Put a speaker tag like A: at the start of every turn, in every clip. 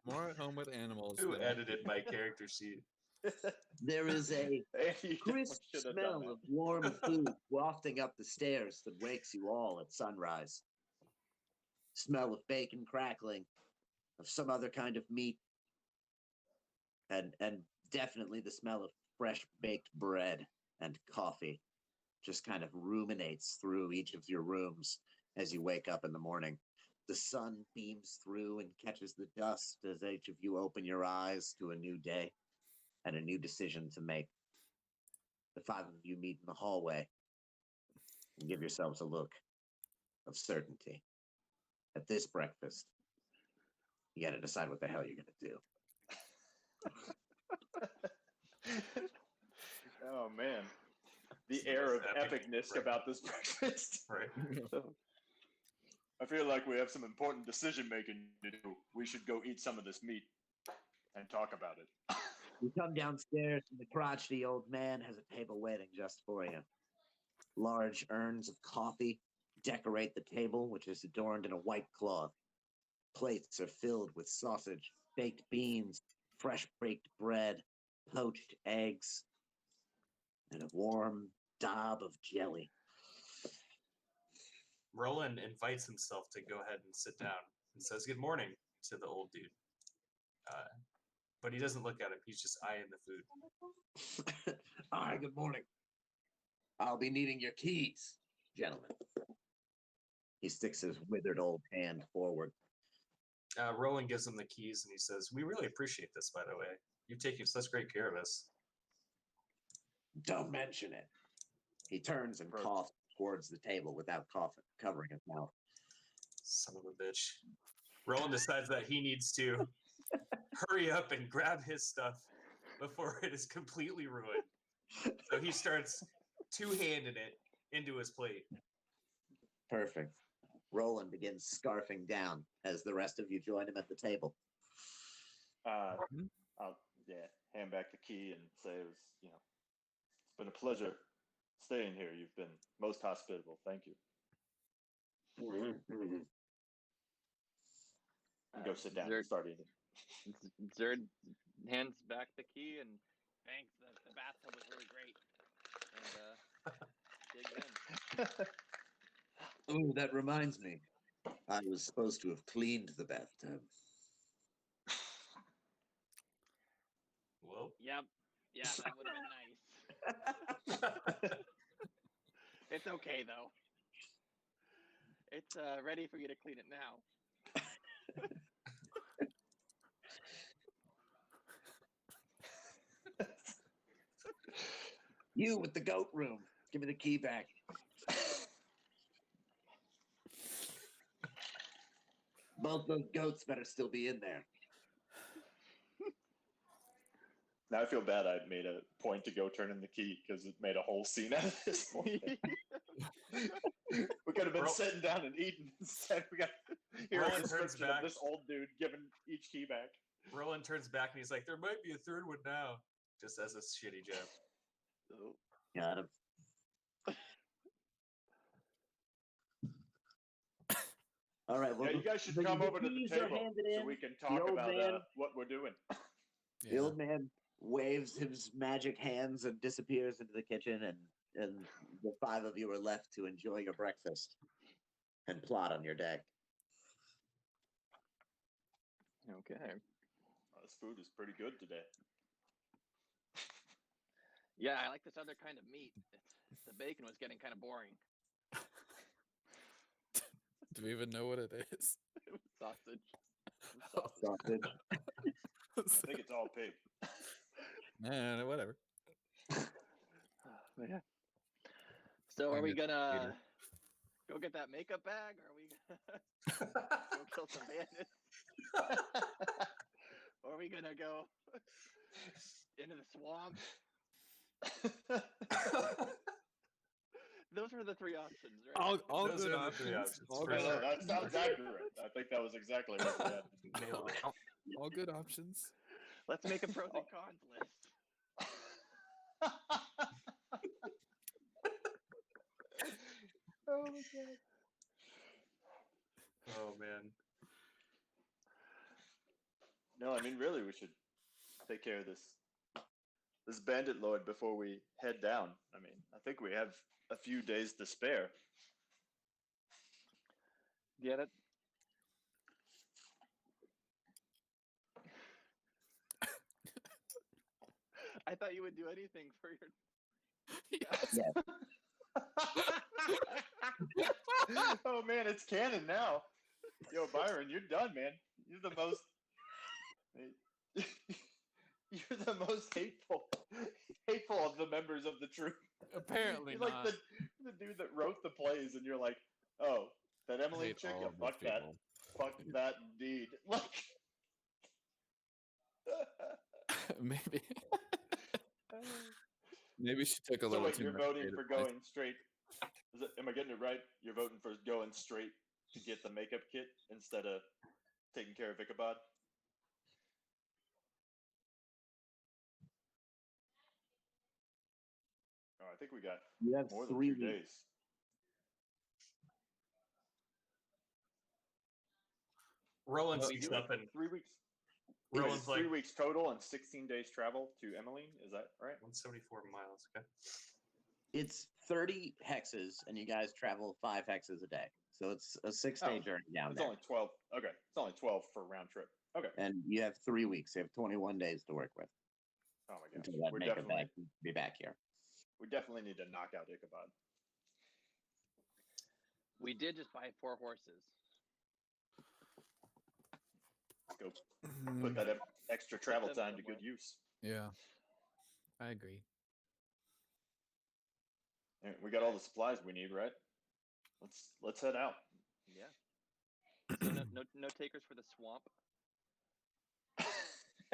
A: More at home with animals.
B: Who
A: than-
B: edited my character sheet?
C: There is a
D: You
C: crisp
D: should have done
C: smell
D: that.
C: of warm food wafting up the stairs that wakes you all at sunrise. Smell of bacon crackling, of some other kind of meat, and definitely the smell of fresh baked bread and coffee just kind of ruminates through each of your rooms as you wake up in the morning. The sun beams through and catches the dust as each of you open your eyes to a new day and a new decision to make. The five of you meet in the hallway and give yourselves a look of certainty. At this breakfast, you got to decide what the hell you're going to do.
D: Oh man, the air of
B: Epic.
D: epicness about this breakfast.
B: Right.
D: I feel like we have some important decision making to do. We should go eat some of this meat and talk about it.
C: You come downstairs, and the crotchety old man has a table waiting just for you. Large urns of coffee decorate the table, which is adorned in a white cloth. Plates are filled with sausage, baked beans, fresh baked bread, poached eggs, and a warm daub of jelly.
B: Roland invites himself to go ahead and sit down and says good morning to the old dude. But he doesn't look at him. He's just eyeing the food.
C: Hi, good morning. I'll be needing your keys, gentlemen. He sticks his withered old hand forward.
B: Roland gives him the keys and he says, "We really appreciate this, by the way. You've taken such great care of us."
C: Don't mention it. He turns and
D: Right.
C: coughs towards the table without covering his mouth.
B: Son of a bitch. Roland decides that he needs to hurry up and grab his stuff before it is completely ruined. So he starts two-handing it into his plate.
C: Perfect. Roland begins scarfing down as the rest of you join him at the table.
D: I'll hand back the key and say it was, it's been a pleasure staying here. You've been most hospitable. Thank you. And go sit down and start eating.
E: Zerd hands back the key and thanks. The bathtub was really great. And digs in.
C: Oh, that reminds me. I was supposed to have cleaned the bathtub.
B: Whoa.
E: Yep. Yeah, that would have been nice. It's okay though. It's ready for you to clean it now.
C: You with the goat room. Give me the key back. Both those goats better still be in there.
D: Now I feel bad I made a point to go turn in the key because it made a whole scene out of this point. We could have been sitting down and eating instead. We got here a
B: Roland turns
D: description
B: back.
D: of this old dude giving each key back.
B: Roland turns back and he's like, "There might be a third one now." Just as a shitty joke.
D: Oh.
C: Got him. All right. Well,
D: Yeah, you guys should
C: the
D: come over to the
C: keys are
D: table
C: handed
D: so
C: in.
D: we can
C: The
D: talk
C: old
D: about
C: man-
D: what we're doing.
C: The old man waves his magic hands and disappears into the kitchen, and the five of you are left to enjoy your breakfast and plot on your deck.
E: Okay.
D: This food is pretty good today.
E: Yeah, I like this other kind of meat. The bacon was getting kind of boring.
A: Do we even know what it is?
E: Sausage.
C: Sausage.
D: I think it's all pig.
A: Man, whatever.
E: Yeah. So are
A: I'm
E: we
A: just
E: gonna
A: eating.
E: go get that makeup bag, or are we gonna go kill some bandits? Or are we gonna go into the swamp? Those were the three options, right?
A: All
B: Those
A: good
B: are the three
A: options.
B: options,
A: All
B: for
A: good
B: sure.
D: That sounds accurate. I think that was exactly what we had.
B: Nailed it.
A: All good options.
E: Let's make a pros and cons list.
D: Oh my god.
B: Oh man.
D: No, I mean, really, we should take care of this bandit lord before we head down. I mean, I think we have a few days to spare.
E: Yeah, that. I thought you would do anything for your.
C: Yeah.
D: Oh man, it's canon now. Yo, Byron, you're done, man. You're the most. You're the most hateful of the members of the troupe.
A: Apparently
D: You're like
A: not.
D: the dude that wrote the plays, and you're like, oh, that
A: I
D: Emily
A: hate
D: chick,
A: all
D: yeah,
A: of those people.
D: fuck that indeed. Like,
A: Maybe. Maybe she took a
D: so
A: little
D: wait,
A: too
D: you're
A: much
D: voting
A: beta
D: for
A: advice.
D: going straight? Am I getting it right? You're voting for going straight to get the makeup kit instead of taking care of Ichabod? Oh, I think we got
C: You have
D: more than
C: 3
D: 2
C: weeks.
D: days.
B: Roland
A: Well,
B: speaks
E: do
B: up and
D: 3 weeks.
B: Roland's
D: It's
B: like
D: 3 weeks total and 16 days travel to Emmeline. Is that right?
B: 174 miles. Okay.
C: It's 30 hexes, and you guys travel 5 hexes a day. So it's a 6-day
D: Oh,
C: journey down
D: It's
C: there.
D: only 12. Okay, it's only 12 for round trip. Okay.
C: And you have 3 weeks. You have 21 days to work with
D: Oh my gosh.
C: until that
D: We're
C: makeup
D: definitely
C: bag can be back here.
D: we definitely need to knock out Ichabod.
E: We did just buy 4 horses.
D: Let's go put that extra travel
E: them
D: time to
E: somewhere.
D: good use.
A: Yeah, I agree.
D: Yeah, we got all the supplies we need, right? Let's head out.
E: Yeah. So no takers for the swamp.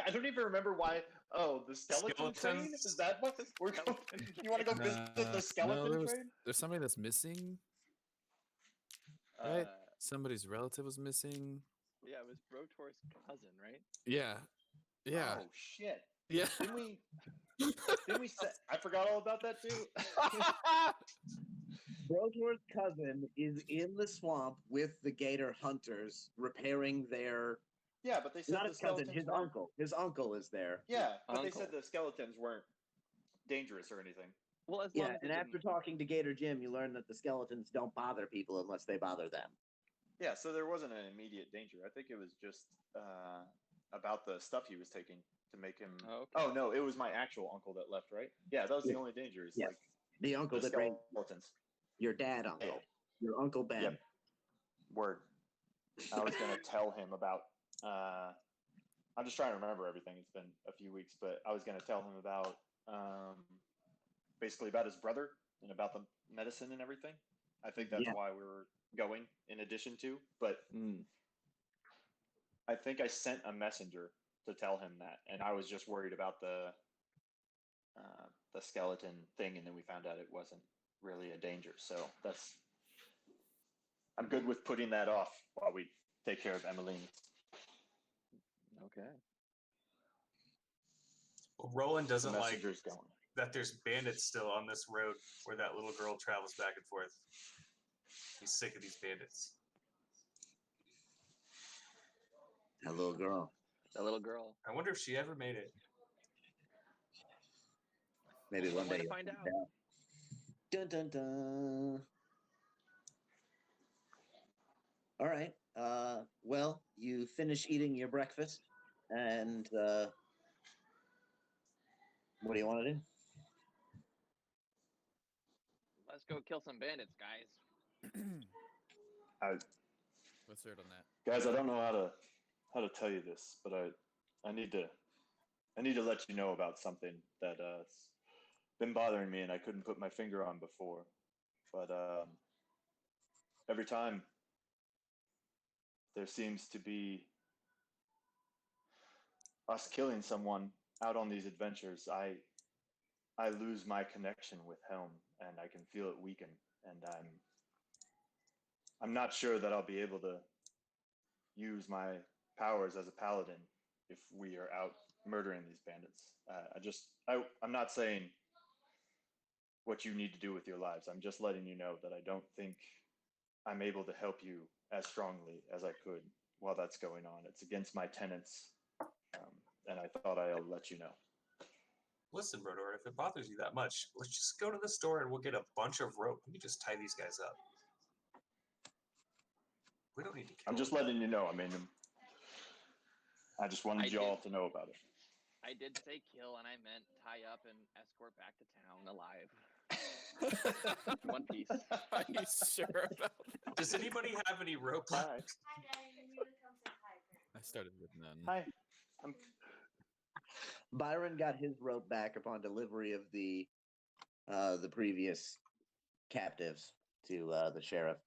D: I don't even remember why. Oh, the skeleton train? Is that what we're going? You want to go visit the skeleton
A: no,
D: train?
A: there's somebody that's missing. Right?
E: Uh,
A: Somebody's relative was missing.
E: yeah, it was Brotor's cousin, right?
A: Yeah. Yeah.
D: Oh shit!
A: Yeah.
D: Didn't we? Didn't we? I forgot all about that too.
C: Brotor's cousin is in the swamp with the gator hunters repairing their.
D: Yeah, but they said
C: Not
D: the
C: his cousin,
D: skeletons
C: his
D: weren't.
C: uncle. His uncle is there.
D: Yeah, but they
E: Uncle.
D: said the skeletons weren't dangerous or anything.
E: Well, as long
C: Yeah,
E: as
C: and
E: it
C: after
E: didn't-
C: talking to Gator Jim, you learn that the skeletons don't bother people unless they bother them.
D: Yeah, so there wasn't an immediate danger. I think it was just about the stuff he was taking to make him.
E: Oh, okay.
D: Oh no, it was my actual uncle that left, right? Yeah, that was the
C: Yeah.
D: only danger. Is
C: Yes.
D: like
C: The uncle
D: the
C: that raised
D: skeletons.
C: your dad uncle, your Uncle Ben.
D: Yep. Word. I was gonna tell him about. I'm just trying to remember everything. It's been a few weeks, but I was gonna tell him about basically about his brother and about the medicine and everything. I think that's
C: Yeah.
D: why we were going. In addition to, but
E: Mm.
D: I think I sent a messenger to tell him that, and I was just worried about the skeleton thing, and then we found out it wasn't really a danger. So I'm good with putting that off while we take care of Emmeline.
E: Okay.
B: Roland
D: The
B: doesn't like
D: messenger's going.
B: that there's bandits still on this road where that little girl travels back and forth. He's sick of these bandits.
C: That little girl.
E: The little girl.
B: I wonder if she ever made it.
C: Maybe one
E: Way
C: day.
E: to find out.
C: Dun dun dun. All right. Well, you finish eating your breakfast, and what do you want to do?
E: Let's go kill some bandits, guys.
A: What's third on that?
D: Guys, I don't know how to tell you this, but I need to let you know about something that been bothering me and I couldn't put my finger on before. But every time there seems to be us killing someone out on these adventures, I lose my connection with Helm and I can feel it weaken, and I'm not sure that I'll be able to use my powers as a paladin if we are out murdering these bandits. I'm not saying what you need to do with your lives. I'm just letting you know that I don't think I'm able to help you as strongly as I could while that's going on. It's against my tenets and I thought I'll let you know.
B: Listen, Brodor, if it bothers you that much, let's just go to the store and we'll get a bunch of rope. We can just tie these guys up. We don't need to kill
D: I'm just
B: them.
D: letting you know. I mean, I just wanted y'all to know about it.
E: I did say kill, and I meant tie up and escort back to town alive. In one piece.
A: Are you sure about that?
B: Does anybody have any rope?
D: Hi.
A: I started with none.
D: Hi.
C: Byron got his rope back upon delivery of the previous captives to the sheriff.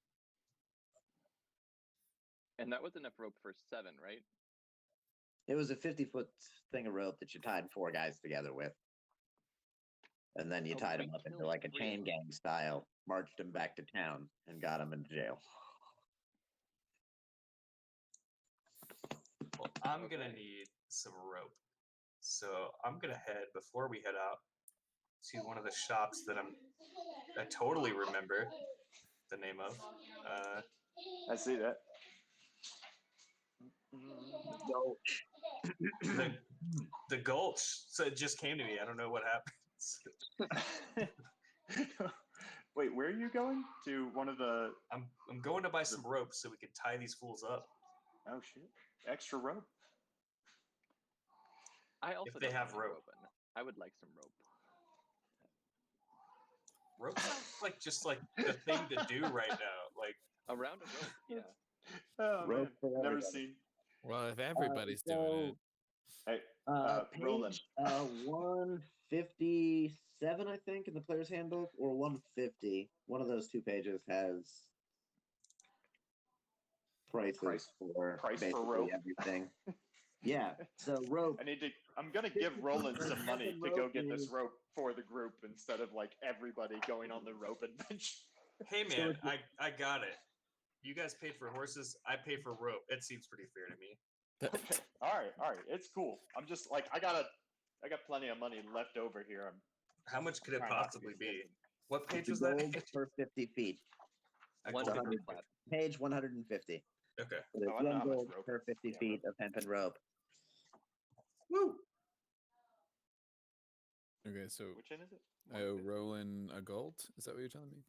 E: And that was enough rope for 7, right?
C: It was a 50-foot thing of rope that you tied 4 guys together with. And then you
E: Oh,
C: tied
E: we
C: them up into
E: killed
C: like a
E: 3
C: chain
E: of them.
C: gang style, marched them back to town, and got them into jail.
B: Well, I'm gonna
E: Okay.
B: need some rope. So I'm gonna head before we head out to one of the shops that I totally remember the name of.
D: I see that.
B: The Gulch. So it just came to me. I don't know what happens.
D: Wait, where are you going? To one of the...
B: I'm going to buy some rope so we can tie these fools up.
D: Oh, shit. Extra rope.
E: I also
B: they
E: don't
B: have
E: any
B: rope.
E: and I would like some rope.
B: Rope sounds like just like the thing to do right now. Like
E: A round of rope, yeah.
D: Oh,
C: Rope
D: man.
C: for
D: Never
C: everybody.
D: seen...
A: Well, if everybody's doing it,
D: Hey, Roland.
C: Page 157, I think, in the player's handbook, or 150. One of those 2 pages has prices for
D: price for
C: basically
D: rope.
C: everything. Yeah, so rope.
D: I'm gonna give Roland some money to go get this
C: Rope
D: rope for the group instead of like everybody going on the rope adventure.
B: hey
C: So
B: man,
C: if you-
B: I got it. You guys paid for horses, I pay for rope. It seems pretty fair to me.
D: Okay. All right, it's cool. I'm just like I got plenty of money left over here. I'm
B: How much could it
D: trying not to
B: possibly be?
D: stingy.
B: What page
C: It's
B: was that?
C: gold per 50 feet.
B: I
E: One
B: told
C: It's
B: you.
E: paper flat.
C: Page 150.
B: Okay.
C: So there's
D: Oh, I don't know
C: 1
D: how much
C: gold
D: rope
C: per
D: is.
C: 50
D: Yeah,
C: feet of hempen rope.
B: Woo!
A: okay, so
D: Which end is it?
A: I owe Roland a gold? Is that what you're telling me?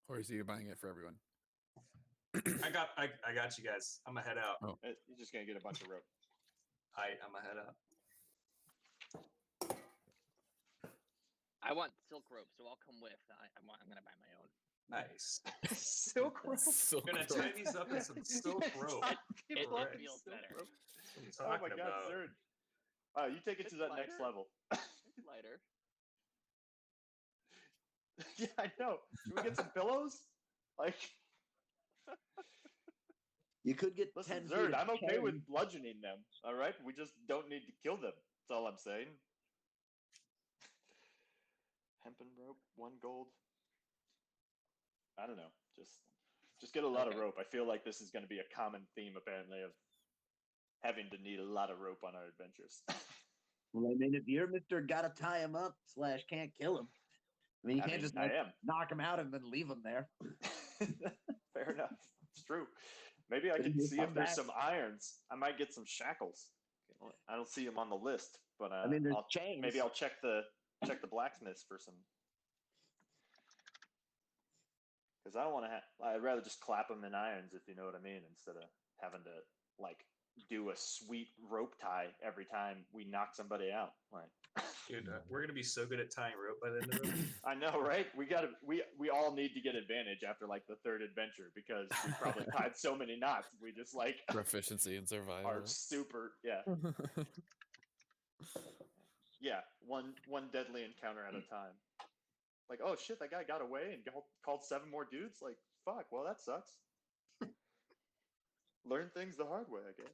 A: Or is he buying it for everyone?
B: I got you guys. I'm gonna head out.
D: You're just gonna get a bunch of rope.
B: I'm gonna head out.
E: I want silk rope, so I'll come with. I'm gonna buy my own.
B: Nice.
D: Silk rope.
A: Silk
B: I'm gonna
A: rope.
B: tie these up in some silk rope.
E: It
B: Alright.
E: feels better.
B: What are you
D: Oh my
B: talking
D: god,
B: about?
D: Zerd. You take it to
E: It's
D: that next
E: lighter.
D: level.
E: It's lighter.
D: Yeah, I know. Should we get some pillows? Like,
C: You could get
D: listen,
C: 10
D: Zerd,
C: feet of
D: I'm okay with
C: chain.
D: bludgeoning them. All right, we just don't need to kill them. That's all I'm saying. Hempen rope, 1 gold. I don't know. Just get a lot of
E: Okay.
D: rope. I feel like this is going to be a common theme, apparently, of having to need a lot of rope on our adventures.
C: Well, I mean, if you're Mr. Gotta tie him up / can't kill him. I mean, you can't just
D: I
C: like,
D: am.
C: knock him out and then leave him there.
D: Fair enough. It's true. Maybe I
C: Then
D: can
C: you
D: see
C: come
D: if there's
C: back.
D: some irons. I might get some shackles. I don't see them on the list, but
C: I mean, there's
D: I'll,
C: chains.
D: maybe I'll check the blacksmiths for some. Because I don't want to I'd rather just clap them in irons, if you know what I mean, instead of having to like do a sweet rope tie every time we knock somebody out. Like,
B: Dude, we're gonna be so good at tying rope by the end of it.
D: I know, right? We all need to get advantage after like the 3rd adventure because we probably tied so many knots. We just like
A: Proficiency in survival.
D: are super, yeah, one deadly encounter at a time. Like, oh shit, that guy got away and called 7 more dudes. Like, fuck. Well, that sucks. Learn things the hard way, I guess.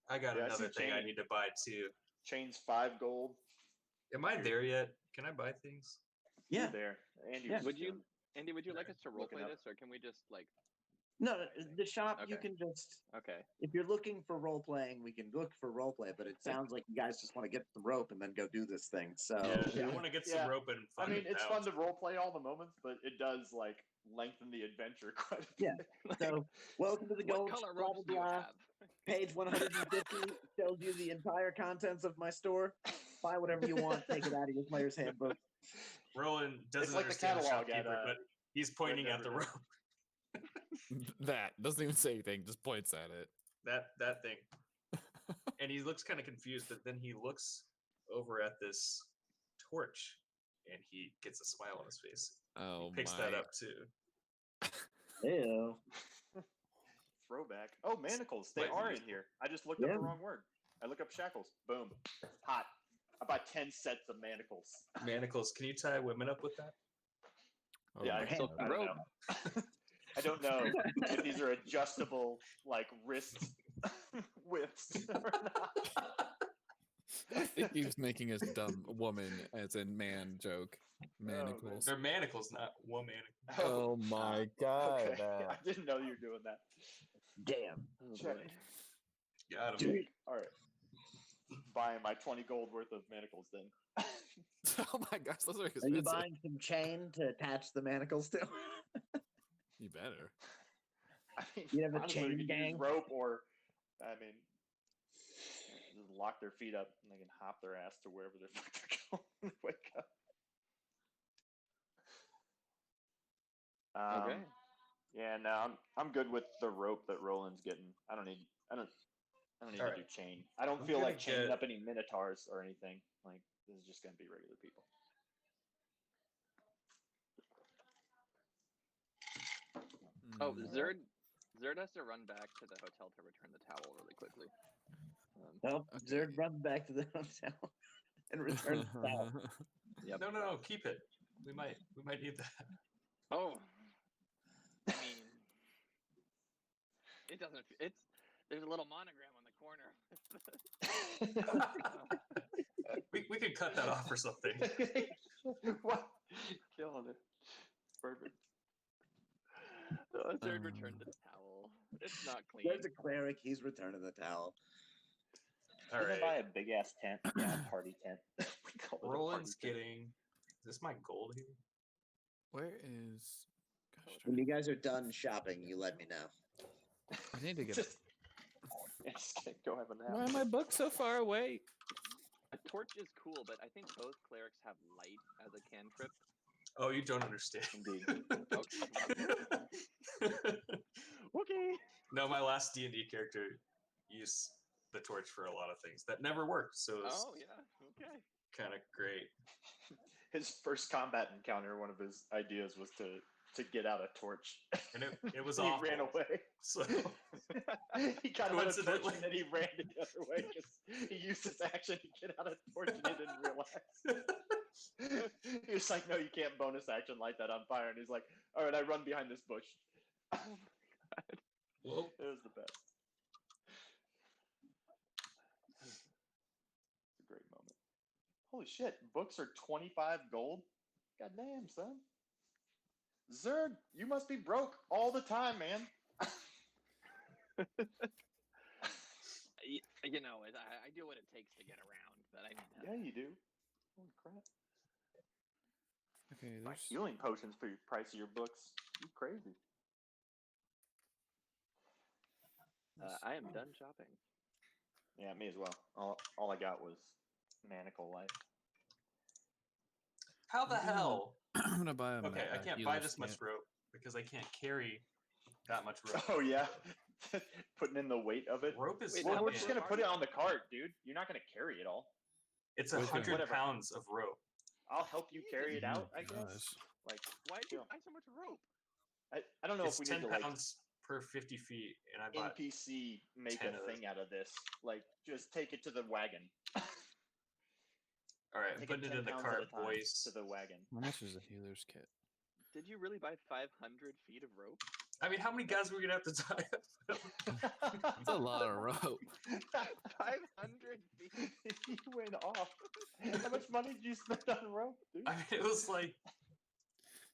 B: I got
D: Yeah, I
B: another
D: see
B: thing I
D: chain.
B: need to buy too.
D: Chains 5 gold.
B: Am I there yet? Can I buy things?
C: Yeah.
D: You're there. Andy,
C: Yeah.
D: was
E: Would you,
D: doing-
E: Andy? Would you like us to
D: Looking
E: roleplay
D: up.
E: this, or can we just like?
C: No, the shop, you
E: Okay.
C: can just,
E: Okay.
C: if you're looking for role playing, we can look for role play, but it sounds like you guys just want to get some rope and then go do this thing. So,
B: Yeah, I want to get some
D: Yeah.
B: rope and
D: I
B: find
D: mean,
B: it
D: it's
B: out.
D: fun to roleplay all the moments, but it does like lengthen the adventure quite a bit.
C: Yeah. so welcome to the
E: What
C: gold.
E: color
C: Blah,
E: ropes
C: blah,
E: do you
C: blah.
E: have?
C: Page 150 tells you the entire contents of my store. Buy whatever you want. Take it out of your player's handbook.
B: Roland doesn't
D: like the
B: understand the
D: catalog at,
B: shopkeeper, but he's pointing at the
D: Riverdale.
B: rope.
A: That doesn't even say anything, just points at it.
B: That thing. And he looks kind of confused, but then he looks over at this torch, and he gets a smile on his face.
A: Oh
B: He picks
A: my.
B: that up too.
C: Ew.
D: Throwback. Oh, manacles. They
B: Wait,
D: are
B: you-
D: in here. I just looked up
C: Yeah.
D: the wrong word. I look up shackles. Boom. Hot. I bought 10 sets of manacles.
B: Manacles. Can you tie women up with that?
A: Oh
D: Yeah,
A: my
D: I,
C: So
A: God.
D: I don't know. I don't know if these are adjustable, like, wrist widths or not.
A: I think he was making his dumb woman as in man joke. Manacles.
B: They're manacles, not woman.
A: Oh my God.
D: Okay. I didn't know you were doing that.
C: Damn.
D: Check.
B: Got him.
D: All right. Buying my 20 gold worth of manacles then.
A: Oh my gosh, those are
C: Are
A: expensive.
C: you buying some chain to attach the manacles to?
A: You better.
D: I mean,
C: You have a
D: honestly,
C: chain
D: we could use
C: gang?
D: rope or, I mean, just lock their feet up and they can hop their ass to wherever the fuck they're going and wake up.
E: Okay.
D: Yeah, no, I'm good with the rope that Roland's getting. I don't need to do
B: Alright.
D: chain. I don't
B: I'm
D: feel
B: gonna
D: like chaining
B: get-
D: up any minotaurs or anything. Like, this is just gonna be regular people.
E: Oh,
A: Mm.
E: Zerd has to run back to the hotel to return the towel really quickly.
C: Nope.
A: Okay.
C: Zerd runs back to the hotel and returns the towel.
E: Yep.
B: No, keep it. We might need that.
E: Oh, I mean, it doesn't. It's there's a little monogram on the corner.
B: We could cut that off or something.
D: What? Killing it. Perfect.
E: Zerd returned the towel. It's not clean.
C: There's a cleric. He's returning the towel.
B: All
D: Didn't I buy
B: right.
D: a big ass tent? Yeah, a party tent. We call it a
B: Roland's
D: party tent.
B: getting. Is this my gold here?
A: Where is? Gosh,
C: When you guys are done shopping, you let me know.
A: I need to get.
D: Just, yeah, just gonna go have a nap.
A: Why are my books so far away?
E: A torch is cool, but I think both clerics have light as a cantrip.
B: Oh, you don't understand.
D: Indeed.
E: Okay.
B: No, my last D&D character used the torch for a lot of things that never worked. So it's
E: Oh yeah. Okay.
B: kind of great.
D: His first combat encounter, one of his ideas was to get out a torch.
B: And it was
D: And
B: awful.
D: he ran away.
B: So
D: He got out a torch
B: Coincidentally.
D: and then he ran the other way because he used his action to get out a torch and he didn't realize. He was like, "No, you can't bonus action light that on fire." And he's like, "All right, I run behind this bush."
B: well,
D: It was the best. It's a great moment. Holy shit, books are 25 gold? God damn, son. Zerd, you must be broke all the time, man.
E: You know, I do what it takes to get around, but I need to.
D: Yeah, you do. Holy crap.
A: Okay,
D: Buy
A: there's.
D: healing potions for your price of your books. You crazy.
E: I am done shopping.
D: Yeah, me as well. All I got was manacle life.
B: how the
A: I'm gonna-
B: hell?
A: I'm gonna buy a.
B: Okay, I
A: a
B: can't buy
A: healer's
B: this much
A: kit.
B: rope because I can't carry that much rope.
D: Oh yeah, putting in the weight of it.
B: Rope is
E: Wait,
D: Well,
E: how
D: we're
E: much
D: just
E: rope
D: gonna
E: are
D: put it
E: you?
D: on the cart, dude. You're not gonna carry it all.
B: It's
A: Okay.
B: 100
D: Whatever.
B: pounds of rope.
D: I'll help you carry it
A: Oh
D: out,
A: my
D: I guess.
A: gosh.
D: Like,
E: Why did you
D: Chill.
E: buy so much rope?
D: I don't know
B: It's
D: if we
B: 10
D: need to like
B: pounds per 50 feet, and I bought.
D: NPC make
B: 10
D: a
B: of those.
D: thing out of this. Like, just take it to the wagon.
B: All right, I'm
D: Take
B: putting it
D: 10
B: in the
D: pounds
B: cart,
D: at a time
B: boys.
D: to the wagon.
A: How much is a healer's kit?
E: Did you really buy 500 feet of rope?
B: I mean, how many guys were we gonna have to tie up?
A: That's a lot of rope.
E: 500 feet.
D: You went off. How much money did you spend on rope, dude?
B: I mean, it was like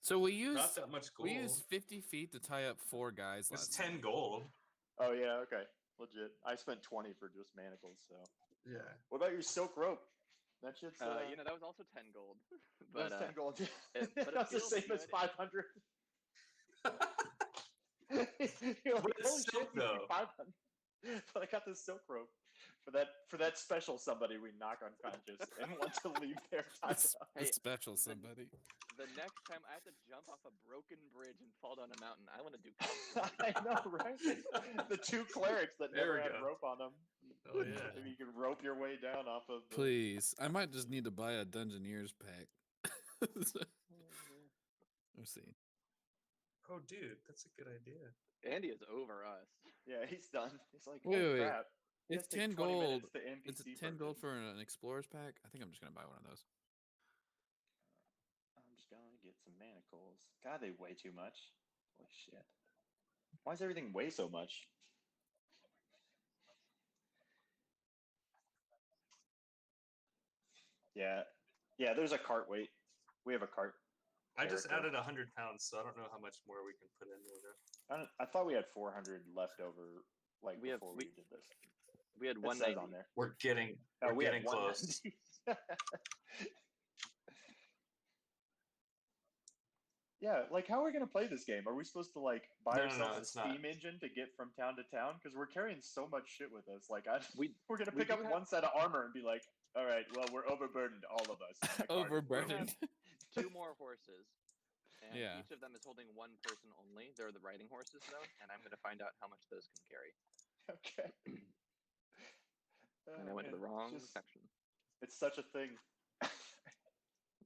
A: So we
B: not
A: used
B: that much gold.
A: we used 50 feet to tie up 4 guys
B: It's
A: last
B: 10
A: time.
B: gold.
D: Oh yeah, okay, legit. I spent 20 for just manacles. So,
B: Yeah.
D: what about your silk rope? That shit's
E: You know, that was also 10 gold.
D: that
E: But
D: was 10 gold.
E: but it
D: That's the
E: feels
D: same as
E: good.
D: 500. You're like,
B: But it's
D: holy
B: silk,
D: shit, you paid
B: though.
D: 500. but I got this silk rope for that special somebody we knock unconscious and want to leave their time.
A: The
E: Hey,
A: special somebody.
E: The next time I have to jump off a broken bridge and fall down a mountain, I want to do.
D: I know, right? The two clerics that
B: There
D: never
B: we
D: had
B: go.
D: rope on them.
B: Oh yeah.
D: Maybe you can rope your way down off of.
A: Please, I might just need to buy a Dungeoneers pack. Let's see.
B: Oh dude, that's a good idea.
E: Andy is over us.
D: Yeah, he's done. He's like,
A: Wait,
D: oh
A: wait, wait.
D: crap.
A: It's
D: Just take
A: 10
D: 20
A: gold.
D: minutes to
A: Is it
D: NPC
A: 10 gold
D: person.
A: for an explorer's pack? I think I'm just gonna buy one of those.
D: I'm just gonna get some manacles. God, they weigh too much. Holy shit. Why does everything weigh so much? Yeah. Yeah, there's a cart weight. We have a cart.
B: I just
D: Character.
B: added 100 pounds, so I don't know how much more we can put in there.
D: I thought we had 400 left over, like
E: We have-
D: before we did this.
E: We had
D: It
E: one
D: says on there.
B: We're getting
D: Oh, we
B: getting
D: had
B: close.
D: 190. Yeah, like how are we gonna play this game? Are we supposed to like buy
B: No,
D: ourselves a
B: it's not.
D: Steam engine to get from town to town? Because we're carrying so much shit with us. Like we're gonna
E: we
D: pick up
E: do have-
D: one set of armor and be like, all right, well we're overburdened, all of us. My cart is
A: Overburdened.
E: two more horses, and
A: Yeah.
E: each of them is holding one person only. They're the riding horses, though, and I'm going to find out how much those can carry.
D: Okay.
E: And I went to the wrong
D: Just-
E: section.
D: It's such a thing.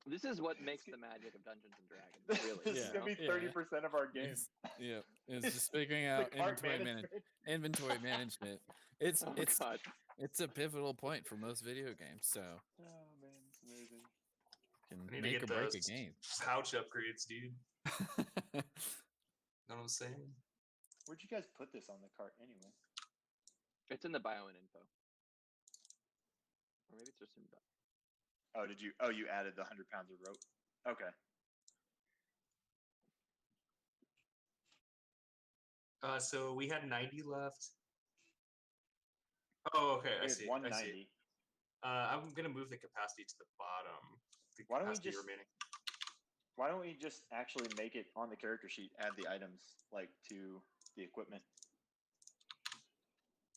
E: This is what makes the magic of Dungeons and Dragons. Really,
D: This is
A: Yeah.
D: gonna be
A: Yeah.
D: 30% of our game.
A: Yeah, it's just figuring
D: The
A: out
D: cart
A: inventory management. It's
E: Oh
A: it's
E: God.
A: it's a pivotal point for most video games. So
D: Oh man, it's amazing.
A: can
B: I need to
A: make or
B: get
A: break a
B: those
A: game.
B: pouch upgrades, dude. Know what I'm saying?
D: Where'd you guys put this on the cart anyway?
E: It's in the bio and info, or maybe it's just in.
D: Oh, did you? Oh, you added the 100 pounds of rope. Okay.
B: So we had 90 left. Oh, okay. I
D: We had
B: see. I see.
D: 190.
B: I'm gonna move the capacity to the bottom. The
D: Why don't we
B: capacity
D: just-
B: remaining?
D: Why don't we just actually make it on the character sheet? Add the items like to the equipment,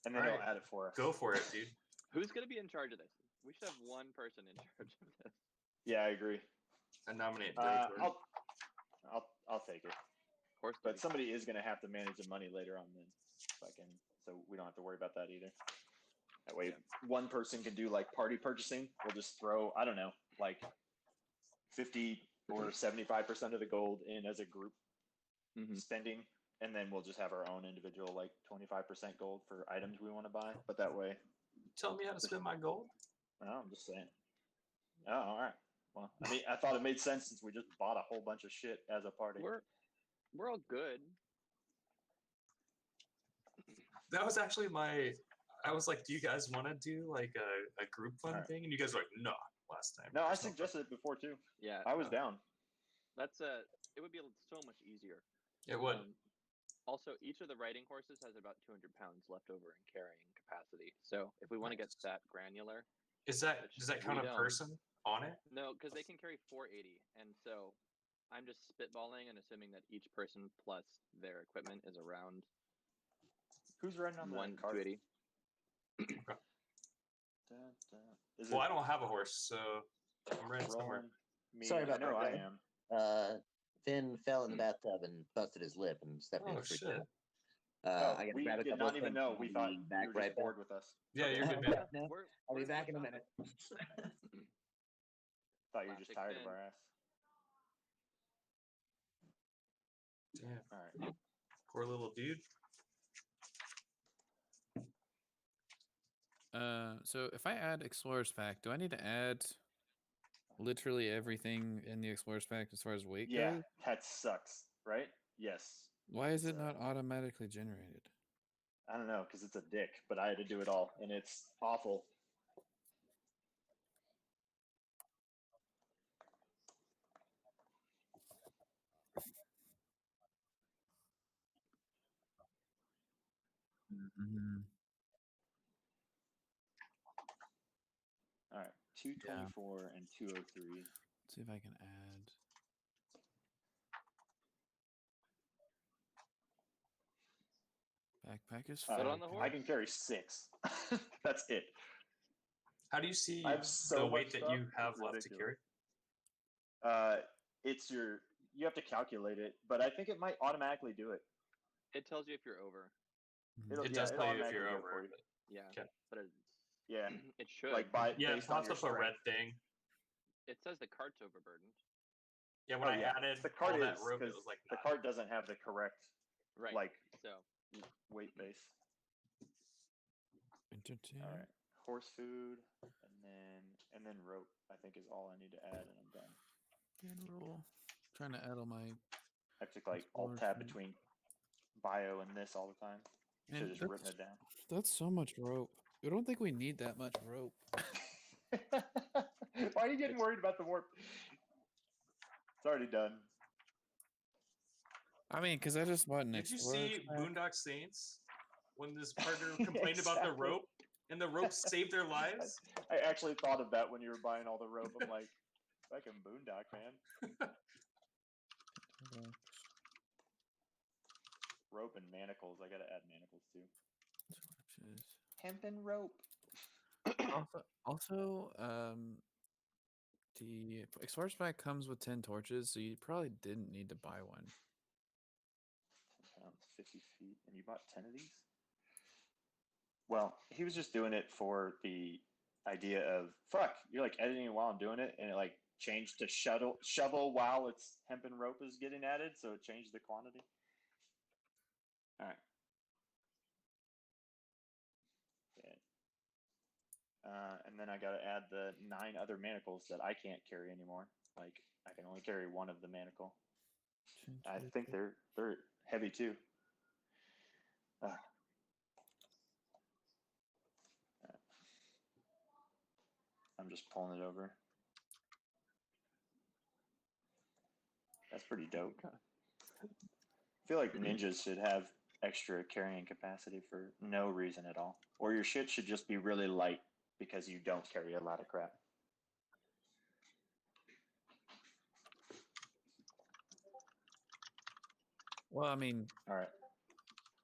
D: and then
B: Alright,
D: it'll add it for us.
B: Go for it, dude.
E: Who's going to be in charge of this? We should have one person in charge of this.
D: Yeah, I agree.
B: I nominate Breakthrough.
D: I'll take it.
E: Horse
D: But
E: duty.
D: somebody is going to have to manage the money later on then. So we don't have to worry about that either. That way, one person can do like party purchasing. We'll just throw, I don't know, like 50 or 75% of the gold in as a group
E: Mhm.
D: spending, and then we'll just have our own individual like 25% gold for items we want to buy. But that way,
B: Tell me how to spend my gold.
D: I'm just saying. Oh, all right. Well, I mean, I thought it made sense since we just bought a whole bunch of shit as a party.
E: We're all good.
B: That was actually I was like, do you guys want to do like a group fun
D: Alright.
B: thing? And you guys were like, no, last time.
D: No, I
B: There's fun."
D: suggested it before too.
E: Yeah,
D: I was down.
E: that's it would be so much easier.
B: It would.
E: Also, each of the riding horses has about 200 pounds left over in carrying capacity. So if we want to get
B: Nice.
E: that granular,
B: Does that
E: we
B: count a
E: don't.
B: person on it?
E: no, because they can carry 480, and so I'm just spitballing and assuming that each person plus their equipment is around
D: Who's riding on the
E: 280.
D: Is
B: Well,
D: it
B: I don't have a horse, so I'm riding somewhere.
D: Roland? Me?
C: Sorry about
D: I know
C: that,
D: I
C: guys.
D: am.
C: Finn fell in the bathtub and busted his lip, and Stephanie
B: Oh
C: was freaked
B: shit.
C: out.
D: Oh,
C: I gotta
D: we
C: grab a
D: did
C: couple
D: not
C: of
D: even
C: things
D: know.
C: and
D: We
C: I'll
D: thought
C: be
D: you
C: back
D: were
C: right
D: just
C: back.
D: bored with us.
B: Yeah, you're good,
C: Yeah,
B: man.
C: no, I'll be
E: We're
C: back in a
E: shopping.
C: minute.
D: Thought you were just
E: Plastic
D: tired
E: bin.
D: of our ass.
B: Damn,
D: All right.
B: poor little dude.
A: So if I add Explorer's Pack, do I need to add literally everything in the Explorer's Pack as far as weight
D: Yeah,
A: goes?
D: that sucks, right? Yes.
A: Why is it
D: So-
A: not automatically generated?
D: I don't know, because it's a dick, but I had to do it all, and it's awful.
A: Mhm.
D: All right, 224 and 203.
A: Let's see if I can add. Backpack is
E: Sit
A: full.
E: on the horse.
D: I can carry 6. That's it.
B: How do you see
D: I have so
B: the
D: much
B: weight that
D: stuff,
B: you have
D: it's
B: left to carry?
D: ridiculous. It's you have to calculate it, but I think it might automatically do it.
E: It tells you if you're over.
B: It does
D: it'll
B: tell you if
D: automatically
B: you're
D: do it
B: over.
D: for you.
E: Yeah.
B: Okay.
E: But
D: Yeah,
E: it should.
D: like
B: Yeah, it
D: based on
B: pops
D: your
B: up a red
D: strength.
B: thing.
E: It says the cart's overburdened.
B: Yeah, when I added
D: the cart
B: all
D: is
B: that rope, it
D: because
B: was like
D: the
B: not.
D: cart doesn't have the correct
E: Right.
D: like
E: So
D: weight base.
A: Entertain.
D: All right, horse food, and then rope. I think is all I need to add, and I'm done.
A: General. Trying to add all my.
D: I have to like alt
A: Explore
D: tab
A: food.
D: between bio and this all the time.
A: Man,
D: Should have just written it down.
A: That's so much rope. I don't think we need that much rope.
D: Why are you getting worried about the warp? It's already done.
A: I mean, because I just bought an
B: Did you
A: Explorer
B: see
A: pack.
B: Boondock Saints when this partner complained about the
D: Exactly.
B: rope and the rope saved their lives?
D: I actually thought of that when you were buying all the rope. I'm like, fucking Boondock, man. Rope and manacles. I gotta add manacles too.
A: Torches.
D: Hempen rope.
A: Also, the Explorer's pack comes with 10 torches, so you probably didn't need to buy one.
D: 10 pounds, 50 feet, and you bought 10 of these? Well, he was just doing it for the idea of fuck. You're like editing it while I'm doing it, and it like changed to shovel while its hempen rope is getting added, so it changed the quantity. All right. Okay. And then I got to add the 9 other manacles that I can't carry anymore. Like I can only carry one of the manacle. I think they're heavy too. I'm just pulling it over. That's pretty dope. I feel like ninjas should have extra carrying capacity for no reason at all. Or your shit should just be really light because you don't carry a lot of crap.
A: Well, I mean,
D: All right.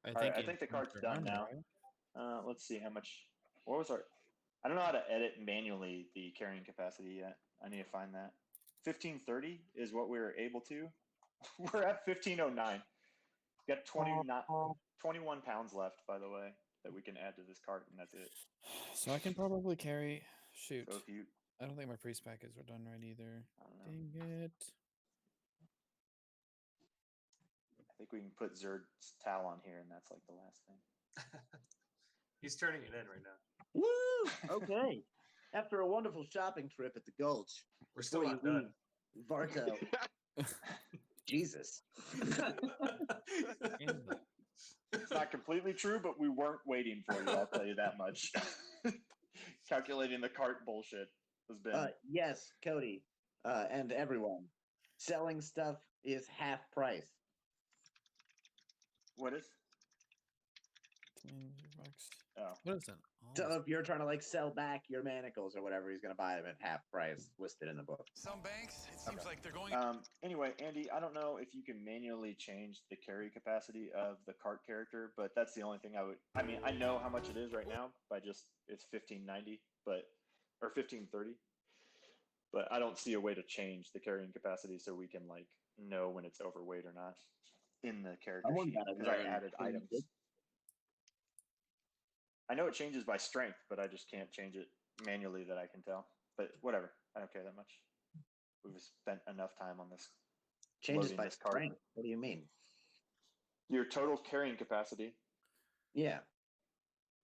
A: I
D: I think the cart's
A: they're
D: done now.
A: right?
D: Let's see how much. What was our? I don't know how to edit manually the carrying capacity yet. I need to find that. 1530 is what we were able to. We're at 1509. Got 21 pounds left, by the way, that we can add to this cart, and that's it.
A: So I can probably carry. Shoot.
D: So if you,
A: I don't think my priest packets are done right either.
D: I don't know.
A: Dang it.
D: I think we can put Zerd's towel on here, and that's like the last thing.
B: He's turning it in right now.
C: Woo! Okay. After a wonderful shopping trip at the Gulch,
B: We're still
C: before
B: not
C: you
B: done.
C: leave, Varto. Jesus.
D: It's not completely true, but we weren't waiting for you. I'll tell you that much. Calculating the cart bullshit has been.
C: Yes, Cody, and everyone. Selling stuff is half price.
D: What is?
A: $200.
D: Oh.
A: What is that?
C: So if you're trying to like sell back your manacles or whatever, he's gonna buy them at half price, listed in the book.
F: Some banks, it seems like they're going.
D: Anyway, Andy, I don't know if you can manually change the carry capacity of the cart character, but that's the only thing I mean, I know how much it is right now by just it's 1590, or 1530. But I don't see a way to change the carrying capacity so we can like know when it's overweight or not in the character sheet because I added items. I know it changes by strength, but I just can't change it manually that I can tell. But whatever, I don't care that much. We've spent enough time on this.
C: Changes
D: loading
C: by
D: this cart.
C: strength. What do you mean?
D: Your total carrying capacity.
C: Yeah.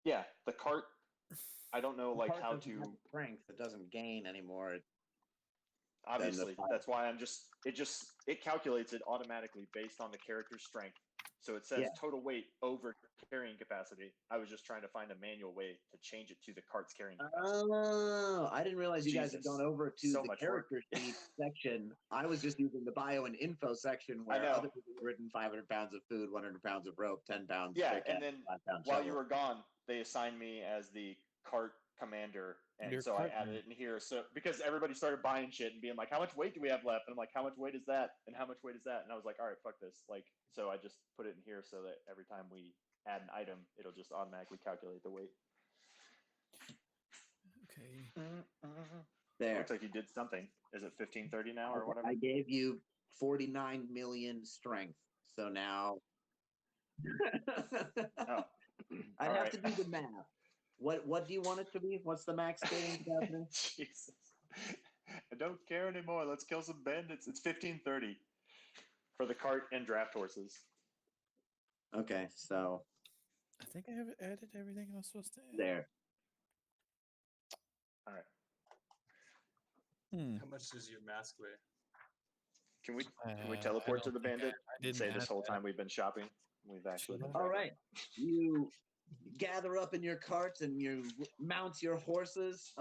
D: Yeah, the cart. I don't know
C: The
D: like
C: cart
D: how
C: doesn't
D: to.
C: have strength. It doesn't gain anymore.
D: Obviously, that's why it calculates it automatically based on the character's strength. So it says total weight over carrying capacity. I was just trying to find a manual way to change it to the cart's carrying capacity.
C: Oh, I didn't realize you guys had
D: Jesus.
C: gone over to
D: So
C: the
D: much
C: character sheet section. I was just using the bio and info section where
D: know.
C: other people have written 500 pounds of food, 100 pounds of rope, 10 pounds.
D: Yeah,
C: pickaxe,
D: and then
C: 5 pound
D: while
C: shovel.
D: you were gone, they assigned me as the cart commander, and
A: Your
D: so I
A: cart
D: added it in here. So because everybody started buying shit and being like, "How much weight do we have left?" And I'm like, "How much weight is that?" And how much weight is that? And I was like, "All right, fuck this." Like, so I just put it in here so that every time we add an item, it'll just automatically calculate the weight.
A: Okay.
C: There.
D: Looks like you did something. Is it 1530 now or whatever?
C: I gave you 49 million strength. So now
D: Oh,
C: I'd
D: all
C: have
D: right.
C: to do the math. What do you want it to be? What's the max skating capacity?
D: Jesus. I don't care anymore. Let's kill some bandits. It's 1530 for the cart and draft horses.
C: Okay, so
A: I think I have added everything I was supposed to add.
C: there.
D: All right.
B: How much does your mask weigh?
D: Can we
A: I
D: teleport to
A: don't
D: the
A: think
D: bandit
A: I
D: and
A: didn't
D: say
A: add
D: this whole
A: that.
D: time we've been shopping? We've actually been
C: All
D: traveling.
C: right. You gather up in your carts and you mount your horses.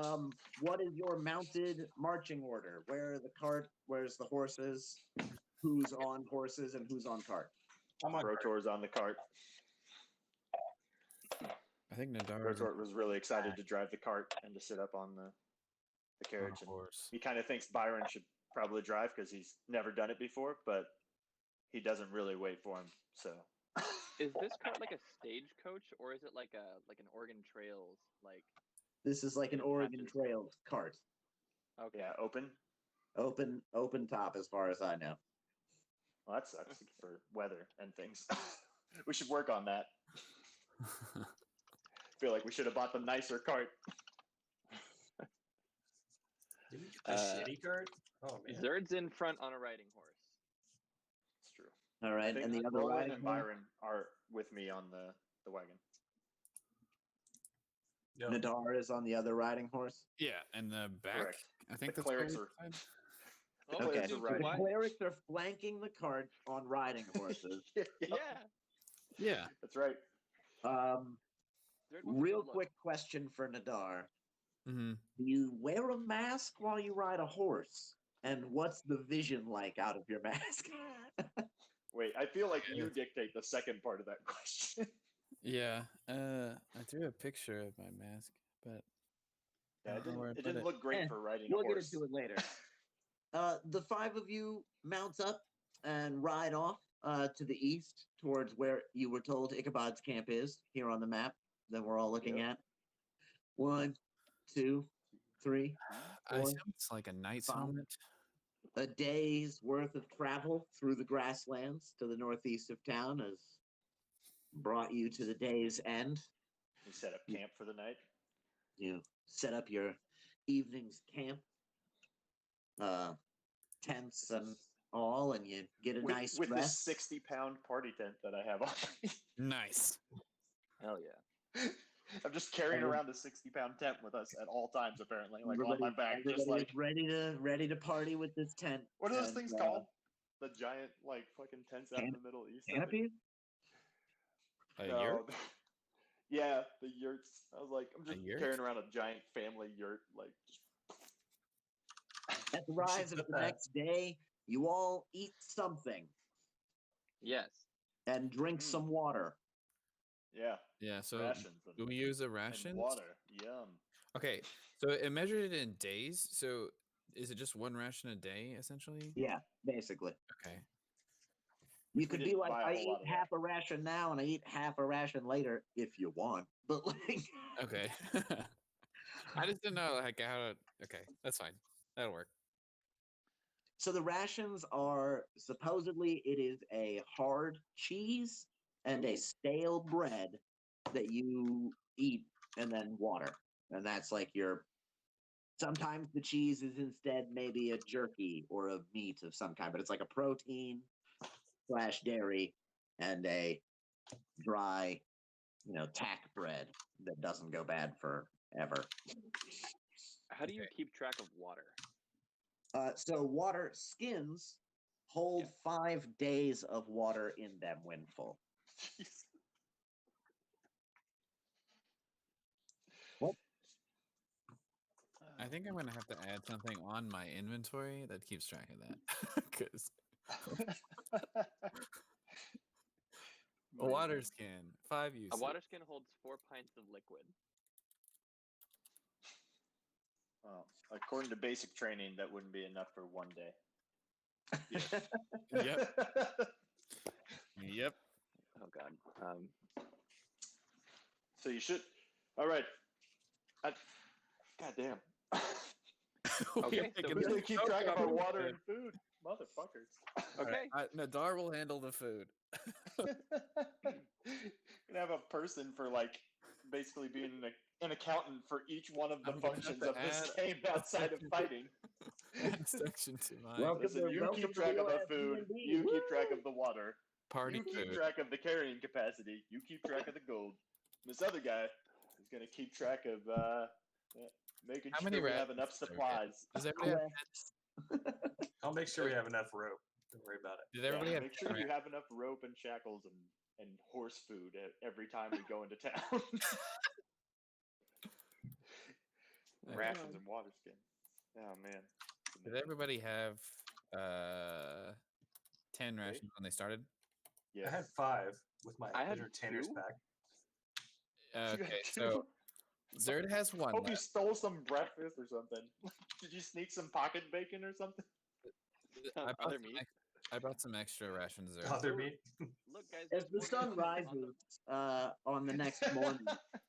C: What is your mounted marching order? Where are the cart? Where's the horses? Who's on horses and who's on cart?
B: I'm on cart.
D: Rotor's on the cart.
A: I think Nadar
D: Rotor was really excited to drive the cart and to sit up on the carriage. And
A: horse.
D: he kind of thinks Byron should probably drive because he's never done it before, but he doesn't really wait for him. So
E: Is this cart like a stagecoach, or is it like an Oregon Trails like?
C: This is like an
E: It
C: Oregon
E: attaches.
C: Trail cart.
E: Okay.
D: yeah, open.
C: Open top as far as I know.
D: Well, that sucks for weather and things. We should work on that. Feel like we should have bought the nicer cart.
B: Did we get the shitty cart? Oh man.
E: Zerd's in front on a riding horse.
D: It's true.
C: All
D: I
C: right,
D: think
C: and the other
D: Roland
C: riding
D: and
C: horse?
D: Byron are with me on the wagon.
B: Yep.
C: Nadar is on the other riding horse.
A: Yeah, and the back.
D: Correct.
A: I think
D: The
A: that's
D: clerics
A: what
D: are-
A: we said.
E: Oh,
C: Okay.
E: it's
D: so
E: too
D: right.
C: The
E: wide.
C: clerics are flanking the cart on riding horses.
D: Yep,
E: Yeah.
A: Yeah.
D: that's right.
E: Zerd wants
C: Real
E: to look.
C: quick question for Nadar.
A: Mm-hmm.
C: Do you wear a mask while you ride a horse? And what's the vision like out of your mask?
D: Wait, I feel like you dictate the second part of that question.
A: Yeah. I threw a picture of my mask, but
D: Yeah,
A: I don't know where I
D: it
A: put
D: didn't
A: it.
D: look great for riding
C: We'll
D: a
C: get
D: horse.
C: into it later. The five of you mount up and ride off to the east towards where you were told Ichabod's camp is here on the map that we're all looking
D: Yep.
C: at. 1, 2, 3.
A: I
C: Four,
A: assume it's like a knight's
C: five.
A: helmet.
C: A day's worth of travel through the grasslands to the northeast of town has brought you to the day's end.
D: We set up camp for the night.
C: You set up your evening's camp, tents and all, and you get a nice
D: with this
C: rest.
D: 60-pound party tent that I have on me.
A: Nice.
E: Hell yeah.
D: I'm just carrying
C: Every-
D: around a 60-pound tent with us at all times, apparently, like on my back, just
C: everybody's
D: like
C: ready to party with this tent.
D: what are those
C: and,
D: things called? The giant like fucking tents out in the Middle East. I think.
C: Canopies?
A: A
D: No,
A: yurt?
D: yeah, the yurts. I was like, I'm just
A: yurt?
D: carrying around a giant family yurt, like just
C: At the rise of
B: put
C: the
B: that-
C: next day, you all eat something
E: Yes.
C: and drink
D: Mm.
C: some water.
D: yeah,
A: Yeah. So
D: rations
A: do we use a
D: and
A: ration?
D: water. Yum.
A: Okay. So it measured it in days. So is it just one ration a day essentially?
C: Yeah, basically.
A: Okay.
C: You
D: We
C: could be
D: didn't
C: like,
D: buy a
C: I
D: whole
C: eat
D: lot of that.
C: half a ration now and I eat half a ration later if you want. But like,
A: Okay. I just didn't know like how to. Okay, that's fine. That'll work.
C: so the rations are supposedly it is a hard cheese and a stale bread that you eat and then water. And that's like your sometimes the cheese is instead maybe a jerky or a meat of some kind, but it's like a protein / dairy and a dry, tack bread that doesn't go bad forever.
E: How do you keep track of water?
C: So water skins hold 5 days of water in them when full.
D: Jeez.
A: I think I'm gonna have to add something on my inventory that keeps track of that. Because a water skin, 5 uses.
E: A water skin holds 4 pints of liquid.
D: Well, according to basic training, that wouldn't be enough for one day.
A: Yep. Yep.
E: Oh god.
D: So you should. All right. God damn.
E: Okay, so
D: We gotta keep track of our water
A: food.
D: and food, motherfuckers.
E: Okay.
A: Nadar will handle the food.
D: Gonna have a person for like basically being an accountant for each one of the
A: I'm gonna have
D: functions
A: to
D: of this
A: add
D: game outside of fighting.
A: Add a section to my
C: Welcome
D: Listen,
C: to-
D: you
C: welcome
D: keep
C: to
D: track of the
C: US
D: food,
C: D&D.
D: you keep track
C: Woo!
D: of the water,
A: party
D: you keep
A: food.
D: track of the carrying capacity, you keep track of the gold. This other guy is gonna keep track of making
A: How
D: sure
A: many
D: we have
A: rations
D: enough
A: does everybody have?
D: supplies.
A: Does everybody have?
B: I'll make sure we have enough rope. Don't worry about it.
A: Did everybody have?
D: Make sure you have enough rope and shackles and horse food every time we go into town. Rations and water skins. Oh man.
A: Did everybody have 10 rations when they started?
D: Yes.
B: I had 5 with my
E: I had
B: entertainer's
E: 2.
B: pack.
D: You got
A: Okay,
D: two?
A: so Zerd has one.
D: Hope you
A: left.
D: stole some breakfast or something. Did you sneak some pocket bacon or something?
A: I brought some extra rations there.
B: Other meat.
E: Look, guys.
C: As the
E: we're
C: sun
E: gonna focus
C: rises on the next morning,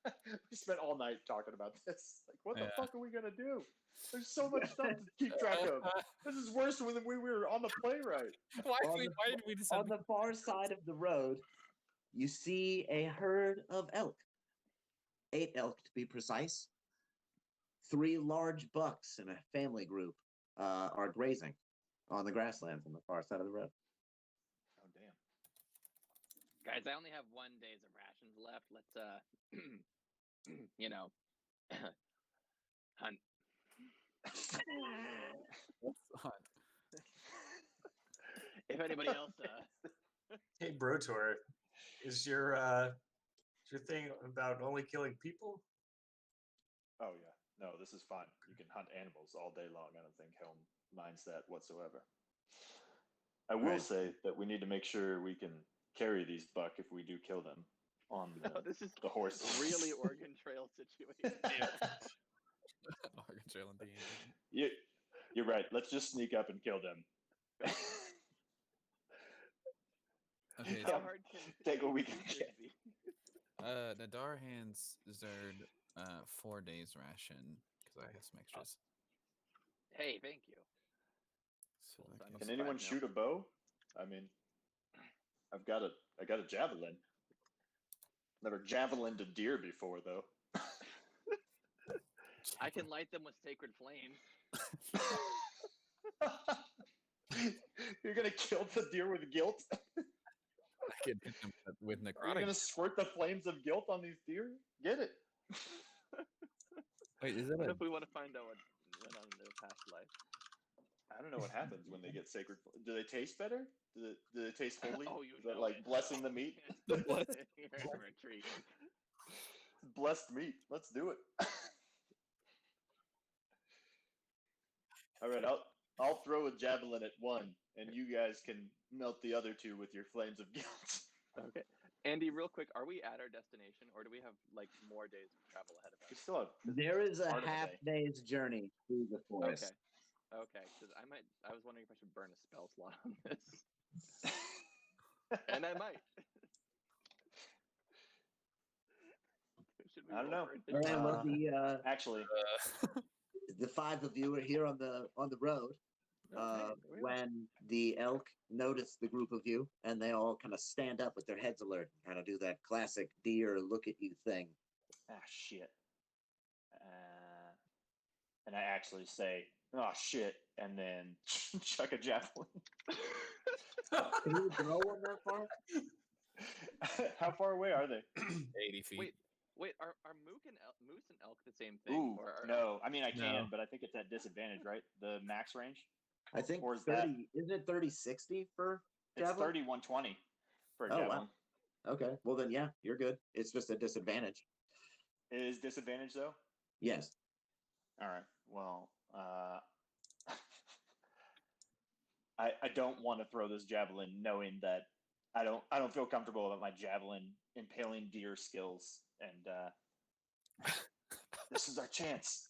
D: We spent all night talking about this. Like, what the
A: Yeah.
D: fuck are we gonna do? There's so much stuff to keep track of. This is worse than when we were on the playwright.
A: Why
C: On the-
A: did we decide?
C: on the far side of the road, you see a herd of elk. 8 elk to be precise. 3 large bucks in a family group are grazing on the grasslands on the far side of the road.
D: Oh damn.
E: Guys, I only have 1 day's of rations left. Let's hunt.
A: Let's hunt.
E: If anybody else
B: Hey, Brotor, is your thing about only killing people?
D: Oh yeah. No, this is fine. You can hunt animals all day long. I don't think Helm minds that whatsoever. I will
C: Right.
D: say that we need to make sure we can carry these buck if we do kill them on the,
E: No, this is
D: the horse.
E: really Oregon Trail situation.
A: Oregon Trail and D&D.
D: You're right. Let's just sneak up and kill them.
A: Okay,
E: How
D: Yeah.
E: hard can
D: Take what we can
E: this
D: get.
E: be?
A: Nadar hands Zerd 4 days ration because I have some extras.
E: Hey, thank you.
A: So
E: Cool,
A: that
E: so I'm
A: gives-
D: Can anyone
E: now.
D: shoot a bow? I mean, I got a javelin. Never javelined a deer before though.
E: I can light them with sacred flames.
D: You're gonna kill the deer with guilt?
A: I can hit them with
D: Are you
A: necrotic.
D: gonna squirt the flames of guilt on these deer? Get it?
A: Wait, is that
E: What
A: a
E: if we want to find out what went on in their past life?
D: I don't know what happens when they get sacred. Do they taste better? Do they taste holy?
E: Oh, you
D: Is that
E: know
D: like
E: it.
D: blessing the meat?
A: The bless-
E: You're in for a treat.
D: Blessed meat. Let's do it. All right, I'll throw a javelin at one, and you guys can melt the other 2 with your flames of guilt.
E: Okay. Andy, real quick, are we at our destination or do we have like more days of travel ahead of
D: We
E: us?
D: still have.
C: There is a
D: Part of the
C: half
D: day.
C: day's journey through the forest.
E: Okay. Okay. Because I was wondering if I should burn a spell slot on this. And I might. Should we
D: I don't
E: roll
D: know.
E: for
C: All right, well,
D: Actually,
C: the 5 of you are here on the road.
E: Okay, we are.
C: When the elk notice the group of you, and they all kind of stand up with their heads alert, kind of do that classic deer look at you thing.
D: shit. And I actually say, oh shit, and then chuck a javelin.
C: Can you throw one that far?
D: How far away are they?
A: 80 feet.
E: Wait, are moose and elk the same thing?
D: Ooh,
E: Or are
D: no. I mean, I can,
A: No.
D: but I think it's at disadvantage, right? The max range?
C: I think
D: Or is that-
C: 30. Isn't it 30-60 for
D: It's
C: javelin?
D: 30-120 for a
C: Oh, wow.
D: javelin.
C: Okay, well then, yeah, you're good. It's just a disadvantage.
D: It is disadvantage, though?
C: Yes.
D: All right. Well, I don't want to throw this javelin knowing that I don't feel comfortable about my javelin impaling deer skills, and this is our chance.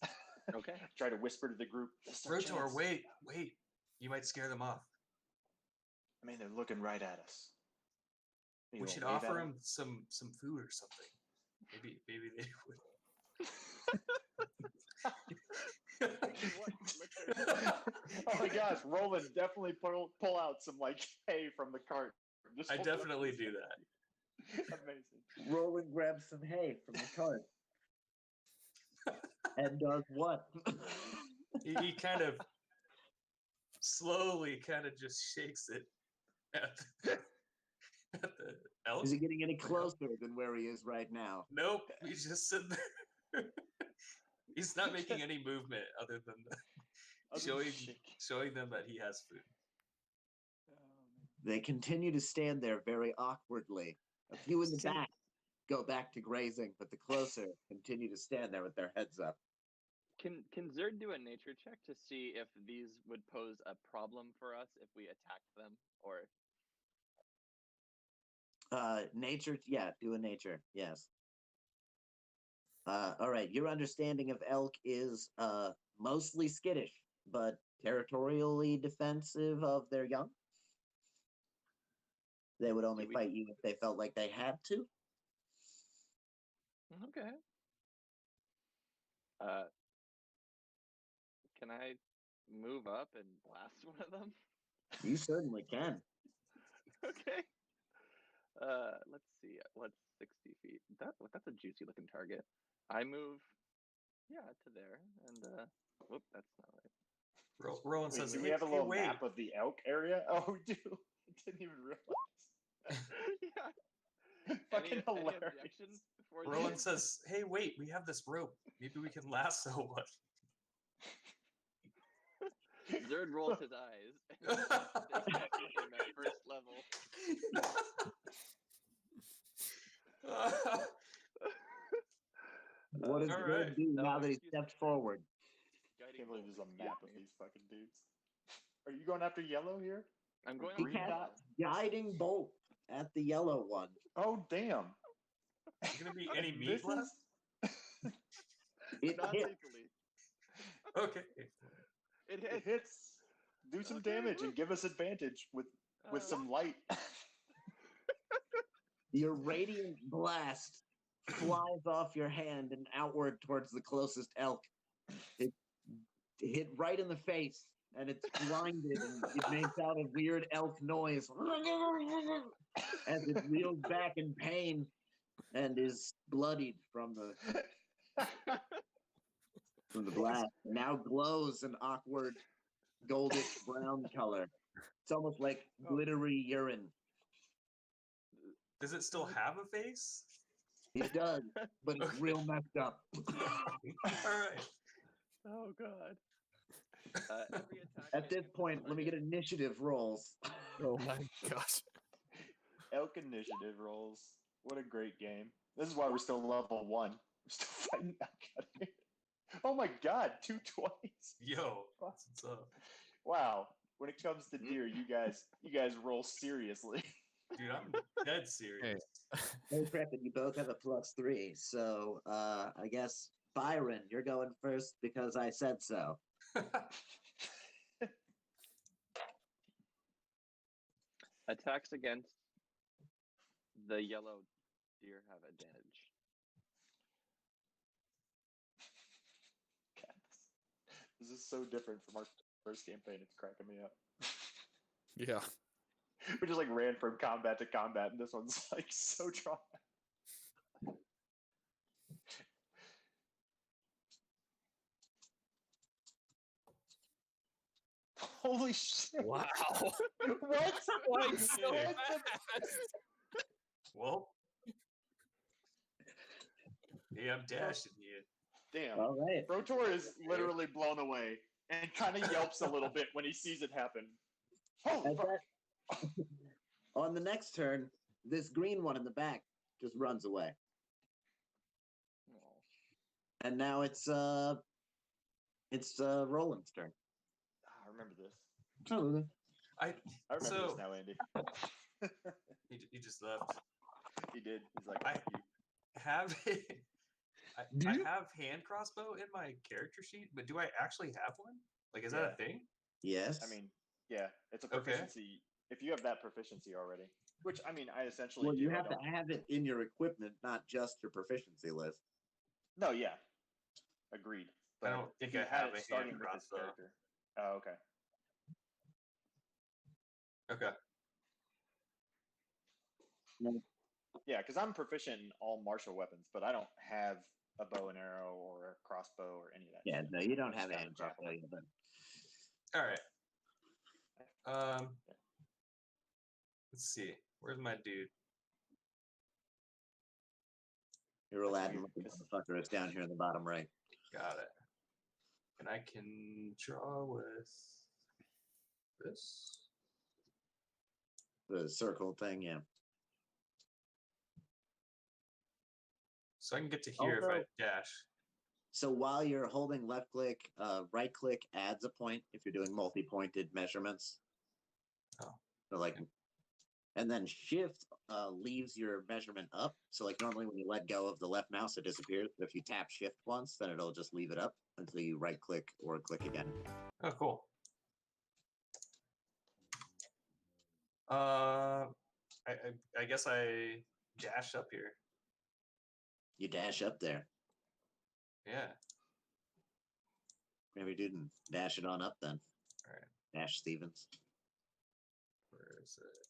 E: Okay.
D: Try to whisper to the group. This is our
B: Brotor,
D: chance.
B: wait. You might scare them off.
D: I mean, they're looking right at us. You
B: We
D: wanna
B: should
D: wave at
B: offer
D: 'em?
B: them some food or something. Maybe they would.
D: Oh my gosh, Roland definitely pull out some like hay from the cart.
B: I definitely do that.
D: Amazing.
C: Roland grabs some hay from the cart. And does what?
B: He kind of slowly just shakes it at the elk.
C: Is he getting any closer than where he is right now?
B: Nope, he's just sitting there. He's not making any movement other than showing them that he has food.
C: They continue to stand there very awkwardly. A few in the back go back to grazing, but the closer continue to stand there with their heads up.
E: Can Zerd do a nature check to see if these would pose a problem for us if we attacked them, or
C: Nature, yeah, do a nature, yes. All right, your understanding of elk is mostly skittish, but territorially defensive of their young. They would only fight you if they felt like they had to.
E: Okay. Can I move up and blast one of them?
C: You certainly can.
E: Okay. Let's see. What's 60 feet? That's a juicy looking target. I move, to there, and whoop, that's not right.
B: Roland says,
D: do we
B: "Hey,
D: have a little
B: wait.
D: map of the elk area? Oh, we do. I didn't even realize.
E: Yeah.
D: Fucking
E: any
D: hilarious.
E: objections before
B: Roland
E: Zerd?
B: says, "Hey, wait, we have this rope. Maybe we can lasso one."
E: Zerd rolls his eyes. And stays back in that first level.
C: What does
B: all
C: Zerd
B: right.
C: do now that he
E: excuse me.
C: stepped forward?
D: I
E: Guiding
D: can't believe
E: bolt
D: there's a
E: against
D: map of
E: me.
D: these fucking dudes. Are you going after yellow here?
E: I'm going
C: He
E: on
D: Green
C: casts
D: dot?
C: guiding bolt at the yellow one.
D: Oh, damn.
B: Is there gonna be any meat
D: This
B: left?
C: It
E: Not
C: hits.
E: lethally.
B: Okay.
E: It
D: It
E: hits.
D: hits. Do some
E: Okay,
D: damage
E: woo.
D: and give us advantage with some light.
C: Your radiant blast flies off your hand and outward towards the closest elk. It hit right in the face, and it's blinded, and it makes out a weird elk noise as it reels back in pain and is bloodied from the blast. Now glows an awkward goldish brown color. It's almost like glittery urine.
B: Does it still have a face?
C: It does, but it's
B: Okay.
C: real messed up.
B: All right.
E: Oh god. Every attack
C: At this
E: against
C: point, let me get
E: target-
C: initiative rolls.
A: Oh my gosh.
D: Elk initiative rolls. What a great game. This is why we're still level 1. We're still fighting elk out here. Oh my god, 2 20s.
B: Yo, what's up?
D: Wow. When it comes to deer, you guys roll seriously.
B: Dude, I'm dead serious.
C: Oh crap, and you both have a +3. So I guess Byron, you're going first because I said so.
E: Attacks against the yellow deer have advantage.
D: God, this is so different from our first campaign. It's cracking me up.
A: Yeah.
D: We just like ran from combat to combat, and this one's like so drawn. Holy shit!
A: Wow.
D: What?
A: Like so
D: What?
A: fast.
B: Well, yeah, I'm dashing you.
D: Damn.
C: All right.
D: Rotor is literally blown away and kind of yelps a little bit when he sees it happen. Holy
C: At
D: fuck!
C: that, on the next turn, this green one in the back just runs away.
E: Oh.
C: And now it's Roland's turn.
D: I remember this.
C: Oh,
B: I
D: I remember
B: So-
D: this now, Andy.
B: he just left.
D: He did. He's like,
B: I-
D: "Fuck you."
B: Have I
C: Do you?
B: have hand crossbow in my character sheet, but do I actually have one? Like, is that a thing?
C: yes.
D: I mean, yeah, it's a
B: Okay.
D: proficiency. If you have that proficiency already, Which I mean, I essentially
C: Well,
D: do.
C: you
D: I
C: have to
D: don't-
C: have it in your equipment, not just your proficiency list.
D: No, yeah, agreed.
B: I
D: But
B: don't think
D: he
B: I
D: had
B: have
D: it
B: a hand
D: starting with his
B: crossbow.
D: character. Oh, okay.
B: Okay.
D: Yeah, because I'm proficient in all martial weapons, but I don't have a bow and arrow or a crossbow or any of that.
C: Yeah,
D: shit.
C: no, you don't
D: I
C: have
D: just
C: a
D: got
C: hand
D: grapple.
C: crossbow, but
B: All right. Let's see. Where's my dude?
C: your
D: That's
C: Aladdin
D: weird,
C: looking
D: 'cause-
C: motherfucker is down here in the bottom right.
B: Got it. And I can draw with this.
C: The circle thing, yeah.
B: So I can get to here if I
C: Also-
B: dash.
C: So while you're holding left click, right click adds a point if you're doing multi-pointed measurements.
B: Oh.
C: So like, and then shift leaves your measurement up. So like normally when you let go of the left mouse, it disappears. But if you tap shift once, then it'll just leave it up until you right click or click again.
B: Oh, cool. I guess I dash up here.
C: You dash up there.
B: Yeah.
C: Maybe dude and dash it on up then.
B: All right.
C: Dash Stevens.
B: Where is it?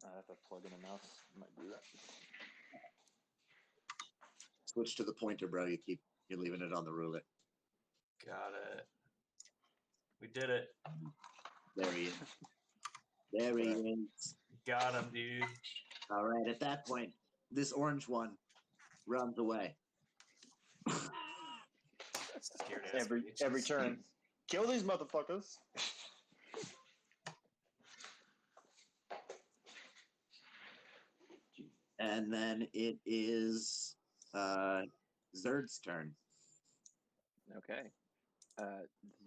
D: I have to plug in a mouse. I might do that.
C: Switch to the pointer, bro. You're leaving it on the ruler.
B: Got it. We did it.
C: There he is. There he is.
B: Got him, dude.
C: All right, at that point, this orange one runs away.
B: Scared ass
D: Every
B: bitches.
D: turn. Kill these motherfuckers.
C: And then it is Zerd's turn.
E: Okay.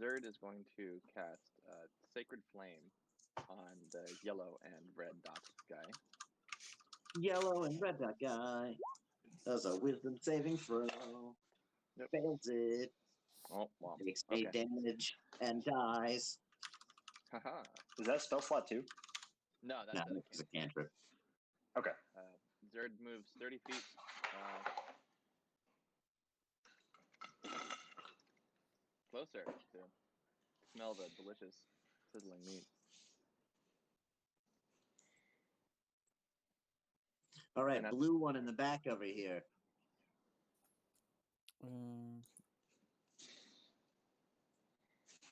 E: Zerd is going to cast Sacred Flame on the yellow and red dot guy.
C: Yellow and red dot guy does a wisdom saving throw.
E: Yep.
C: Fails it.
E: Oh, well.
C: Takes 8
E: Okay.
C: damage and dies.
E: Haha.
D: Is that spell slot too?
E: No,
C: No,
E: that's
C: it's a cantrip.
D: Okay.
E: Zerd moves 30 feet. Closer to smell the delicious sizzling meat.
C: All right,
E: And that's-
C: blue one in the back over here.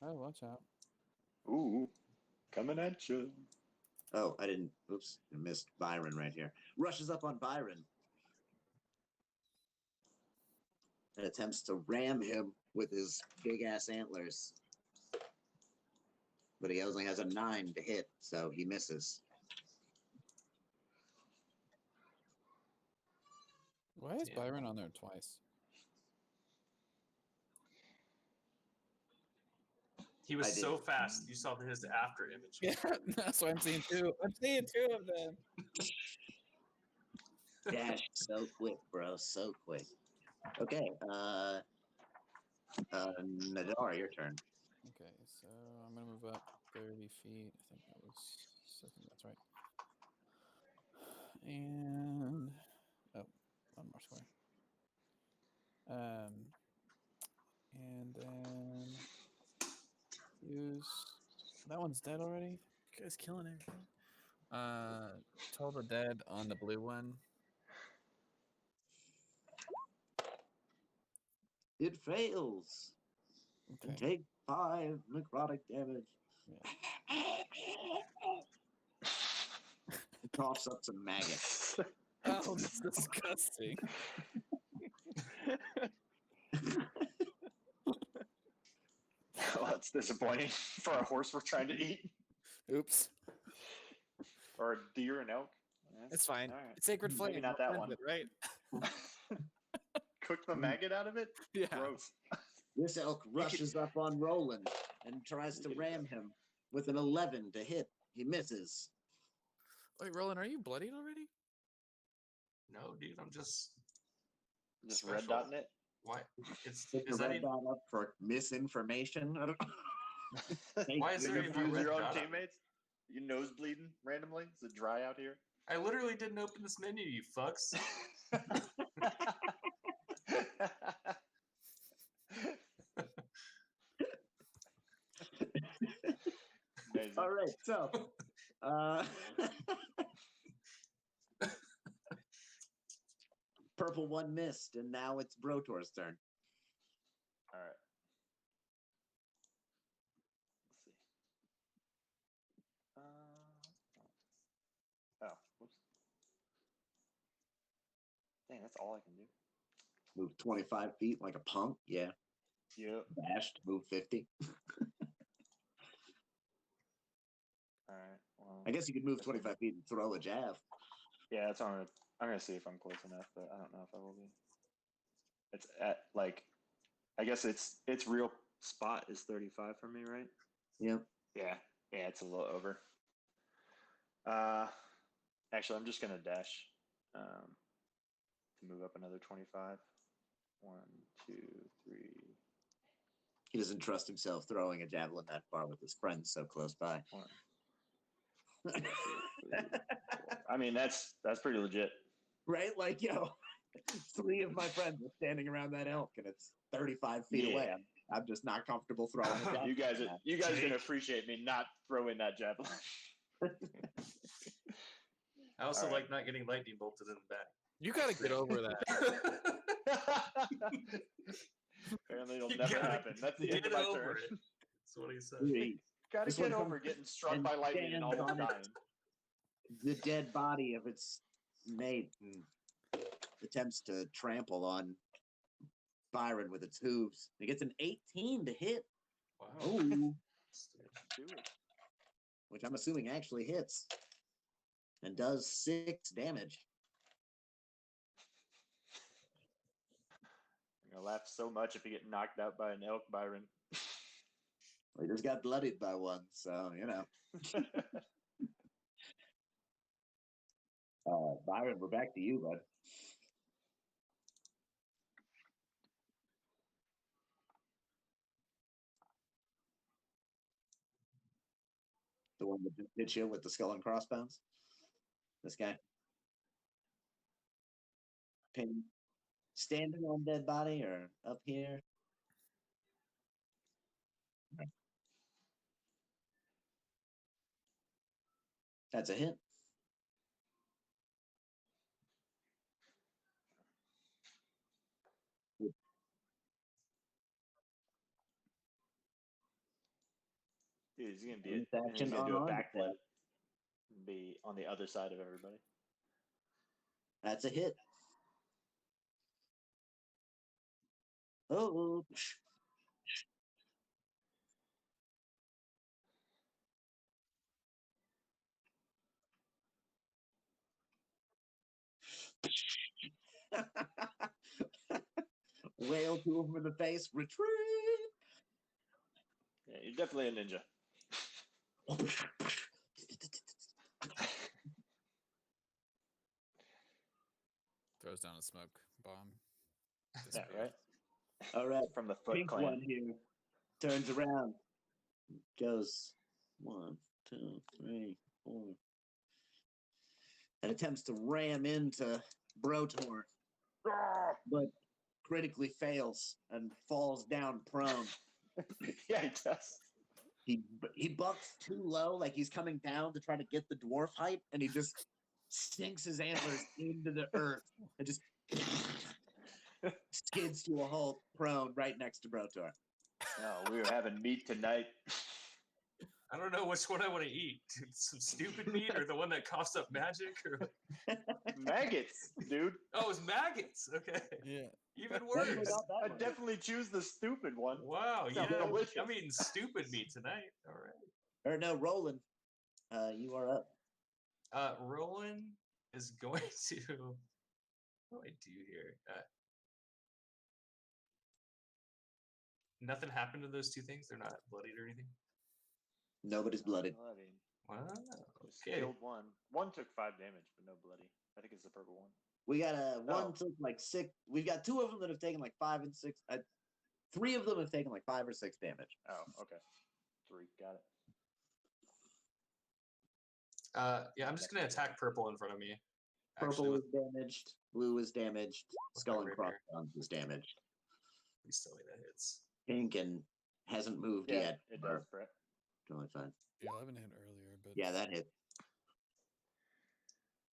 A: Oh, watch out.
D: Ooh, coming at you.
C: Oh, I didn't. Oops, I missed Byron right here. Rushes up on Byron and attempts to ram him with his big ass antlers. But he only has a 9 to hit, so he misses.
A: Why is
B: Yeah.
A: Byron on there twice?
B: He was
C: I did.
B: so fast. You saw his after image.
A: Yeah, that's what I'm seeing two. I'm seeing two of them.
C: Dash so quick, bro, so quick. Okay, Nadar, your turn.
A: Okay, so I'm gonna move up 30 feet. I think that's right. And one more square. And then use that one's dead already. You guys killing everything. Toll the dead on the blue one.
C: It fails. And
A: Okay.
C: take 5 necrotic damage. It coughs up some maggots.
A: Oh, that's disgusting.
D: Well, that's disappointing for a horse we're trying to eat,
A: Oops.
D: or a deer and elk. Yeah.
A: It's fine.
D: All right.
A: It's sacred flame.
D: Maybe not
A: we'll
D: that
A: cleanse
D: one.
A: it, right?
D: Cook the maggot out of it.
A: Yeah.
D: Gross.
C: This elk rushes up on Roland and tries to ram him with an 11 to hit. He misses.
A: Wait, Roland, are you bloodied already?
B: No, dude, I'm just
D: Just
B: special.
D: red dotting it.
B: Why? It's
C: Pick the
B: is that
C: red
B: even,
C: dot up for misinformation. I don't
B: Why is
D: You
B: there even a
D: confuse
B: red
D: your own
B: dot on it?
D: teammates? You nose bleeding randomly? Is it dry out here?
B: I literally didn't open this menu, you fucks.
D: Amazing.
C: All right, so purple one missed, and now it's Brotor's turn.
D: All right. Let's see. Oh, whoops. Dang, that's all I can do.
C: Move 25 feet like a punk. Yeah.
D: Yep.
C: Dashed. Move 50.
D: All right. Well,
C: I guess you could move 25 feet and throw a jab.
D: yeah, that's all I'm gonna see if I'm close enough, but I don't know if I will be. It's at like, I guess its real spot is 35 for me, right?
C: Yep.
D: Yeah, it's a little over. Actually, I'm just gonna dash to move up another 25. 1, 2, 3.
C: He doesn't trust himself throwing a javelin that far with his friends so close by.
D: 1, 2, 3, 4. I mean, that's pretty legit.
C: Right? Like, yo, 3 of my friends are standing around that elk, and it's 35 feet
D: Yeah.
C: away. I'm just not comfortable throwing a javelin.
D: You guys are gonna appreciate me not throwing that javelin.
B: I also
D: All right.
B: like not getting lightning bolted in the back.
A: You gotta get over that.
D: Apparently, it'll
B: You
D: never
B: gotta
D: happen. That's the end
B: Get
D: of my
B: over
D: turn.
B: it. That's what he said.
D: Gotta
C: This
D: get
C: one
D: over
C: comes
D: getting struck
C: and
D: by lightning and
C: stands
D: almost
C: on it.
D: dying.
C: The dead body of its mate and attempts to trample on Byron with its hooves. It gets an 18 to hit.
B: Wow.
C: Ooh,
D: Do it.
C: which I'm assuming actually hits and does 6 damage.
D: I'm gonna laugh so much if you get knocked out by an elk, Byron.
C: He just got bloodied by one, so you know. Byron, we're back to you, bud. The one that just hit you with the skull and crossbones. This guy. Pin. Standing on dead body or up here? That's a hit.
D: Dude, he's gonna be
C: Bonus
D: and
C: action
D: he's gonna do a
C: unarmed
D: backflip.
C: attack.
D: Be on the other side of everybody.
C: That's a hit. Oh. Wail to him in the face. Retreat.
D: Yeah, you're definitely a ninja.
A: Throws down a smoke bomb.
D: Yeah, right.
C: All right.
D: From the Foot
C: Pink
D: Clan.
C: one here turns around. Goes 1, 2, 3, 4. And attempts to ram into Brotor, but critically fails and falls down prone.
D: Yeah, he does.
C: He bucks too low, like he's coming down to try to get the dwarf height, and he just sinks his antlers into the earth and just skids to a halt prone right next to Brotor.
D: No, we were having meat tonight.
B: I don't know which one I want to eat. Some stupid meat or the one that coughs up magic? Or...
D: Maggots, dude.
B: Oh, it's maggots. Okay.
A: Yeah.
B: Even
C: Definitely
B: worse.
C: not that
D: I
C: one.
D: definitely choose the stupid one.
B: Wow. Yeah.
D: Sounds delicious.
B: I'm eating stupid meat tonight. All right.
C: Or no, Roland, you are up.
B: Roland is going to. What do I do here? Nothing happened to those two things. They're not bloodied or anything.
C: Nobody's blooded.
D: Bloody.
B: Wow.
D: Just
B: Okay.
D: killed one. One took 5 damage, but no bloody. I think it's the purple one.
C: We got one
D: Oh.
C: took like 6. We've got 2 of them that have taken like 5 and 6. 3 of them have taken like 5 or 6 damage.
D: Oh, okay. 3, got it.
B: Yeah, I'm just gonna attack purple in front of me.
C: Purple
B: Actually,
C: is damaged. Blue is damaged.
B: with
C: Skull
B: my
C: and
B: rapier.
C: crossbones is damaged.
B: Please tell me that hits.
C: Pink and hasn't moved
D: Yeah,
C: yet.
D: it does, Brett.
C: Totally fine.
A: The 11 hit earlier, but
C: Yeah, that hit.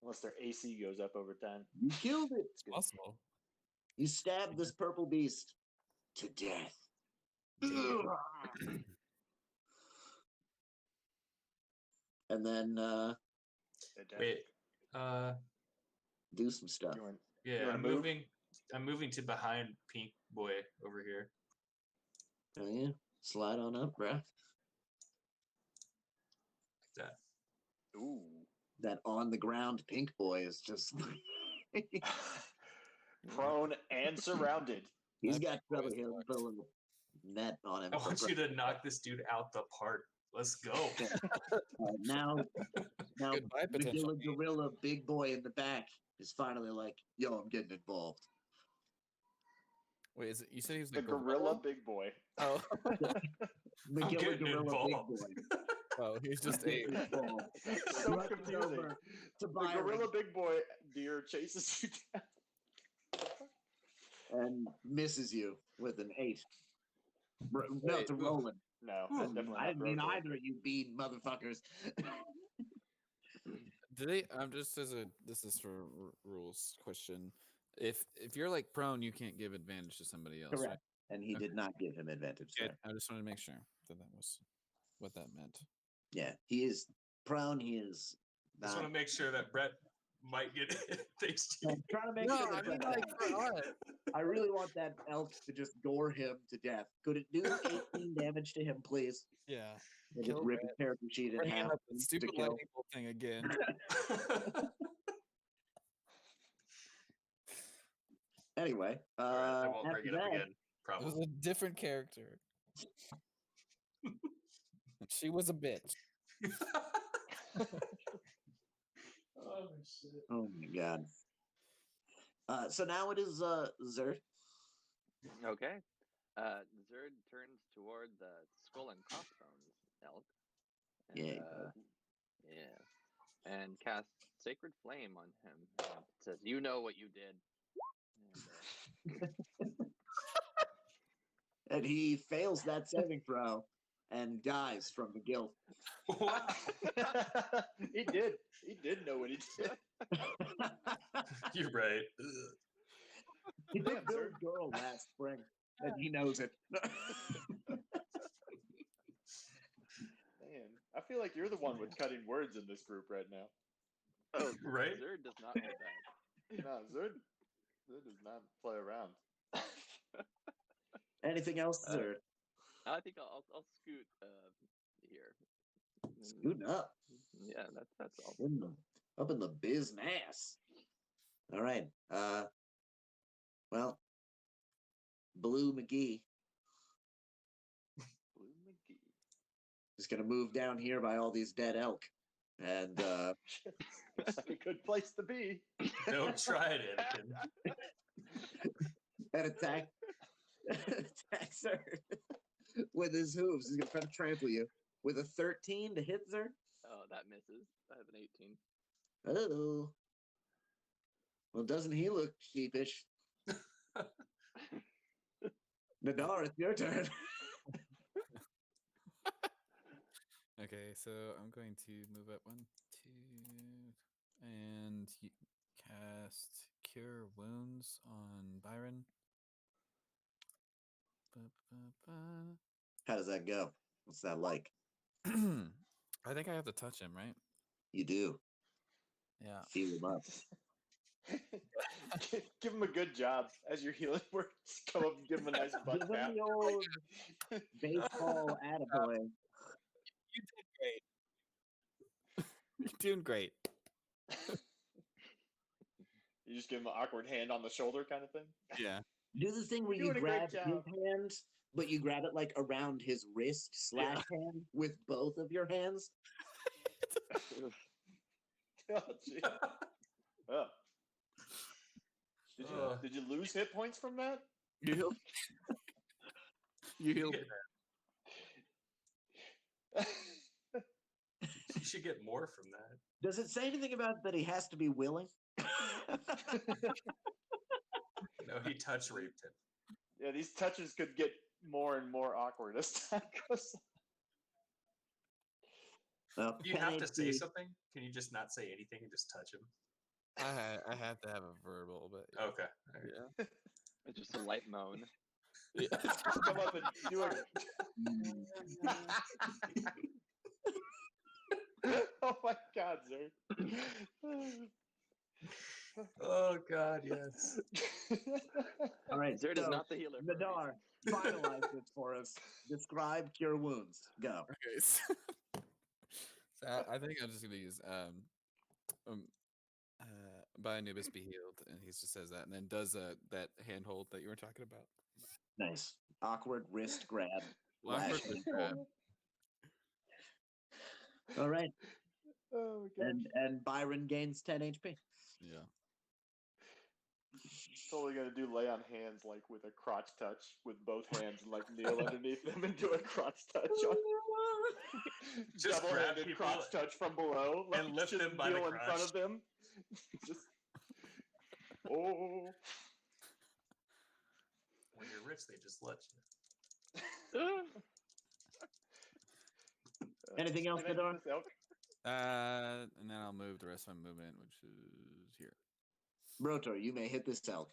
D: Unless their AC goes up over time.
C: You killed it.
A: it's possible.
C: You stabbed this purple beast to death. And then
D: They dead.
B: Wait.
C: do some stuff.
D: You want-
B: Yeah,
D: wanna
B: I'm
D: move?
B: moving. I'm moving to behind Pink Boy over here.
C: Oh, yeah. Slide on up, bruh.
B: That.
D: Ooh.
C: That on the ground pink boy is just.
D: Prone and surrounded.
C: He's
A: That
C: got
A: pink boy
C: trouble
A: is
C: here.
A: fucked.
C: Put a little net on him.
B: I want you to knock this dude out the park. Let's go.
C: Now
A: Goodbye, potential.
C: Magilla Gorilla Big Boy in the back is finally like, yo, I'm getting involved.
A: Wait, is it? You said he was
D: The
A: a
D: gorilla big boy.
A: Oh,
C: Magilla
B: getting
C: Gorilla
B: involved.
C: Big Boy.
A: oh, he's just
C: Getting
A: a.
C: involved.
D: So
C: Rushes
D: confusing.
C: over to
D: The
C: Byron
D: gorilla big boy deer chases you down.
C: and misses you with an 8. No,
A: Wait,
C: to
A: ooh.
C: Roland.
D: No, that's definitely
C: I
D: not
C: didn't mean
D: Roland.
C: either of you bean motherfuckers.
A: Do they? I'm just as a. This is for rules question. If you're like prone, you can't give advantage to somebody else.
C: Correct.
A: Right?
C: And he
A: Okay.
C: did not give him advantage
A: Good.
C: there.
A: I just wanted to make sure that that was what that meant.
C: Yeah, he is prone. He is
B: Just
C: not.
B: want to make sure that Brett might get it thanks to you.
C: I'm trying to make
A: No,
C: sure
A: I
C: that
A: mean
C: Brett-
A: like for us.
C: I really want that elk to just gore him to death. Could it do 18 damage to him, please?
A: Yeah.
C: And just
A: Kill
C: rip his character sheet in
A: Bringing
C: half.
A: up the
C: to
A: stupid
C: kill.
A: lightning bolt thing again.
C: Anyway,
B: Alright, I won't bring
C: after
B: it up
C: that,
B: again.
A: It was
B: Probably.
A: a different character. And she was a bitch.
B: Oh shit.
C: oh my god. So now it is Zerd.
E: Okay. Zerd turns toward the skull and crossbones elk. And,
C: Yeah.
E: yeah. And casts Sacred Flame on him. And says, "You know what you did." And,
C: And he fails that saving throw and dies from the guilt.
B: What?
D: He did. He did know what he did.
B: You're right. Ugh.
C: He did
D: Damn,
C: build
D: Zerd.
C: a girl last spring, and he knows it.
D: Man, I feel like you're the one with cutting words in this group right now.
E: oh,
B: Right?
E: Zerd does not hold back.
D: No, Zerd does not play around.
C: Anything else, Zerd?
E: I think I'll scoot here.
C: Scooting up.
E: Yeah, that's all.
C: Up in the business. All right. Well, Blue McGee
E: Blue McGee.
C: is going to move down here by all these dead elk and
D: It's like a good place to be.
B: Don't try it, Anakin.
C: and attack Zerd with his hooves. He's going to try to trample you with a 13 to hit Zerd.
E: Oh, that misses. I have an 18.
C: Oh. Well, doesn't he look sheepish? Nadar, it's your turn.
A: Okay, so I'm going to move up 1, 2, and cast Cure Wounds on Byron.
C: How does that go? What's that like?
A: I think I have to touch him, right?
C: You do.
A: Yeah.
C: Feel him up.
D: Give him a good job as your healing works. Come up and give him a nice butt
C: Give him
D: tap.
C: the old baseball attaboy.
A: You did great. You're doing great.
D: You just give him an awkward hand on the shoulder kind of thing.
A: Yeah.
C: Do the thing where you
D: Doing a great
C: grab his
D: job.
C: hand, but you grab it like around his wrist / hand with both of your hands.
D: Oh, gee. Oh. Did you lose hit points from that?
A: You healed. You healed.
B: should get more from that.
C: Does it say anything about that he has to be willing?
B: No, he touch raped him.
D: Yeah, these touches could get more and more awkward as time goes on.
C: Well,
B: Do you have to
C: 10
B: say
C: HP.
B: something? Can you just not say anything and just touch him?
A: I have to have a verbal, but
B: Okay. All right.
A: yeah.
E: It's just a light moan.
A: Yeah.
D: Come up and do it. Oh my God, sir.
B: Oh God, yes.
C: All right,
E: Zerd is
C: so
E: not the healer. for a
C: Nadar, finalize this for us. Describe cure wounds. Go.
A: Okay. So I think I'm just gonna use by Anubis be healed, and he just says that, and then does that handhold that you were talking about.
C: Nice. Awkward wrist grab.
A: Awkward
C: Lash.
A: wrist grab.
C: All right.
D: Oh my gosh.
C: And Byron gains 10 HP.
A: Yeah.
D: Totally gonna do lay on hands like with a crotch touch with both hands and like kneel underneath them and do a crotch touch on
B: Just grab
D: double-handed
B: people
D: crotch touch from below like,
B: and lift
D: just
B: them by the
D: kneel in front
B: crotch.
D: of them. Just oh.
B: When you're rich, they just let you.
C: Anything else,
D: And then
C: Nadar?
D: this elk-
A: And then I'll move the rest of my movement, which is here.
C: Brotor, you may hit this elk.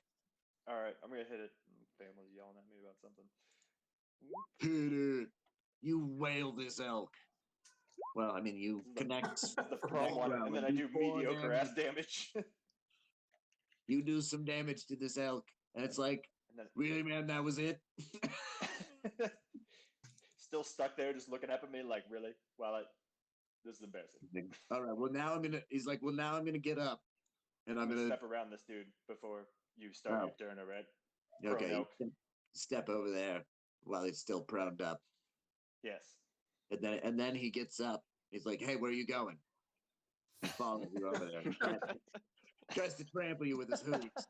D: All right, I'm gonna hit it. Family's yelling at me about something.
C: Hit it. You wail this elk. Well, I mean, you connect.
D: The prone one, and then I do mediocre ass damage.
C: You do some damage to this elk, and it's like,
D: And then
C: really, man, that was it?
D: still stuck there, just looking up at me like, really? This is embarrassing.
C: All right. Well, now I'm gonna. He's like, well, now I'm gonna get up, and
D: I'm
C: I'm
D: gonna
C: gonna.
D: step around this dude before you start
C: Oh.
D: your turn, all right?
C: Okay.
D: prone
C: You
D: elk.
C: can step over there while he's still proned up,
D: Yes.
C: and then he gets up. He's like, hey, where are you going? He follows you over there. Tries to trample you with his hooves,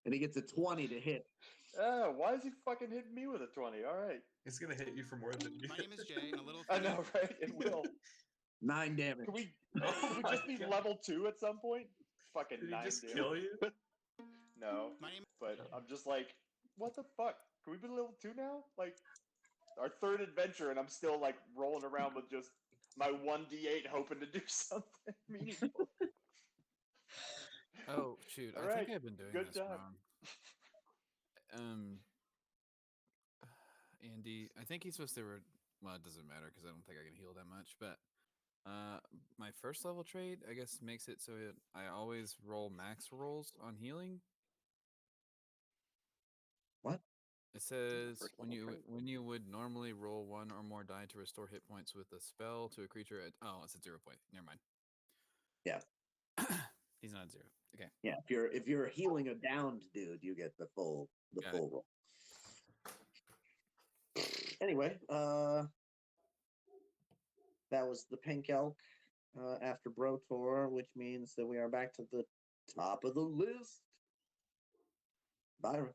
C: and he gets a 20 to hit.
D: Oh, why is he fucking hitting me with a 20? All right.
B: It's gonna hit you for more than you.
F: My name is Jay, and a little.
D: I know, right? It will.
C: 9 damage.
D: Can we
B: Oh
D: just
B: my
D: be
B: God.
D: level 2 at some point? Fucking
B: Did he
D: 9
B: just
D: damage.
B: kill you?
D: No,
F: My name.
D: but I'm just like, what the fuck? Can we be level 2 now? Like, our third adventure, and I'm still like rolling around with just my 1d8 hoping to do something meaningful.
A: Oh shoot!
D: All
A: I
D: right,
A: think I've been doing
D: good
A: this
D: job.
A: wrong. Andy, I think he's supposed to. Well, it doesn't matter because I don't think I can heal that much. But my first level trait, I guess, makes it so I always roll max rolls on healing.
C: What?
A: It says
E: First
A: when
E: level
A: you
E: trait.
A: when you would normally roll one or more die to restore hit points with a spell to a creature at it's at 0 point. Never mind.
C: Yeah.
A: He's not at 0. Okay.
C: Yeah, if you're healing a downed dude, you get the full
A: Got it.
C: roll. Anyway, that was the pink elk after Brotor, which means that we are back to the top of the list. Byron.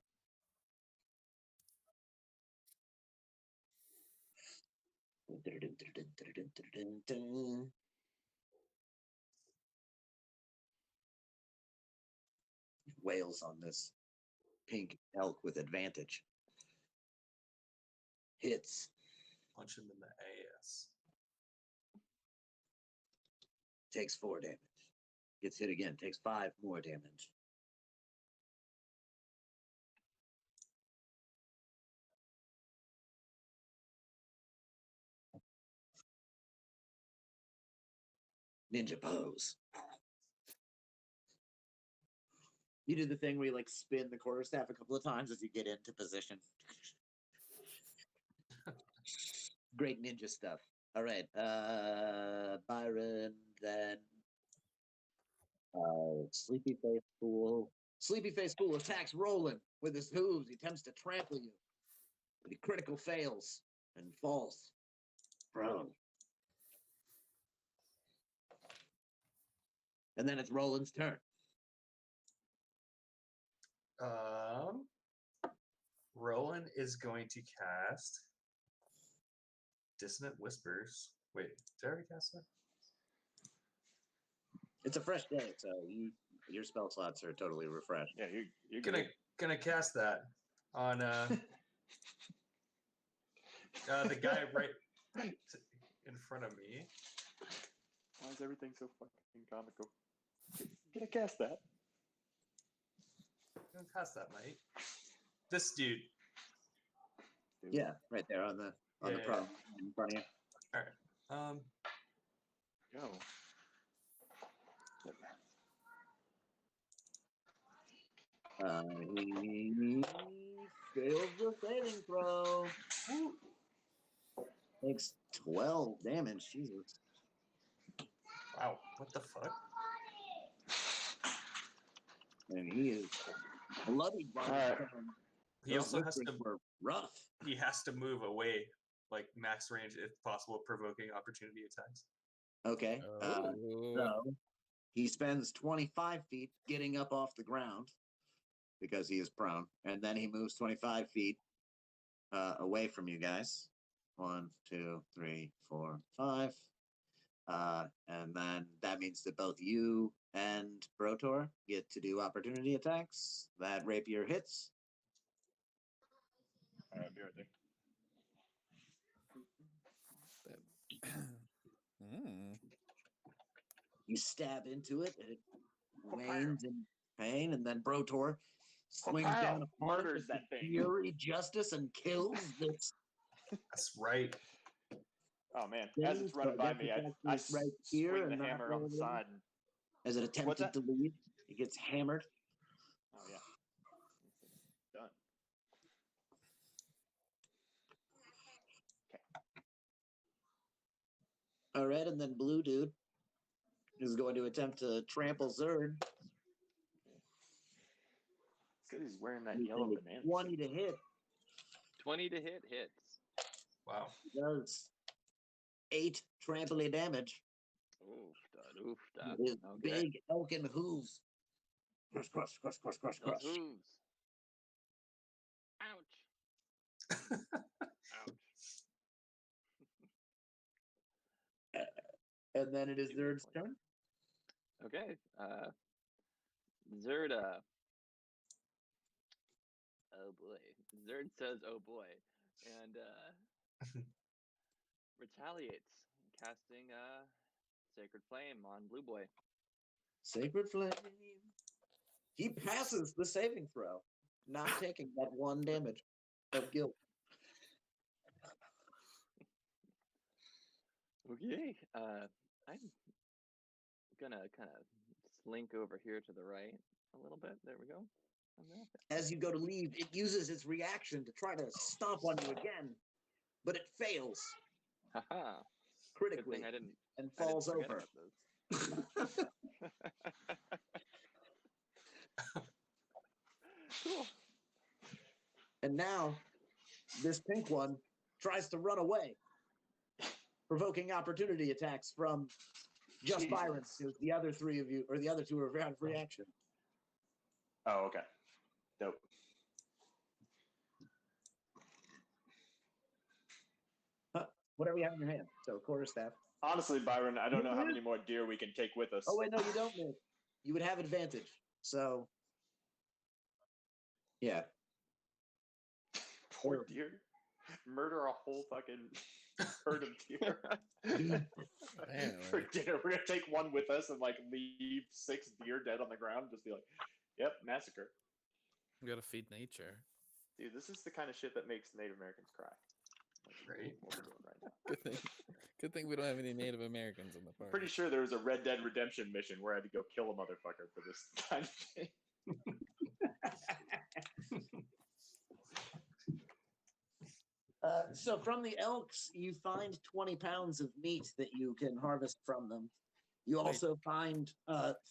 C: Wails on this pink elk with advantage. Hits.
B: Punch him in the ass.
C: Takes 4 damage. Gets hit again. Takes 5 more damage. Ninja pose. You do the thing where you like spin the quarterstaff a couple of times as you get into position. Great ninja stuff. All right. Byron, then Sleepy Face Fool. Sleepy Face Fool attacks Roland with his hooves. He attempts to trample you. But he critical fails and falls prone. And then it's Roland's turn.
B: Roland is going to cast Dissonant Whispers Wait, did I already cast that?
C: It's a fresh day, so your spell slots are totally refreshed.
D: Yeah, you're
B: Gonna cast that on the guy right in front of me.
D: Why is everything so fucking comical? Gonna cast that.
B: Gonna cast that, mate. This dude.
C: Yeah, right there on the problem in front of you.
B: All right.
D: Go.
C: He fails the saving throw. Takes 12 damage. Jesus.
B: Wow. What the fuck?
C: And he is bloody.
D: Alright.
B: He also has to.
C: Were rough.
B: He has to move away, like max range, if possible, provoking opportunity attacks.
C: Okay.
A: Oh.
C: So he spends 25 feet getting up off the ground because he is prone, and then he moves 25 feet away from you guys. 1, 2, 3, 4, 5. And then that means that both you and Brotor get to do opportunity attacks. That rapier hits.
D: Alright, I'll be right there.
C: You stab into it, and it wanes in pain, and then Brotor swings down upon it
D: Murders
C: with
D: that thing.
C: fury justice and kills this.
B: That's right.
D: Oh man, as it's running by me, I swing the hammer on the side. And,
C: As it attempted to leave, it gets hammered.
D: oh yeah, done.
C: All right, and then Blue Dude is going to attempt to trample Zerd.
D: It's because he's wearing that
C: He
D: yellow
C: did
D: banana.
C: 20 to hit.
E: 20 to hit hits.
B: Wow.
C: He does 8 tramply damage.
E: Oof, da.
C: His
E: Okay.
C: big elkin hooves. Crush, crush, crush, crush, crush,
E: Those
C: crush.
E: hooves. Ouch. Ouch.
C: And then it is Zerd's turn.
E: Okay. Zerd, oh boy. Zerd says, oh boy. And retaliates, casting Sacred Flame on Blue Boy.
C: Sacred Flame. He passes the saving throw, not taking that 1 damage of guilt.
E: Okay. I'm gonna kind of slink over here to the right a little bit. There we go.
C: As you go to leave, it uses its reaction to try to stomp on you again, but it fails
E: Haha. Good
C: critically
E: thing I didn't
C: and
E: I didn't
C: falls
E: forget
C: over.
E: about those. Cool.
C: And now, this pink one tries to run away, provoking opportunity attacks from just
D: Jesus.
C: Byron, because the other 3 of you, or the other 2 are out of reaction.
D: Oh, okay. Dope.
C: Whatever you have in your hand. So, quarterstaff.
D: Honestly, Byron, I don't know how many more deer we can take with us.
C: Oh, wait, no, you don't, Nick. You would have advantage. So, yeah.
D: Poor deer. Murder a whole fucking herd of deer. For dinner, we're gonna take one with us and like leave 6 deer dead on the ground. Just be like, "Yep, massacre."
A: We gotta feed nature.
D: Dude, this is the kind of shit that makes Native Americans cry.
B: Right.
D: What we're doing right now.
A: Good thing we don't have any Native Americans in the party.
D: Pretty sure there was a Red Dead Redemption mission where I had to go kill a motherfucker for this kind of thing.
C: So from the elks, you find 20 pounds of meat that you can harvest from them. You also find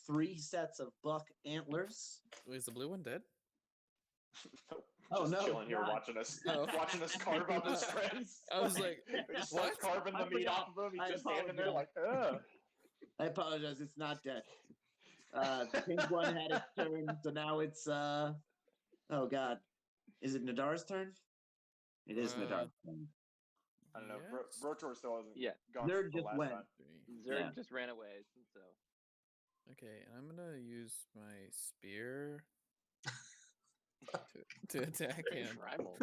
C: 3 sets of buck antlers.
A: Wait, is the blue one dead?
C: Oh,
D: Just
C: no,
D: chilling here,
C: God.
D: watching us,
A: Oh.
D: watching us carve up his friends.
A: I was like,
D: we just
A: what?
D: start carving the
C: I
D: meat
C: forgot.
D: off of him. He's
C: I
D: just standing there like,
C: apologize.
D: ugh.
C: I apologize, it's not dead. The pink one had its turn, so now it's oh God. Is it Nadar's turn? It is Nadar's turn.
D: I don't know.
A: Yes.
D: Brotor still hasn't
E: Yeah.
D: gone
C: Zerd
D: for the
C: just
D: last
C: went.
D: time.
A: Three.
E: Zerg
C: Yeah.
E: just ran away, so
A: Okay, and I'm gonna use my spear to attack
E: very
A: him.
E: primal.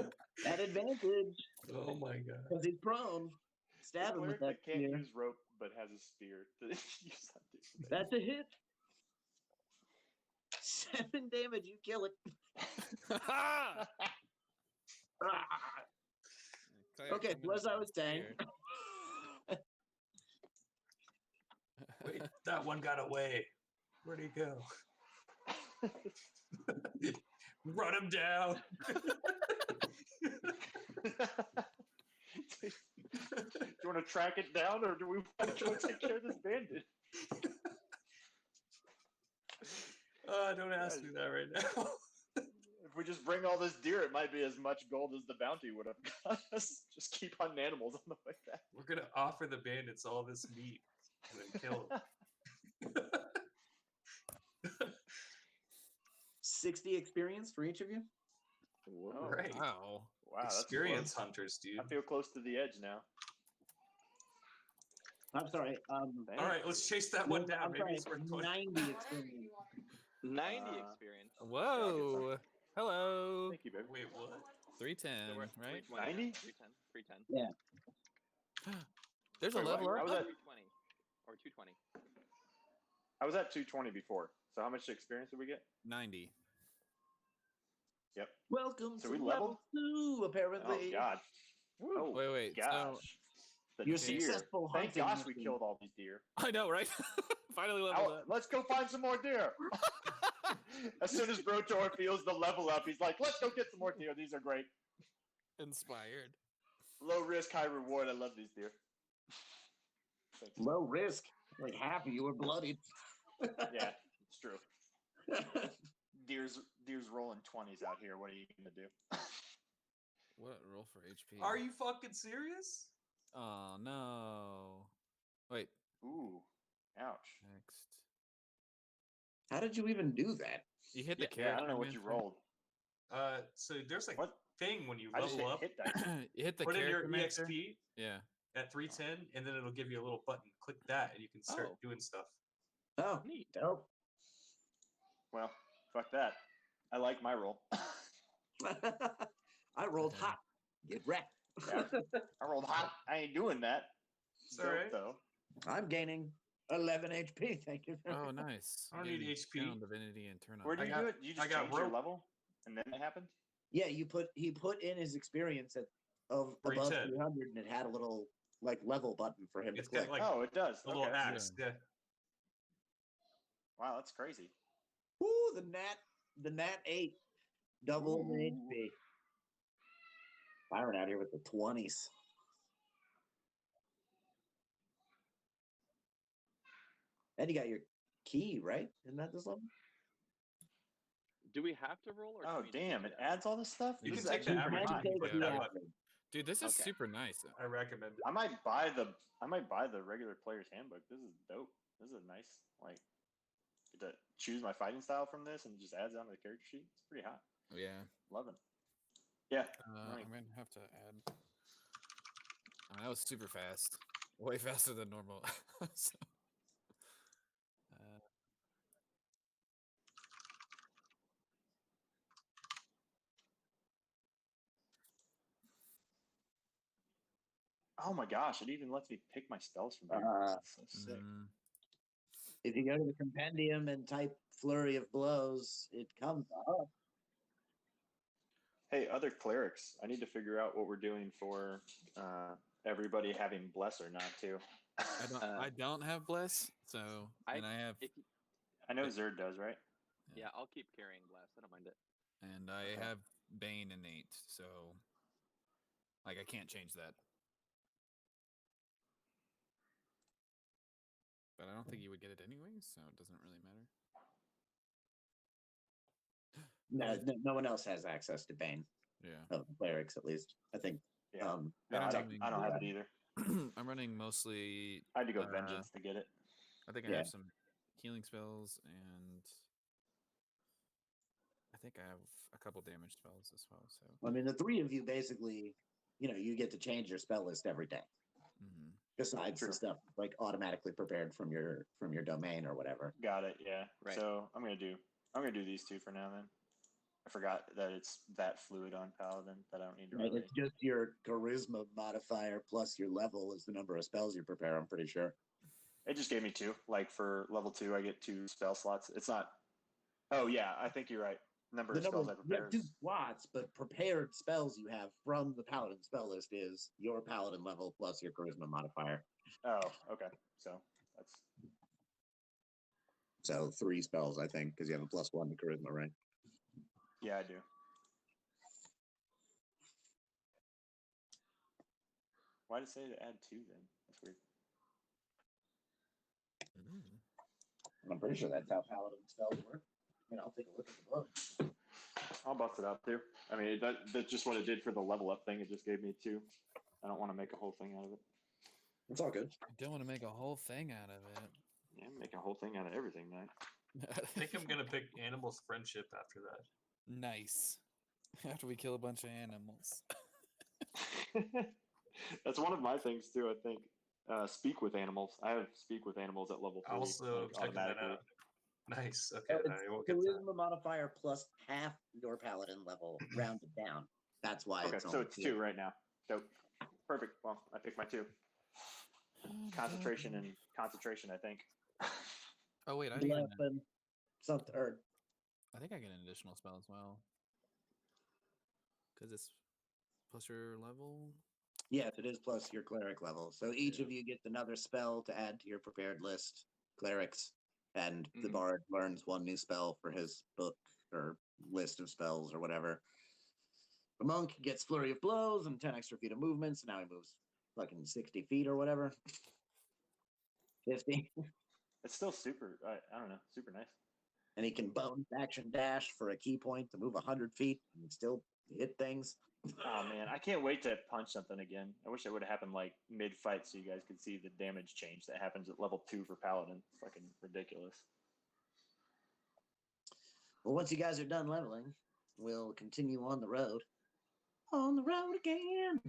C: At advantage,
B: Oh my god.
C: because he's prone. Stab him with
D: Cleric
C: that
D: that can't
C: spear.
D: use rope but has a spear. to use that dude.
C: That's a hit. 7 damage, you kill it. Ah! Okay, so as I was saying,
B: Wait, that one got away. Where'd he go? Run him down.
D: Do you want to track it down, or do we want to go take care of this bandit?
B: Don't ask me that right now.
D: If we just bring all this deer, it might be as much gold as the bounty would have got us. Just keep on animals on the way back.
B: We're gonna offer the bandits all this meat and then kill them.
C: 60 experience for each of you.
D: Whoa.
B: Right.
A: Wow.
D: Wow, that's
B: Experience
D: close.
B: hunters, dude.
D: I feel close to the edge now.
C: I'm sorry.
D: Dang.
B: All right, let's chase that one down.
C: I'm
B: Maybe
C: sorry,
B: it's worth 20.
C: 90 experience.
E: 90
D: Uh,
E: experience.
A: Whoa. Hello.
D: Thank you, baby.
B: Wait, what?
A: 310,
E: So we're
A: right?
E: 320,
D: 90?
E: 310.
C: Yeah.
A: There's a
D: Wait, what?
A: level
D: I
A: up.
D: was at
E: 320 or 220.
D: I was at 220 before. So how much experience did we get?
A: 90.
D: Yep.
C: Welcome
D: So
C: to
D: we
C: level
D: leveled?
C: 2, apparently.
D: Oh God. Oh
A: Wait, so-
D: gosh. The
C: You're
D: deer.
C: successful
D: Thank
C: hunting
D: gosh we
C: mission.
D: killed all these deer.
A: I know, right? Finally leveled up.
D: Let's go find some more deer. As soon as Brotor feels the level up, he's like, let's go get some more deer. These are great.
A: Inspired.
D: Low risk, high reward. I love these deer. Thanks.
C: Low risk. Like half of you were bloodied.
D: Yeah, it's true. Deer's rolling 20s out here. What are you gonna do?
A: What roll for HP?
B: Are you fucking serious?
A: Oh no. Wait.
D: Ooh, ouch.
A: Next.
C: How did you even do that?
A: You hit the
D: Yeah,
A: character.
D: I don't know what you
A: mentor.
D: rolled.
B: So there's like
D: What?
B: thing when you
D: I just
B: level up,
D: hit dice.
A: You hit the
B: put in your
A: character mentor.
B: EXP
A: Yeah.
B: at 310, and then it'll give you a little button. Click that, and you can start
E: Oh.
B: doing stuff.
C: Oh,
E: Neat.
C: dope.
D: Well, fuck that. I like my roll.
C: I rolled
A: Okay.
C: hot. Get wrecked.
D: Yeah. I rolled hot. I ain't doing that.
B: It's
D: Dope,
B: alright.
D: though.
C: I'm gaining 11 HP. Thank you.
A: Oh, nice.
B: I don't
A: You
B: need
A: get
B: HP.
A: down Divinity and turn on.
D: Where do
B: I
D: you
B: got-
D: do it? You
B: I
D: just
B: got
D: changed your
B: rope.
D: level, and then it happened.
C: Yeah, he put in his experience of above
B: 310.
C: 300, and it had a little like level button for him
B: It's
C: to click.
B: got like
D: Oh, it does.
B: a little
D: Okay.
B: axe. Yeah.
D: Wow, that's crazy.
C: Ooh, the nat 8 double the
D: Ooh.
C: HP. Byron out here with the 20s. And you got your key, right? Isn't that this level?
E: Do we have to roll? Or
D: Oh,
E: can we just
D: damn!
E: take
D: It
E: the
D: adds all this stuff.
B: You
D: This
B: can
D: is
B: take the
D: actually
B: average
D: pretty
B: and
D: hot.
B: you
C: Take
B: put
C: the
B: that
C: average.
B: button.
A: Dude, this is
E: Okay.
A: super nice.
B: I recommend it.
D: I might buy the regular player's handbook. This is dope. This is nice. Like, get to choose my fighting style from this, and it just adds onto the character sheet. It's pretty hot.
A: Yeah.
D: Loving. Yeah. Right.
A: I'm gonna have to add. That was super fast. Way faster than normal. So,
D: Oh my gosh! It even lets me pick my spells from here. That's so sick.
C: If you go to the compendium and type flurry of blows, it comes up.
D: Hey, other clerics, I need to figure out what we're doing for everybody having bless or not too.
A: I don't have bless, so and I have
E: If you,
D: I know Zerd does, right?
E: yeah, I'll keep carrying blast. I don't mind it.
A: and I
D: Okay.
A: have Bane innate, so like I can't change that. But I don't think you would get it anyway, so it doesn't really matter.
C: No one else has access to Bane
A: Yeah.
C: of the clerics, at least. I think.
D: Yeah.
C: Um,
D: No, I
A: I'm
D: don't have it either.
A: I'm running mostly.
D: I had to go vengeance to get it.
A: I think I
C: Yeah.
A: have some healing spells, and I think I have a couple damage spells as well. So
C: I mean, the three of you basically you get to change your spell list every day.
A: Mhm.
C: Besides
D: True.
C: the stuff like automatically prepared from your domain or whatever.
D: Got it. Yeah.
E: Right.
D: So I'm gonna do these two for now. Then I forgot that it's that fluid on Paladin that I don't need to
C: Right,
D: really.
C: it's just your charisma modifier plus your level is the number of spells you prepare. I'm pretty sure.
D: It just gave me 2. Like for level 2, I get 2 spell slots. It's not. Oh yeah, I think you're right. Number
C: The
D: of
C: number
D: spells I
C: you
D: prepare.
C: have 2 slots, but prepared spells you have from the paladin spell list is your paladin level plus your charisma modifier.
D: Oh, okay. So that's
C: So 3 spells, I think, because you have a +1 to charisma, right?
D: yeah, I do. Why did it say to add 2 then? That's weird.
A: Mm.
C: I'm pretty sure that's how paladin spells work. I mean, I'll take a look at the book.
D: I'll bust it out too. I mean, that's just what it did for the level up thing. It just gave me 2. I don't want to make a whole thing out of it.
C: It's all good.
A: You don't want to make a whole thing out of it.
D: Yeah, make a whole thing out of everything, man.
B: I think I'm gonna pick animals friendship after that.
A: Nice. After we kill a bunch of animals.
D: That's one of my things too. I think speak with animals. I have speak with animals at level 3.
B: Also
D: like,
B: checking that
D: automatically.
B: out. Nice. Okay,
C: It's
B: I won't get that.
C: charisma modifier plus half your paladin level rounded down. That's why
D: Okay,
C: it's
D: so
C: only
D: it's 2 right now. Dope. Perfect. Well, I picked my 2. Concentration and concentration, I think.
A: Oh wait, I think
C: Bluff and something, or
A: I get an additional spell as well. Because it's plus your level.
C: yes, it is plus your cleric level. So each of you gets another spell to add to your prepared list, clerics, and the
E: Mhm.
C: bard learns 1 new spell for his book or list of spells or whatever. The monk gets flurry of blows and 10 extra feet of movement, so now he moves fucking 60 feet or whatever. 50.
D: It's still super. I don't know. Super nice.
C: And he can bonus action dash for a key point to move 100 feet and still hit things.
D: Oh man, I can't wait to punch something again. I wish it would have happened like mid-fight so you guys could see the damage change that happens at level 2 for Paladin. It's fucking ridiculous.
C: Well, once you guys are done leveling, we'll continue on the road. On the road again.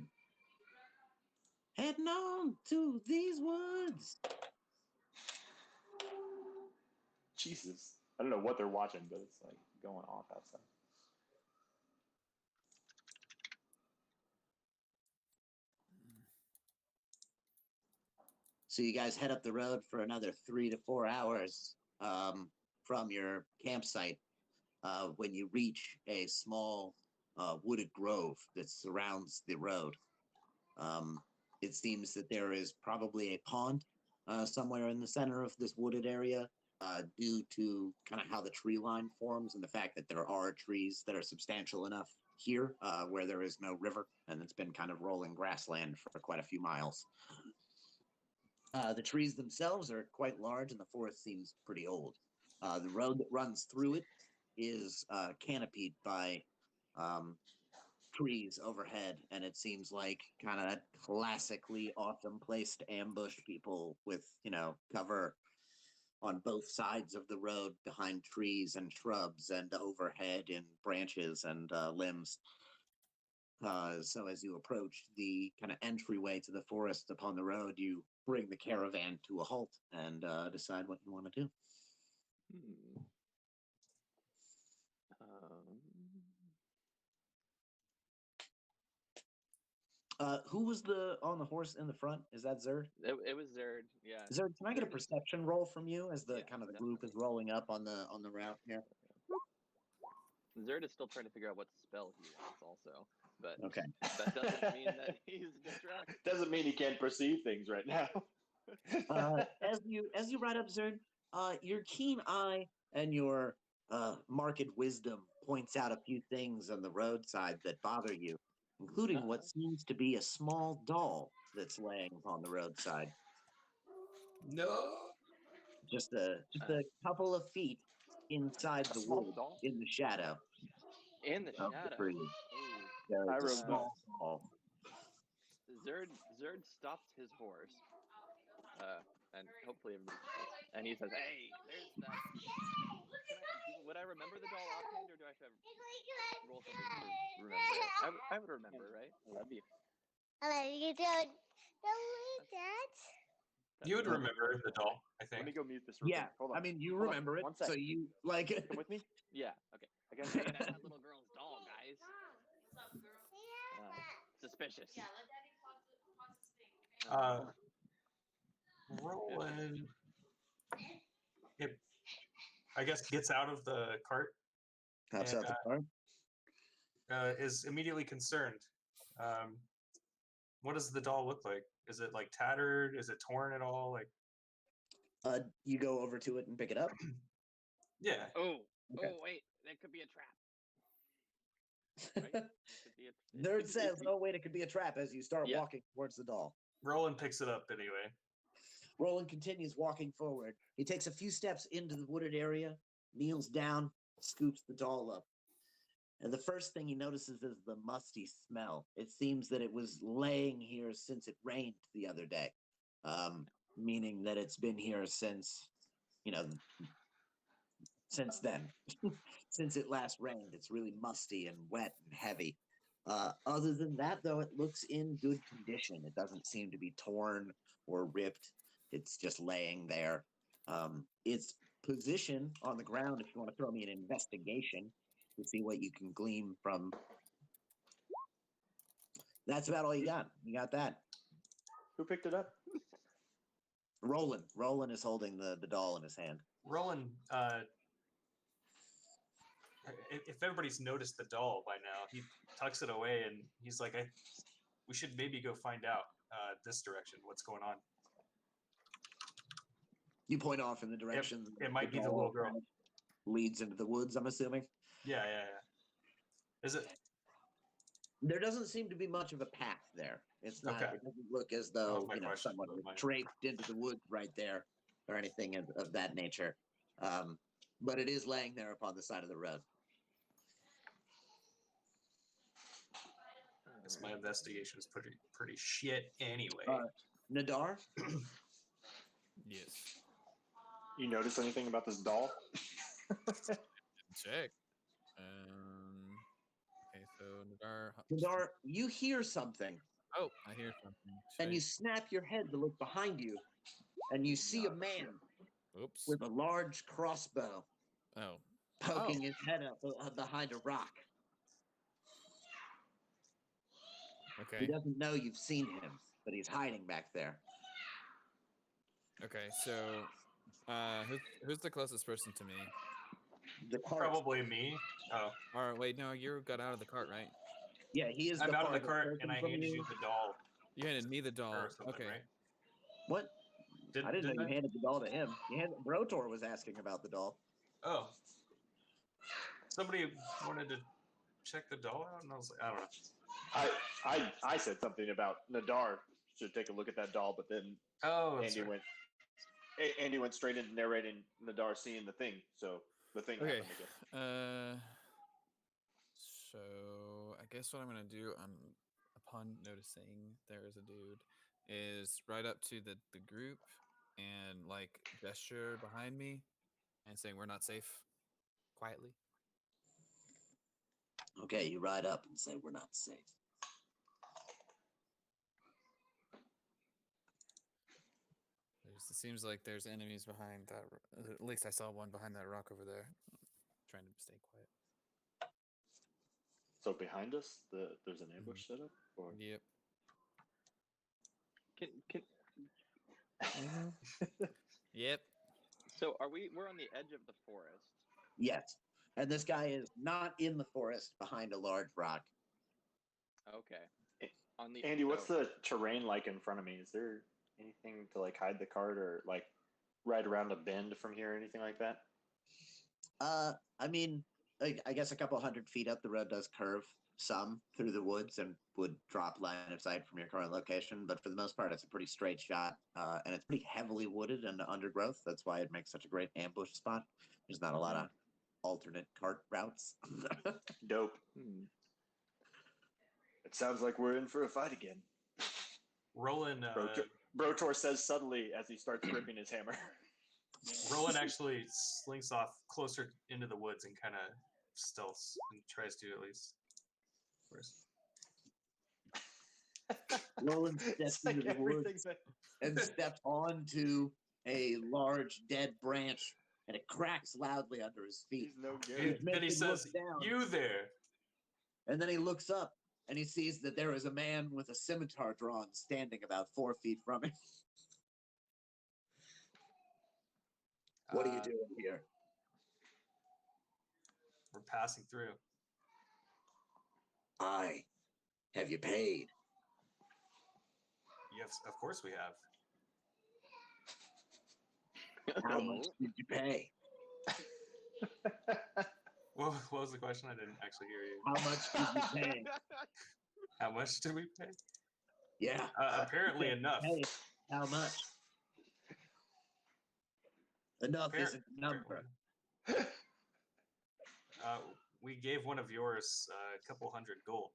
C: Heading on to these woods.
D: Jesus. I don't know what they're watching, but it's like going off outside.
C: So you guys head up the road for another 3 to 4 hours from your campsite when you reach a small wooded grove that surrounds the road. It seems that there is probably a pond somewhere in the center of this wooded area due to kind of how the tree line forms and the fact that there are trees that are substantial enough here where there is no river and it's been kind of rolling grassland for quite a few miles. The trees themselves are quite large and the forest seems pretty old. The road that runs through it is canopied by trees overhead, and it seems like kind of classically awesome place to ambush people with, cover on both sides of the road behind trees and shrubs and overhead in branches and limbs. So as you approach the kind of entryway to the forest upon the road, you bring the caravan to a halt and decide what you want to do.
E: Hmm.
C: Who was on the horse in the front? Is that Zerd?
E: It was Zerd. Yeah.
C: Zerd, can I get a
E: Zerd is-
C: perception roll from you as the
E: Yeah,
C: kind of the group is rolling up on the route here?
E: Zerd is still trying to figure out what spell he wants, also, but
C: Okay.
E: that doesn't mean that he's distracted.
D: Doesn't mean he can't perceive things right now.
C: As you ride up, Zerd, your keen eye and your marked wisdom points out a few things on the roadside that bother you, including what seems to be a small doll that's laying upon the roadside.
B: No.
C: Just a couple of feet inside the
E: small
C: wood
E: doll?
C: in the shadow
E: In the
C: of the
E: shadow.
C: tree.
E: Ooh.
C: There's
D: I
C: a
D: wrote
C: small doll.
E: Zerd stops his horse, and hopefully everybody can see this. And he says, "Hey, there's that." Would I remember the doll offhand, or do I have to roll something to remember it? I would remember, right? That'd be
G: You don't like that.
B: You would remember the doll, I
E: Let me
B: think.
E: go mute this real
C: Yeah,
E: quick. Hold on.
C: I mean, you
E: Hold on,
C: remember it,
E: 1 sec.
C: so you like it.
E: Come with me? Yeah. Okay. I gotta say that little girl's doll, guys. Suspicious.
H: Yeah, let Daddy pause his thing.
B: Roland, it, I guess, gets out of the cart,
C: Pops
B: And,
C: out the card.
B: is immediately concerned. What does the doll look like? Is it like tattered? Is it torn at all? Like,
C: You go over to it and pick it up.
B: yeah.
E: Oh.
C: Okay.
E: Oh, wait. That could be a trap. Right? That could be a-
C: Nerd
E: it-
C: says,
E: it-
C: "Oh wait, it could be a trap." As you start
E: Yeah.
C: walking towards the doll,
B: Roland picks it up anyway.
C: Roland continues walking forward. He takes a few steps into the wooded area, kneels down, scoops the doll up. And the first thing he notices is the musty smell. It seems that it was laying here since it rained the other day, meaning that it's been here since, since then. Since it last rained, it's really musty and wet and heavy. Other than that, though, it looks in good condition. It doesn't seem to be torn or ripped. It's just laying there. Its position on the ground, if you want to throw me an investigation to see what you can glean from. That's about all you got. You got that.
D: Who picked it up?
C: Roland. Roland is holding the doll in his hand.
B: Roland, if everybody's noticed the doll by now, he tucks it away and he's like, we should maybe go find out this direction, what's going on.
C: You point off in the direction.
B: It might be the
C: doll
B: little girl.
C: leads into the woods, I'm assuming.
B: Yeah. Is it?
C: There doesn't seem to be much of a path there. It's not.
B: Okay.
C: It doesn't look as
B: That was
C: though
B: my question,
C: someone
B: but
C: was
B: my-
C: draped into the woods right there, or anything of that nature. But it is laying there upon the side of the road.
B: Guess my investigation is pretty shit anyway.
C: Nadar,
A: Yes.
D: You notice anything about this doll?
A: Check. Okay, so Nadar.
C: Nadar, you hear something,
A: Oh, I hear something.
C: and you
A: Check.
C: snap your head to look behind you, and you see a man
A: Oops.
C: with a large crossbow
A: Oh.
C: poking his head up behind a rock. He
A: Okay.
C: doesn't know you've seen him, but he's hiding back there.
A: Okay. So, who's the closest person to me?
C: The cart.
B: Probably me. Oh,
A: Or wait, no, you got out of the cart, right?
C: Yeah, he is.
B: I'm out of the
C: farthest
B: cart
C: person
B: and I
C: from
B: handed you the doll
A: You handed me the doll.
B: or something,
A: Okay.
B: right?
C: What? I didn't know you
B: I?
C: handed the doll to him. Brotor was asking about the doll.
B: Oh. Somebody wanted to check the doll out, and I was like, I don't know.
D: I said something about Nadar should take a look at that doll, but then
B: Oh, that's right.
D: Andy went straight into narrating Nadar seeing the thing, so the thing
A: Okay.
D: happened again.
A: So I guess what I'm gonna do, upon noticing there is a dude, is right up to the group and like gesture behind me and saying we're not safe, quietly.
C: Okay, you ride up and say we're not safe.
A: It seems like there's enemies behind that. At least I saw one behind that rock over there. Trying to stay quiet.
D: So behind us, there's an ambush set up? Or?
A: Yep.
E: Can
A: Yep.
E: So we're on the edge of the forest.
C: Yes, and this guy is not in the forest behind a large rock.
E: Okay. On the
D: Andy, what's the terrain like in front of me? Is there anything to like hide the cart or like ride around a bend from here or anything like that?
C: I mean, I guess a couple 100 feet up the road does curve some through the woods and would drop line of sight from your current location, but for the most part, it's a pretty straight shot, and it's pretty heavily wooded and undergrowth. That's why it makes such a great ambush spot. There's not a lot of alternate cart routes.
D: Dope. It sounds like we're in for a fight again.
B: Roland,
D: Brotor says suddenly as he starts gripping his hammer.
B: Roland actually slinks off closer into the woods and kind of stealths and tries to at least.
C: Roland steps
D: It's like
C: into the woods
D: everything that.
C: and steps onto a large dead branch, and it cracks loudly under his feet.
D: He's no
B: And
D: good.
B: then he
C: Mason looks
B: says,
C: down.
B: "You there?"
C: And then he looks up and he sees that there is a man with a scimitar drawn standing about 4 feet from him. What are you doing here?
B: We're passing through.
C: Have you paid?
B: Yes, of course we have.
C: How much did you pay?
B: What was the question? I didn't actually hear you.
C: How much did you pay?
B: How much did we pay?
C: Yeah.
B: Apparently enough.
C: Hey, how much? Enough isn't a number.
B: We gave one of yours a couple hundred gold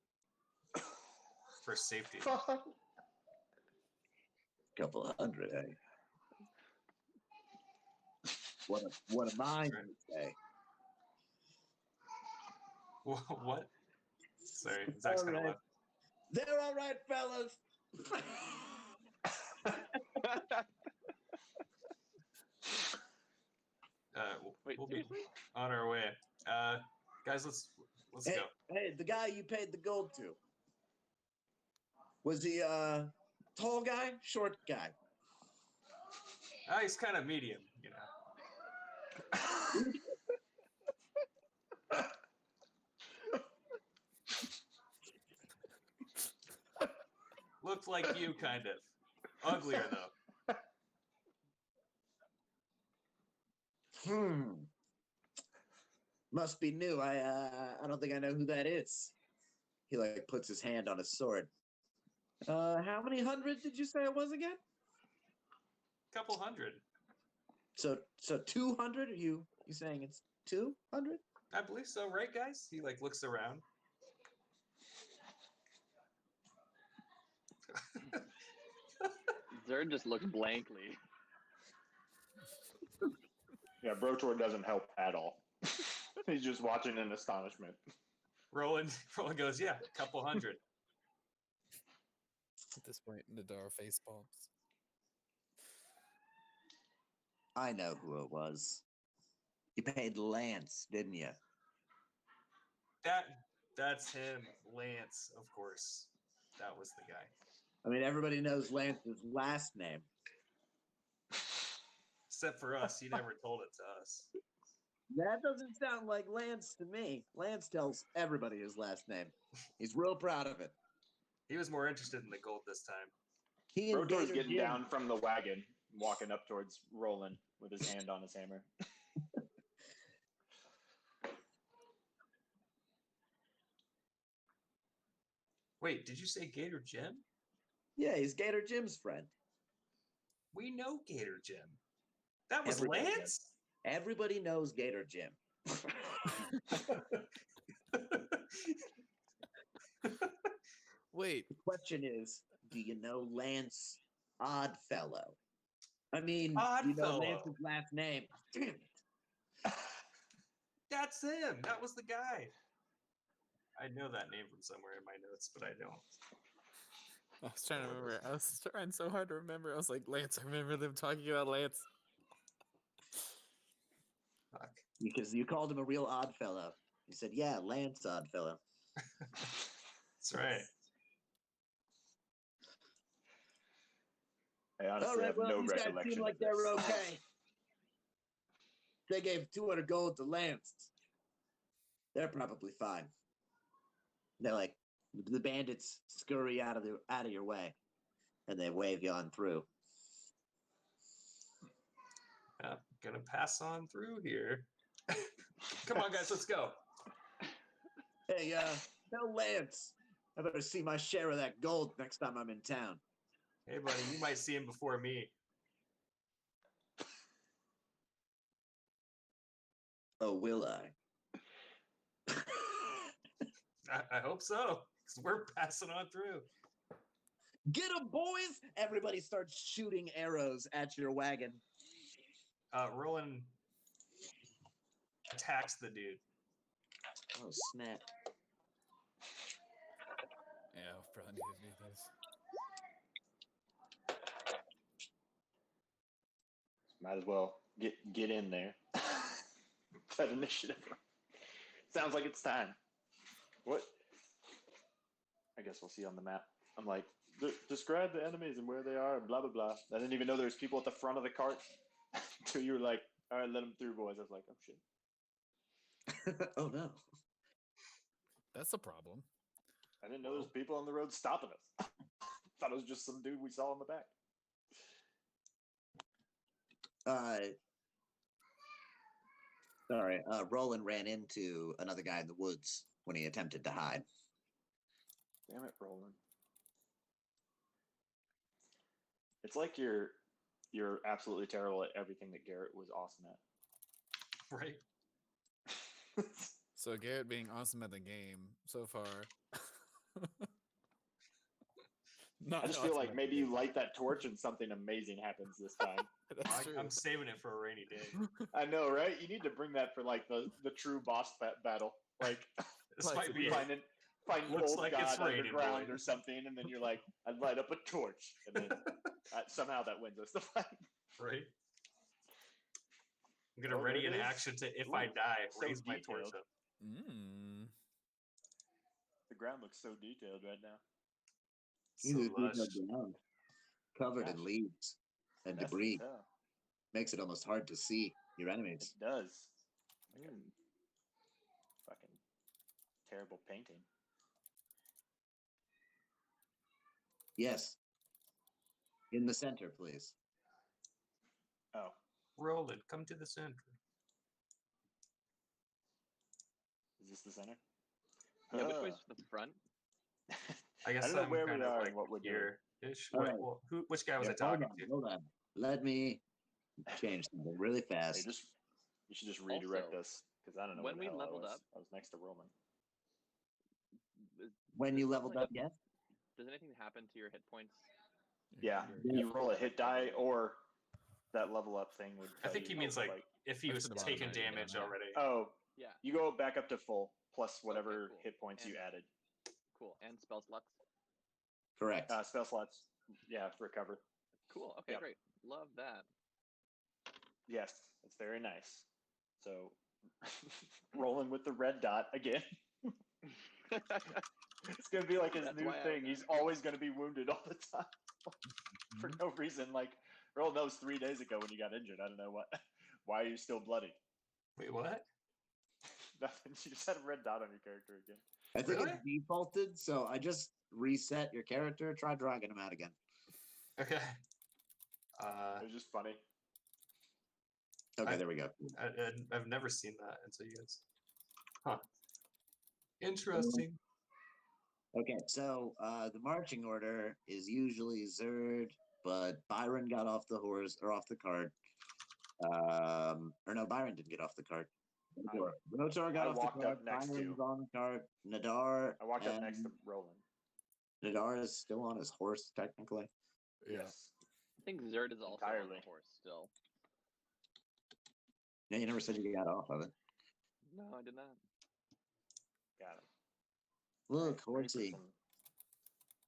B: for safety.
C: Couple of hundred, eh? What a mine would say.
B: What? Sorry, Zach's
C: All
B: gonna
C: right.
B: laugh.
C: They're all right, fellas.
E: Wait,
B: We'll be
E: seriously?
B: on our way. Guys, let's
C: Hey,
B: go.
C: hey, the guy you paid the gold to. Was he tall guy, short guy?
B: He's kind of medium, you know. Looked like you, kind of. Uglier though.
C: Must be new. I don't think I know who that is. He like puts his hand on his sword. How many hundred did you say it was again?
B: Couple hundred.
C: So 200? Are you saying it's 200?
B: I believe so, right, guys? He like looks around.
E: Zerd just looks blankly.
D: Yeah, Brotor doesn't help at all. He's just watching in astonishment.
B: Roland goes, yeah, couple hundred.
A: At this point, Nadar face palms.
C: I know who it was. You paid Lance, didn't you?
B: That's him, Lance, of course. That was the guy.
C: I mean, everybody knows Lance's last name.
B: Except for us, he never told it to us.
C: That doesn't sound like Lance to me. Lance tells everybody his last name. He's real proud of it.
B: He was more interested in the gold this time.
C: He and
D: Brotor's
C: Gator
D: getting
C: Jim-
D: down from the wagon, walking up towards Roland with his hand on his hammer.
B: Wait, did you say Gator Jim?
C: Yeah, he's Gator Jim's friend.
B: We know Gator Jim. That was
C: Everybody
B: Lance?
C: Everybody knows Gator Jim.
A: Wait,
C: The question is, do you know Lance Oddfellow? I mean, do you know
B: Oddfellow.
C: Lance's last name? Damn it.
B: That's him. That was the guy. I know that name from somewhere in my notes, but I don't.
A: I was trying to remember. I was trying so hard to remember. I was like, Lance. I remember them talking about Lance.
B: Fuck.
C: Because you called him a real Oddfellow. You said, yeah, Lance Oddfellow.
B: That's right.
D: I honestly
C: All right,
D: have
C: well,
D: no
C: these guys
D: recollection
C: seem like
D: of
C: they were
D: this.
C: okay. They gave 200 gold to Lance. They're probably fine. They're like, the bandits scurry out of your way, and they wave you on through.
B: Gonna pass on through here. Come on, guys, let's go.
C: Hey, tell Lance I better see my share of that gold next time I'm in town.
B: Hey, buddy, you might see him before me.
C: Oh, will I?
B: I hope so, because we're passing on through.
C: Get 'em, boys! Everybody starts shooting arrows at your wagon.
B: Roland attacks the dude.
C: Oh, snap.
A: Yeah, I probably need to do this.
D: Might as well get in there. That initiative. Sounds like it's time. What? I guess we'll see on the map. I'm like, describe the enemies and where they are and blah, blah, blah. I didn't even know there was people at the front of the cart until you were like, all right, let them through, boys. I was like, oh, shit.
C: Oh, no.
A: That's a problem.
D: I didn't know there was people on the road stopping us. Thought it was just some dude we saw in the back.
C: Sorry, Roland ran into another guy in the woods when he attempted to hide.
D: Damn it, Roland. It's like you're absolutely terrible at everything that Garrett was awesome at.
B: Right.
A: So Garrett being awesome at the game so far.
D: I just feel like maybe you light that torch and something amazing happens this time.
A: That's true.
B: I'm saving it for a rainy day.
D: I know, right? You need to bring that for like the true boss battle. Like
B: This
A: Like,
B: might be
D: find an
B: Looks
D: old
B: like
D: god
B: it's raining,
D: underground
B: boy.
D: or something, and then you're like, I'd light up a torch, and then somehow that wins us the fight.
B: right. I'm gonna
D: Oh,
B: ready
D: there
B: an
D: it is.
B: action to, if
D: Ooh,
B: I die,
D: so
B: raise my torch
D: detailed.
B: up.
D: The ground looks so detailed right now.
B: So lush.
C: Ground, covered in
D: Gosh.
C: leaves and
D: That's
C: debris.
D: tough.
C: Makes it almost hard to see your
D: It
C: enemies.
D: does. Fucking terrible painting.
C: Yes. In the center, please.
D: Oh,
B: Roland, come to the center.
D: is this the center?
E: Yeah, which way's the front?
B: I guess
D: don't know
B: I'm
D: where
B: kind
D: we
B: of
D: are
B: like
D: and what we're doing.
B: here-ish.
C: All
B: Wait,
C: right.
B: well, which guy was
C: Yeah,
B: I talking to?
C: hold on. Let me change something really
D: Hey,
C: fast.
D: you should just redirect
E: Also,
D: us because I don't know
E: when
D: where the
E: we
D: hell I
E: leveled
D: was.
E: up-
D: I was next to Roman.
C: When
E: Does
C: you
E: something
C: leveled
E: like-
C: up, yes?
E: Does anything happen to your hit points?
D: Yeah, you roll a hit die or that level up thing would.
B: I
D: tell
B: think
D: you,
B: he means like if he
A: That's
B: was
A: to the bottom
B: taking
A: right, yeah.
B: damage already.
D: Oh,
E: Yeah.
D: you go back up to full plus whatever
E: cool.
D: hit points you
E: And-
D: added.
E: Cool. And spell slots.
C: Correct.
D: Spell slots, yeah, recover.
E: Cool. Okay,
D: Yep.
E: great. Love that.
D: Yes, it's very nice. So, rolling with the red dot again. It's gonna be like his
E: That's
D: new
E: why I
D: thing. He's always gonna be wounded all the time for no reason. Like Earl knows 3 days ago when you got injured. I don't know what. Why are you still bloody?
B: Wait, what?
D: Nothing. You just had a red dot on your character again.
C: I think
B: Really?
C: it's defaulted, so I just reset your character. Try dragging him out again.
B: Okay.
D: It was just funny.
C: Okay, there we go.
B: I've never seen that until you guys. Huh. Interesting.
C: Okay, so the marching order is usually Zerd, but Byron got off the horse or off the cart. Or no, Byron didn't get off the cart. Rotor got
D: I
C: off the
D: walked
C: cart.
D: up next
C: Byron
D: to-
C: was on the cart. Nadar.
D: I walked up next to
C: and
D: Roland.
C: Nadar is still on his horse, technically.
A: Yeah.
D: Yes.
E: I think Zerd is also on
D: Entirely.
E: the horse still.
C: Yeah, you never said you got off of it.
E: No, I did not.
D: Got him.
C: Look,
D: Ready for
C: horsey.
D: some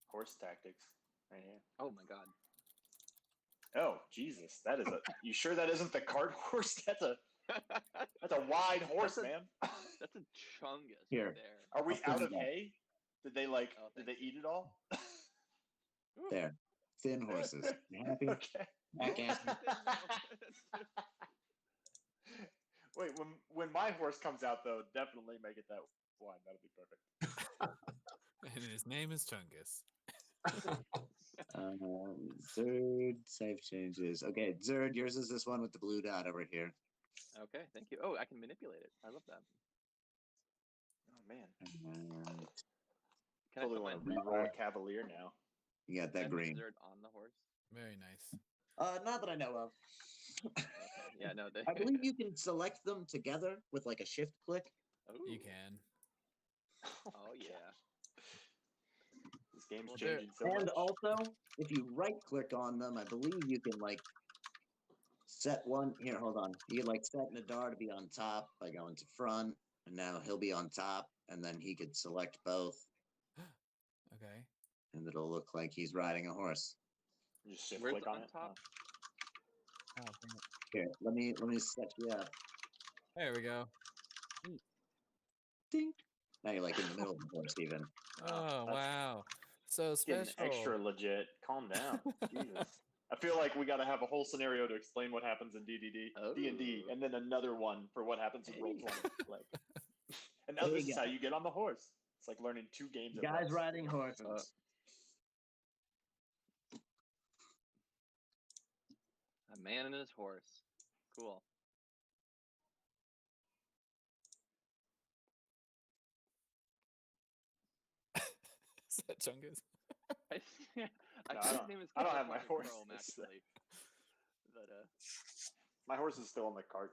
D: horse tactics right here.
E: Oh my god.
D: Oh Jesus, that is a. You sure that isn't the cart horse? That's a wide horse,
E: That's a-
D: man.
E: That's a chungus
C: Here.
E: right there.
D: Are we
C: I'll put
D: out
C: it
D: of
C: back.
D: hay? Did they
E: Oh,
D: Did they
E: thanks.
D: eat it all?
C: There. Thin horses. You happy?
D: Okay.
C: Back ass.
D: Wait, when my horse comes out though, definitely make it that wide. That'll be perfect.
A: And his name is Chungus.
C: Zerd, save changes. Okay, Zerd, yours is this one with the blue dot over here.
E: Okay, thank you. Oh, I can manipulate it. I love that.
D: Oh man,
C: And
E: Can
D: totally
E: I
D: want
E: put
D: to
E: my
D: reroll a cavalier now.
C: you got
E: can I
C: that
E: put
C: green.
E: Zerd on the horse?
A: Very nice.
C: Not that I know of.
E: Okay. Yeah, no. They...
C: I believe you can select them together with like a shift click.
A: You
E: Ooh.
A: can.
E: Oh yeah.
D: This game's
A: Well, there-
D: changing so
C: And
D: much.
C: also, if you right click on them, I believe you can like set one. Here, hold on. You can like set Nadar to be on top by going to front, and now he'll be on top, and then he could select both,
A: Okay.
C: and it'll look like he's riding a horse.
D: Just shift
E: Where's
D: click
E: the
D: on
E: on
D: it.
E: top?
A: Oh, dang it.
C: Here, let me set you up.
A: There we go.
C: Ding. Now you're like in the middle of the horse, even.
A: Oh
D: that's
A: wow. So
D: getting
A: special.
D: extra legit. Calm down. Jesus. I feel like we got to have a whole scenario to explain what happens in D&D,
E: Oh.
D: and then another one for what happens in Roll20. Like, and now
C: There
D: this
C: you
D: is
C: go.
D: how you get on the horse. It's like learning 2 games at
C: Guys
D: once.
C: riding horses.
E: A man and his horse. Cool.
A: Is that Chungus?
E: I think
D: No,
E: his name is
D: I don't have my
E: Chrome,
D: horse.
E: actually. But
D: My horse is still in the cart.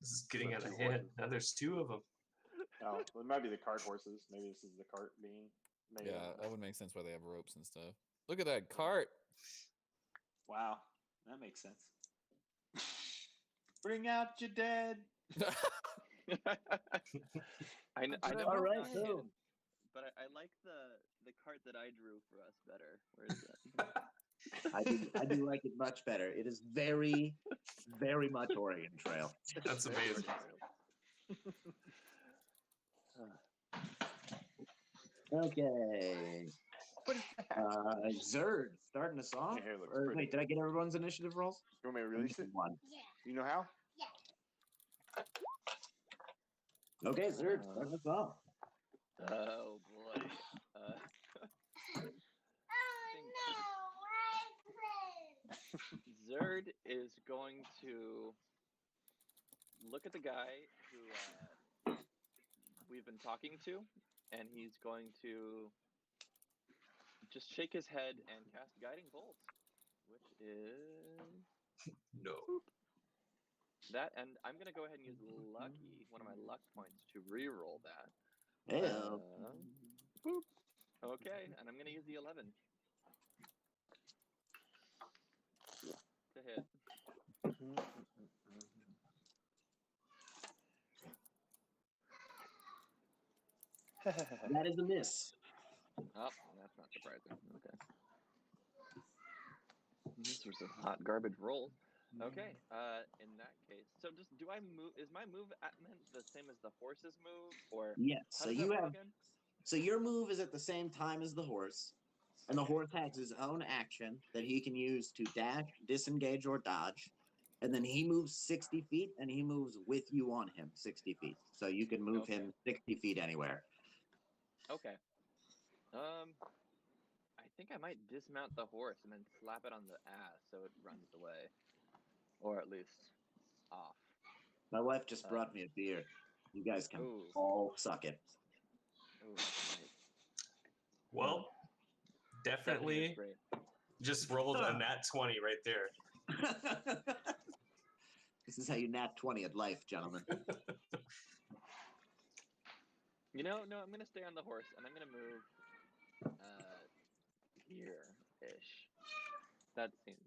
B: This is getting
D: So
B: out of
D: 2
B: hand.
D: horses.
B: Now there's 2 of them.
D: Oh, well, it might be the cart horses. Maybe this is the cart being made.
A: Yeah, that would make sense why they have ropes and stuff. Look at that cart.
D: Wow, that makes sense. Bring out your dead.
E: I know
C: All right,
E: it's not
C: so-
E: canon, but I like the cart that I drew for us better. Where is that?
C: I do like it much better. It is very, very much Oregon Trail.
B: That's amazing.
C: Okay. Zerd starting us off.
D: Your hair looks
C: Or,
D: pretty.
C: wait, did I get everyone's initiative rolls?
D: You want me to release it?
C: One.
D: You know how?
C: Okay, Zerd, starting us off.
E: Oh boy. Zerd is going to look at the guy who we've been talking to, and he's going to just shake his head and cast Guiding Bolt, which is
B: No.
E: that. And I'm going to go ahead and use Lucky, one of my luck points, to re-roll that.
C: Hey,
E: Boop. Okay, and I'm going to use the 11 to hit.
C: that is a miss.
E: Oh, that's not surprising. Okay. This was a hot garbage roll. Okay. In that case, so just do I move? Is my move meant the same as the horse's move, or
C: Yes.
E: how
C: So
E: does
C: you
E: that work
C: have.
E: again?
C: So your move is at the same time as the horse, and the horse has his own action that he can use to dash, disengage, or dodge. And then he moves 60 feet, and he moves with you on him 60 feet. So you can move him 60 feet anywhere.
E: Okay. I think I might dismount the horse and then slap it on the ass so it runs away, or at least off.
C: My wife just brought me a beer. You guys can
E: Ooh.
C: all suck it.
E: Ooh, that's nice.
B: Well, definitely
E: Stephanie is great.
B: just rolled a nat 20 right there.
C: This is how you nat 20 at life, gentlemen.
E: You know, no, I'm gonna stay on the horse and I'm gonna move here-ish. That seems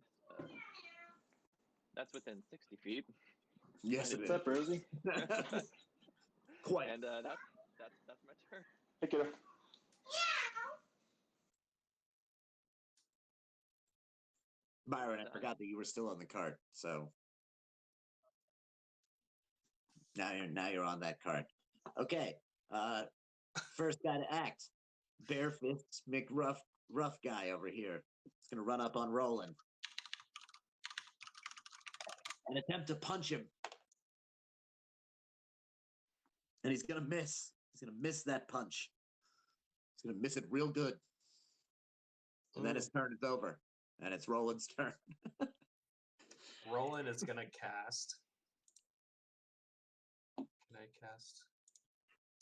E: that's within 60 feet.
C: Yes, it
D: What's
C: is.
D: up, Rosie?
C: Quite.
E: And that's my turn.
D: Hey, kiddo.
C: Byron, I forgot that you were still on the cart, so now you're on that cart. Okay. First guy to act. Bare fists, rough guy over here. He's gonna run up on Roland and attempt to punch him. And he's gonna miss. He's gonna miss that punch. He's gonna miss it real good. And then his turn is over. And it's Roland's turn.
B: Roland is gonna cast. Can I cast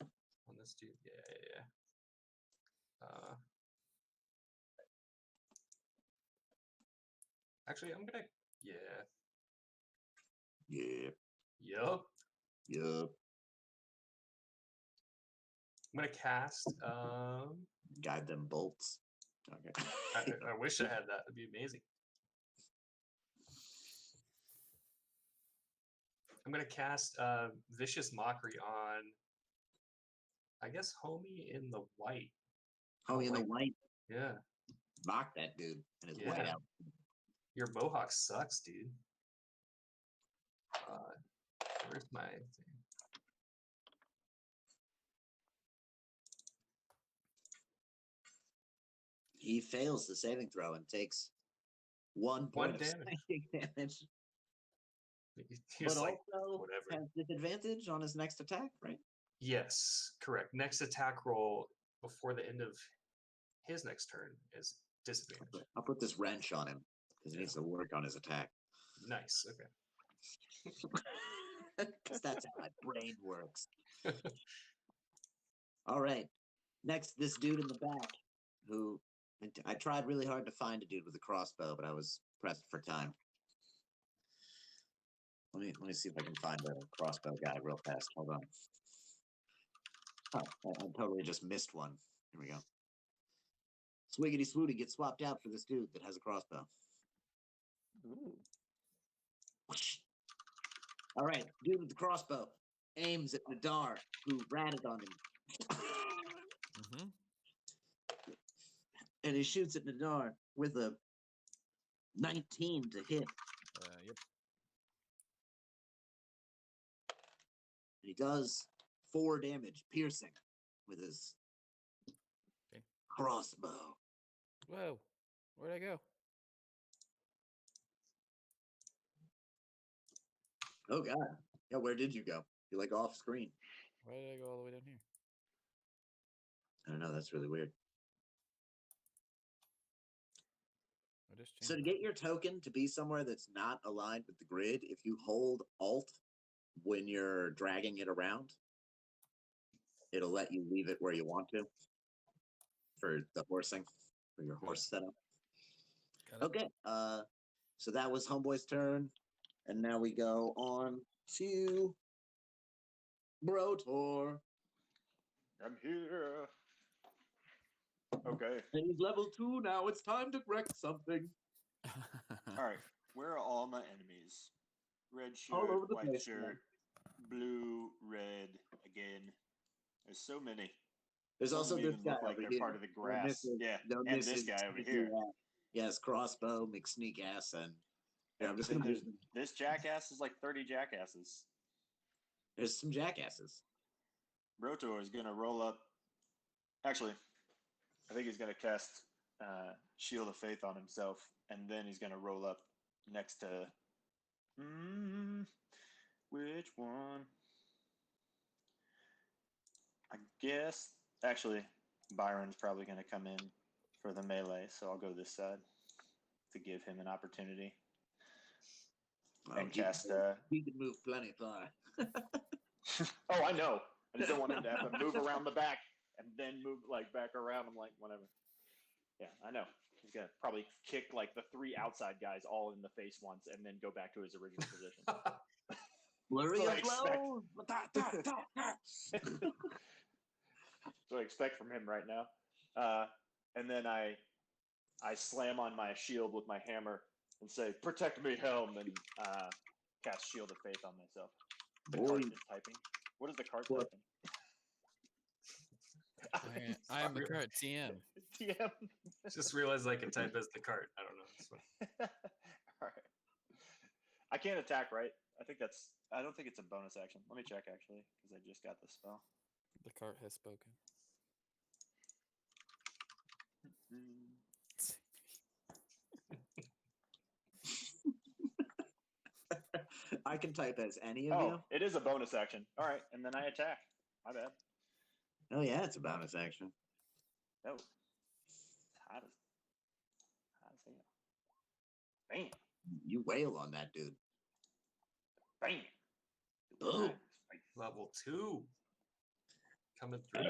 B: on this dude? Yeah. Actually, I'm gonna. Yeah. Yup. I'm gonna cast.
C: Guide them bolts. Okay.
B: I wish I had that. It'd be amazing. I'm gonna cast Vicious Mockery on, I guess, Homie in the white.
C: Homie in the white.
B: Yeah.
C: Mock that dude and his white out.
B: Your mohawk sucks, dude. Where's my thing?
C: He fails the saving throw and takes 1 point of
B: damage.
C: psychic damage.
B: He was
C: But
B: like,
C: also
B: whatever.
C: has disadvantage on his next attack, right?
B: Yes, correct. Next attack roll before the end of his next turn is disadvantage.
C: I'll put this wrench on him because he needs to work on his attack.
B: Nice. Okay.
C: Because that's how my brain works. All right. Next, this dude in the back who I tried really hard to find a dude with a crossbow, but I was pressed for time. Let me see if I can find a crossbow guy real fast. Hold on. Oh, I totally just missed one. Here we go. Swiggity Swooty gets swapped out for this dude that has a crossbow.
E: Ooh.
C: Whoosh. All right, dude with the crossbow aims at Nadar, who ratted on him.
A: Mm-hmm.
C: And he shoots at Nadar with a 19 to hit.
A: Yep.
C: He does 4 damage, piercing, with his
A: Okay.
C: crossbow.
A: Whoa. Where'd I go?
C: Oh god. Yeah, where did you go? You're like off screen.
A: Why did I go all the way down here?
C: I don't know, that's really weird.
A: I just
C: So to
A: changed.
C: get your token to be somewhere that's not aligned with the grid, if you hold Alt when you're dragging it around, it'll let you leave it where you want to for the horsing, for your horse setup.
A: Got it.
C: Okay, so that was Homeboy's turn, and now we go on to Brotor.
D: I'm here. Okay.
C: And he's level 2 now. It's time to wreck something.
D: All right. Where are all my enemies? Red
C: All
D: shirt,
C: over the
D: white
C: place,
D: shirt, blue, red. Again, there's so many.
C: There's
D: Some
C: also
D: of them
C: this
D: even
C: guy
D: look like
C: over
D: they're
C: here.
D: part of the
C: Don't
D: grass.
C: miss it.
D: Yeah,
C: Don't
D: and
C: miss
D: this
C: it.
D: guy over
C: Sneaky
D: here.
C: ass. Yes, crossbow, McSneak ass, and yeah, I'm just
D: Then
C: gonna
D: there's this jackass is like 30 jackasses.
C: There's some jackasses.
D: Brotor is gonna roll up. Actually, I think he's gonna cast Shield of Faith on himself, and then he's gonna roll up next to. Which one? I guess actually Byron's probably gonna come in for the melee, so I'll go this side to give him an opportunity and cast.
C: He can move plenty far.
D: Oh, I know. I just don't want him to have to move around the back and then move like back around. I'm like, whatever. Yeah, I know. He's gonna probably kick like the 3 outside guys all in the face once, and then go back to his original position.
C: Flurry
D: So I
C: of
D: expect-
C: blows.
D: So I expect from him right now. And then I slam on my shield with my hammer and say, "Protect me, Helm," and cast Shield of Faith on myself. The cart is typing. What is the cart
C: What?
D: typing?
A: I am the current TM.
D: TM.
B: Just realized I can type as the cart. I don't know. It's fine.
D: All right. I can't attack, right? I don't think it's a bonus action. Let me check actually, because I just got the spell.
A: The cart has spoken.
C: I can type as any of
D: Oh,
C: you.
D: it is a bonus action. All right, and then I attack. My bad.
C: Oh yeah, it's a bonus action.
D: No. How does he? Bam.
C: You wail on that dude.
D: Bam.
C: Boom.
B: Level 2. Coming through.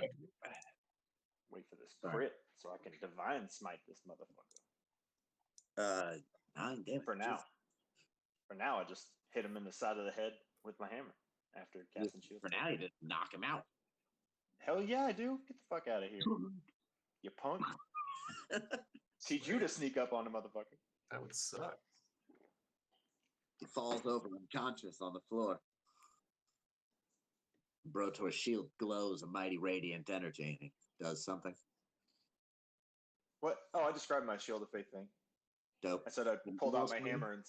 D: Wait for this
C: Sorry.
D: crit so I can divine smite this motherfucker.
C: 9 damage.
D: For now. For now, I just hit him in the side of the head with my hammer after casting shield.
C: For now, you just knock him out.
D: Hell yeah, I do. Get the fuck out of here, you punk. Teach you to sneak up on a motherfucker.
B: That would suck.
C: He falls over unconscious on the floor. Brotor's shield glows a mighty radiant energy, and he does something.
D: What? Oh, I described my shield of faith thing.
C: Dope.
D: I said I pulled out my hammer and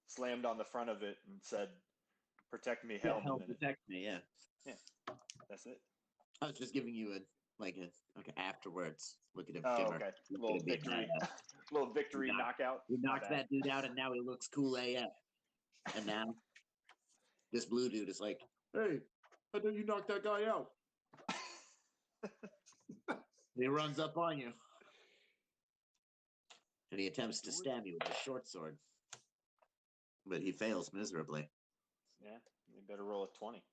D: slammed on the front of it and said, protect me,
C: Yeah,
D: help
C: help
D: in it.
C: protect me. Yeah.
D: That's it.
C: I was just giving you afterwards. Look at him
D: Oh,
C: shimmer.
D: okay.
C: Look
D: Little
C: at him be
D: victory.
C: badass.
D: Little victory
C: Knock-
D: knockout.
C: He
D: My
C: knocks
D: bad.
C: that dude out, and now he looks cool AF. And now this blue dude is like, "Hey, how did you knock that guy out?" He runs up on you, and he attempts to stab you with a short sword, but he fails miserably.
D: Yeah, you better roll a 20.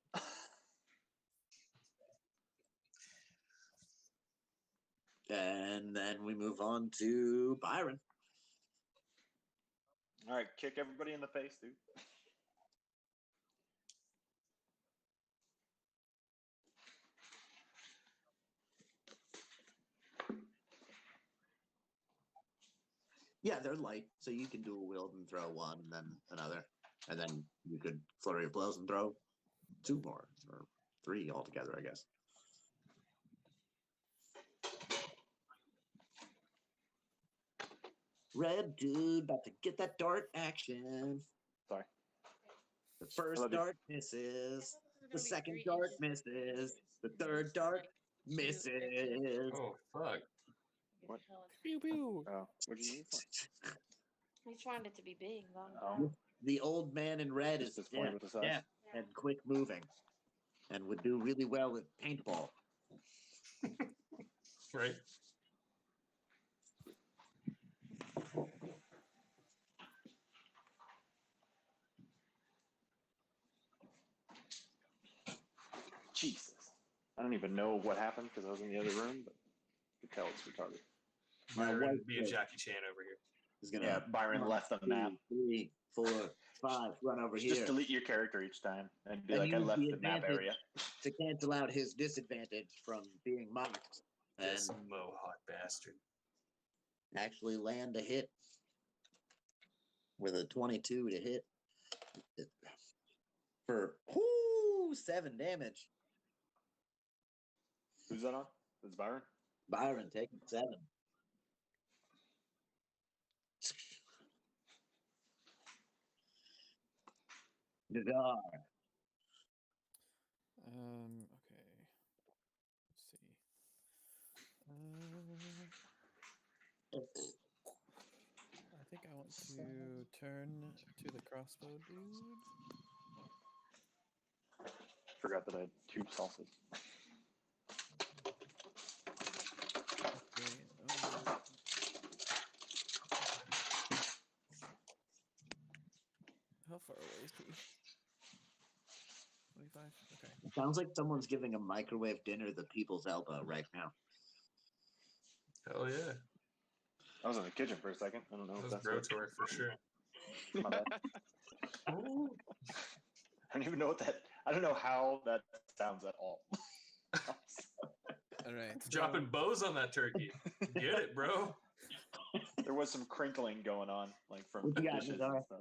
C: And then we move on to Byron.
D: All right, kick everybody in the face, dude.
C: Yeah, they're light, so you can dual wield and throw one, and then another, and then you could flurry of blows and throw two more or three altogether, I guess. Red dude, about to get that dart action.
D: Sorry.
C: The
D: I
C: first
D: love you.
C: dart misses. The
H: There's gonna be
C: second
H: 3
C: dart
H: inches.
C: misses. The third dart misses.
B: Oh fuck!
D: What?
A: Pew pew.
D: Oh, what do you need?
H: I just wanted it to be big.
D: Oh.
C: The old man in red
D: Just
C: is
D: disappointed with the size?
C: deaf and quick moving, and would do really well with paintball.
B: Right.
D: Jesus. I don't even know what happened because I was in the other room, but you can tell it's retarded.
C: My
B: Byron
C: wife
B: being Jackie Chan over here.
C: is gonna
D: Yeah, Byron left the map.
C: 2, 3, 4, 5. Run over
D: Just
C: here
D: delete your character each time and be
C: And
D: like, I
C: use
D: left
C: the
D: the map
C: advantage.
D: area.
C: to cancel out his disadvantage from being mocked and
B: This mohawk bastard.
C: actually land a hit with a 22 to hit for 7 damage.
D: Who's that on? It's Byron?
C: Byron taking 7. Nadar.
A: Okay. Let's see. I think I want to turn to the crossbow dude.
D: Forgot that I had 2 salsas.
A: Okay. How far away is he? 25? Okay.
C: Sounds like someone's giving a microwave dinner the people's elbow right now.
B: Hell yeah.
D: I was in the kitchen for a second. I don't know
B: That
D: if
B: was
D: that's what...
B: Brotor for sure.
D: My bad. I don't even know what that... I don't know how that sounds at all.
A: All right.
B: Dropping bows on that turkey. Get it, bro.
D: There was some crinkling going on, like from
C: What you got,
D: dishes and
C: Nazar?
D: stuff.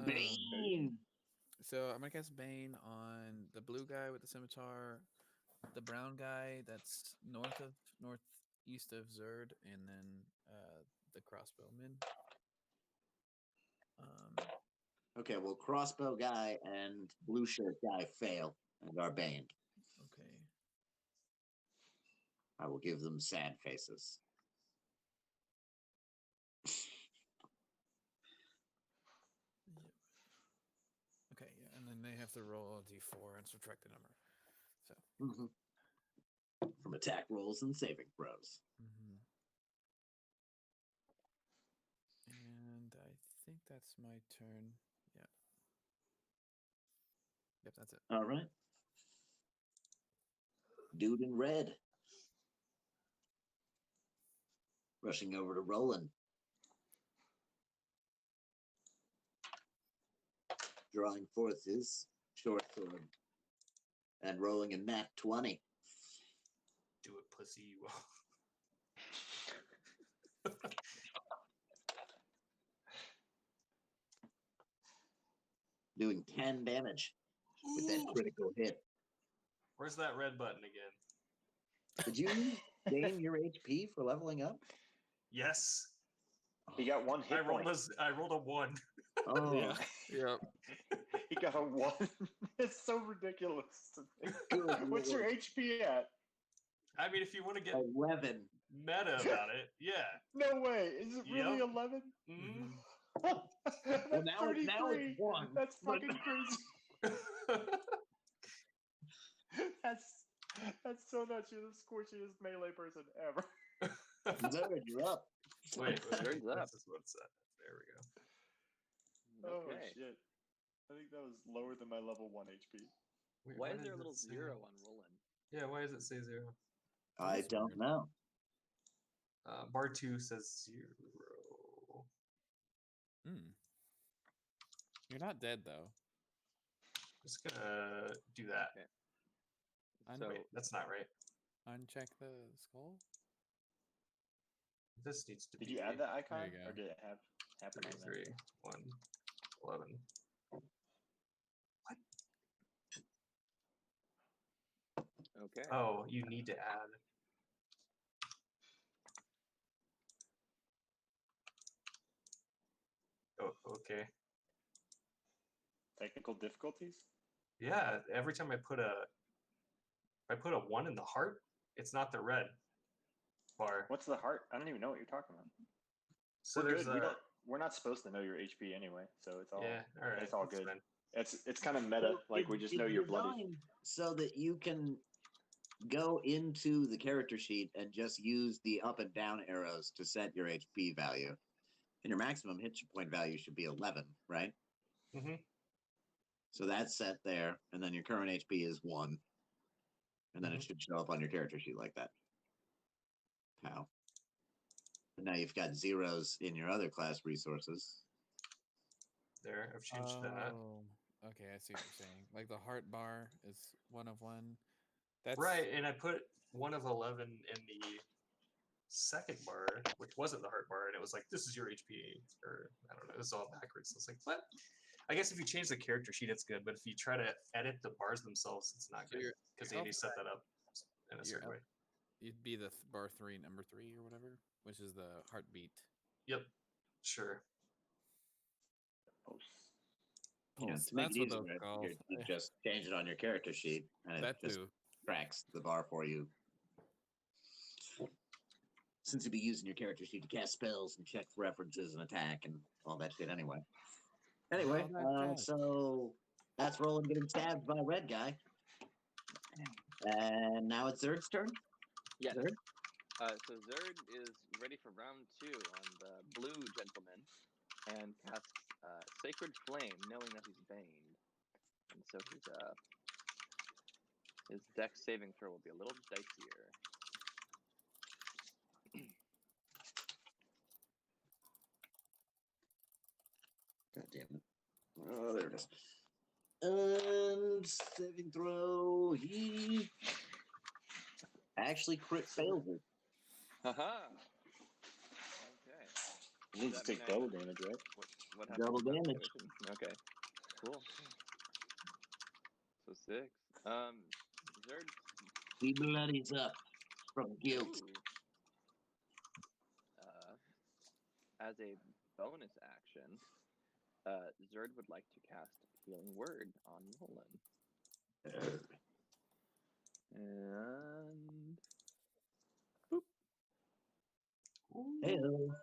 C: Bane.
A: So I'm gonna cast Bane on the blue guy with the scimitar, the brown guy that's northeast of Zerd, and then the crossbowman.
C: Okay, well, crossbow guy and blue shirt guy fail and are banned.
A: Okay.
C: I will give them sad faces.
A: Yep. Okay, yeah, and then they have to roll a d4 and subtract the number. So.
C: From attack rolls and saving throws.
A: And I think that's my turn. Yeah. Yep, that's it.
C: All right. Dude in red. Rushing over to Roland. Drawing forth his short sword. And rolling a nat 20.
B: Do it, pussy, you will.
C: Doing 10 damage with that critical hit.
B: Where's that red button again?
C: Did you gain your HP for leveling up?
B: Yes.
D: He got one hit point.
B: I rolled a 1.
C: Oh,
A: Yeah. Yep.
D: He got a 1. It's so ridiculous.
C: good
D: What's your
C: lord.
D: HP at?
B: I mean, if you want to get
C: 11.
B: meta about it, yeah.
D: No way. Is it really
B: Yep.
D: 11?
B: Mhm.
D: That's
C: Well, now it's
D: 33.
C: 1.
D: That's
C: but-
D: fucking crazy. That's so nuts. You're the squishiest melee person ever.
C: Zerd, you're up.
B: Wait,
E: Zerd's up.
B: this is what's that? There we go.
D: Oh
E: Okay.
D: shit. I think that was lower than my level 1 HP.
B: Wait,
E: Why is
B: does
E: there a
B: it
E: little
B: say-
E: 0 on Roland?
B: Yeah, why does it say 0?
C: I
A: That's
C: don't
A: weird.
C: know.
B: Bar 2 says 0.
A: Hmm. You're not dead though.
B: Just gonna do that.
E: Okay.
A: Un-
E: So
B: Wait, that's not right.
A: Uncheck the skull.
B: This needs to
D: Did
B: be
D: you add that icon?
A: you go.
D: Or did it have happen on that?
B: 3, 1, 11.
E: okay.
B: Oh, you need to add. Oh, okay.
D: Technical difficulties?
B: Yeah, every time I put a 1 in the heart, it's not the red bar.
D: What's the heart? I don't even know what you're talking about.
B: So
D: We're
B: there's
D: good.
B: a
D: We're not supposed to know your HP anyway, so it's all
B: yeah. All right,
D: it's all
B: that's
D: good.
B: fine.
D: It's kind of meta. Like we just know you're bloody.
C: designed so that you can go into the character sheet and just use the up and down arrows to set your HP value. And your maximum hit point value should be 11, right?
B: Mm-hmm.
C: So that's set there, and then your current HP is 1. And then it
B: Mhm.
C: should show up on your character sheet like that. How? But now you've got zeros in your other class resources.
B: There, I've changed that.
A: Oh, okay. I see what you're saying. Like the heart bar is 1 of 1. That's
B: Right, and I put 1 of 11 in the second bar, which wasn't the heart bar, and it was like, this is your HP, or I don't know, it was all backwards. So it's like, what? I guess if you change the character sheet, it's good, but if you try to edit the bars themselves, it's not
A: So
B: good
A: your
B: because
A: health
B: Andy set that up in a
A: your
B: certain way.
A: You'd be the bar 3, number 3, or whatever, which is the heartbeat.
B: Yep, sure.
C: You know,
A: Pulse.
C: to make
A: That's
C: it
A: what
C: easier,
A: those called.
C: you just change it on your character sheet, and it
A: That
C: just
A: too.
C: tracks the bar for you. Since you'd be using your character sheet to cast spells and check references and attack and all that shit anyway. Anyway, so that's Roland getting stabbed by a red guy. And now it's Zerd's turn.
E: Yes.
C: Zerd?
E: So Zerd is ready for round 2 on the blue gentleman and casts Sacred Flame, knowing that he's Baned. And so his dex saving throw will be a little dicier.
C: God damn it. Oh, there it is. And saving throw, he actually crit failed it.
E: Haha! Okay.
D: You need to
E: Does that
D: take
E: mean I-
D: double damage, right?
E: What happens
C: Double
E: in that
C: damage.
E: situation? Okay. Cool. So 6. Zerd.
C: He bloodies up from guilt.
E: Ooh. As a bonus action, Zerd would like to cast Healing Word on Roland. And
C: Hello.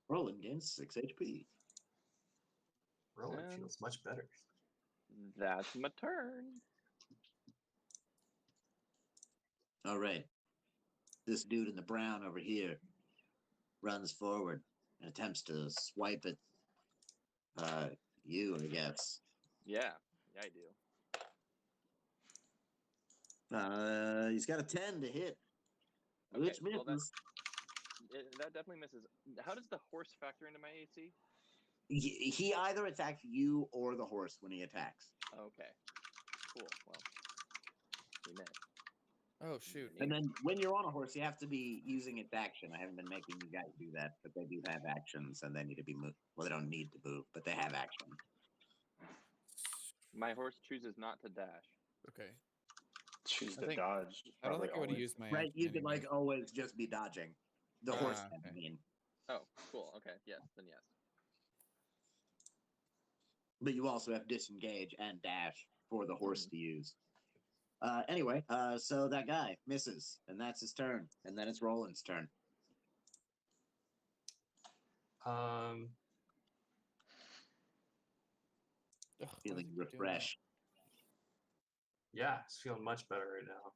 C: Roland gains 6 HP.
B: Roland
E: And-
B: feels much better.
E: that's my turn.
C: All right. This dude in the brown over here runs forward and attempts to swipe at you, I guess.
E: Yeah, I do.
C: He's got a 10 to hit,
E: Okay,
C: which
E: well,
C: misses.
E: that definitely misses. How does the horse factor into my AC?
C: He either attacks you or the horse when he attacks.
E: Okay, cool. Well, he missed.
A: Oh shoot.
C: And then when you're on a horse, you have to be using its action. I haven't been making you guys do that, but they do have actions and they need to be moved. Well, they don't need to move, but they have action.
E: My horse chooses not to dash.
A: Okay.
D: Choose
A: I
D: to
A: think-
D: dodge.
A: I don't
D: probably
A: think I would have
D: always.
A: used my
C: Right?
A: action
C: You could
A: anyway.
C: like always just be dodging. The horse,
A: Ah,
C: I
A: okay.
C: mean.
E: Oh, cool. Okay. Yes. Then yes.
C: But you also have disengage and dash for the horse to use. Anyway, so that guy misses, and that's his turn, and then it's Roland's turn.
B: Um,
A: Ugh, why
C: Feeling
A: does it keep doing that?
C: refreshed.
B: yeah, it's feeling much better right now.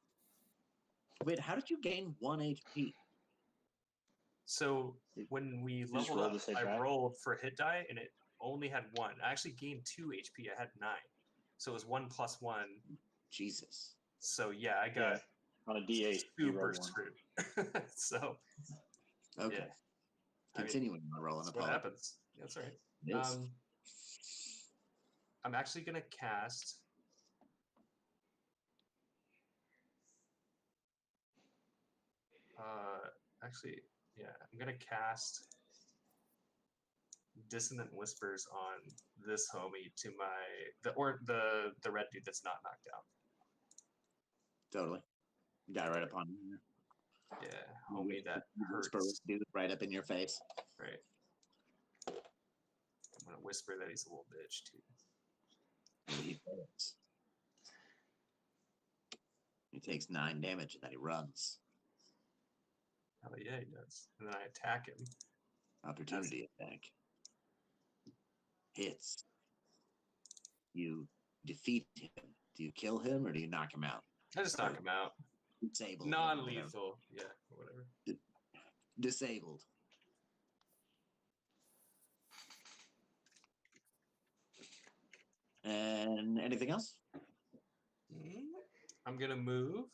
C: Wait, how did you gain 1 HP?
B: So when we
D: just
B: leveled
D: roll
B: up,
D: the same
B: I
D: die?
B: rolled for a hit die, and it only had 1. I actually gained 2 HP. I had 9, so it was 1 plus 1.
C: Jesus.
B: So yeah, I
D: Yeah.
B: got
D: On a D8, you
B: super
D: roll 1.
B: screwed. So
C: Okay.
B: yeah, I mean,
C: Continuing on rolling.
B: that's what happens. That's right.
C: It is.
B: I'm actually gonna cast. Actually, yeah, I'm gonna cast Dissonant Whispers on this homie to the red dude that's not knocked out.
C: Totally. Guy right upon you.
B: Yeah, homie that hurts.
C: Dude right up in your face.
B: Right. I'm gonna whisper that he's a little bitch too.
C: He fails. He takes 9 damage and then he runs.
B: Oh yeah, he does. And then I attack him.
C: Opportunity attack. Hits. You defeat him. Do you kill him or do you knock him out?
B: I just knock him out.
C: Disabled.
B: Non-lethal. Yeah, whatever.
C: Disabled. And anything else?
B: I'm gonna move.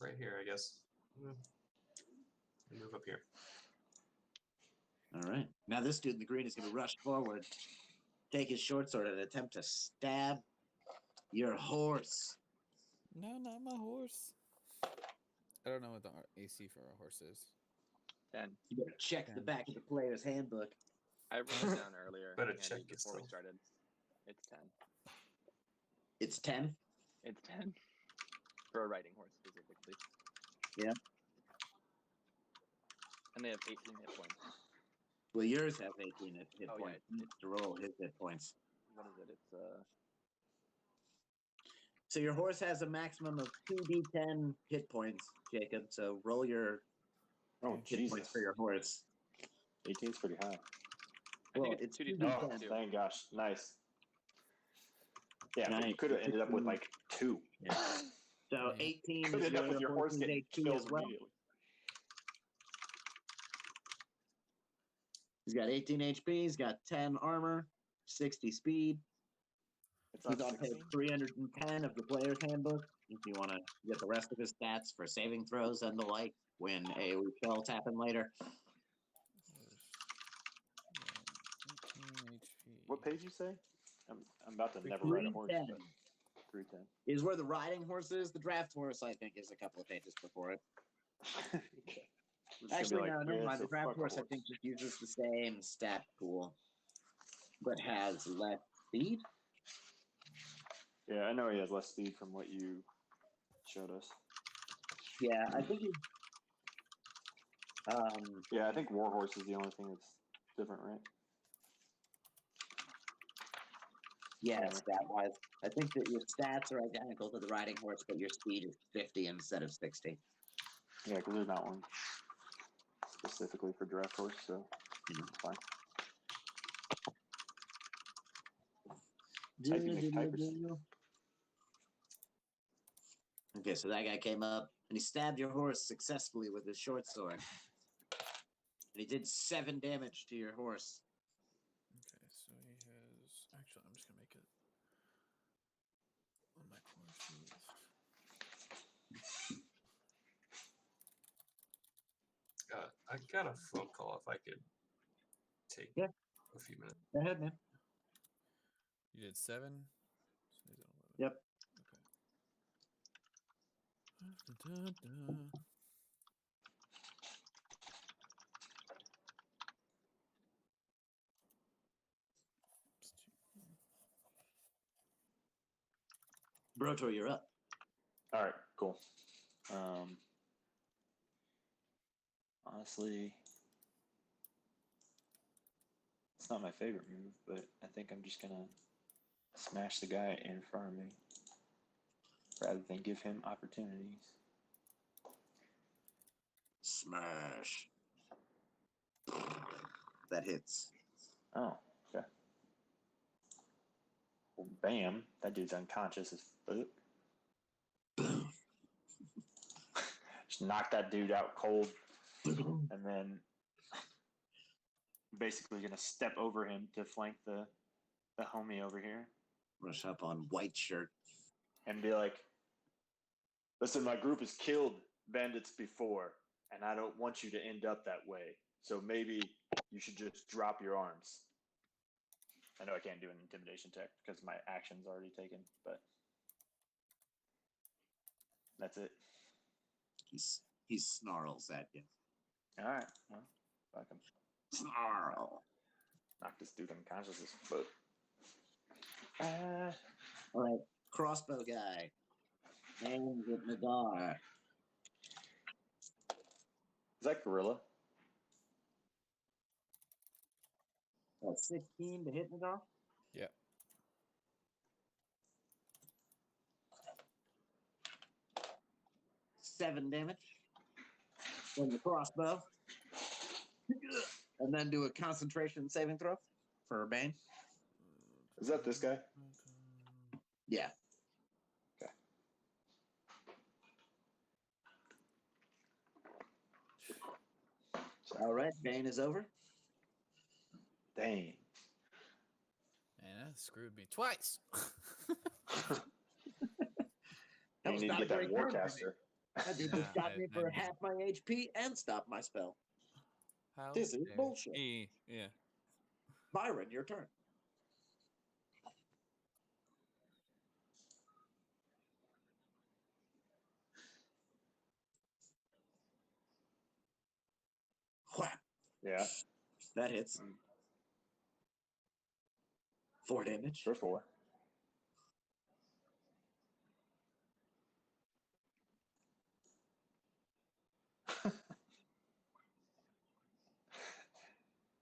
B: Right here, I guess. Move up here.
C: All right. Now this dude in the green is going to rush forward, take his short sword, and attempt to stab your horse.
A: No, not my horse. I don't know what the AC for a horse is.
E: 10.
C: You better check the
A: 10.
C: back of the player's handbook.
E: I wrote it down earlier.
B: Better
E: Andy,
B: check
E: before we
B: yourself.
E: started. It's 10.
C: It's 10.
E: It's 10 for a riding horse specifically.
C: Yeah.
E: And they have 18 hit points.
C: Well, yours has 18 hit
E: Oh, yeah,
C: points. You have to roll his hit points.
E: What is it? It's
C: So your horse has a maximum of 2d10 hit points, Jacob. So roll your
D: Oh,
C: hit
D: Jesus.
C: points for your horse.
D: 18 is pretty high.
E: I
C: Well,
E: think
C: it's
E: it's 2d10
D: Oh,
C: 2d10.
E: too.
D: thank gosh. Nice. Yeah, but you
C: Nice.
D: could have ended up with like 2.
C: Yeah. So
A: Yeah.
C: 18
D: Could
C: is
D: end up with your horse
C: horse's
D: getting
C: HP
D: killed
C: as well.
D: immediately.
C: He's got 18 HP. He's got 10 armor, 60 speed.
D: It's
C: He's
D: not
C: on page
D: 16.
C: 310 of the player's handbook. If you want to get the rest of his stats for saving throws and the like when AoE spells happen later.
A: Horse. Yeah, 18 HP.
D: What page you say? I'm about to never ride a horse.
C: 310
D: But 310.
C: is where the riding horse is. The draft horse, I think, is a couple of pages before it.
D: Okay. It's gonna be
C: Actually,
D: like,
C: no, never
D: yeah,
C: mind.
D: so
C: The draft
D: fuck a
C: horse, I think, just uses the same stat pool, but has less speed.
D: Yeah, I know he has less speed from what you showed us.
C: Yeah, I think he.
D: Yeah, I think Warhorse is the only thing that's different, right?
C: Yeah, stat-wise, I think that your stats are identical to the riding horse, but your speed is 50 instead of 60.
D: Yeah, because there's not one specifically for draft horse, so it's fine. Typing is typers.
C: Okay, so that guy came up and he stabbed your horse successfully with his short sword. And he did 7 damage to your horse.
A: Okay, so he has. Actually, I'm just gonna make it on my horses.
B: I got a phone call if I could take
C: Yeah.
B: a few minutes.
C: Go ahead, man.
A: You did 7. So he's at 11.
C: Yep.
A: Okay. Da-da-da.
C: Brotor, you're up.
D: All right, cool. Honestly, it's not my favorite move, but I think I'm just gonna smash the guy in front of me rather than give him opportunities.
C: Smash. That hits.
D: Oh, okay. Well, bam! That dude's unconscious as fuck.
C: Boom.
D: Just knock that dude out cold, and then basically gonna step over him to flank the homie over here
C: Rush up on white shirt.
D: and be like, "Listen, my group has killed bandits before, and I don't want you to end up that way. So maybe you should just drop your arms." I know I can't do an intimidation check because my action's already taken, but that's it.
C: He snarls at you.
D: All right, well, fuck him.
C: Snarl.
D: Knock this dude unconscious as fuck.
C: All right, crossbow guy. And with Nadar.
D: Is that gorilla?
C: That's 16 to hit Nadar.
A: Yeah.
C: Seven damage. Then the crossbow. And then do a concentration saving throw for Bane.
D: Is that this guy?
C: Yeah.
D: Okay.
C: All right, Bane is over.
D: Dang.
A: Man, that screwed me twice.
C: That
D: You
C: was
D: need to
C: not a
D: get that
C: great turn for me.
D: Warcaster.
C: That dude just
A: Nah,
C: got me
A: I
C: for
A: need-
C: half my HP and stopped my spell.
A: How
C: This is
A: dare
C: bullshit.
A: he? Yeah.
C: Byron, your turn. Whap.
D: Yeah,
C: That hits. 4 damage.
D: for 4.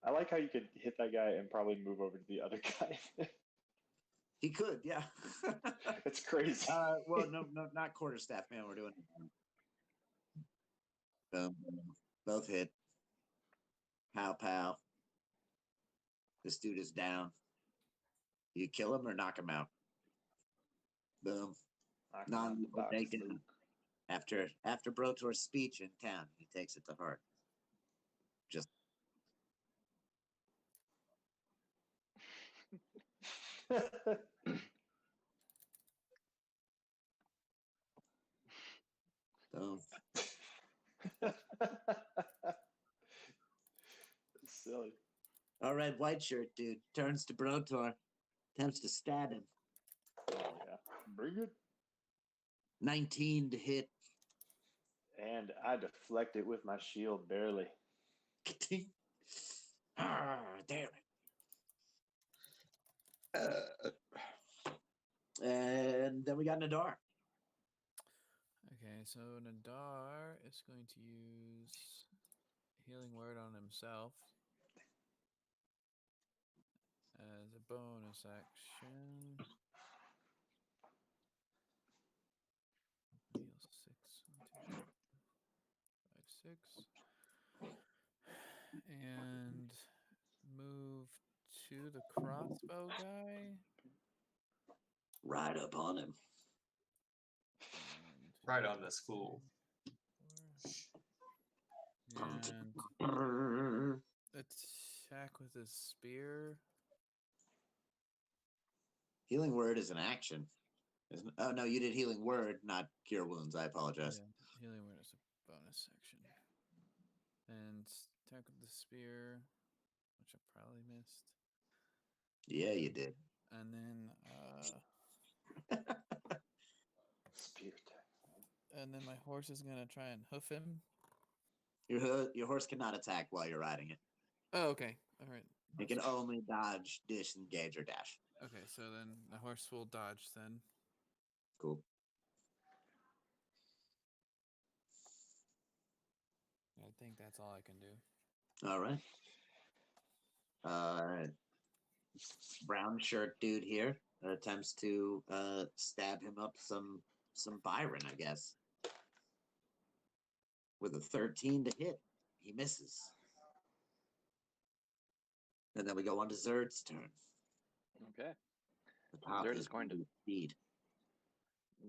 D: I like how you could hit that guy and probably move over to the other guy.
C: He could, yeah.
D: It's crazy.
C: Well, no, not quarterstaff, man. We're doing both hit. Pow, pow. This dude is down. You kill him or knock him out. Boom.
D: Knock him out the
C: Non-lethal
D: box.
C: takedown. After Brotor's speech in town, he takes it to heart. Just boom.
D: It's silly.
C: All right, white shirt dude turns to Brotor, attempts to stab him.
D: Oh, yeah. Bring it.
C: 19 to hit.
D: And I deflect it with my shield barely.
C: Ah, damn it. And then we got Nadar.
A: Okay, so Nadar is going to use Healing Word on himself as a bonus action. Heal 6, 1, 2, 5, 6. And move to the crossbow guy.
C: Right up on him.
A: And
B: Right on this fool.
A: And attack with his spear.
C: Healing word is an action. Isn't, oh no, you did healing word, not cure wounds. I apologize.
A: Yeah, healing word is a bonus action. And attack with the spear, which I probably missed.
C: Yeah, you did.
A: And then
D: Spear attack.
A: and then my horse is gonna try and hoof him.
C: Your horse cannot attack while you're riding it.
A: Oh, okay. All right.
C: It can only dodge, disengage, or dash.
A: Okay, so then the horse will dodge then.
C: Cool.
A: I think that's all I can do.
C: All right. Brown shirt dude here attempts to stab him up some Byron, I guess. With a 13 to hit, he misses. And then we go on to Zerd's turn.
E: Okay.
C: The top
E: Zerd
C: is
E: is going to
C: speed.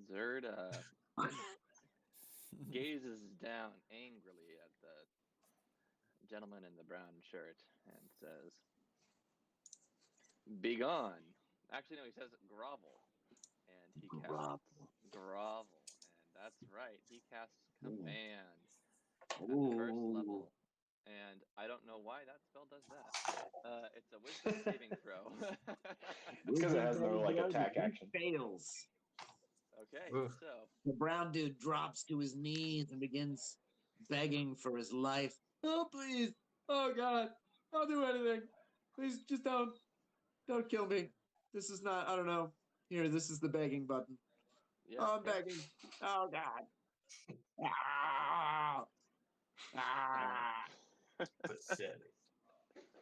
E: Zerd gazes down angrily at the gentleman in the brown shirt and says, "Begone." Actually, no, he says grovel. And he casts grovel. And that's right. He casts command at the first level. And I don't know why that spell does that. It's a wisdom saving throw.
D: Because it has no like attack action.
C: Fails.
E: Okay,
B: Oof.
E: so
C: The brown dude drops to his knees and begins begging for his life. Oh, please. Oh, God. I'll do anything. Please, just don't kill me. This is not, I don't know. Here, this is the begging button.
E: yeah,
C: Oh, I'm begging. Oh, God. Ah. Ah.
B: Pathetic.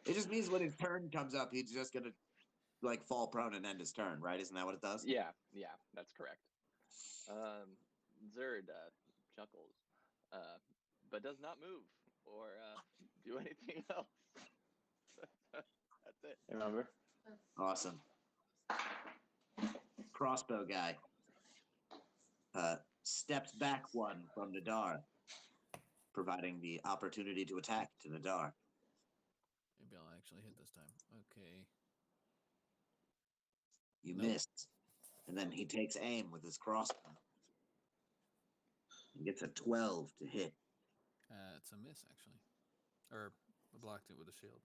C: It just means when his turn comes up, he's just going to, like, fall prone and end his turn, right? Isn't that what it does?
E: yeah, that's correct. Zerd chuckles, but does not move or do anything else. That's it.
D: Remember?
C: Awesome. Crossbow guy steps back one from Nadar, providing the opportunity to attack to Nadar.
A: Maybe I'll actually hit this time. Okay.
C: You
A: Nope.
C: missed. And then he takes aim with his crossbow. He gets a 12 to hit.
A: It's a miss, actually. Or I blocked it with a shield.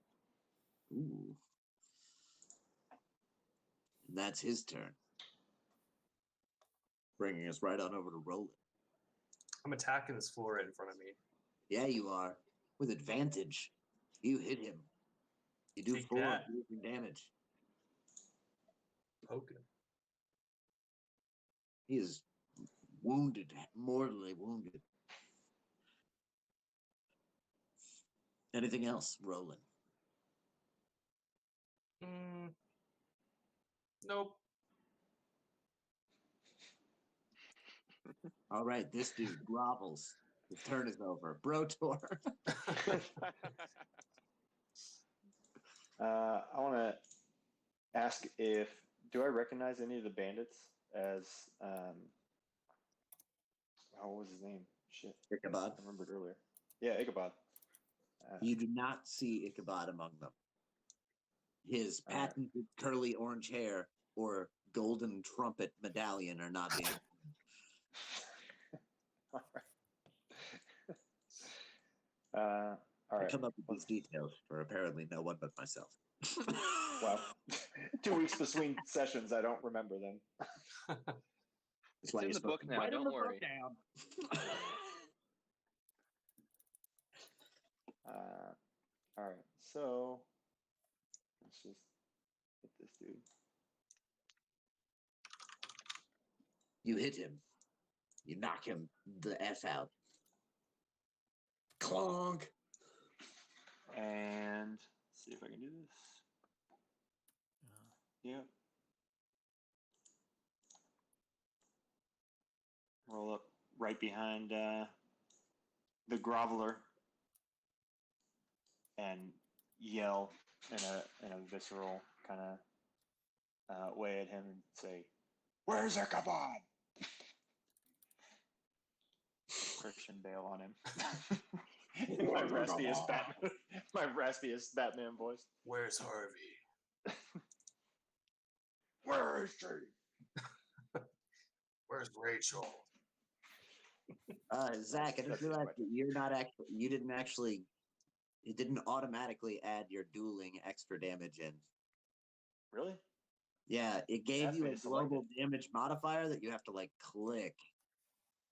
C: Ooh. And that's his turn. Bringing us right on over to Roland.
B: I'm attacking this floor in front of me.
C: Yeah, you are. With advantage. You hit him. You do
B: Take
C: 4
B: that.
C: piercing damage.
B: Poking him.
C: He is wounded, mortally wounded. Anything else, Roland?
B: Nope.
C: All right, this dude grovels. His turn is over. Brotor.
D: I want to ask do I recognize any of the bandits as what was his name? Shit,
C: Ichabod.
D: I remembered earlier. Yeah, Ichabod.
C: You do not see Ichabod among them. His
D: All right.
C: patented curly orange hair or golden trumpet medallion are not being.
D: All right. All
C: I
D: right.
C: come up with these details for apparently no one but myself.
D: Well, 2 weeks between sessions, I don't remember them.
C: That's
E: It's
C: why
E: in
C: you're
E: the
C: supposed
E: book
C: to
E: now,
C: write
E: don't
C: the
E: worry.
C: book down.
D: All right. So let's just hit this dude.
C: You hit him. You knock him the F out. Clonk.
D: And see if I can do this. Yeah. Roll up right behind the groveler and yell in a visceral kind of way at him and say, "Where's Ichabod?" Christian Bale on him. My raspiest Batman voice.
B: Where's Harvey?
D: Where is she?
B: Where's Rachel?
C: Zach, I just
D: That's
C: realized
D: the
C: that you're not actually. You didn't actually. It didn't automatically add your dueling extra damage in.
D: Really?
C: Yeah, it gave
D: asked
C: you
D: me
C: a
D: to select
C: global damage modifier that you have to like click.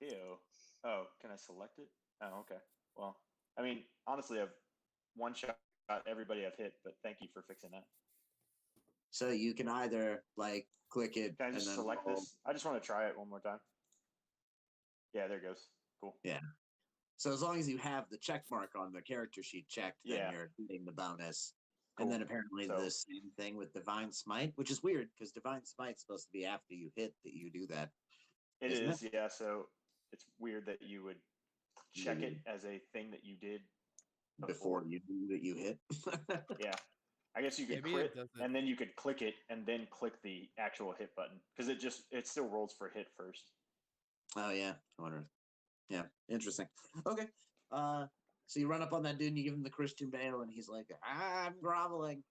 D: Ew. Oh, can I select it? Oh, okay. Well, I mean, honestly, I've one shot everybody I've hit, but thank you for fixing that.
C: So you can either like click it
D: Can I
C: and
D: just
C: then
D: select
C: roll.
D: this? I just want to try it one more time. Yeah, there it goes. Cool.
C: Yeah. So as long as you have the check mark on the character sheet checked, then
D: Yeah.
C: you're getting the bonus.
D: Cool.
C: And then apparently
D: So-
C: the same thing with Divine Smite, which is weird because Divine Smite's supposed to be after you hit that you do that.
D: It
C: Isn't
D: is, yeah. So it's weird that you would check it as a thing that you did
C: Before you do that you hit.
D: Yeah. I guess you could
A: Maybe
D: crit
A: it doesn't.
D: and then you could click it and then click the actual hit button because it still rolls for hit first.
C: Oh yeah. I wonder. Yeah, interesting. Okay. So you run up on that dude and you give him the Christian Bale and he's like, I'm groveling.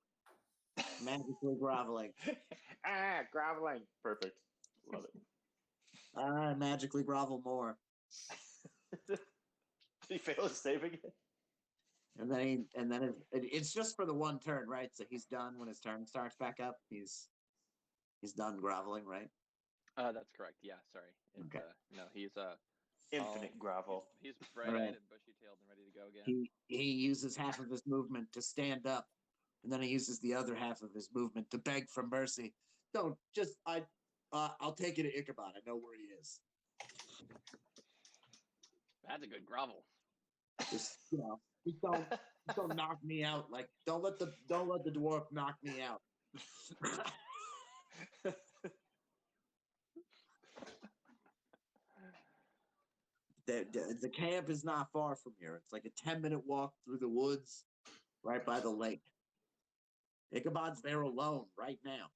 C: Magically groveling.
D: Groveling. Perfect. Love it.
C: I magically grovel more.
D: Did he fail his save again?
C: And then it's just for the one turn, right? So he's done when his turn starts back up. He's done groveling, right?
E: That's correct. Yeah, sorry. It's,
C: Okay.
E: no, he's
D: Infinite grovel.
E: He's bright-eyed
C: Alright.
E: and bushy-tailed and ready to go again.
C: He uses half of his movement to stand up, and then he uses the other half of his movement to beg for mercy. Don't just I'll take you to Ichabod. I know where he is.
E: That's a good grovel.
C: Just just don't knock me out. Like don't let the dwarf knock me out. The camp is not far from here. It's like a 10-minute walk through the woods, right by the lake. Ichabod's there alone right now.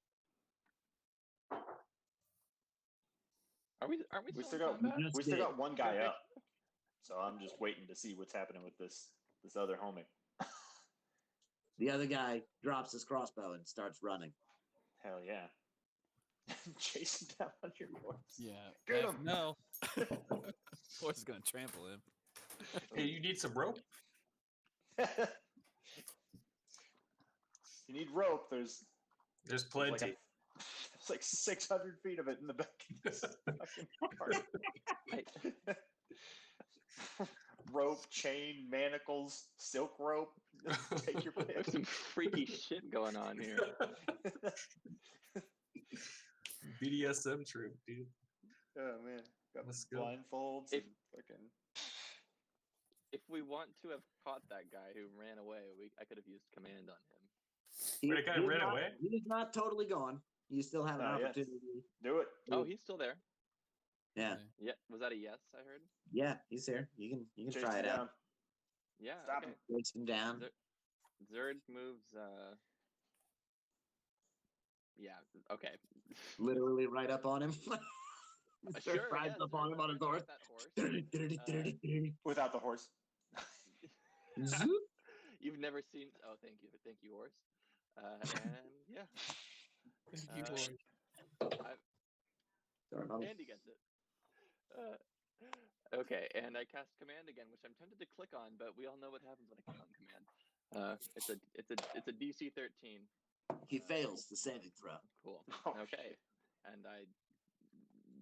E: Aren't we
D: We
E: still
D: still
E: in combat?
C: Just
D: We still
C: did.
D: got one guy up. So I'm just waiting to see what's happening with this other homie.
C: The other guy drops his crossbow and starts running.
D: Hell yeah. Chasing down on your horse.
A: Yeah.
D: Get
A: heck
D: him.
A: No. Horse is gonna trample him.
B: Hey, you need some rope?
D: You need rope. There's
B: There's
D: like
B: plenty.
D: it's like 600 feet of it in the back of this fucking cart. Rope, chain, manacles, silk rope. Take your
E: There's
D: pick.
E: some freaky shit going on here.
B: BDSM troop, dude.
D: Oh man, got
B: Let's go.
D: blindfolds
E: If-
D: and fucking.
E: If we want to have caught that guy who ran away, I could have used command on him.
B: Wait, the guy ran away?
C: He's not totally gone. You still have an
D: Not yet.
C: opportunity.
D: Do it.
E: Oh, he's still there.
C: Yeah,
E: Yeah, was that a yes? I heard.
C: yeah, he's here. You can
D: Chase
C: try
D: him
C: it out.
D: down.
E: Yeah.
D: Stop
E: okay.
D: him.
C: Chase him down.
E: Zerd moves. Yeah. Okay.
C: Literally right up on him.
E: Sure.
C: Rides
E: yeah,
C: up on him on his horse.
E: that horse.
D: Without the horse.
C: Zoop.
E: You've never seen. Oh, thank you, horse. And yeah,
A: Thank you,
E: Uh,
A: horse.
C: Sorry, Mom.
E: Andy gets it. Okay, and I cast command again, which I'm tempted to click on, but we all know what happens when I click on command. It's a DC 13.
C: He fails the saving throw.
E: Cool.
D: Oh,
E: Okay, and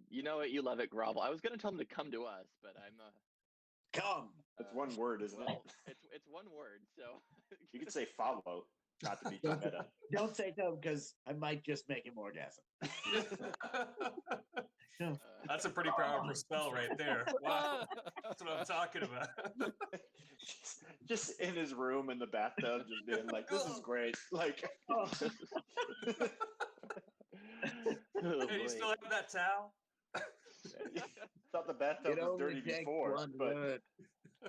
E: you know what? You love it, grovel. I was gonna tell him to come to us, but I'm.
C: Come.
D: It's one word, isn't
E: Well,
D: it?
E: it's one word, so.
D: You could say follow, not to be too meta.
C: Don't say come because I might just make him orgasm.
B: That's a pretty powerful spell right there. Wow. That's what I'm talking about.
D: Just in his room in the bathtub, just being like, "This is great." Like,
C: Oh.
E: Oh,
B: Hey, you
E: boy.
B: still have that towel?
D: thought the bathtub
C: It
D: was
C: only
D: dirty
C: takes
D: before,
C: one
D: but
C: word.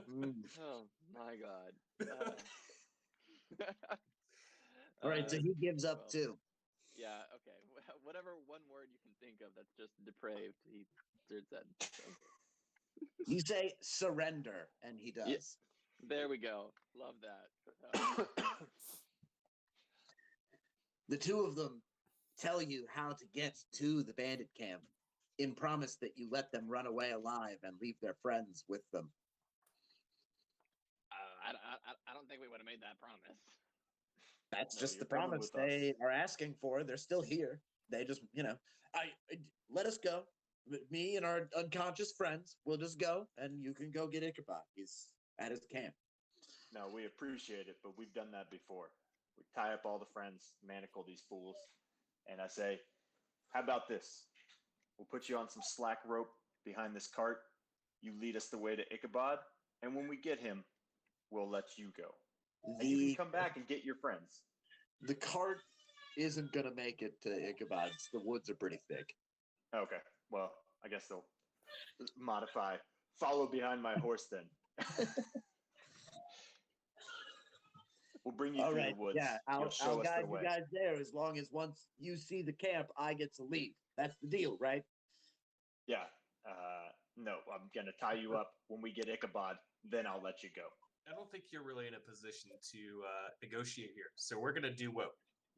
C: Mm.
E: Oh my god.
C: All right, so he gives up
E: well,
C: too.
E: Yeah, okay. Whatever one word you can think of that's just depraved, he said. So.
C: You say surrender, and he does.
E: Yeah. There we go. Love that.
C: The two of them tell you how to get to the bandit camp in promise that you let them run away alive and leave their friends with them.
E: I don't think we would have made that promise.
C: That's
D: No,
C: just
D: you're
C: the
D: coming
C: promise
D: with us.
C: they are asking for. They're still here. They just, I let us go. Me and our unconscious friends will just go, and you can go get Ichabod. He's at his camp.
D: no, we appreciate it, but we've done that before. We tie up all the friends, manacle these fools. and I say, "How about this? We'll put you on some slack rope behind this cart. You lead us the way to Ichabod, and when we get him, we'll let you go. And you can come back and get your friends."
C: The cart isn't gonna make it to Ichabod. The woods are pretty thick.
D: Okay, well, I guess they'll modify. Follow behind my horse then. We'll bring you
C: All
D: through
C: right,
D: the woods.
C: yeah,
D: You'll
C: I'll
D: show us
C: guide
D: the
C: you
D: way.
C: guys there as long as once you see the camp, I get to leave. That's the deal, right?
D: Yeah. No, I'm gonna tie you up when we get Ichabod. Then I'll let you go.
B: I don't think you're really in a position to negotiate here. So we're gonna do what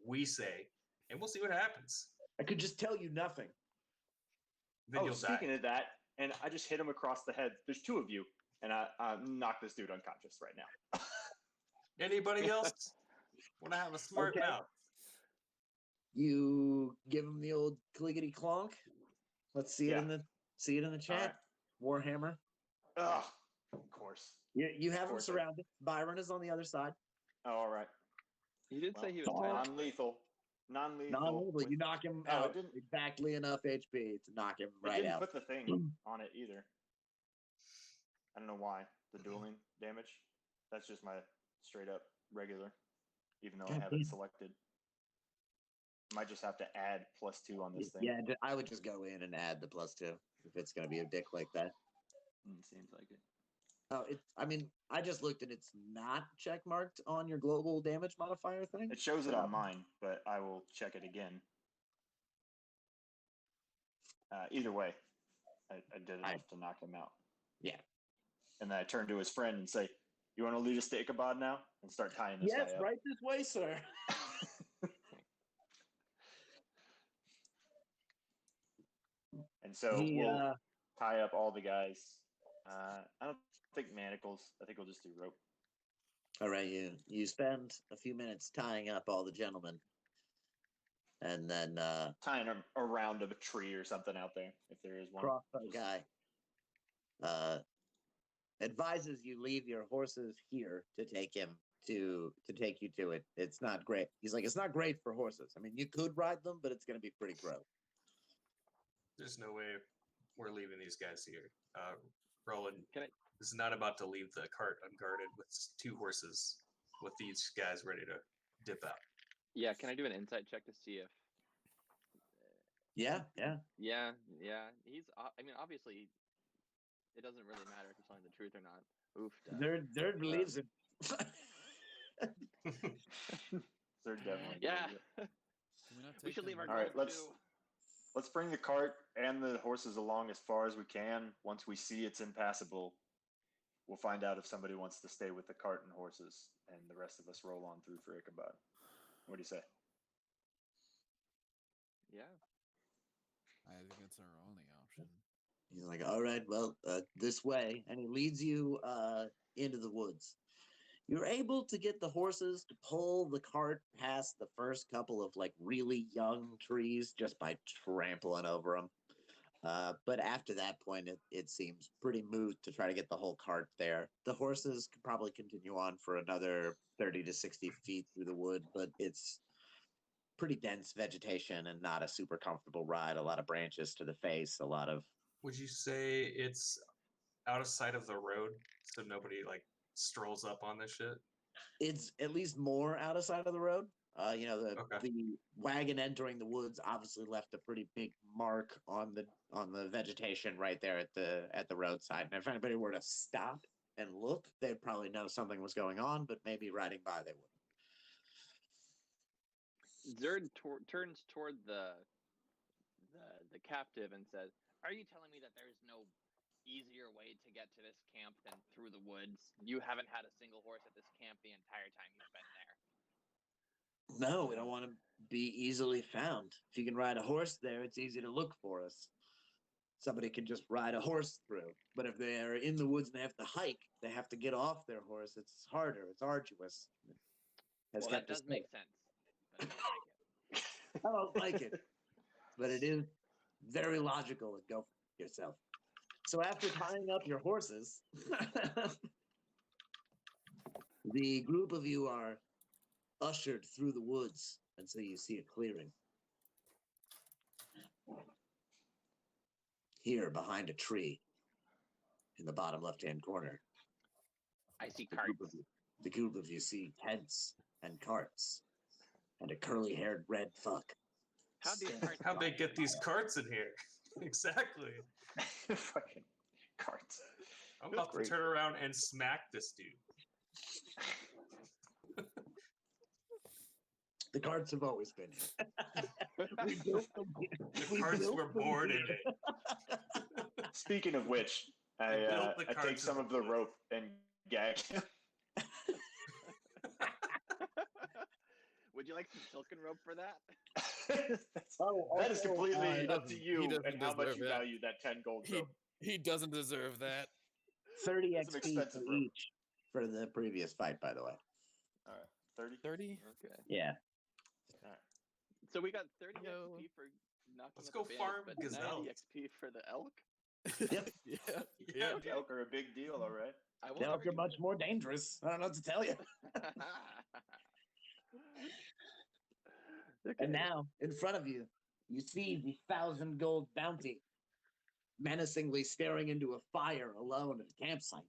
B: we say, and we'll see what happens.
C: I could just tell you nothing.
B: Then you'll
D: speaking
B: die.
D: of that, and I just hit him across the head. There's two of you, and I knock this dude unconscious right now.
B: Anybody else want to have a smart
C: Okay.
B: mouth?
C: You give him the old clickety clonk. Let's see it
D: Yeah.
C: in the chat. Warhammer.
D: Ugh, of course.
C: You have him
D: course I-
C: surrounded. Byron is on the other side.
D: Oh, all right.
E: He did
D: Well,
E: say he was
C: Oh.
E: tied up.
D: Non-lethal. Non-lethal.
C: Non-lethal.
D: with-
C: You knock him
D: Oh, it
C: out
D: didn't-
C: exactly enough HP to knock him
D: It
C: right
D: didn't
C: out.
D: put the thing on it either. I don't know why. The dueling damage. That's just my straight up regular, even though I
C: God
D: have it
C: damn.
D: selected. Might just have to add +2 on this thing.
C: Yeah, I would just go in and add the +2 if it's going to be a dick like that.
D: Seems like it.
C: Oh, I mean, I just looked and it's not check marked on your global damage modifier thing.
D: It shows it on mine, but I will check it again. Either way, I did enough to knock him out.
C: Yeah.
D: And then I turn to his friend and say, "You want to lead us to Ichabod now?" And start tying this
C: Yes,
D: guy up.
C: right this way, sir.
D: And so we'll tie up all the guys. I don't think manacles. I think we'll just do rope.
C: All right, you spend a few minutes tying up all the gentlemen, and then
D: Tying them around a tree or something out there, if there is one.
C: crossbow guy advises you leave your horses here to take you to it. It's not great. He's like, it's not great for horses. I mean, you could ride them, but it's going to be pretty gross.
B: There's no way we're leaving these guys here. Roland,
E: Can I-
B: this is not about to leave the cart unguarded with two horses with these guys ready to dip out.
E: Yeah, can I do an insight check to see if?
C: Yeah.
E: Yeah. He's. I mean, obviously, it doesn't really matter if he's telling the truth or not. Oof.
C: They're believes it.
D: They're definitely.
E: Yeah.
D: gonna do it.
A: Can we not
E: We
A: take
E: should leave
A: them
E: our
D: All right,
E: gold,
D: let's-
E: too.
D: Let's bring the cart and the horses along as far as we can. Once we see it's impassable, we'll find out if somebody wants to stay with the cart and horses, and the rest of us roll on through for Ichabod. What do you say?
E: Yeah.
A: I think it's our only option.
C: He's like, all right, well, this way, and he leads you into the woods. You're able to get the horses to pull the cart past the first couple of like really young trees just by trampling over them. But after that point, it seems pretty moot to try to get the whole cart there. The horses could probably continue on for another 30 to 60 feet through the wood, but it's pretty dense vegetation and not a super comfortable ride. A lot of branches to the face, a lot of.
B: Would you say it's out of sight of the road so nobody like strolls up on this shit?
C: It's at least more out of sight of the road.
B: Okay.
C: The wagon entering the woods obviously left a pretty big mark on the vegetation right there at the roadside. And if anybody were to stop and look, they'd probably know something was going on, but maybe riding by they wouldn't.
E: Zerd turns toward the captive and says, "Are you telling me that there's no easier way to get to this camp than through the woods? You haven't had a single horse at this camp the entire time you've been there."
C: No, we don't want to be easily found. If you can ride a horse there, it's easy to look for us. Somebody can just ride a horse through. But if they're in the woods and they have to hike, they have to get off their horse. It's harder. It's arduous.
E: Well, that does make sense. But I don't like it.
C: I don't like it, but it is very logical. And go for yourself. So after tying up your horses, the group of you are ushered through the woods until you see a clearing. here behind a tree in the bottom left-hand corner.
E: I see
C: The
E: cards.
C: the group of you see tents and carts and a curly-haired red fuck.
E: How'd these
C: Stand-
E: cards
B: How'd they
E: get
B: get these carts in here? Exactly.
D: Fucking carts.
B: I'm about
D: Great.
B: to turn around and smack this dude.
C: The carts have always been here. We built them here.
B: The
C: We
B: carts
C: built
B: were
C: them
B: born in
C: here.
B: it.
D: Speaking of which,
B: I built the
D: I take
B: carts
D: some
B: in
D: of
B: the
D: the
B: wood.
D: rope and gag him.
E: Would you like some silken rope for that?
D: That is completely
A: he
D: up to
A: doesn't- he
D: you
A: doesn't
D: and how much
A: deserve
D: you
A: that.
D: value that 10 gold
A: He
D: rope.
A: he doesn't deserve that.
C: 30
D: That's some
C: XP
D: expensive
C: for
D: rope.
C: each for the previous fight, by the way.
D: All right, 30.
A: 30.
E: Okay.
C: Yeah.
E: So we got 30
A: Hello.
E: XP for knocking
B: Let's
E: out
B: go
E: the bandits,
B: farm
E: but
B: gazelles.
E: 90 XP for the elk.
C: Yep.
A: Yeah.
B: Yeah,
A: Yeah.
B: dude.
D: Elk are a big deal, all right.
E: I won't
C: The elk
E: ever
C: are
E: give
C: much more dangerous. I don't know what to tell you.
E: Okay.
C: And now, in front of you, you see the 1,000 gold bounty menacingly staring into a fire alone at a campsite,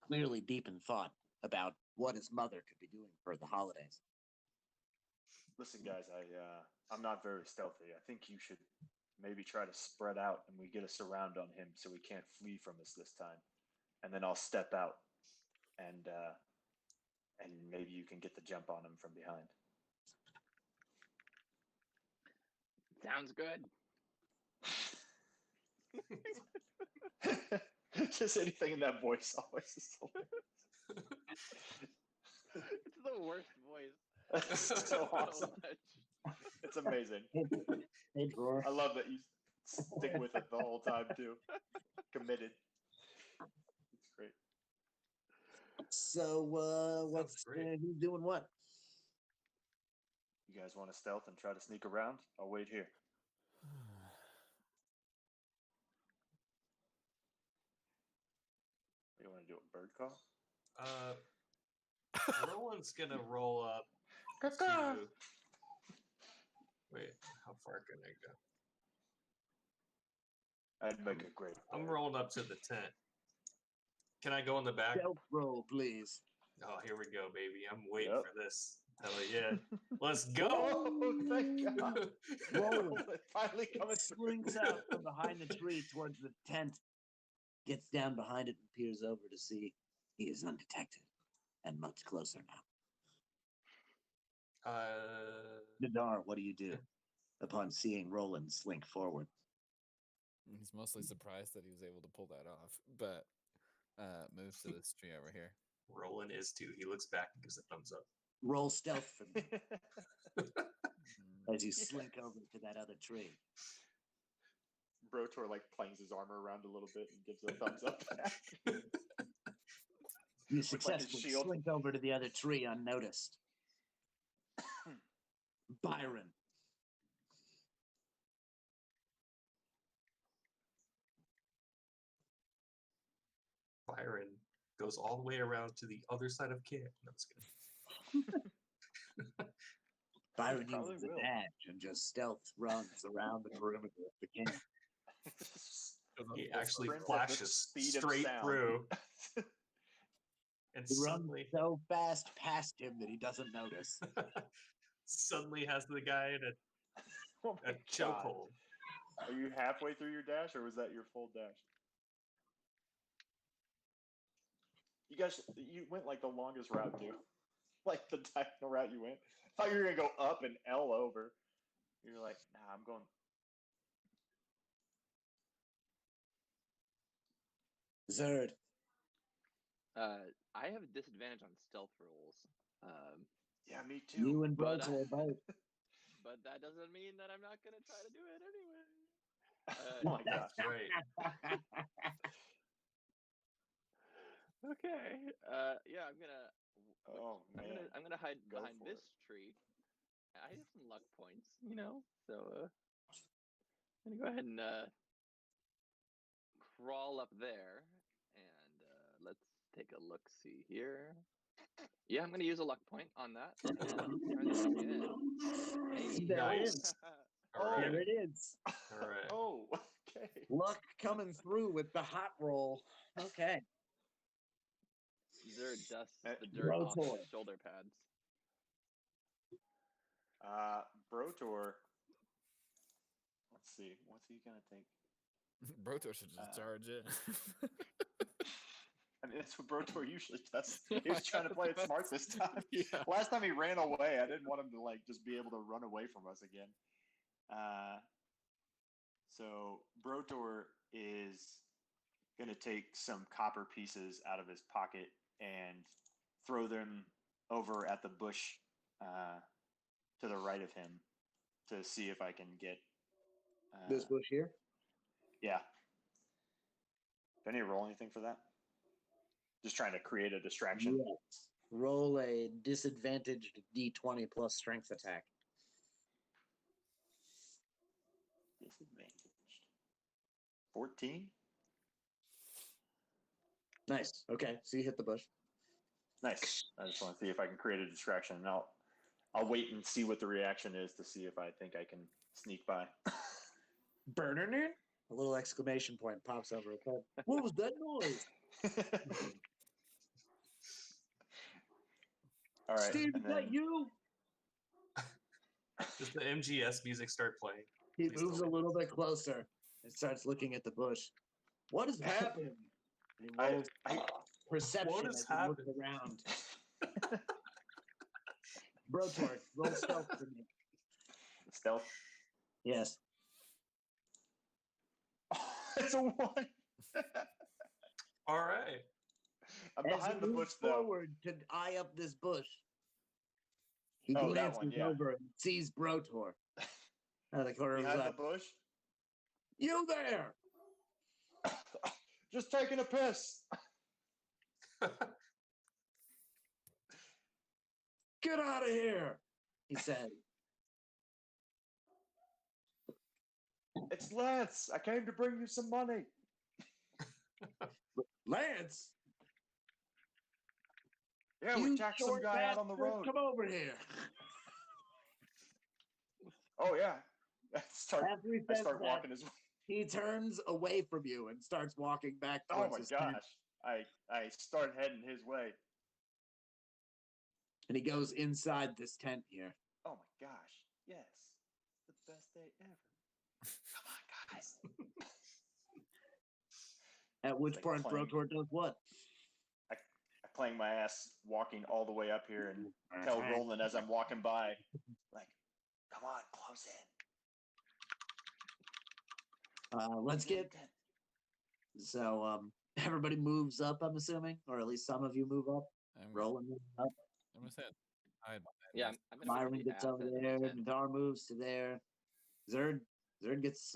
C: clearly deep in thought about what his mother could be doing for the holidays.
D: Listen, guys, I'm not very stealthy. I think you should maybe try to spread out and we get a surround on him so he can't flee from us this time. And then I'll step out and maybe you can get the jump on him from behind.
E: Sounds good.
D: Just anything in that voice always is hilarious.
E: It's the worst voice.
D: It's so awesome.
E: much.
D: It's amazing.
C: Hey, drawer.
D: I love that you stick with it the whole time too. Committed. It's great.
C: So, what's
B: great.
C: who's doing what?
D: You guys want to stealth and try to sneak around? I'll wait here. What do you want to do? A bird call?
B: Roland's gonna roll up to. Wait, how far can I go?
D: I'd make a great.
B: I'm
D: bird.
B: rolling up to the tent. Can I go in the back?
C: Stealth roll, please.
B: Oh, here we go, baby. I'm waiting
D: Yep.
B: for this. Hell yeah. Let's go.
D: Oh, thank God.
C: Roll
D: It finally coming
C: It slinks out from behind the tree towards the tent, gets down behind it and peers over to see he is undetected and much closer now. Nadar, what do you do upon seeing Roland slink forward?
A: He's mostly surprised that he was able to pull that off, but moves to this tree over here.
B: Roland is too. He looks back and gives a thumbs up.
C: Roll stealth for me
A: Mm,
C: as you slink over to that other tree.
D: Brotor like plangs his armor around a little bit and gives a thumbs up.
C: You
D: like his
C: successfully
D: shield.
C: slink over to the other tree unnoticed. Byron.
B: Byron goes all the way around to the other side of camp. No, I'm just kidding.
C: Byron
D: Probably
C: uses a
D: will.
C: dash and just stealth runs around the perimeter of the camp.
B: He actually
D: Sprint at the
B: flashes
D: speed of
B: straight
D: sound.
B: through. And
C: He runs
B: suddenly,
C: so fast past him that he doesn't notice.
B: suddenly has the guy in
D: Oh
B: a
D: my God.
B: chokehold.
D: Are you halfway through your dash, or was that your full dash? You guys, you went like the longest route, dude. Like the diagonal route you went. I thought you were gonna go up and L over. You're like, nah, I'm going.
C: Zerd.
E: I have a disadvantage on stealth rolls.
D: Yeah, me too.
C: You and
E: But,
C: Broto are both.
E: But that doesn't mean that I'm not gonna try to do it anyway.
D: Oh my gosh.
B: Right.
E: Okay. Yeah, I'm gonna.
D: Oh man.
E: I'm gonna hide
D: Go
E: behind
D: for
E: this tree. I have some luck points, you know. So I'm gonna go ahead and crawl up there, and let's take a look. See here. Yeah, I'm gonna use a luck point on that. And try this again. Hey.
C: There it
B: Nice.
C: is.
B: All right.
C: There it is.
B: All right.
D: Oh, Okay.
C: Luck coming through with the hot roll. Okay.
E: Zerd dusts the dirt off
C: Rotor.
E: his shoulder pads.
D: Brotor. Let's see. What's he gonna think?
A: Brotor should just charge it.
D: I mean, that's what Brotor usually does. He was trying to play it smart this time.
A: Yeah.
D: Last time he ran away, I didn't want him to like just be able to run away from us again. So Brotor is gonna take some copper pieces out of his pocket and throw them over at the bush to the right of him to see if I can get
C: This bush here?
D: Yeah. Do I need to roll anything for that? Just trying to create a distraction.
C: Yes. Roll a disadvantaged d20 plus strength attack.
D: Disadvantaged. 14?
C: Nice. Okay, so you hit the bush.
D: Nice. I just want to see if I can create a distraction. And I'll wait and see what the reaction is to see if I think I can sneak by.
C: Burner? A little exclamation point pops over his head. What was that noise?
D: All right.
C: Steve,
D: and
C: is that
D: then,
C: you?
B: Does the MGS music start playing?
C: He
B: Please
C: moves a
B: don't.
C: little bit closer and starts looking at the bush. What is happening? And he
D: I,
C: rolls
D: I,
C: perception
B: What
C: as
B: is
C: he looks
B: happening?
C: around. Brotor, roll stealth for me.
D: stealth.
C: Yes.
D: It's a 1.
B: All right.
D: I'm
C: As
D: behind
C: he
D: the bush
C: moves
D: though.
C: forward to eye up this bush, he
D: Oh, that
C: glances
D: one, yeah.
C: over and sees Brotor out of the corner of his
D: Behind
C: eye.
D: the bush.
C: You there!
D: Just taking a piss.
C: Get out of here! He said.
D: It's Lance. I came to bring you some money.
C: Lance!
D: Yeah, we
C: You
D: jacked some
C: short
D: guy out on the
C: bastard,
D: road.
C: come over here.
D: Oh yeah. I start
C: After he says that,
D: walking his way.
C: he turns away from you and starts walking back
D: Oh
C: towards
D: my
C: his
D: gosh.
C: tent.
D: I start heading his way.
C: And he goes inside this tent here.
D: Oh my gosh. Yes. The best day ever. Come on, guys.
C: At which
D: like
C: point
D: playing-
C: Brotor does what?
D: I playing my ass walking all the way up here and tell Roland as I'm walking by, like, come on, close in.
C: Let's get so everybody moves up, I'm assuming, or at least some of you move up.
A: I'm
C: Roland moves up.
A: gonna say hide behind
E: Yeah,
A: this.
E: I'm gonna
C: Myron gets over there. Nadar moves to there. Zerd gets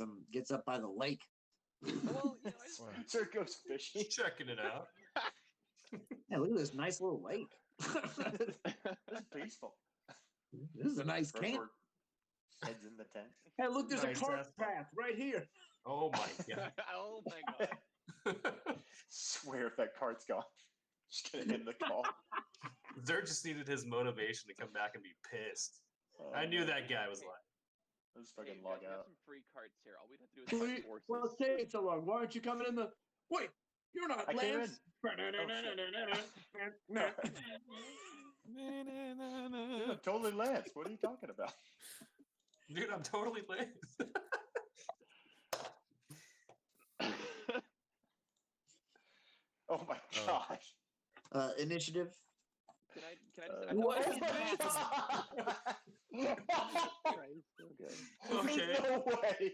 C: up by the lake.
E: Well, you know, I just,
A: Or-
D: Sir goes fishing.
B: Checking it out.
C: Yeah, look at this nice little lake.
D: This is peaceful.
C: This is a nice camp.
D: Rotor heads in the tent.
C: Hey, look, there's
B: Nice
C: a cart
B: ass
C: path right here.
B: Oh my god.
E: oh my god.
D: Swear if that cart's gone. Just gonna end the call.
B: Zerd just needed his motivation to come back and be pissed. I knew that guy was lying.
D: Let's
E: Hey,
D: fucking
E: guys,
D: log
E: we have
D: out.
E: some free carts here. All we'd have to do is find horses.
C: Well, say it so long. Why aren't you coming in the? Wait, you're not
D: I came
C: Lance. No.
D: Dude, I'm totally Lance. What are you talking about?
B: Dude, I'm totally late.
D: Oh my
A: Oh.
D: gosh.
C: Initiative.
E: Can I just?
C: What
D: oh
C: is
D: my
E: Christ, okay.
B: Okay.
D: There's no way.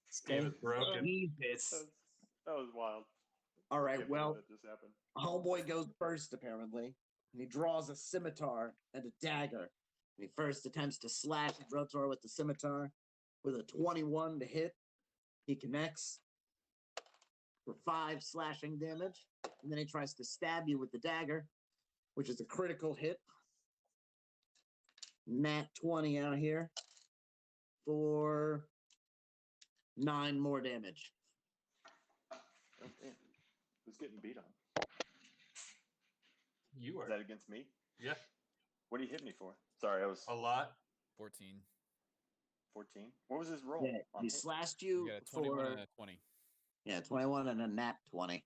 B: This game is broken.
C: Jesus.
D: That was wild.
C: All
D: I
C: right.
D: can't believe
C: Well,
D: that just happened.
C: homeboy goes first apparently, and he draws a scimitar and a dagger. And he first attempts to slash Brotor with the scimitar with a 21 to hit. He connects for 5 slashing damage, and then he tries to stab you with the dagger, which is a critical hit. Nat 20 out here for 9 more damage.
D: Oh, damn. Who's getting beat on?
B: You
D: Is
B: are.
D: that against me?
B: Yeah.
D: What do you hit me for? Sorry, I was
B: A lot.
A: 14.
D: 14. What was his roll?
C: Yeah,
D: on
C: he
D: hit?
C: slashed
A: You
C: you
A: got a 21
C: for
A: and a 20.
C: 21 and a nat 20.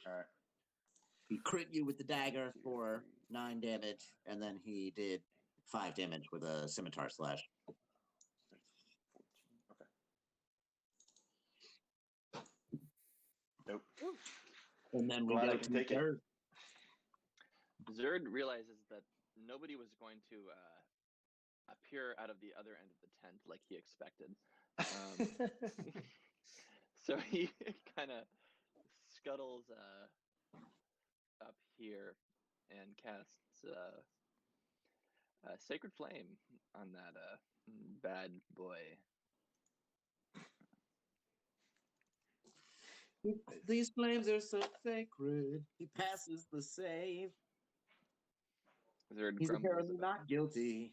D: All right.
C: He crit you with the dagger
D: 2,
C: for
D: 3,
C: 9 damage, and then he did 5 damage with a scimitar slash.
D: 14. Okay. Nope.
C: And then we
D: Glad I
C: go
D: can
C: to
D: take it.
C: third.
E: Zerd realizes that nobody was going to appear out of the other end of the tent like he expected. So he kind of scuttles up here and casts Sacred Flame on that bad boy.
C: These flames are so sacred. He passes the save.
E: Zerd
C: He's
E: grumbles
C: apparently
E: about
C: not guilty.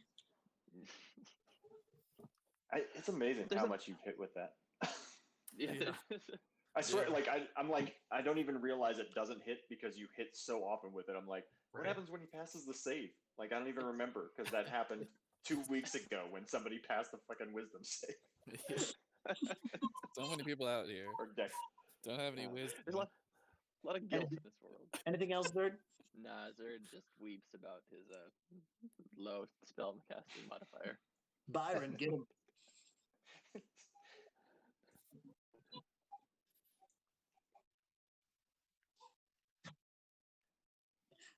D: It's amazing
E: There's
D: how
E: a-
D: much you've hit with that.
E: Yeah.
D: I swear,
A: Yeah.
D: like I'm like I don't even realize it doesn't hit because you hit so often with it. I'm like, what
B: Right.
D: happens when he passes the save? Like I don't even remember because that happened 2 weeks ago when somebody passed the fucking wisdom save.
A: So many people out here
D: Or deck.
A: don't have any
D: Uh,
A: wisdom.
E: There's a lot of guilt in this world.
C: Anything else, Zerd?
E: Nah, Zerd just weeps about his low spell casting modifier.
C: Byron, get him.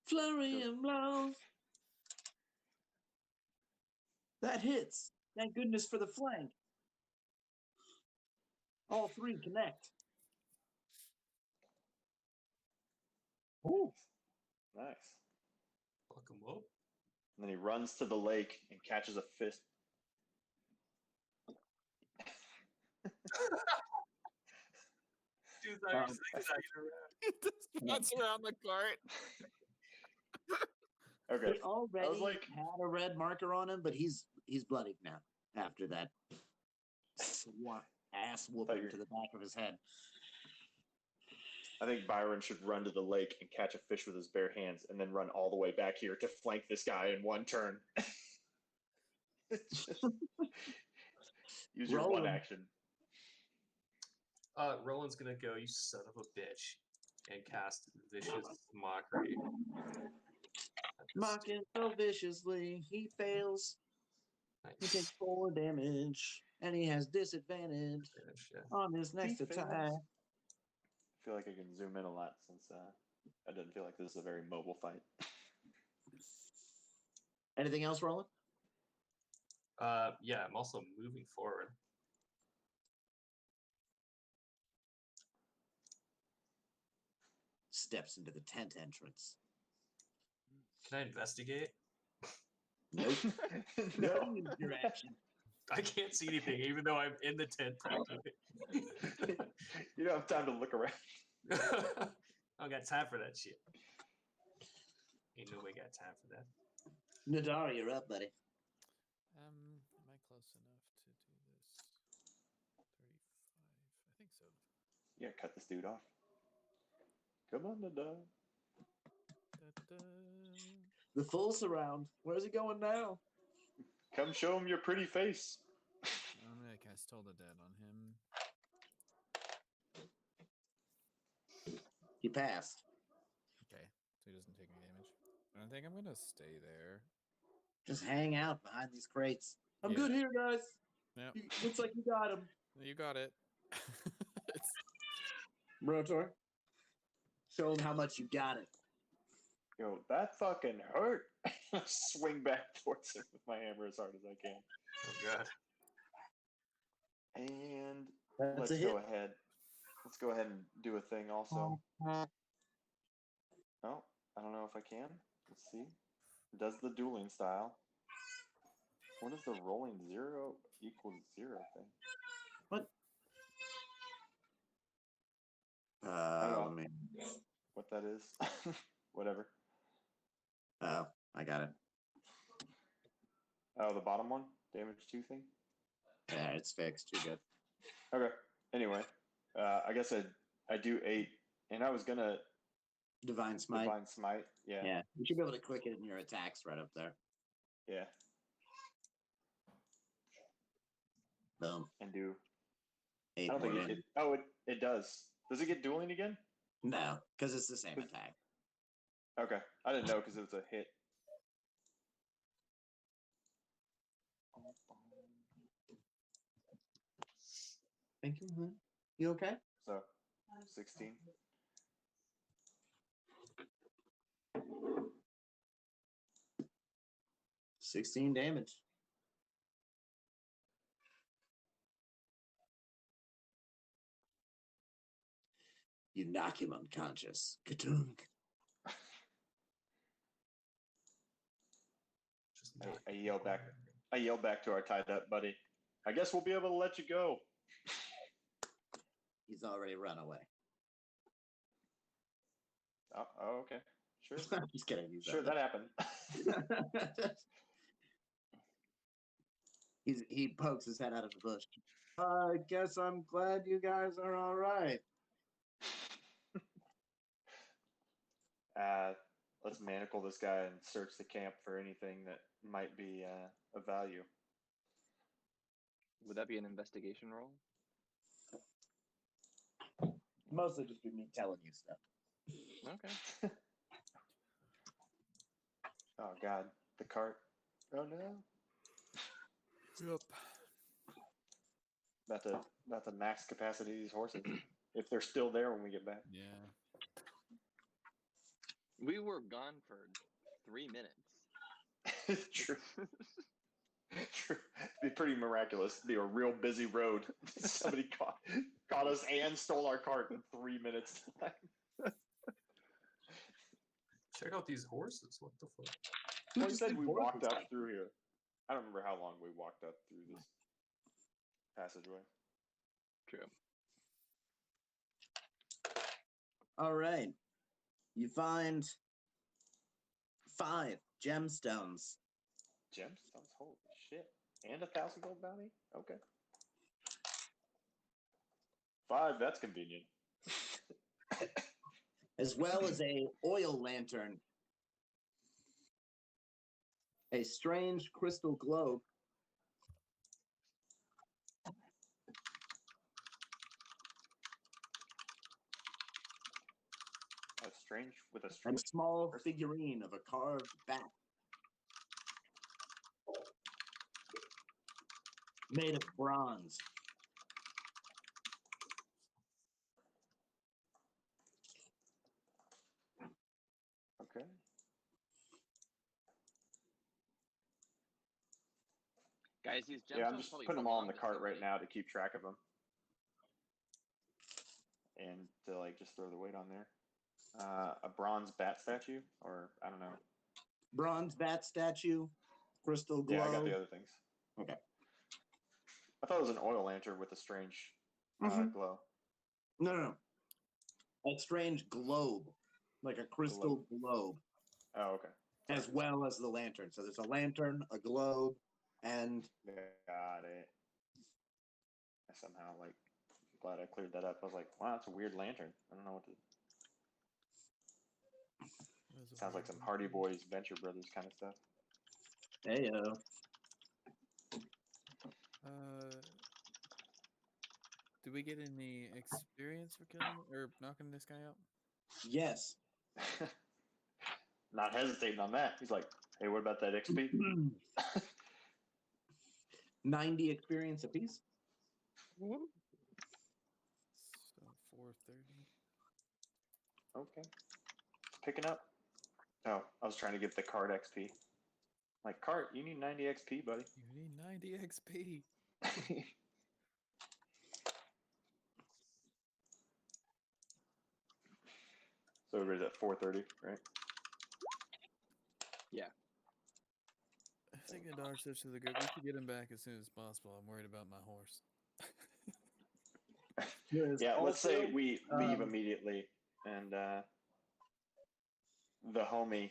C: Flurry and blows. That hits. Thank goodness for the flank. All 3 connect.
D: Ooh. Nice.
B: Welcome up.
D: And then he runs to the lake and catches a fish.
B: Dude, I was excited.
A: Spots around the cart.
D: Okay.
C: He already
D: like-
C: had a red marker on him, but he's bloodied now after that ass whooping
D: you're-
C: to the back of his head.
D: I think Byron should run to the lake and catch a fish with his bare hands and then run all the way back here to flank this guy in one turn. Use your
C: Roll
D: one
C: him.
D: action.
B: Roland's gonna go, you son of a bitch, and cast Vicious Mockery.
C: Mocking so viciously, he fails. He takes 4 damage, and he has disadvantage on his next
D: He
C: attack.
D: fails. I feel like I can zoom in a lot since I didn't feel like this is a very mobile fight.
C: Anything else, Roland?
B: Yeah, I'm also moving forward.
C: Steps into the tent entrance.
B: Can I investigate?
C: Nope.
D: No.
C: Don't use your action.
B: I can't see anything, even though I'm in the tent practically.
D: You don't have time to look around.
B: I don't got time for that shit. Ain't nobody got time for that.
C: Nadar, you're up, buddy.
A: Am I close enough to do this? 35. I think so.
D: Yeah, cut this dude off. Come on, Nada.
A: Da-da.
C: The full surround. Where's he going now?
D: Come show him your pretty face.
A: I'm gonna cast Toll the Dead on him.
C: He passed.
A: Okay, so he doesn't take any damage. I think I'm gonna stay there.
C: Just hang out behind these crates. I'm
A: Yeah.
C: good here, guys.
A: Yep,
C: Looks like you got him.
A: you got it. It's
C: Rotor. Show him how much you got it.
D: Yo, that fucking hurt. Swing back towards him with my hammer as hard as I can.
B: Oh god.
D: And
C: That's
D: let's
C: a hit.
D: go ahead. Let's go ahead and do a thing also. Oh, I don't know if I can. Let's see. Does the dueling style. What is the rolling 0 equals 0 thing?
C: What?
D: I don't know
C: Let me.
D: what that is. Whatever.
C: Oh, I got it.
D: Oh, the bottom one? Damage 2 thing?
C: Yeah, it's fixed. You're good.
D: Okay. Anyway, I guess I do 8, and I was gonna
C: Divine Smite.
D: Divine Smite. Yeah.
C: Yeah, you should be able to click it in your attacks right up there.
D: Yeah.
C: Boom.
D: and do.
C: 8
D: I don't
C: more
D: think
C: damage.
D: it does. Does it get dueling again?
C: No, because it's the same attack.
D: Okay, I didn't know because it was a hit.
C: Thank you. Hon. You okay?
D: So, 16.
C: 16 damage. You knock him unconscious. Ka-tunk.
B: Just
D: I yell back. I yell back to our tied up buddy. I guess we'll be able to let you go.
C: He's already run away.
D: Oh, okay. Sure.
C: I'm just kidding. He's
D: Sure,
C: out
D: that happened.
C: there. He pokes his head out of the bush. I guess I'm glad you guys are all right.
D: Let's manacle this guy and search the camp for anything that might be of value.
E: Would that be an investigation roll?
C: Mostly just be me telling you stuff.
E: Okay.
D: Oh God, the cart. Oh no.
A: Yep.
D: About to max capacity these horses if they're still there when we get back.
A: Yeah.
E: We were gone for 3 minutes.
D: True. True. It'd be pretty miraculous. It'd be a real busy road. Somebody caught us and stole our cart in 3 minutes.
B: check out these horses. What the fuck?
D: Well, you said we walked up through here. I don't remember how long we walked up through this passageway.
E: True.
C: All right. You find 5 gemstones.
D: Gemstones? Holy shit. And 1,000 gold bounty? Okay. 5, that's convenient.
C: As well as a oil lantern. A strange crystal globe.
D: With a
C: And
D: strange.
C: a small figurine of a carved bat. Made of bronze.
D: Okay.
E: Guys, these gemstones
D: Yeah, I'm just
E: probably
D: putting them all in
E: belong
D: the
E: to
D: cart right
E: somebody.
D: now to keep track of them. And to like just throw the weight on there. A bronze bat statue, or I don't know.
C: Bronze bat statue. Crystal globe.
D: Yeah, I got the other things.
C: Okay.
D: I thought it was an oil lantern with a strange glow.
C: No. A strange globe. Like a crystal globe.
D: Oh, okay.
C: As well as the lantern. So there's a lantern, a globe, and
D: Got it. I somehow glad I cleared that up. I was like, wow, that's a weird lantern. I don't know what to. Sounds like some Hardy Boys, Venture Brothers kind of stuff.
C: Heyo.
A: Do we get any experience for killing or knocking this guy out?
C: Yes.
D: Not hesitating on that. He's like, hey, what about that XP?
C: 90 experience apiece.
A: So 430.
D: Okay. Picking up. Oh, I was trying to get the card XP. Like, cart, you need 90 XP, buddy.
A: You need 90 XP.
D: So everybody's at 430, right?
E: Yeah.
A: I think the dog says to the group, we should get him back as soon as possible. I'm worried about my horse.
D: Yeah, let's say
C: also,
D: we leave immediately, and the homie,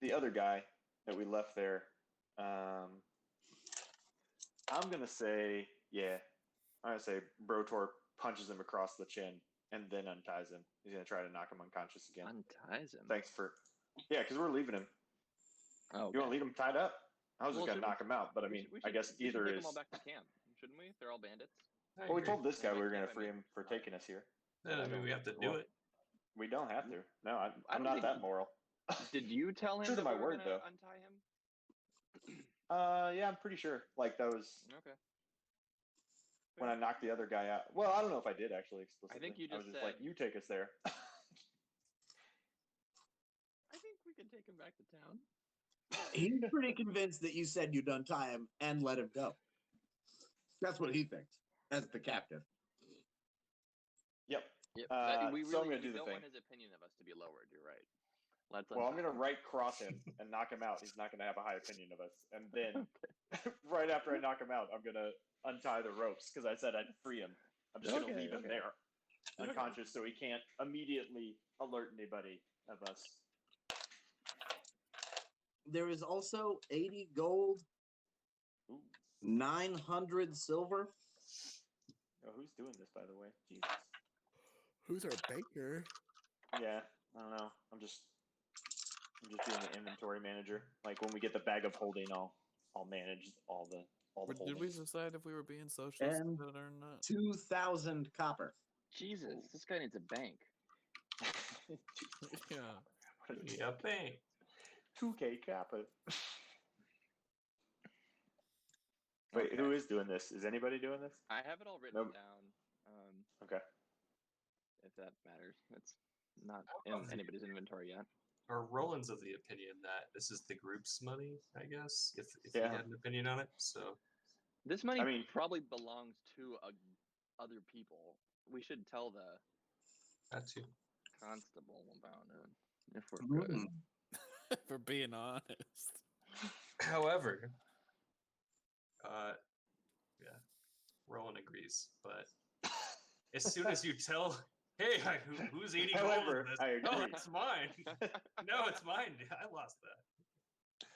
D: the other guy that we left there, I'm gonna say, Brotor punches him across the chin and then unties him. He's gonna try to knock him unconscious again.
E: Unties him.
D: Yeah, because we're leaving him.
E: Oh,
D: You want to leave him tied up? I was
E: Well,
D: just gonna
E: should we-
D: knock him out, but I mean, I guess
E: we should
D: either
E: take
D: is.
E: them all back to camp. shouldn't we? They're all bandits.
B: I
D: Well, we
B: agree.
D: told this guy we were
E: Yeah,
D: going to
E: I
D: free
E: mean,
D: him for
E: alright.
D: taking us here.
B: That doesn't mean we have to do it.
D: We don't have to. No,
E: I
D: I'm
E: don't
D: not
E: think-
D: that moral.
E: Did you tell him
D: True to
E: that
D: my
E: we were
D: word,
E: gonna
D: though.
E: untie him?
D: Yeah, I'm pretty sure. Like that was
E: Okay.
D: when I knocked the other guy out. Well, I don't know if I did actually explicitly.
E: think you
D: I was
E: just
D: just like,
E: said-
D: "You take us there."
E: I think we can take him back to town.
C: He's pretty convinced that you said you'd untie him and let him go. That's what he thinks as the captive.
D: Yep.
E: Yep.
D: So I'm gonna
E: we
D: do the
E: don't
D: thing.
E: want his opinion of us to be lowered. You're right. Let's
D: Well, I'm
E: untie
D: gonna
E: him.
D: right cross him and knock him out. He's not gonna have a high opinion of us. And then, right after I knock him out, I'm gonna untie the ropes because I said I'd free him. I'm just gonna
E: Okay,
D: leave him
E: okay.
D: there, unconscious, so he can't immediately alert anybody of us.
C: There is also 80 gold,
D: Ooh.
C: 900 silver.
D: Oh, who's doing this, by the way? Jesus.
A: Who's our baker?
D: Yeah, I don't know. I'm just being the inventory manager. Like when we get the bag of holding, I'll manage all the
A: Did we
D: holdings.
A: decide if we were being socialists
C: And-
A: or not?
C: 2,000 copper.
E: Jesus, this guy needs a bank.
A: Yeah.
B: Yeah, bang.
D: 2K Kappa. Wait, who is doing this? Is anybody doing this?
E: I have it all written
D: Nope.
E: down.
D: Okay.
E: If that matters, it's not in anybody's inventory yet.
B: Or Roland's of the opinion that this is the group's money, I guess, if he
D: Yeah.
B: had an opinion on it. So
E: This money
D: I mean-
E: probably belongs to other people. We should tell the
B: that too.
E: constable about it if we're good.
A: For being honest.
B: However, yeah, Roland agrees. But as soon as you tell, hey, who's eating gold
D: However,
B: in this?
D: I
B: No,
D: agree.
B: it's mine. No, it's mine. I lost that.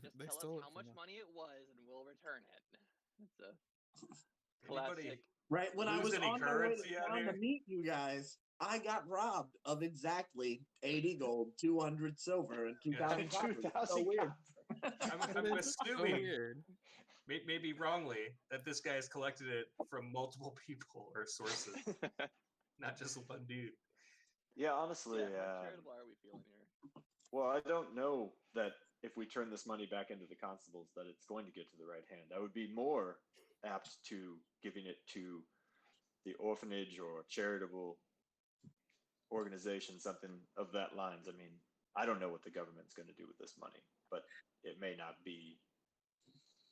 E: Just
A: They
E: tell
A: stole
E: us
A: it
E: how
A: from
E: much
A: us.
E: money it was, and we'll return it. It's a
B: Anybody?
E: classic.
C: Right when I
B: Lose
C: was
B: any
C: on my way
B: currency
C: to
B: out
C: town to
B: here?
C: meet you guys, I got robbed of exactly 80 gold, 200 silver, and 2,000 copper. It's
D: 2,000
C: so weird.
B: I'm
A: That is so
B: assuming,
A: weird.
B: maybe wrongly, that this guy's collected it from multiple people or sources, not just one dude.
D: Yeah, honestly,
E: How charitable are we feeling here?
D: well, I don't know that if we turn this money back into the constables that it's going to get to the right hand. I would be more apt to giving it to the orphanage or charitable organization, something of that lines. I mean, I don't know what the government's going to do with this money, but it may not be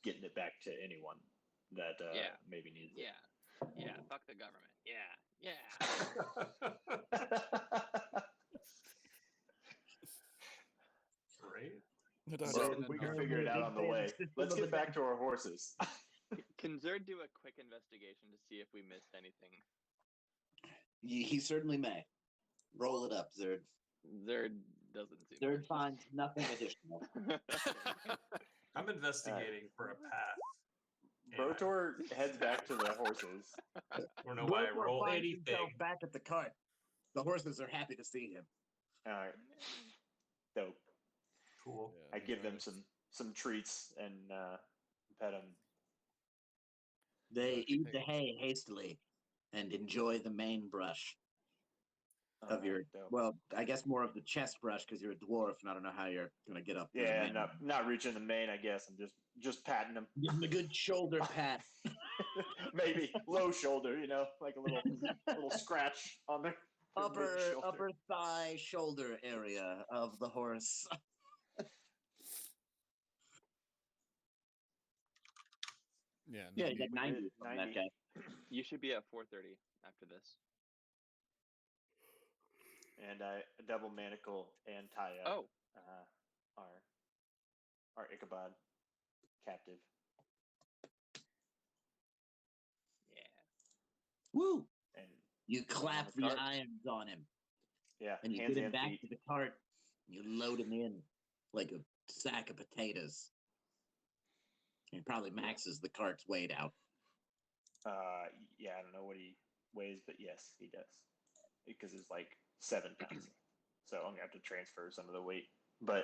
D: getting it back to anyone that
E: Yeah.
D: maybe needs it.
E: Yeah. Fuck the government. Yeah.
B: Right?
D: So
A: Don't
D: we
A: know.
D: can figure it out on the way. Let's get back to our horses.
E: Can Zerd do a quick investigation to see if we missed anything?
C: He certainly may. Roll it up, Zerd.
E: Zerd doesn't seem.
C: Zerd finds nothing additional.
B: I'm investigating for a path. Yeah.
D: Brotor heads back to the horses.
B: I don't know why I
C: Wilbur
B: roll
C: finds
B: anything.
C: himself back at the cart. The horses are happy to see him.
D: All right. Dope.
B: Cool.
A: Yeah,
D: I give them
A: nice.
D: some treats and pet them.
C: They eat the hay hastily and enjoy the main brush of your,
D: Dope.
C: well, I guess more of the chest brush because you're a dwarf and I don't know how you're going to get up. to the
D: Yeah,
C: main.
D: not reaching the mane. I guess I'm just patting them.
C: Give him a good shoulder pat.
D: Maybe low shoulder, like a little scratch on their mid-shoulder.
C: upper thigh shoulder area of the horse.
A: Yeah.
C: Yeah,
A: no,
C: you got 90 from that
D: 90.
C: guy.
E: You should be at 4:30 after this.
D: And I double manacle and tie up
E: Oh,
D: our Ichabod captive.
E: yeah.
C: Woo!
D: And
C: You clap
D: the
C: the
D: cart.
C: irons on him
D: yeah,
C: and you
D: hands
C: get him
D: and
C: back
D: feet.
C: to the cart. You load him in like a sack of potatoes. He probably maxes the cart's weight out.
D: Yeah, I don't know what he weighs, but yes, he does. Because it's like 7 pounds. So I'm gonna have to transfer some of the weight. But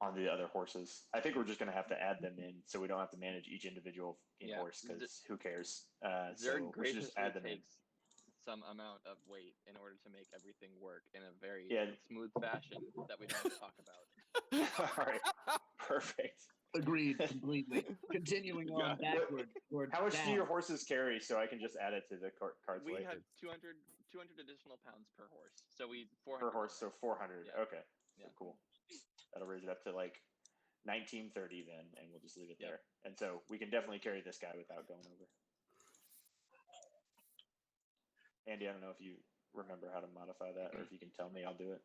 D: on the other horses. I think we're just gonna have to add them in, so we don't have to manage each individual
E: Yeah.
D: horse because who cares?
E: Zerd
D: So we should just
E: graciously
D: add them in.
E: takes some amount of weight in order to make everything work in a very
D: Yeah.
E: smooth fashion that we don't have to talk about.
D: All right, perfect.
C: Agreed completely. Continuing on backward toward
D: How much do
C: down.
D: your horses carry so I can just add it to the cards
E: We
D: later?
E: have 200 additional pounds per horse, so we 400
D: Per horse, so 400.
E: Yeah.
D: Okay,
E: Yeah.
D: cool. That'll raise it up to like 1930 then, and we'll just leave it
E: Yep.
D: there. And so we can definitely carry this guy without going over. Andy, I don't know if you remember how to modify that, or if you can tell me, I'll do it.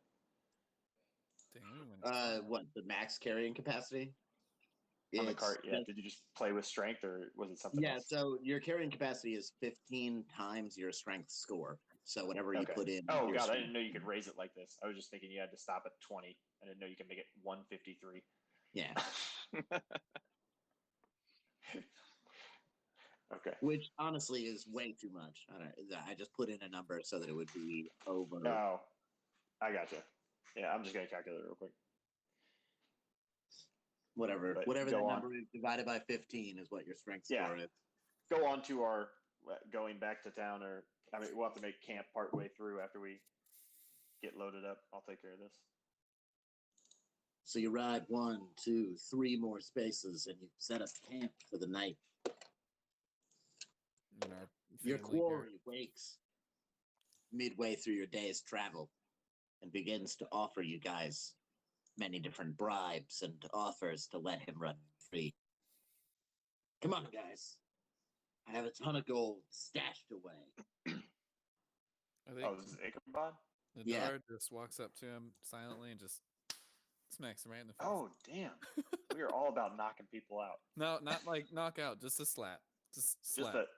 A: Damn,
C: What, the max carrying capacity?
D: On the
C: It's
D: cart, yeah.
C: just-
D: Did you just play with strength, or was it something
C: Yeah,
D: else?
C: so your carrying capacity is 15 times your strength score. So whatever you
D: Okay.
C: put in.
D: Oh
C: your
D: god, I
C: strength-
D: didn't know you could raise it like this. I was just thinking you had to stop at 20. I didn't know you could make it 153.
C: Yeah.
D: Okay.
C: Which honestly is way too much. I just put in a number so that it would be over.
D: Oh, I gotcha. Yeah, I'm just gonna calculate it real quick.
C: Whatever
D: But
C: that
D: go on.
C: number is divided by 15 is what your strength
D: Yeah.
C: score is.
D: Go on to our going back to town, or I mean, we'll have to make camp part way through after we get loaded up. I'll take care of this.
C: So you ride 1, 2, 3 more spaces and you set up camp for the night. Your quarry wakes midway through your day's travel and begins to offer you guys many different bribes and offers to let him run free. Come on, guys. I have a ton of gold stashed away.
A: I think
D: Oh, this is Ichabod?
A: the
C: Yeah.
A: guard just walks up to him silently and just smacks him right in the face.
D: Oh, damn. We are all about knocking people out.
A: No, not like knockout, just a slap. Just slap.
D: Just a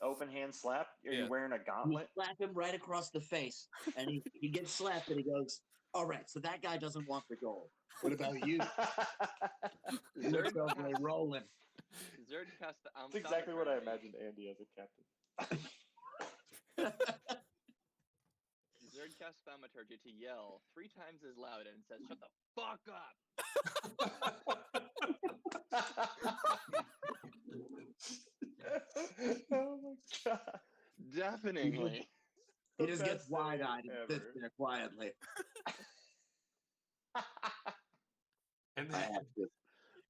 D: open hand slap? Are
A: Yeah.
D: you wearing a
C: You
D: gauntlet?
C: slap him right across the face, and he gets slapped, and he goes, "All right, so that guy doesn't want the gold. What about you?" He looks over and rolling.
E: Zerd cast the
D: That's exactly what I imagined Andy as a captain.
E: Zerd casts thaumaturgy to yell 3 times as loud and says, "Shut the fuck up!"
D: Oh my god.
E: Deafeningly.
C: He
D: The
C: just gets
D: best thing
C: wide-eyed and sits
D: ever.
C: there quietly.
B: And
C: I
B: then,
C: have to.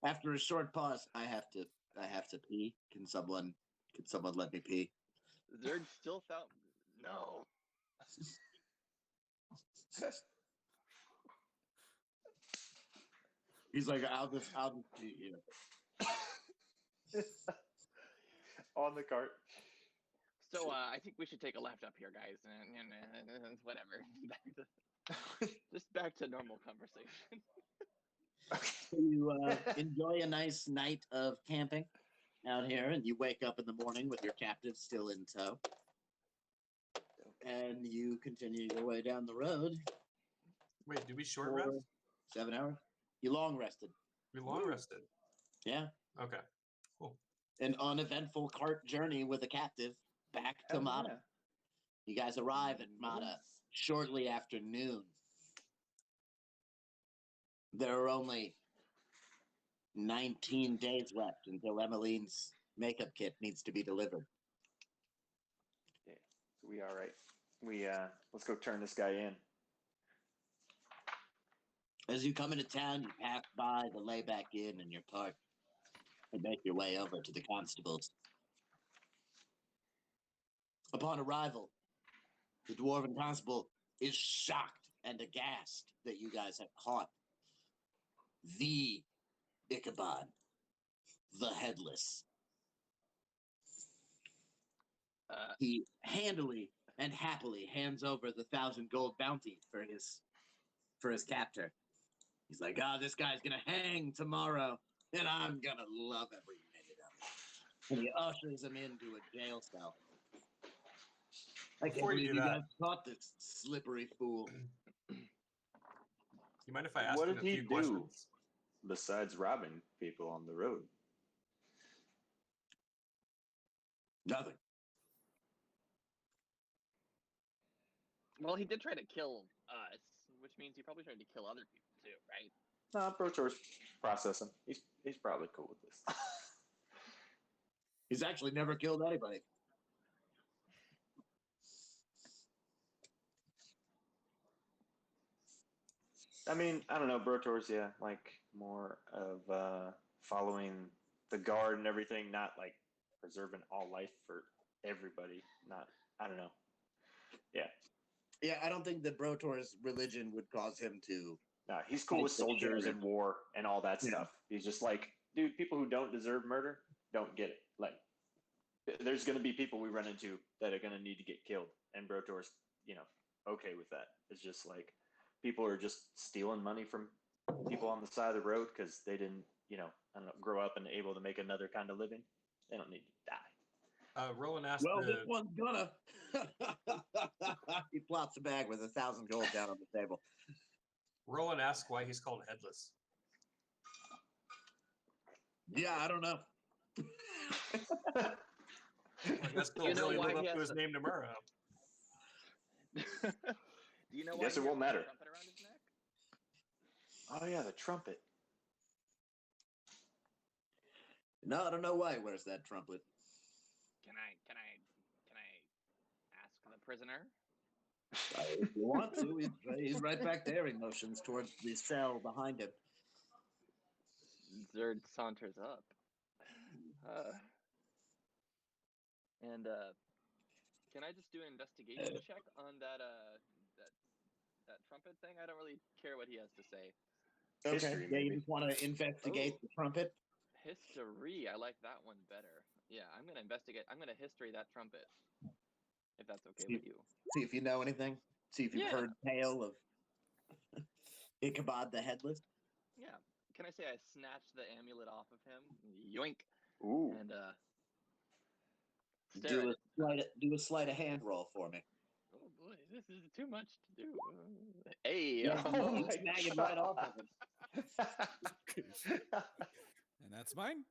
C: After a short pause, I have to pee. Can someone let me pee?
E: Zerd still felt no.
C: He's like, I'll just pee here.
E: On the cart. So I think we should take a left up here, guys. Whatever. Just back to normal conversation.
C: So you enjoy a nice night of camping out here, and you wake up in the morning with your captive still in tow. And you continue your way down the road.
B: wait, did we short
C: for
B: rest?
C: 7 hours. You long rested.
B: We long rested.
C: Yeah.
B: Okay. Cool.
C: An uneventful cart journey with a captive back to
D: Hell
C: Mata.
D: yeah.
C: You guys arrive at Mata shortly after noon. There are only 19 days left until Emmeline's makeup kit needs to be delivered.
D: Yeah, so we all right. We let's go turn this guy in.
C: As you come into town, you pass by the layback inn in your cart and make your way over to the constables. Upon arrival, the dwarven constable is shocked and aghast that you guys have caught the Ichabod, the headless. He handily and happily hands over the 1,000 gold bounty for his captor. He's like, this guy's gonna hang tomorrow, and I'm gonna love every minute of it. And he ushers him into a jail cell. I can't
B: Before you
C: believe
B: do
C: you
B: that-
C: guys caught this slippery fool.
B: You mind if I ask
D: What
B: him
D: did
B: a
D: he
B: few
D: do?
B: questions?
D: Besides robbing people on the road.
C: Nothing.
E: Well, he did try to kill us, which means he probably tried to kill other people too, right?
D: Nah, Brotor's processing. He's probably cool with this.
C: He's actually never killed anybody.
D: I mean, I don't know. Brotor's, yeah, like more of following the guard and everything, not like preserving all life for everybody. Not, I don't know. Yeah.
C: Yeah, I don't think that Brotor's religion would cause him to.
D: Nah, he's cool
C: Fight
D: with
C: the
D: soldiers
C: sheriff.
D: and war and all that
C: Yeah.
D: stuff. He's just like, dude, people who don't deserve murder don't get it. Like, there's going to be people we run into that are going to need to get killed, and Brotor's, okay with that. It's just like people are just stealing money from people on the side of the road because they didn't, I don't know, grow up and able to make another kind of living. They don't need to die.
B: Roland asked
C: Well, this one's gonna. He plops a bag with 1,000 gold down on the table.
B: Roland asked why he's called Headless.
C: Yeah, I don't know.
B: Well, I guess he'll
E: You know
B: really
E: why
B: live
E: he
B: up to
E: has
B: his
E: to-
B: name tomorrow.
E: Do you know why
D: Guess
E: he
D: it
E: has
D: won't
E: the
D: matter.
E: trumpet around his neck?
D: Oh yeah, the trumpet.
C: No, I don't know why he wears that trumpet.
E: Can I ask the prisoner?
C: If you want to, he's right back there. He motions towards the cell behind him.
E: Zerd saunters up. Can I just do an investigation check on that trumpet thing? I don't really care what he has to say.
D: History,
C: Yeah, you
D: maybe.
C: just want to investigate
E: Oh.
C: the trumpet.
E: History. I like that one better. Yeah, I'm gonna investigate. I'm gonna history that trumpet. If that's okay with you.
C: See if you know anything. See if you've
E: Yeah.
C: heard tale of Ichabod the Headless.
E: Yeah. Can I say I snatched the amulet off of him? Yoink.
D: Ooh.
E: And stare at it.
C: Do a sleight of hand roll for me.
E: Oh boy, this is too much to do. Hey.
C: Yeah,
D: Oh
C: you
D: my
C: snag it right off of him.
A: And that's mine.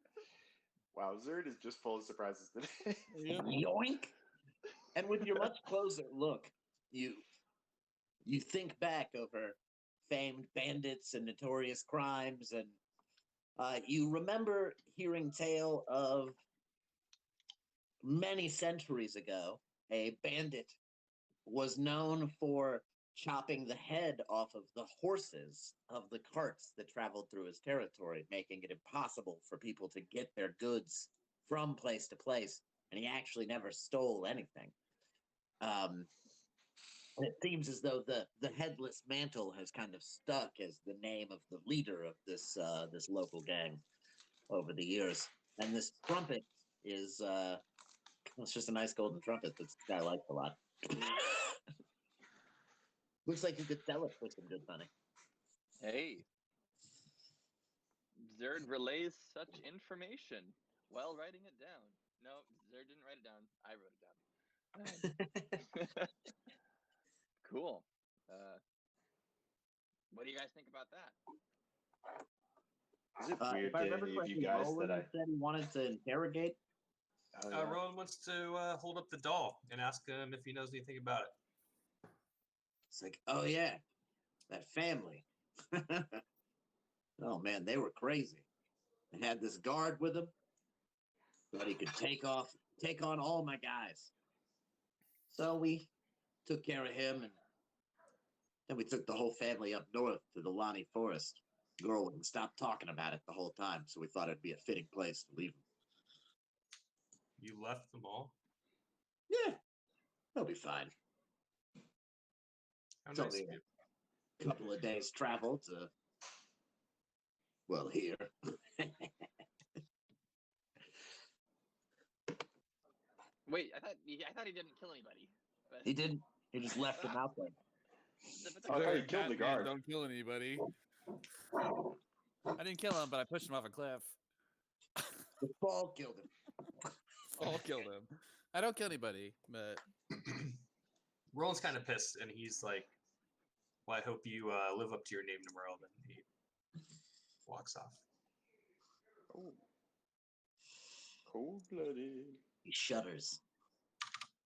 D: Wow, Zerd is just full of surprises today.
A: Yep.
C: Yoink! And with your much closer look, you think back over famed bandits and notorious crimes, and you remember hearing tale of many centuries ago, a bandit was known for chopping the head off of the horses of the carts that traveled through his territory, making it impossible for people to get their goods from place to place. And he actually never stole anything. It seems as though the headless mantle has kind of stuck as the name of the leader of this local gang over the years. And this trumpet is it's just a nice golden trumpet that this guy likes a lot. Looks like you could sell it for some good money.
E: Hey. Zerd relays such information while writing it down. No, Zerd didn't write it down. I wrote it down. Cool. What do you guys think about that?
D: Is it weird
C: If I
D: to
C: remember
D: any of you
C: correctly,
D: guys
C: Roland
D: that I?
C: said he wanted to interrogate.
D: Oh, yeah.
B: Roland wants to hold up the doll and ask him if he knows anything about it.
C: It's like, oh yeah, that family. Oh man, they were crazy. They had this guard with him, but he could take on all my guys. So we took care of him, and then we took the whole family up north to the Lonnie Forest. Girl wouldn't stop talking about it the whole time, so we thought it'd be a fitting place to leave him.
B: You left them all.
C: Yeah, they'll be fine.
B: How
C: It's
B: nice
C: only
B: of you.
C: a couple of days travel to, well, here.
E: Wait, I thought he didn't kill anybody. But
C: He didn't. He just left him out there.
D: Oh, yeah, he killed the
A: Batman,
D: guard.
A: Don't kill anybody. I didn't kill him, but I pushed him off a cliff.
C: The fall killed him.
A: All killed him. I don't kill anybody, but
B: Roland's kind of pissed, and he's like, "Well, I hope you live up to your name tomorrow." Then he walks off.
D: Oh. Cold-blooded.
C: He shudders,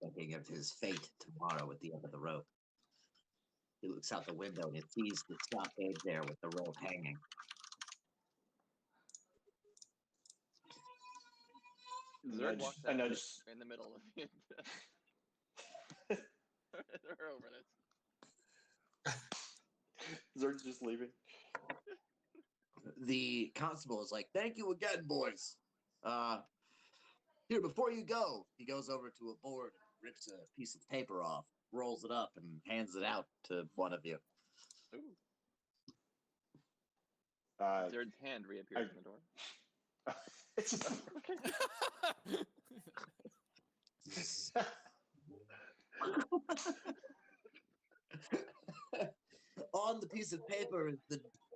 C: thinking of his fate tomorrow at the end of the rope. He looks out the window and he sees the stockade there with the rope hanging.
E: Zerd walks
D: I
E: out
D: nudge.
E: in the middle of it. They're over this.
D: Zerg's just leaving.
C: The constable is like, "Thank you again, boys. Here, before you go," he goes over to a board, rips a piece of paper off, rolls it up, and hands it out to one of you.
E: Ooh.
D: Uh,
E: Zerd's hand reappears in the door.
D: it's just,
C: On the piece of paper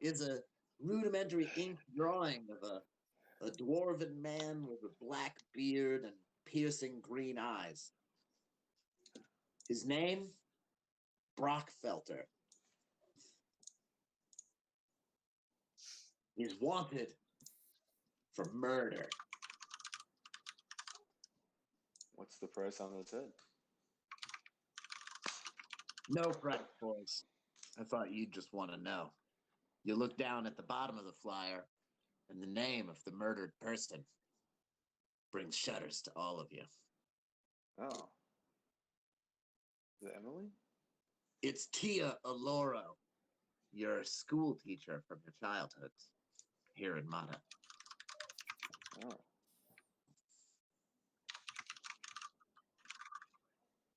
C: is a rudimentary ink drawing of a dwarven man with a black beard and piercing green eyes. His name, Brockfelter. He's wanted for murder.
D: what's the price on his head?
C: No price, boys. I thought you'd just want to know. You look down at the bottom of the flyer, and the name of the murdered person brings shudders to all of you.
D: Oh. Is it Emily?
C: It's Tia Aloro, your school teacher from your childhood here in Mana.
D: Oh.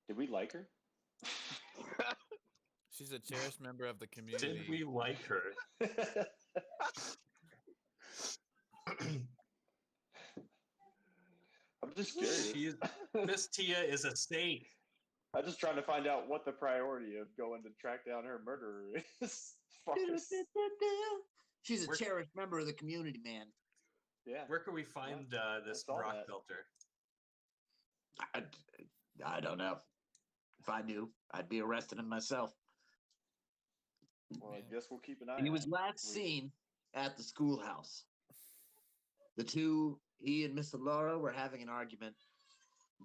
D: Did we like her?
A: She's a cherished member of the community.
B: Did we like her?
D: I'm just curious.
B: Miss Tia is a saint.
D: I'm just trying to find out what the priority of going to track down her murderer is. Fuckers.
C: She's a
B: We're-
C: cherished member of the community, man.
D: Yeah.
B: Where can we find this
D: saw
B: rock
D: that.
B: filter?
C: I don't know. If I knew, I'd be arresting him myself.
D: Well, I guess we'll keep an eye.
C: He
D: on
C: was
D: it.
C: last seen at the schoolhouse. The two, he and Mr. Laura, were having an argument.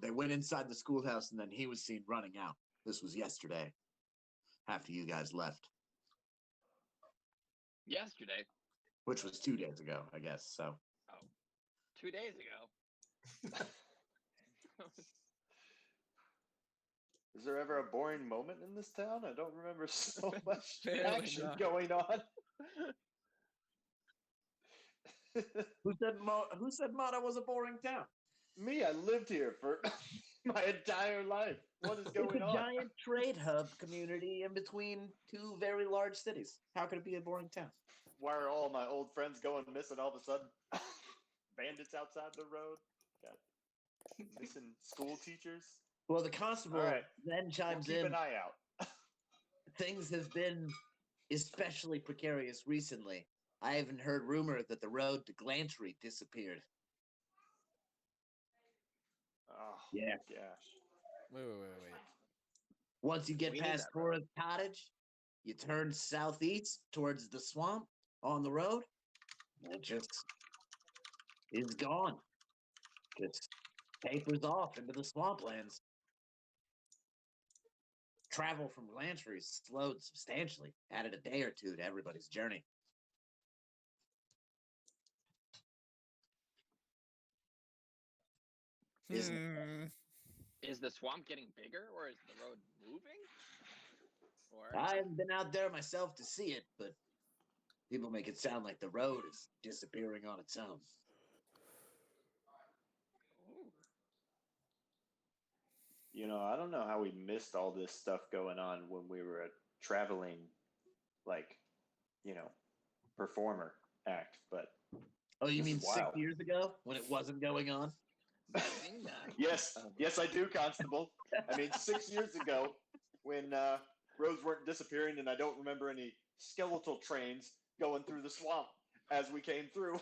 C: They went inside the schoolhouse, and then he was seen running out. This was yesterday, after you guys left,
E: Yesterday.
C: which was 2 days ago, I guess. So
E: 2 days ago.
D: Is there ever a boring moment in this town? I don't remember so much
A: Apparently
D: action
A: not.
D: going on.
C: who said Mata was a boring town?
D: Me, I lived here for my entire life. What is
C: It's
D: going
C: a
D: on?
C: giant trade hub community in between two very large cities. How could it be a boring town?
D: Why are all my old friends going missing all of a sudden? Bandits outside the road. Got missing school teachers.
C: Well, the constable
D: All right.
C: then
D: We'll
C: chimes
D: keep
C: in.
D: an eye out.
C: Things have been especially precarious recently. I even heard rumor that the road to Glantry disappeared.
D: Oh,
C: Yeah.
D: gosh.
A: Wait.
C: Once you get
E: We need
C: past
E: that road.
C: Cora's cottage, you turn southeast towards the swamp on the road, and it just is gone. Just tapers off into the swamplands. Travel from Glantry slowed substantially, added a day or two to everybody's journey. Isn't it?
E: Is the swamp getting bigger, or is the road moving? Or
C: I haven't been out there myself to see it, but people make it sound like the road is disappearing on its own.
E: Ooh.
D: You know, I don't know how we missed all this stuff going on when we were a traveling, like, you know, performer act, but
C: Oh, you
D: This
C: mean
D: is
C: 6
D: wild.
C: years ago when it wasn't going on?
D: yes, I do, Constable. I mean, 6 years ago when roads weren't disappearing and I don't remember any skeletal trains going through the swamp as we came through.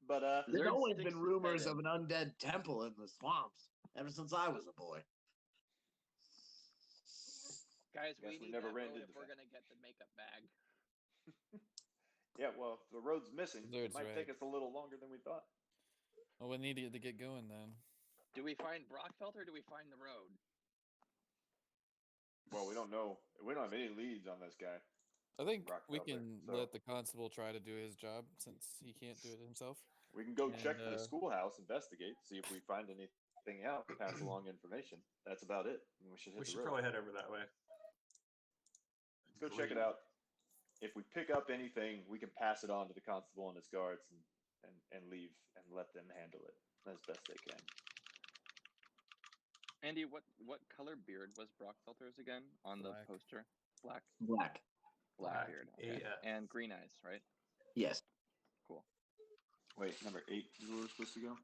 D: But
C: There's
E: Zerd
C: always
E: sticks
C: been
E: his
C: rumors
E: head
C: of
E: in.
C: an undead temple in the swamps ever since I was a boy.
E: Guys,
D: Guess
E: we
D: we
E: need
D: never
E: that
D: ran
E: road
D: into
E: if we're
D: that.
E: gonna get the makeup bag.
D: yeah, well, if the road's missing, it
A: Zerd's
D: might
A: right.
D: take us a little longer than we thought.
A: Well, we need to get going then.
E: Do we find Brockfelt or do we find the road?
D: Well, we don't know. We don't have any leads on this guy.
A: I think we
D: Rockefeller,
A: can
D: so-
A: let the constable try to do his job since he can't do it himself.
D: We can go check
A: And,
D: the schoolhouse, investigate, see if we find anything out, pass along information. That's about it. And we should hit
B: We
D: the
B: should
D: road.
B: probably head over that way.
D: Let's go check it
B: Agreed.
D: out. If we pick up anything, we can pass it on to the constable and his guards and leave and let them handle it as best they can.
E: Andy, what color beard was Brockfelter's again on
A: Black.
E: the poster? Black.
C: Black.
E: Black
B: Black,
E: beard. Okay.
B: AF.
E: And green eyes, right?
C: Yes.
E: Cool.
D: Wait, number 8 is where we're supposed to go?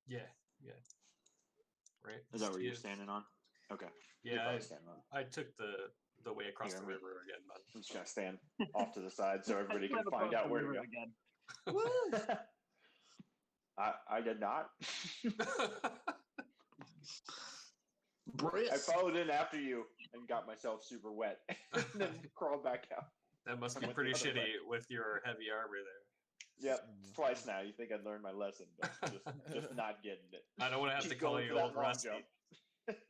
B: Yeah. Right.
D: Is that where you're
B: Steve?
D: standing on? Okay. You're
B: Yeah,
D: probably standing on.
B: I took the way across
D: Here,
B: the
D: I'm
B: river again,
D: I'm just gonna stand off to the side so everybody can
C: Swim
D: find
C: across
D: out
C: the
D: where to
C: river
D: go.
C: again.
B: bud.
D: I did not. I
C: Brisk.
D: followed in after you and got myself super wet and then crawled back out.
B: That must
D: I
B: be
D: went the
B: pretty
D: other way.
B: shitty with your heavy armor there.
D: Yep, twice now. You think I'd learned my lesson, but just not getting it.
B: I don't want to have
D: Keep
B: to call
D: going
B: you
D: for that
B: old
D: long
B: Rusty.
D: jump.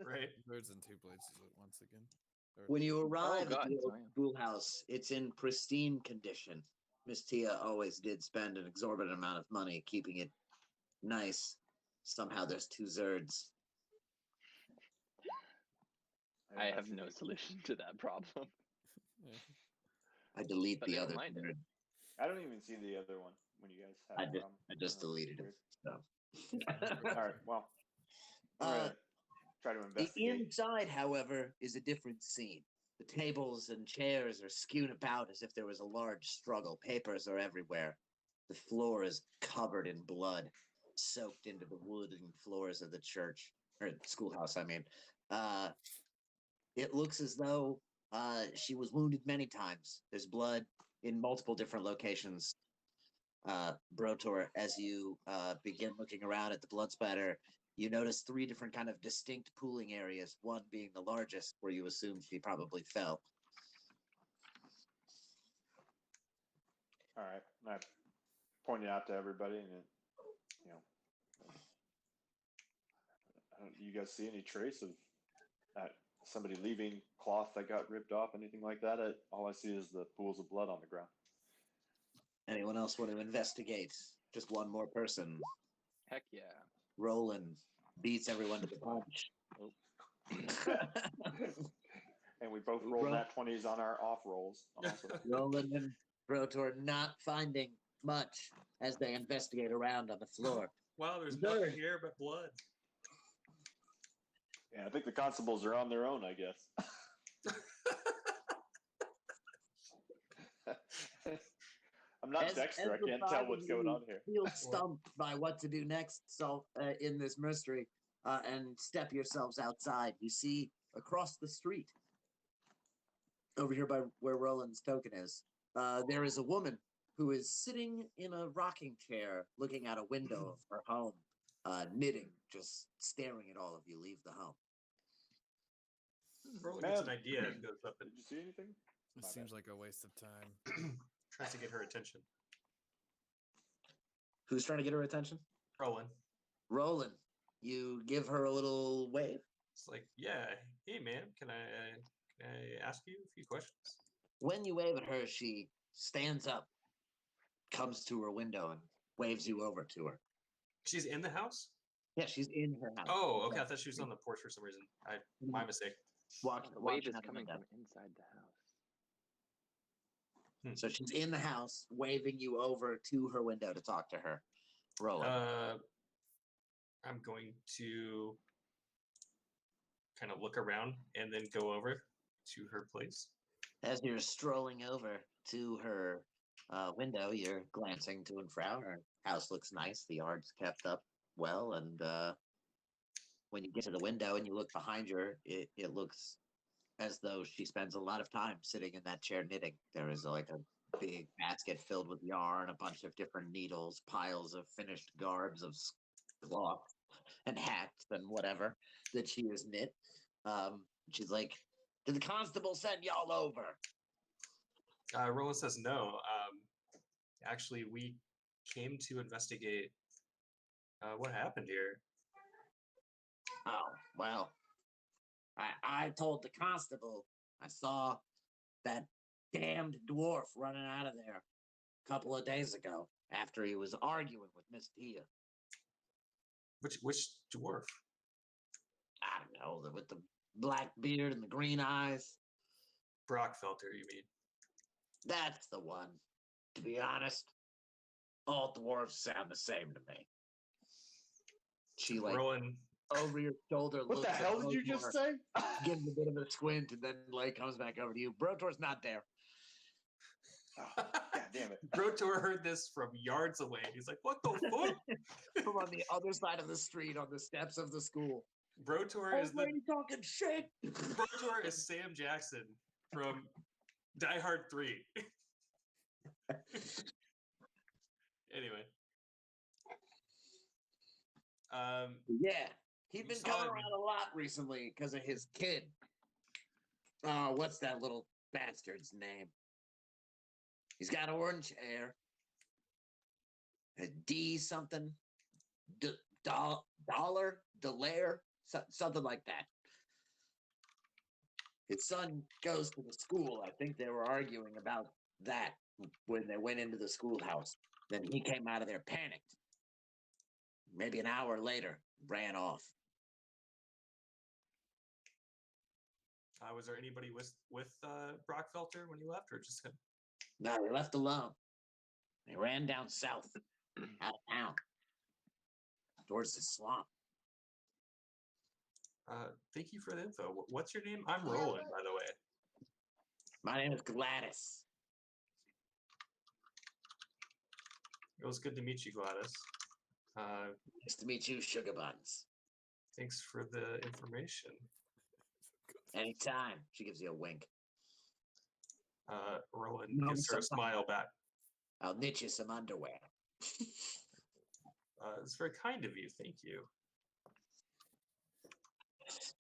B: Right.
A: Birds in two places at once again. Or-
C: When you arrive
E: God,
C: at the old
E: sorry.
C: schoolhouse, it's in pristine condition. Miss Tia always did spend an exorbitant amount of money keeping it nice. Somehow there's 2 Zerds.
E: I have no solution to that problem.
A: Yeah.
C: I delete
E: But
C: the
E: I don't
C: other
E: mind it.
C: Zerd.
D: I don't even see the other one when you guys have it from.
C: I just deleted it. So.
D: All right, well, I'm
C: Uh,
D: gonna try to
C: The
D: investigate.
C: inside, however, is a different scene. The tables and chairs are skewed about as if there was a large struggle. Papers are everywhere. The floor is covered in blood, soaked into the wooden floors of the church, or schoolhouse, I mean. It looks as though she was wounded many times. There's blood in multiple different locations. Brotor, as you begin looking around at the blood spatter, you notice 3 different kind of distinct pooling areas, one being the largest, where you assume she probably fell.
D: All right, and I pointed out to everybody, and it, you know, you guys see any trace of somebody leaving cloth that got ripped off, anything like that? All I see is the pools of blood on the ground.
C: Anyone else want to investigate? Just one more person.
E: Heck yeah.
C: Roland beats everyone to the punch.
D: And we both rolled nat 20s on our off rolls. Also.
C: Roland and Brotor not finding much as they investigate around on the floor.
B: Wow, there's
C: Zerd.
B: nothing here but blood.
D: Yeah, I think the constables are on their own, I guess. I'm not Dexter. I
C: the
D: can't tell
C: five
D: what's
C: of
D: going
C: you
D: on here.
C: feel stumped by what to do next, so in this mystery, and step yourselves outside. You see across the street, over here by where Roland's token is, there is a woman who is sitting in a rocking chair, looking out a window of her home, knitting, just staring at all of you leave the home.
B: Roland gets an idea and goes up and
D: Did you see anything?
A: It
D: My
A: seems
D: bad.
A: like a waste of time.
B: tries to get her attention.
C: Who's trying to get her attention?
B: Roland.
C: Roland. You give her a little wave.
B: It's like, yeah, hey man, can I ask you a few questions?
C: When you wave at her, she stands up, comes to her window, and waves you over to her.
B: She's in the house?
C: Yeah, she's in her house.
B: Oh, okay. I thought she was on the porch for some reason. My mistake.
C: Walk,
E: The wave
C: watching
E: is
C: out the
E: coming
C: window.
E: from inside the house.
C: So she's in the house, waving you over to her window to talk to her. Roland.
B: I'm going to kind of look around and then go over to her place.
C: As you're strolling over to her window, you're glancing to and fro. Her house looks nice. The yard's kept up well. And when you get to the window and you look behind her, it looks as though she spends a lot of time sitting in that chair knitting. There is like a big basket filled with yarn, a bunch of different needles, piles of finished garbs of cloth and hats and whatever that she has knit. She's like, "Did the constable send y'all over?"
B: Roland says no. Actually, we came to investigate what happened here.
C: Oh, well, I told the constable I saw that damned dwarf running out of there a couple of days ago after he was arguing with Miss Tia.
B: Which dwarf?
C: I don't know, with the black beard and the green eyes.
B: Brockfelter, you mean?
C: That's the one. To be honest, all dwarves sound the same to me. She like
B: Rowan.
C: over your shoulder.
D: What the
C: looks at
D: hell did you just
C: Brotor,
D: say?
C: gives a bit of a squint, and then like comes back over to you. Brotor's not there.
D: Oh, God damn it.
B: Brotor heard this from yards away. He's like, "What the fuck?"
C: From on the other side of the street, on the steps of the school.
B: Brotor is
C: Old lady talking shit.
B: Brotor is Sam Jackson from Die Hard 3. Anyway.
C: Yeah, he'd been
B: saw
C: coming
B: him.
C: around a lot recently because of his kid. What's that little bastard's name? He's got orange hair. A D something. Dollar? Delaire? Something like that. His son goes to the school. I think they were arguing about that when they went into the schoolhouse. Then he came out of there panicked. Maybe an hour later, ran off.
B: Was there anybody with Brockfelter when he left, or just him?
C: No, they left alone. They ran down south, out of town, towards the swamp.
B: Thank you for the info. What's your name? I'm Roland, by the way.
C: My name is Gladys.
B: It was good to meet you, Gladys.
C: Nice to meet you, Sugar Buns.
B: Thanks for the information.
C: Anytime. She gives you a wink.
B: Roland
C: No,
B: gives her a
C: sometimes.
B: smile back.
C: I'll knit you some underwear.
B: It's very kind of you. Thank you.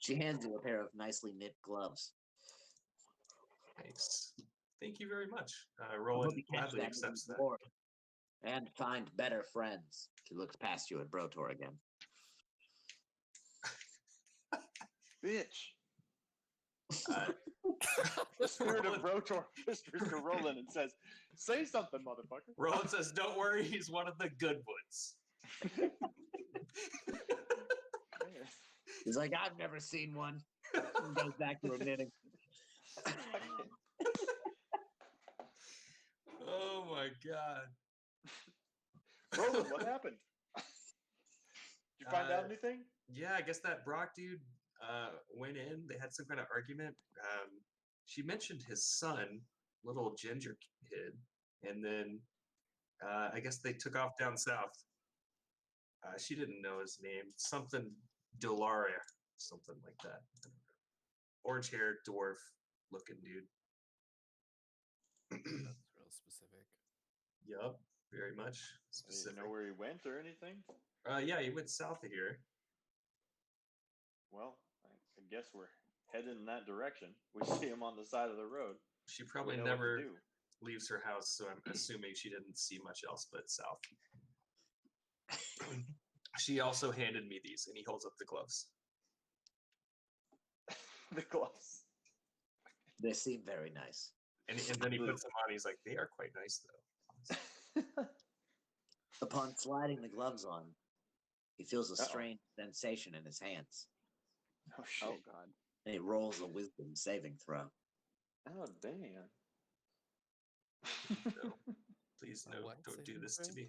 C: She hands you a pair of nicely knit gloves.
B: Nice. Thank you very much.
C: I hope
B: Roland
C: you catch
B: gladly
C: that
B: accepts that.
C: reward and find better friends. She looks past you at Brotor again.
D: Bitch.
B: Uh,
D: The spirit of Rotor whispers to Roland and says, "Say something, motherfucker."
B: Roland says, "Don't worry, he's one of the good ones."
C: He's like, I've never seen one. And goes back to her knitting.
B: Oh my god.
D: Roland, what happened? Did you find out anything?
B: Yeah, I guess that Brock dude went in. They had some kind of argument. She mentioned his son, little ginger kid, and then I guess they took off down south. She didn't know his name. Something Dolaria, something like that. Orange haired dwarf looking dude.
A: That's real specific.
B: Yup, very much
D: Do you
B: specific.
D: know where he went or anything?
B: Yeah, he went south of here.
D: Well, I guess we're heading in that direction. We see him on the side of the road.
B: She
D: We
B: probably
D: know what to
B: never
D: do.
B: leaves her house, so I'm assuming she didn't see much else but south. She also handed me these, and he holds up the gloves.
D: The gloves.
C: They seem very nice.
B: And then he puts them on. He's like, "They are quite nice, though."
C: Upon sliding the gloves on, he feels a strange sensation in his hands.
D: Oh shit!
E: Oh god.
C: And he rolls a wisdom saving throw.
D: Oh damn!
B: No, please, no,
A: What
B: don't do
A: saving
B: this to
A: throw?
B: me.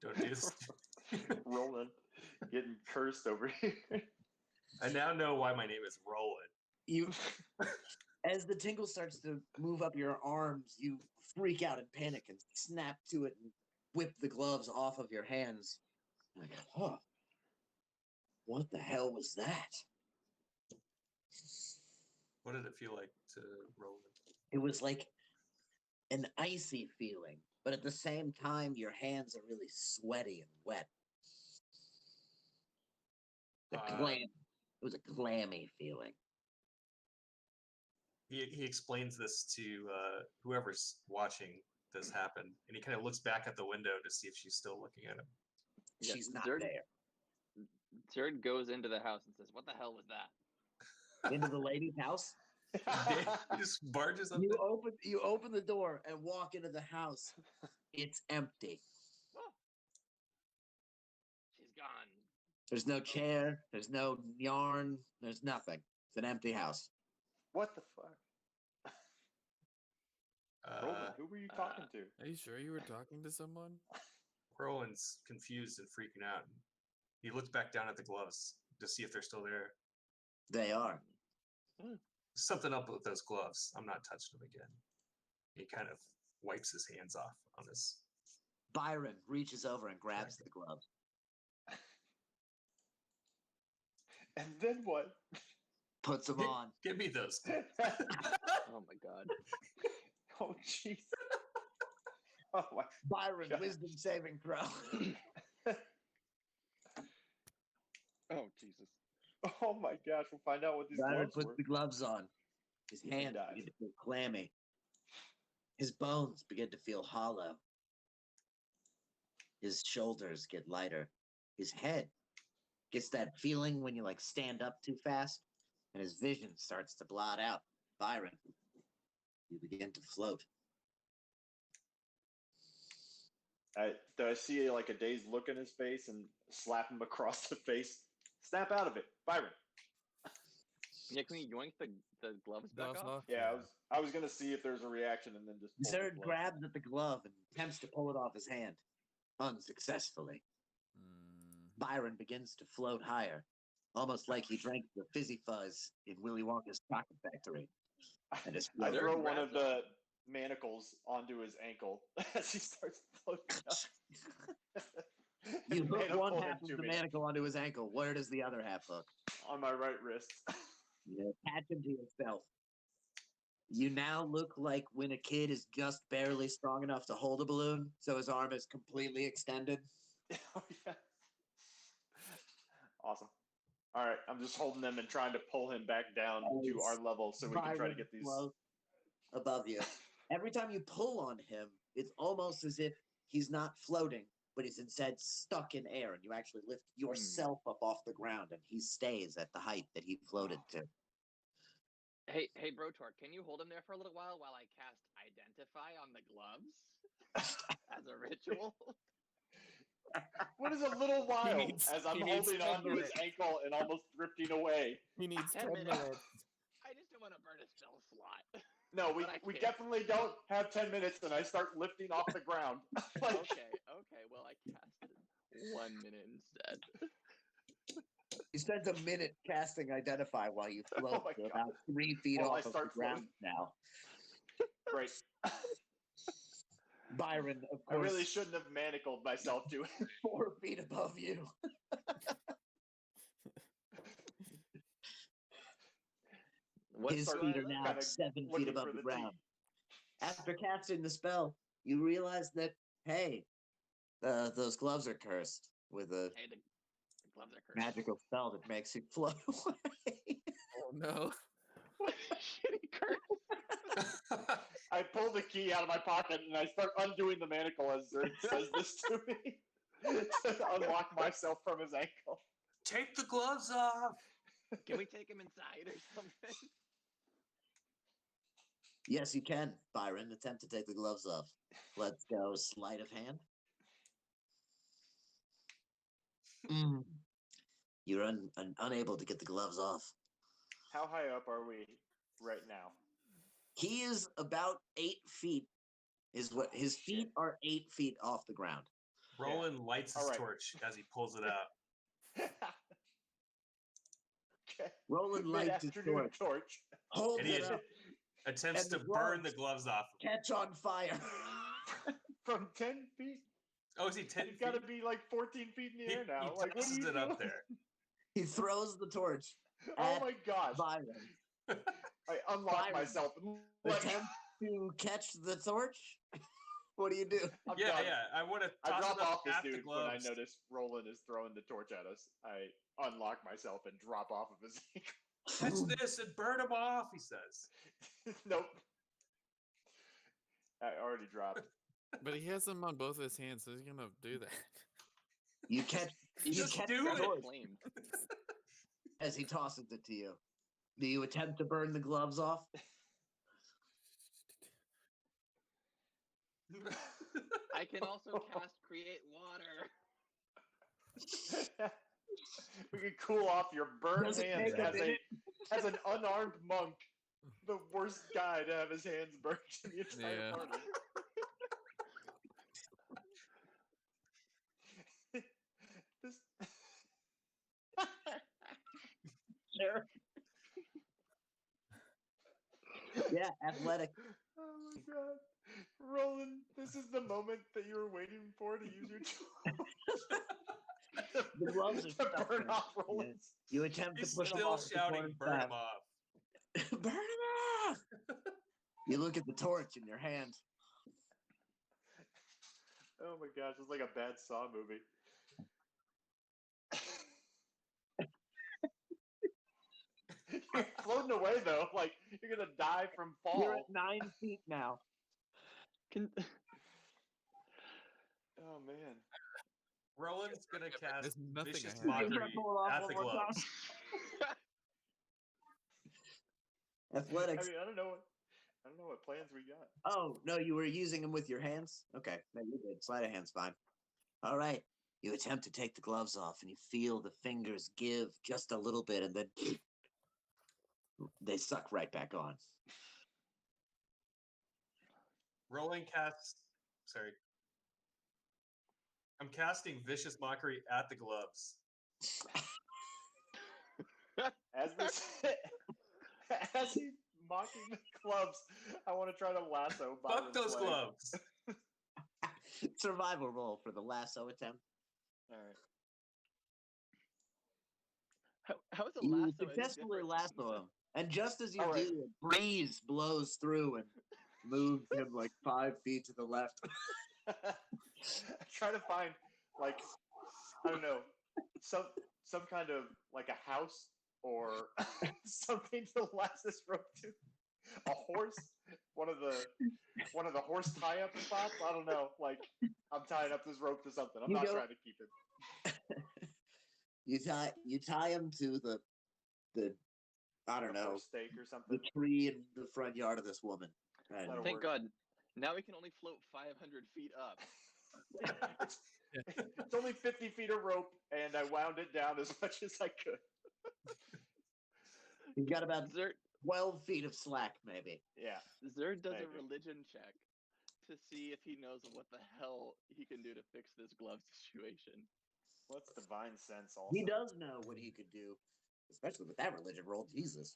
B: Don't do this.
D: Roland, getting cursed over here.
B: I now know why my name is Roland.
C: You, as the tingle starts to move up your arms, you freak out and panic and snap to it and whip the gloves off of your hands. And I go, huh, what the hell was that?
B: What did it feel like to Roland?
C: It was like an icy feeling, but at the same time, your hands are really sweaty and wet. It was a clammy feeling.
B: He explains this to whoever's watching this happen, and he kind of looks back at the window to see if she's still looking at him.
C: She's not
E: Zerd,
C: there.
E: Zerd goes into the house and says, "What the hell was that?"
C: into the lady's house.
B: He just barges up.
C: You open the door and walk into the house. It's empty.
E: Oh. She's gone.
C: There's no chair. There's no yarn. There's nothing. It's an empty house.
D: What the fuck? Roland, who were you talking to?
A: Are you sure you were talking to someone?
B: Roland's confused and freaking out. He looks back down at the gloves to see if they're still there.
C: They are.
B: Something up with those gloves. I'm not touching them again. He kind of wipes his hands off on his.
C: Byron reaches over and grabs the glove.
D: And then what?
C: Puts them on.
B: Give me those gloves.
E: Oh my god.
D: Oh jeez. Oh my.
C: Byron,
D: God.
C: wisdom saving throw.
E: Oh Jesus.
D: Oh my gosh, we'll find out what these
C: Byron
D: gloves
C: puts
D: were.
C: the gloves on. His hands
D: dies.
C: begin to feel clammy. His bones begin to feel hollow. His shoulders get lighter. His head gets that feeling when you like stand up too fast and his vision starts to blot out. Byron, you begin to float.
D: Do I see like a dazed look in his face and slap him across the face? Snap out of it, Byron.
E: Yeah, can we yoink the gloves back
A: Gloves
E: off?
A: off?
D: Yeah, I was gonna see if there's a reaction and then just. pull the
C: Zerd
D: glove.
C: grabs at the glove and attempts to pull it off his hand, unsuccessfully. Byron begins to float higher, almost like he drank the fizzy fuzz in Willy Wonka's chocolate factory. And just
D: I
C: floated.
D: throw one
E: grabs
D: of the manacles onto his ankle as he starts floating up.
C: You hook
D: Manacle
C: one
D: him
C: half
D: to
C: of the
D: me
C: manacle onto his ankle. Where does the other half hook?
D: on my right wrist.
C: You attach him to yourself. You now look like when a kid is just barely strong enough to hold a balloon, so his arm is completely extended.
D: Oh, yeah. Awesome. All right, I'm just holding him and trying to pull him back down to our level so we can try to
C: Byron
D: get these.
C: floats above you. Every time you pull on him, it's almost as if he's not floating, but he's instead stuck in air, and you actually lift yourself up off the ground, and he stays at the height that he floated to.
E: Hey, Brotor, can you hold him there for a little while I cast Identify on the gloves as a ritual?
D: What is a little while
A: needs-
D: as I'm
A: he needs
D: holding
A: 10
D: onto his
A: minutes.
D: ankle and almost drifting away?
A: He needs
E: 10
A: 10
E: minutes.
A: minutes.
E: I just don't want to burn a spell slot.
D: No, we,
E: But I
D: we
E: can't.
D: definitely don't have 10 minutes and I start lifting off the ground. Like,
E: Okay, well I casted 1 minute instead.
C: He spends a minute casting Identify while you float
D: my
C: to
D: God.
C: about 3 feet
D: While I
C: off of the
D: start
C: ground now.
D: great.
C: Byron, of
D: I
C: course,
D: really shouldn't have manacled myself to it.
C: 4 feet above you.
E: What
C: His
E: sort
C: feet
E: of
C: are now
D: kinda
C: 7 feet
D: looking
C: above
D: for
C: the
D: the
C: ground. After casting the spell, you realize that, hey, those gloves are cursed with a
E: Hey, the gloves are cursed.
C: magical spell that makes you float away.
A: Oh no.
E: What a shitty curse.
D: I pull the key out of my pocket and I start undoing the manacle as Zerd says this to me to unlock myself from his ankle.
B: Take the gloves off.
E: Can we take him inside or something?
C: Yes, you can, Byron. Attempt to take the gloves off. Let's go. Sleight of hand. You're unable to get the gloves off.
D: How high up are we right now?
C: He is about 8 feet. Is what his feet are 8 feet off the ground.
B: Roland lights his
D: All right.
B: torch as he pulls it out.
D: Okay.
C: Roland lights his
D: Mid-afternoon
C: torch, holds
B: And he
C: it up,
B: attempts
C: And
B: to
C: the
B: burn the
C: gloves.
B: gloves off.
C: catch on fire.
D: From 10 feet?
B: Oh, is he 10
D: He's
B: feet?
D: got to be like 14 feet in the air now.
B: He
D: Like, what are
B: tosses
D: you
B: it
D: doing?
B: up there.
C: He throws the torch
D: Oh
C: at
D: my gosh.
C: Byron.
D: I unlock
C: Byron.
D: myself. Like,
C: Attempt to catch the torch. What do you do?
D: I'm
B: Yeah,
D: done.
B: yeah. I want to
D: I
B: toss
D: drop
B: it up
D: off this
B: at the
D: dude when I
B: gloves.
D: notice Roland is throwing the torch at us. I unlock myself and drop off of his ankle.
B: Catch this and burn him off, he says.
D: Nope. I already dropped.
A: But he has them on both his hands, so he's gonna do that.
C: You catch. You
B: Just
C: catch
B: do
C: the
B: it.
C: torch
E: Flamed.
C: as he tosses it to you. Do you attempt to burn the gloves off?
E: I can also cast create water.
D: We can cool off your burned
C: Does it
D: hands
C: take a minute?
D: as an unarmed monk. The worst guy to have his hands burned in the entire
A: Yeah.
D: party. This
C: Sure. Yeah, athletic.
D: Oh my god. Roland, this is the moment that you were waiting for to use your tool.
C: The gloves are
D: to
C: stuck
D: burn
C: in.
D: off Roland's.
C: You attempt
B: He's
C: to push them
B: still
C: off the
B: shouting,
C: torch
B: burn him
C: fast.
B: off.
C: Burn him off! You look at the torch in your hand.
D: Oh my gosh, it's like a bad Saw movie. You're floating away though, like you're gonna die from fall.
C: You're at 9 feet now.
E: Can
D: Oh man.
B: Roland's gonna cast
A: There's nothing
B: vicious
A: I have.
C: You
B: mockery
C: wanna pull it off
B: at
C: one
B: the
C: more time?
B: gloves.
C: Athletics.
D: I mean, I don't know what plans we got.
C: Oh, no, you were using them with your hands? Okay, no, you're good. Sleight of hand's fine. All right. You attempt to take the gloves off, and you feel the fingers give just a little bit, and then they suck right back on.
B: Roland casts. Sorry. I'm casting vicious mockery at the gloves.
D: As he's mocking the gloves, I want to try to lasso.
B: Fuck
D: Byron's
B: those
D: leg.
B: gloves.
C: Survival roll for the lasso attempt.
D: All right.
E: how is a
C: You
E: lasso any
C: successfully
E: different?
C: lasso him, and just as you
D: All right.
C: do, a breeze blows through and moves him like 5 feet to the left.
D: Try to find like I don't know some kind of like a house or something to lasso this rope to. A horse, one of the horse tie up spots. I don't know. Like I'm tying up this rope to something. I'm
C: You
D: not
C: go-
D: trying to keep it.
C: You tie him to the I don't
D: A
C: know,
D: horse stake or
C: the
D: something.
C: tree in the front yard of this woman. And
D: That'll
E: Thank
D: work.
E: God. Now we can only float 500 feet up.
D: it's, it's only 50 feet of rope, and I wound it down as much as I could.
C: You've got about
E: Zerd
C: 12 feet of slack, maybe.
D: Yeah.
E: Zerd does
D: Maybe.
E: a religion check to see if he knows what the hell he can do to fix this glove situation.
D: What's divine sense also?
C: He does know what he could do, especially with that religion roll. Jesus.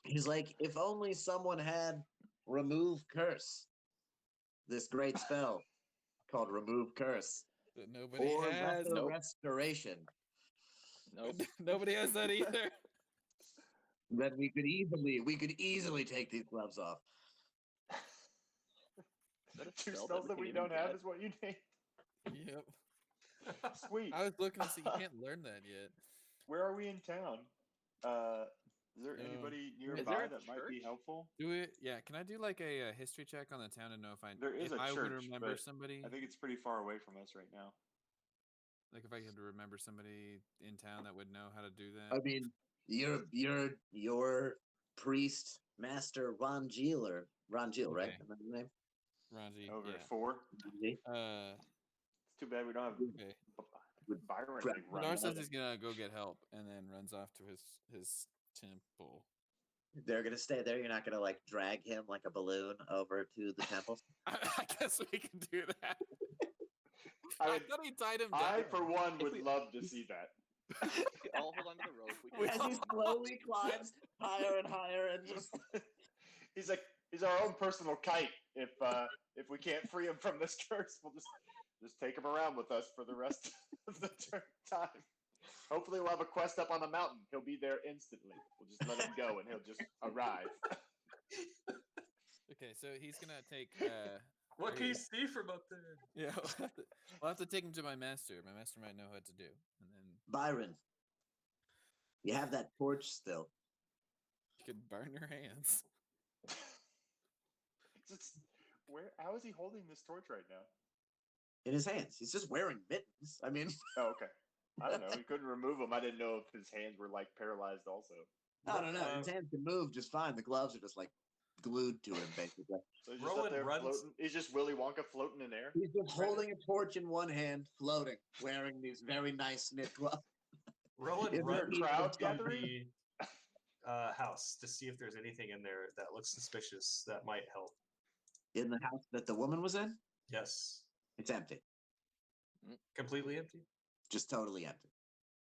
C: He's like, if only someone had remove curse, this great spell called remove curse,
A: That nobody
C: or
A: has.
C: lesser
E: Nope.
C: restoration,
E: Nope.
A: Nobody has that either.
C: then we could easily take these gloves off.
E: Is that a
D: Two
E: spell
D: spells that
E: can
D: we
E: even
D: don't have
E: get?
D: is what you need.
A: Yep.
D: Sweet.
A: I was looking to see. You can't learn that yet.
D: Where are we in town? Is there anybody nearby
E: there a
D: that might be
E: church?
D: helpful?
A: Do it. Yeah. Can I do like a history check on the town to know if I
D: There is
A: if
D: a
A: I would
D: church,
A: remember
D: but
A: somebody?
D: I think it's pretty far away from us right now.
A: Like if I could remember somebody in town that would know how to do
C: I
A: that.
C: mean, your priest master Ronjil, right?
A: Okay.
C: Remember the name?
A: Ranji.
D: Over
A: Yeah.
D: at 4.
C: Ranji?
D: It's too bad we don't have
A: Okay.
D: Byron.
C: Crap.
D: Like, running
A: Ladar
D: out
A: says
D: of-
A: he's gonna go get help and then runs off to his temple.
C: They're gonna stay there. You're not gonna like drag him like a balloon over to the temple.
A: I guess we can do that.
D: I
A: I
D: would-
A: thought he tied him down.
D: I, for one,
E: If
D: would
E: we-
D: love to see that.
E: I'll hold on to the rope. We
A: We
E: can
C: As he slowly climbs higher and higher, and just
D: He's like he's our own personal kite. If we can't free him from this curse, we'll just take him around with us for the rest of the time. Hopefully, we'll have a quest up on the mountain. He'll be there instantly. We'll just let him go, and he'll just arrive.
A: Okay, so he's gonna take.
B: What can you see from up there?
A: Yeah, we'll have to take him to my master. My master might know what to do, and then
C: Byron, you have that torch still.
A: you could burn your hands.
D: How is he holding this torch right now?
C: In his hands. He's just wearing mittens. I mean,
D: Oh, okay. I don't know. He couldn't remove them. I didn't know if his hands were like paralyzed also.
C: I don't know. His hands can move just fine. The gloves are just like glued to him, basically.
D: So he's just up there floating. He's just Willy Wonka floating in air.
C: He's just holding a torch in one hand, floating, wearing these very nice knit gloves.
B: Roland
C: Is there
B: runs
C: a
D: crowd
B: to
D: gathering?
B: the house to see if there's anything in there that looks suspicious that might help.
C: In the house that the woman was in,
B: Yes.
C: it's empty.
B: Completely empty?
C: Just totally empty.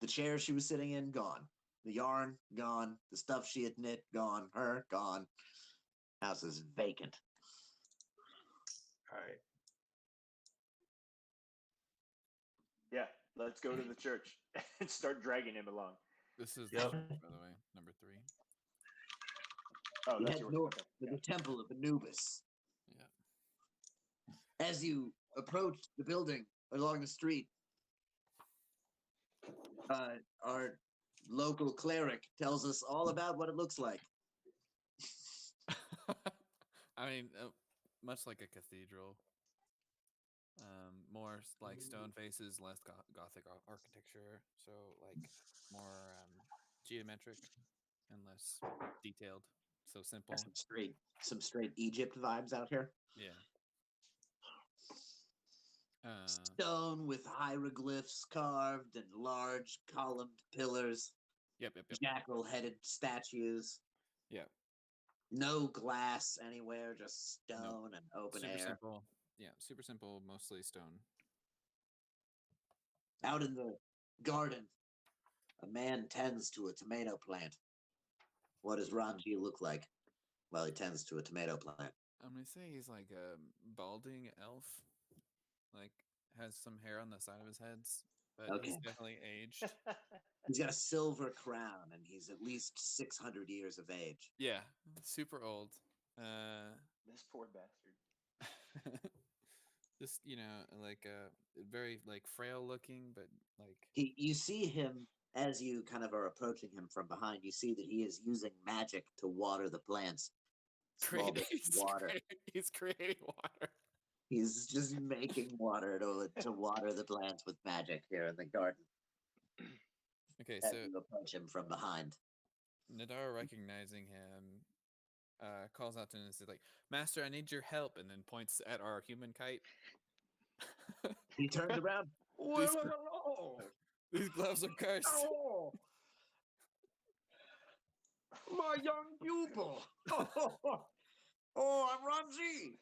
C: The chair she was sitting in, gone. The yarn, gone. The stuff she had knit, gone. Her, gone. House is vacant.
B: All right.
D: Yeah, let's go to the church and start dragging him along.
A: This is
B: Yep.
A: the church, by the way, number 3.
D: Oh,
C: You
D: that's
C: head
D: yours.
C: north
D: Okay.
C: to the Temple of Anubis.
A: Yeah.
C: As you approach the building along the street, our local cleric tells us all about what it looks like.
A: I mean, much like a cathedral. More like stone faces, less gothic architecture. So like more geometric and less detailed. So simple.
C: Some straight Egypt vibes out here.
A: Yeah.
C: Stone with hieroglyphs carved and large columned pillars.
A: Yep.
C: Jackal-headed statues.
A: Yeah.
C: No glass anywhere, just stone and open
A: Super
C: air.
A: simple. Yeah, super simple, mostly stone.
C: Out in the garden, a man tends to a tomato plant. What does Ranji look like while he tends to a tomato plant?
A: I'm gonna say he's like a balding elf. Like has some hair on the side of his head, but he's
C: Okay.
A: definitely aged.
C: He's got a silver crown, and he's at least 600 years of age.
A: Yeah, super old.
D: This poor bastard.
A: Just like very like frail looking, but like
C: You see him as you kind of are approaching him from behind. You see that he is using magic to water the plants. Small bits of water.
A: He's creating water.
C: He's just making water to water the plants with magic here in the garden.
A: Okay,
C: As
A: so
C: you approach him from behind.
A: Nadar, recognizing him, calls out to him and says like, "Master, I need your help," and then points at our human kite.
C: He turns around.
A: These-
C: Hello.
A: These gloves are cursed.
C: Oh, my young pupil. Oh, I'm Ranji.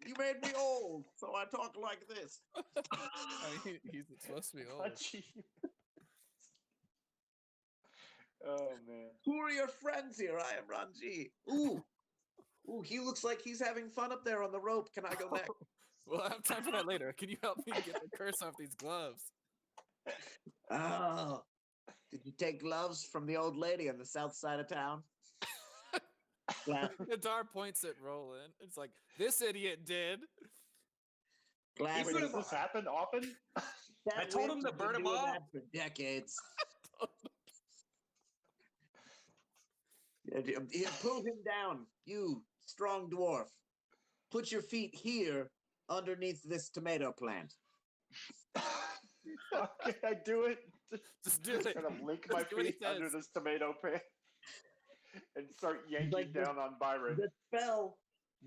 C: You made me old, so I talk like this.
A: I mean, he's supposed to be old.
D: Oh man.
C: Who are your friends here? I am Ranji. Ooh, he looks like he's having fun up there on the rope. Can I go next?
A: We'll have time for that later. Can you help me get the curse off these gloves?
C: Oh, did you take gloves from the old lady on the south side of town?
A: Nadar points at Roland. It's like, this idiot did.
C: Glad
D: Wait, does this happen often?
B: I told him to burn him off
C: for decades. Pull him down, you strong dwarf. Put your feet here underneath this tomato plant.
D: Okay, I do it.
A: Just do it.
D: Kind of link my
A: Just do what he
D: feet under
A: says.
D: this tomato plant and start yanking
C: Like
D: down on Byron.
C: The spell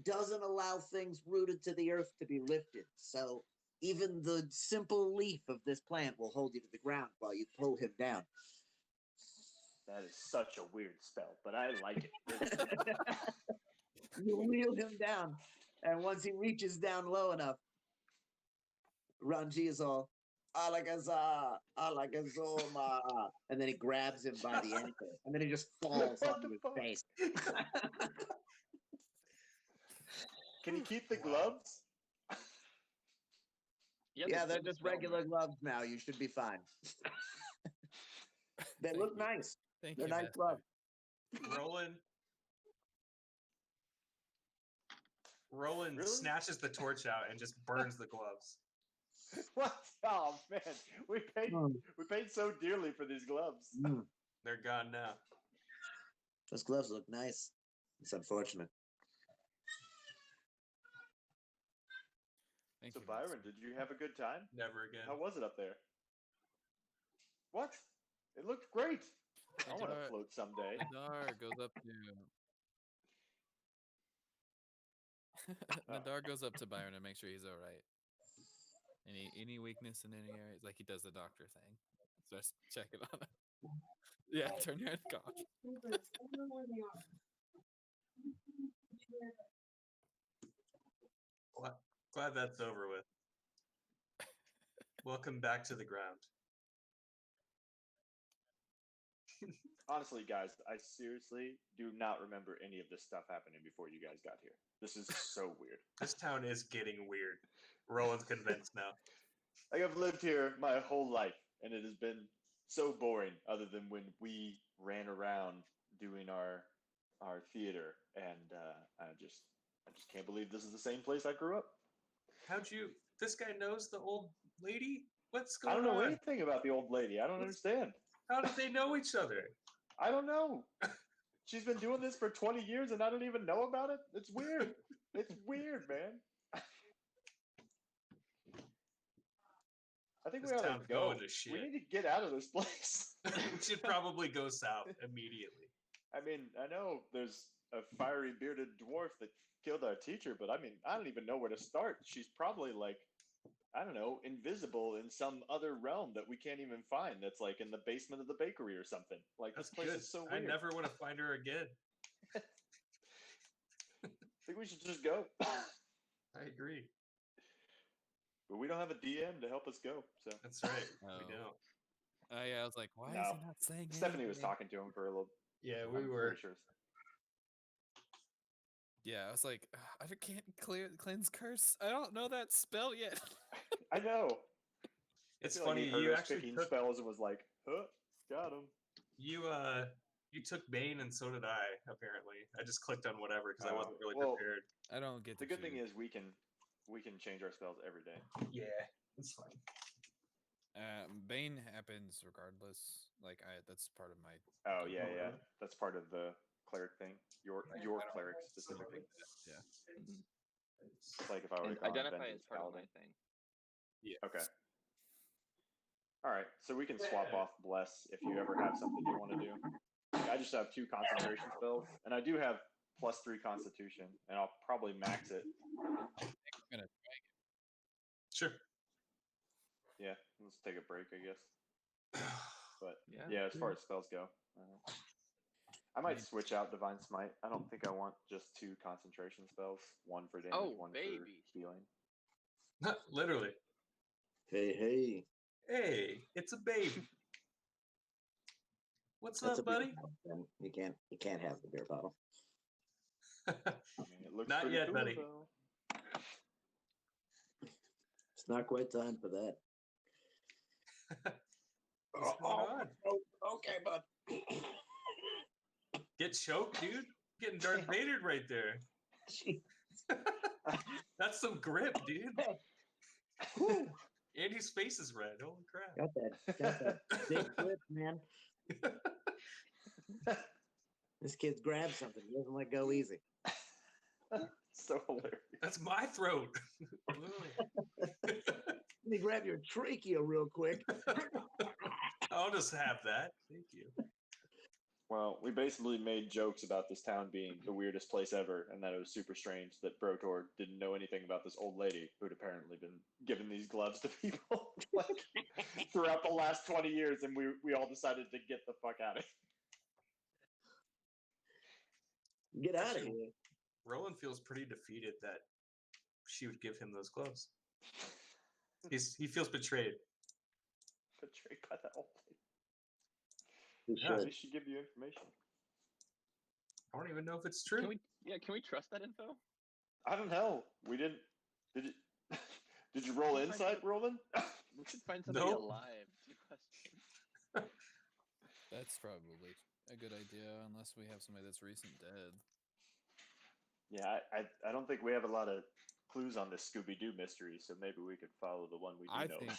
C: doesn't allow things rooted to the earth to be lifted. So even the simple leaf of this plant will hold you to the ground while you pull him down.
D: That is such a weird spell, but I like it.
C: You wheel him down, and once he reaches down low enough, Ranji is all, Alagaza, Alagazoma. And then he grabs him by the ankle, and then he just falls onto his face.
D: Can you keep the gloves?
C: Yeah, they're just regular gloves now. You should be fine. They
A: Thank
C: look
A: you.
C: nice.
A: Thank
C: They're
A: you,
C: nice
A: Master.
C: gloves.
B: Roland
D: Really?
B: snatches the torch out and just burns the gloves.
D: What? Oh man, we paid so dearly for these gloves.
B: They're gone now.
C: Those gloves look nice. It's unfortunate.
A: Thank
D: So
A: you,
D: Byron,
A: Master.
D: did you have a good time?
B: Never again.
D: How was it up there? What? It looked great. I want to
A: Nadar-
D: float someday.
A: Nadar goes up to Nadar goes up to Byron and makes sure he's all right. Any weakness in any areas, like he does the doctor thing. Just checking on him. Yeah, turn your head, cough.
B: Glad that's over with. Welcome back to the ground.
D: Honestly, guys, I seriously do not remember any of this stuff happening before you guys got here. This is so weird.
B: This town is getting weird. Roland's convinced now.
D: Like, I've lived here my whole life, and it has been so boring, other than when we ran around doing our theater, and I just can't believe this is the same place I grew up.
B: How'd you? This guy knows the old lady? What's
D: I
B: going
D: don't know
B: on?
D: anything about the old lady. I don't understand.
B: How did they know each other?
D: I don't know. She's been doing this for 20 years, and I don't even know about it. It's weird. It's weird, man. I think
B: This
D: we ought to
B: town's
D: go.
B: going to shit.
D: We need to get out of this place.
B: We should probably go south immediately.
D: I mean, I know there's a fiery bearded dwarf that killed our teacher, but I mean, I don't even know where to start. She's probably like, I don't know, invisible in some other realm that we can't even find. That's like in the basement of the bakery or something. Like,
B: That's
D: this place
B: good.
D: is so
B: I
D: weird.
B: never want to find her again.
D: I think we should just go.
B: I agree.
D: But we don't have a DM to help us go. So
B: That's right.
A: Oh.
B: We don't.
A: Yeah, I was like, why is
D: No.
A: he not saying
D: Stephanie was
A: anything?
D: talking to him for a little.
B: Yeah,
D: I'm
B: we were.
D: pretty sure.
A: Yeah, I was like, I can't cleanse curse. I don't know that spell yet.
D: I know.
B: It's
D: I feel like
B: funny.
D: he heard
B: You
D: us
B: actually
D: picking
B: took
D: spells and was like, huh, got him.
B: you took Bane, and so did I. Apparently, I just clicked on whatever because I
D: Oh,
B: wasn't really
D: well,
B: prepared.
A: I don't get
D: The
A: to
D: good thing
A: choose.
D: is we can change our spells every day.
B: Yeah, it's fine.
A: Bane happens regardless. Like that's part of my.
D: Oh yeah, yeah. That's part of the cleric thing. Your cleric specifically.
A: Yeah.
D: It's like if I were
E: And
D: to go on
E: identify as
D: Vengeance
E: part of my
D: Paladin.
E: thing.
D: Okay. All right, so we can swap off Bless if you ever have something you want to do. I just have 2 concentration spells, and I do have +3 Constitution, and I'll probably max it.
A: I'm gonna try.
B: Sure.
D: Yeah, let's take a break, I guess. But
E: Yeah.
D: yeah, as far as spells go, I might switch out Divine Smite. I don't think I want just 2 concentration spells, 1 for damage,
E: Oh,
D: 1
E: baby.
D: for healing.
B: Literally.
C: Hey.
B: Hey, it's a baby. What's
C: That's a
B: up,
C: beer
B: buddy?
C: bottle, then. You can't have the beer bottle.
D: I mean, it looks
B: Not
D: pretty
B: yet,
D: cool,
B: buddy.
D: though.
C: It's not quite time for that.
B: What's going on?
C: Okay, bud.
B: Get choked, dude. Getting Darth Vader right there. That's some grip, dude. Andy's face is red. Holy crap.
C: Got that big flip, man. This kid's grabbed something. He doesn't let go easy.
D: So hilarious.
B: That's my throat.
C: Let me grab your trachea real quick.
B: I'll just have that. Thank you.
D: Well, we basically made jokes about this town being the weirdest place ever, and that it was super strange that Brotor didn't know anything about this old lady who'd apparently been giving these gloves to people like throughout the last 20 years, and we all decided to get the fuck out of here.
C: Get out of here.
B: Roland feels pretty defeated that she would give him those gloves. He feels betrayed.
D: Betrayed by that old lady.
C: You
B: Yeah.
C: should.
D: They should give you information.
B: I don't even know if it's true.
E: Can we trust that info?
D: I don't know. We didn't. Did you? Did you roll insight, Roland?
E: We should find somebody
B: Nope.
E: alive to question.
A: That's probably a good idea, unless we have somebody that's recent dead.
D: Yeah, I don't think we have a lot of clues on this Scooby-Doo mystery, so maybe we could follow the one we do know.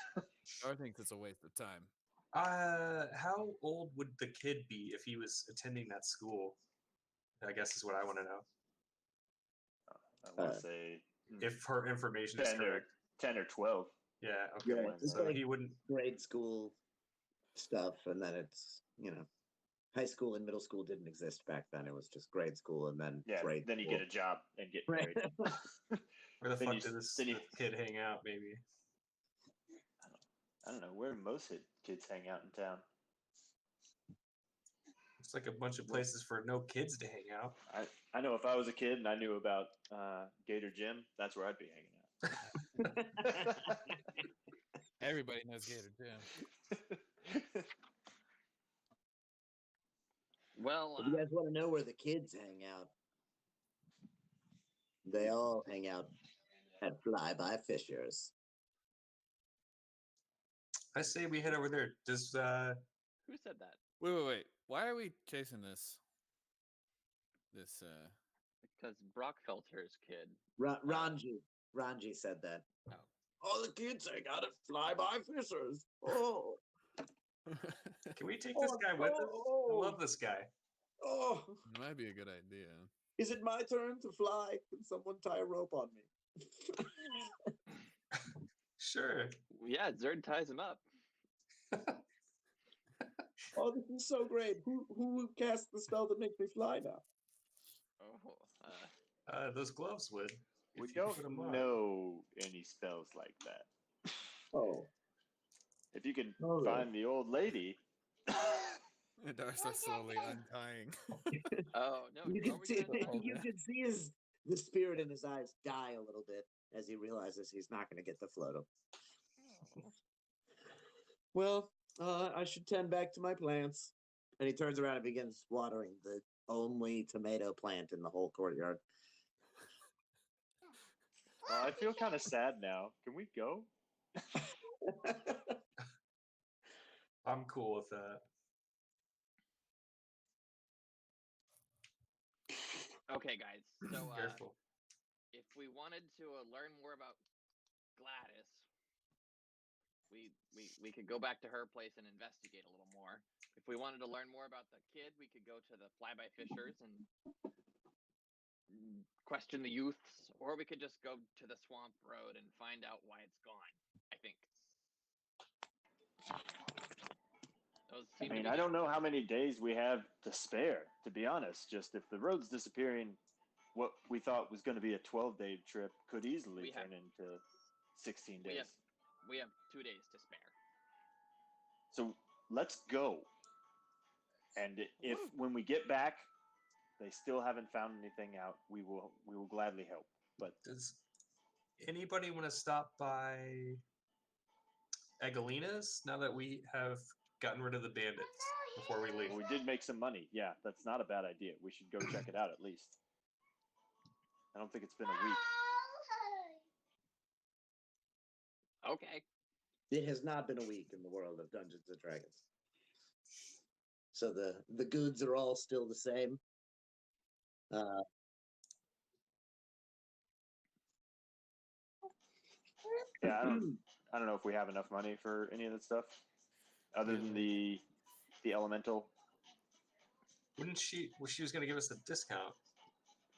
A: I think it's a waste of time.
B: How old would the kid be if he was attending that school? I guess is what I want to know.
D: I want to say
B: If her information is
D: 10
B: correct.
D: 10 or 12.
B: Yeah, okay.
C: Yeah, it's
B: So
C: like
B: he wouldn't.
C: grade school. stuff, and then it's high school and middle school didn't exist back then. It was just grade school and then
D: Yeah,
C: grade
D: then you
C: school.
D: get a job and get
C: Right.
D: married.
B: Where the
D: Then
B: fuck
D: you-
B: did this
D: then you-
B: kid hang out? Maybe.
D: I don't know where most kids hang out in town.
B: It's like a bunch of places for no kids to hang out.
D: I know if I was a kid and I knew about Gator Gym, that's where I'd be hanging out.
A: Everybody knows Gator Gym.
E: Well,
C: If you guys want to know where the kids hang out, they all hang out at Fly-By Fishers.
B: I say we head over there. Does
E: who said that?
A: Wait. Why are we chasing this?
E: Because Brockfelter's kid.
C: Ranji said that.
E: Oh.
C: All the kids hang out at Fly-By Fishers. Oh,
B: can we take this guy with us? I love this guy.
C: oh.
A: It might be a good idea.
C: Is it my turn to fly? Can someone tie a rope on me?
B: Sure.
E: Yeah, Zerd ties him up.
C: Oh, this is so great. Who cast the spell that makes me fly now?
E: Oh,
B: Those gloves would.
D: We
B: if you
D: don't
B: put 'em on.
D: know any spells like that.
C: Oh.
D: If you can
C: Oh, really?
D: find the old lady.
A: Darcy slowly untying.
E: oh no!
C: You
E: are
C: can
E: we
C: see,
E: gonna find
C: you
E: that?
C: can see the spirit in his eyes die a little bit as he realizes he's not going to get the float him. Well, I should tend back to my plants. And he turns around and begins watering the only tomato plant in the whole courtyard.
D: Well, I feel kind of sad now. Can we go?
B: I'm cool with that.
E: Okay, guys. So,
B: Careful.
E: if we wanted to learn more about Gladys, we could go back to her place and investigate a little more. If we wanted to learn more about the kid, we could go to the Fly-By Fishers and question the youths, or we could just go to the Swamp Road and find out why it's gone. I think.
D: I mean, I don't know how many days we have to spare, to be honest. Just if the road's disappearing, what we thought was going to be a 12-day trip could easily turn into 16 days.
E: We have 2 days to spare.
D: So let's go. And if when we get back, they still haven't found anything out, we will gladly help. But
B: Does anybody want to stop by Egalina's now that we have gotten rid of the bandits before we leave?
D: we did make some money. Yeah, that's not a bad idea. We should go check it out at least. I don't think it's been a week.
E: Okay.
C: It has not been a week in the world of Dungeons and Dragons. So the goods are all still the same.
D: Yeah, I don't know if we have enough money for any of that stuff, other than the elemental.
B: Wouldn't she? Well, she was going to give us a discount.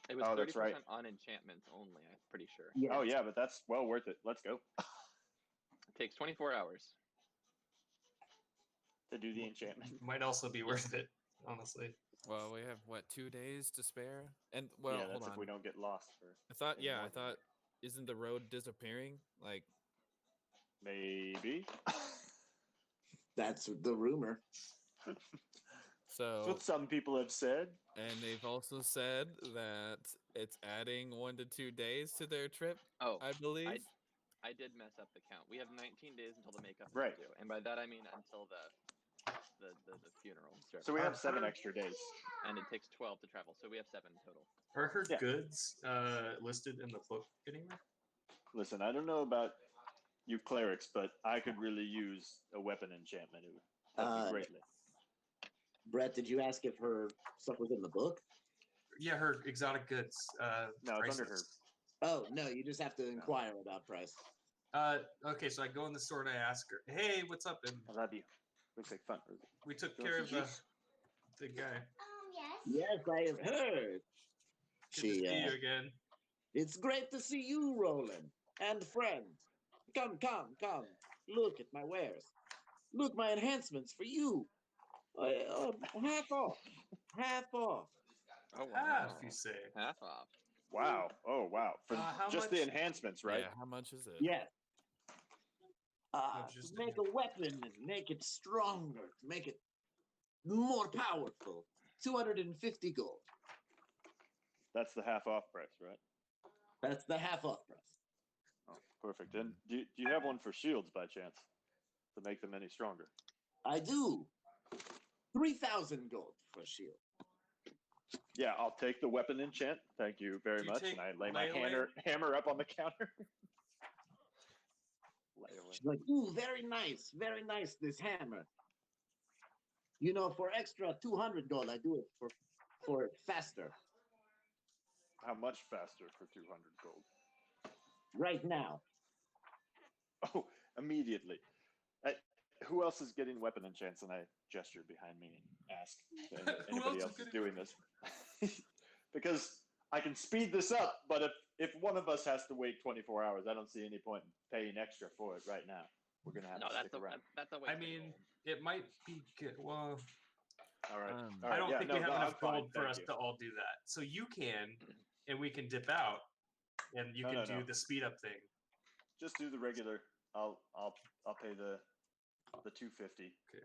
E: It was
D: Oh,
E: 30%
D: that's right.
E: on enchantments only, I'm pretty sure.
C: Yeah.
D: Oh yeah, but that's well worth it. Let's go
E: It takes 24 hours.
D: to do the enchantment.
B: Might also be worth it, honestly.
A: Well, we have what, 2 days to spare? And well,
D: yeah,
A: hold
D: that's
A: on.
D: if we don't get lost for.
A: I thought,
D: any more
A: I
D: than
A: thought, isn't the road disappearing? Like,
D: maybe.
C: That's the rumor.
D: That's
A: so,
D: what some people have said.
A: and they've also said that it's adding 1 to 2 days to their trip.
E: Oh,
A: I believe.
E: I did mess up the count. We have 19 days until the makeup is
D: Right.
E: due, and by that I mean until the funeral.
D: So we have 7 extra days.
E: and it takes 12 to travel, so we have 7 total.
B: Are her
D: Yeah.
B: goods listed in the book anywhere?
D: Listen, I don't know about you clerics, but I could really use a weapon enchantment. It would help me greatly.
C: Brett, did you ask if her stuff was in the book?
B: Yeah, her exotic goods.
D: No, it's under her.
B: priceless.
C: Oh, no, you just have to inquire about price.
B: Okay, so I go in the store and I ask her, "Hey, what's up?" And
D: I love you. Looks like fun.
B: we took
D: Go
B: care of
D: see
B: the guy.
C: Yes, I have heard.
B: Good to see you again.
C: It's great to see you, Roland, and friend. Come. Look at my wares. Look, my enhancements for you. Half off. Half off.
E: Oh
B: Half,
E: wow.
B: you say?
E: Half off.
D: Wow. Oh wow. For
B: how
D: just the
B: much-
D: enhancements, right?
A: Yeah, how much is it?
C: Yes.
B: No,
C: To
B: just
C: make a weapon and make it stronger, to make it more powerful. 250 gold.
D: That's the half off price, right?
C: That's the half off price.
D: Oh, perfect. And do you have one for shields by chance to make them any stronger?
C: I do. 3,000 gold for shield.
D: Yeah, I'll take the weapon enchant. Thank you very
B: Do you
D: much.
B: take
D: And I lay my
B: melee?
D: hammer up on the counter. Lay away.
C: She's like, ooh, very nice, this hammer. You know, for extra 200 gold, I do it for it faster.
D: How much faster for 200 gold?
C: Right now.
D: Oh, immediately. Who else is getting weapon enchants? And I gesture behind me and ask if
B: Who
D: anybody
B: else
D: else
B: is
D: is
B: getting
D: doing this. Because I can speed this up, but if one of us has to wait 24 hours, I don't see any point in paying extra for it right now. We're gonna have
E: No,
D: to
E: that's
D: stick
E: a
D: around.
E: that's a waste
B: I
E: of
B: mean,
E: gold.
B: it might be good. Well,
D: All right.
A: Um,
D: All
B: I
D: right,
B: don't
D: yeah,
B: think
D: no,
B: we have
D: no,
B: enough
D: I'm fine,
B: gold for
D: thank
B: us
D: you.
B: to all do that. So you can, and we can dip out, and you
D: No,
B: can
D: no,
B: do
D: no.
B: the speed up thing.
D: Just do the regular. I'll pay the 250.
B: Okay.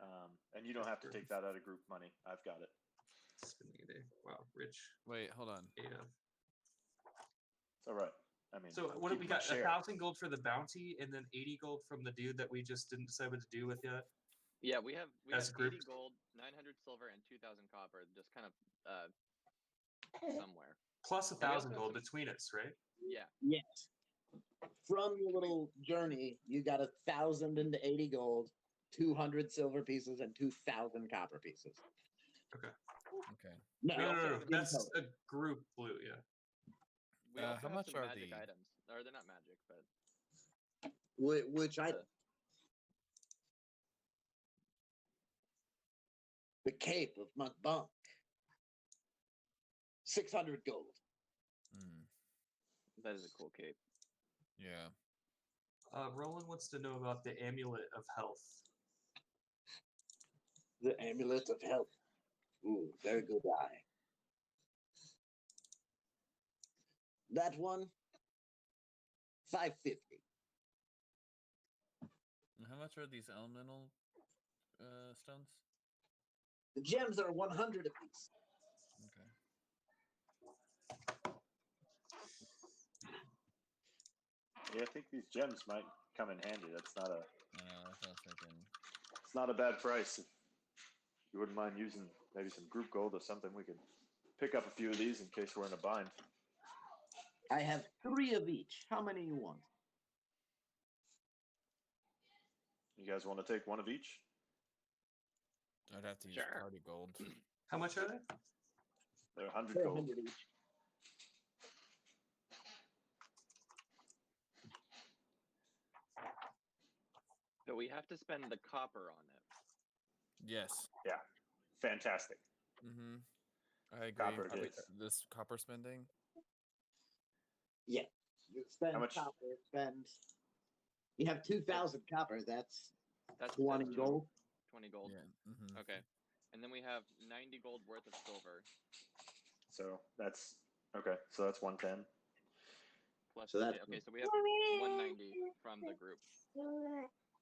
D: And you don't have to take that out of group money. I've got it.
B: Spending a day. Wow, rich.
A: Wait, hold on.
B: Yeah.
D: It's all right. I mean,
B: So
D: I'm
B: what have we
D: keeping my
B: got?
D: share.
B: 1,000 gold for the bounty, and then 80 gold from the dude that we just didn't decide what to do with yet.
E: Yeah, we have
B: As
E: 80
B: grouped?
E: gold, 900 silver, and 2,000 copper, just kind of somewhere.
B: Plus
E: we also
B: 1,000
E: have
B: gold
E: some-
B: between us, right?
E: Yeah.
C: Yes. From your little journey, you got 1,080 gold, 200 silver pieces, and 2,000 copper pieces.
A: Okay.
C: No,
B: No,
E: also-
B: no. That's a group blue. Yeah.
E: We
A: how
E: also have
A: much
E: some
A: are
E: magic
A: the-
E: items. Or they're not magic, but
C: which I.
E: Uh,
C: The Cape of Montblanc. 600 gold.
A: Mm,
E: that is a cool cape.
A: yeah.
B: Roland wants to know about the amulet of health.
C: The Amulet of Health. Ooh, very good eye. That one, 550.
A: And how much are these elemental stones?
C: The gems are 100 apiece.
A: Okay.
D: Yeah, I think these gems might come in handy. That's not a.
A: That's what I was thinking.
D: It's not a bad price. If you wouldn't mind using maybe some group gold or something, we could pick up a few of these in case we're in a bind.
C: I have 3 of each. How many you want?
D: You guys want to take one of each?
A: I'd have to use
E: Sure.
A: party gold.
B: How much are they?
D: They're 100
C: They're
D: gold.
C: 100 each.
E: But we have to spend the copper on it.
A: Yes.
D: Yeah, fantastic.
A: Mm-hmm. I agree.
D: Copper it
A: Wait,
D: is.
A: this copper spending?
C: Yeah. You spend
D: How much?
C: copper, spend. You have 2,000 copper. That's
E: That's
C: 20
E: that's
C: gold.
E: 20 gold.
A: Yeah. Mm-hmm.
E: Okay. And then we have 90 gold worth of silver.
D: So that's okay. So that's 110.
E: Plus,
C: So that's
E: okay, so we have 190 from the group.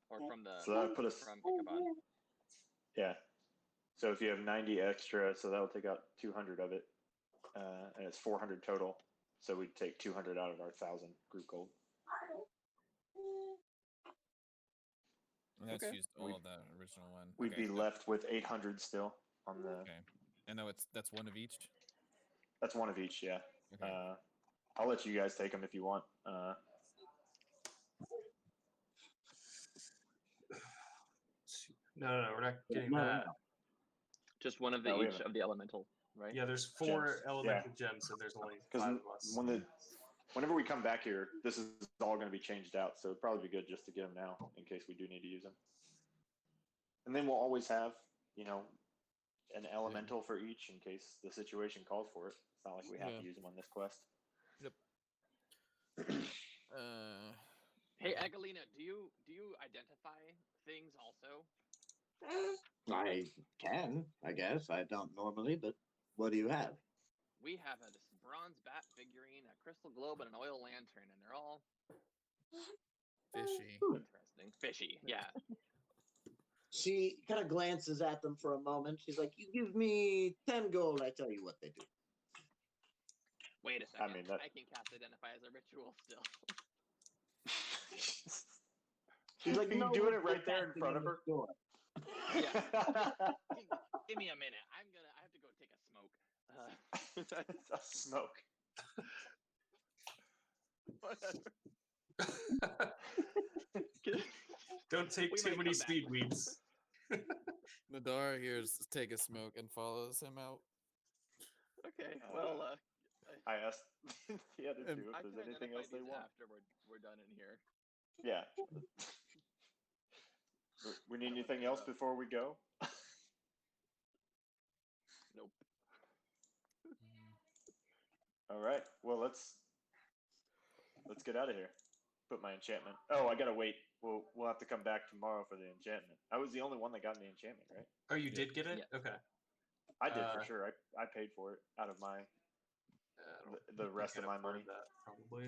E: Or from the
D: So that would put us.
E: from Ichabod.
D: Yeah. So if you have 90 extra, so that'll take out 200 of it, and it's 400 total. So we'd take 200 out of our 1,000 group gold.
A: And that's
E: Okay.
A: used all of that original one.
D: We'd
A: Okay,
D: be
A: so-
D: left with 800 still on the.
A: Okay. And no, that's one of each.
D: That's one of each. Yeah.
A: Okay.
D: I'll let you guys take them if you want.
B: No, we're not getting
C: No,
B: that.
C: no.
E: Just one of the
D: No, we
E: each
D: haven't.
E: of the elemental, right?
B: Yeah, there's 4
D: Gems,
B: elemental gems, and there's only 5
D: Because
B: of us.
D: whenever we come back here, this is all going to be changed out. So it'd probably be good just to get them now in case we do need to use them. And then we'll always have, an elemental for each in case the situation calls for it. It's not like we have
A: Yeah.
D: to use them on this quest.
A: Uh,
E: Hey, Agalina, do you identify things also?
C: I can, I guess. I don't normally, but what do you have?
E: We have this bronze bat figurine, a crystal globe, and an oil lantern, and they're all
A: Fishy.
E: interesting. Fishy, yeah.
C: She kind of glances at them for a moment. She's like, "You give me 10 gold, I tell you what they do."
E: Wait a second.
D: mean,
E: I can cast Identify as a ritual still.
C: She's like,
D: Are you
C: "No,
D: doing
C: we're
D: it right there in
C: casting
D: front of
C: the
D: her?
C: store."
E: Yeah. Give me a minute. I have to go take a smoke.
D: A smoke.
E: Whatever.
B: Don't take
E: We
B: too
E: might
B: many
E: come back
B: speed
E: with-
B: weeds.
A: Nadara hears take a smoke and follows him out.
E: Okay. Well,
D: I asked the other two
E: I
D: if
E: can
D: there's anything
E: identify
D: else they
E: these
D: want.
E: after we're done in here.
D: Yeah. We need anything else before we go?
E: Nope.
D: All right. Well, let's get out of here. Put my enchantment. Oh, I gotta wait. We'll have to come back tomorrow for the enchantment. I was the only one that got the enchantment, right?
B: Oh, you did get it?
E: Yeah.
B: Okay.
D: I did for
B: Uh,
D: sure. I paid for it out of my
B: I don't
D: the
B: think
D: rest
B: I
D: of
B: can
D: my money.
B: afford that, probably.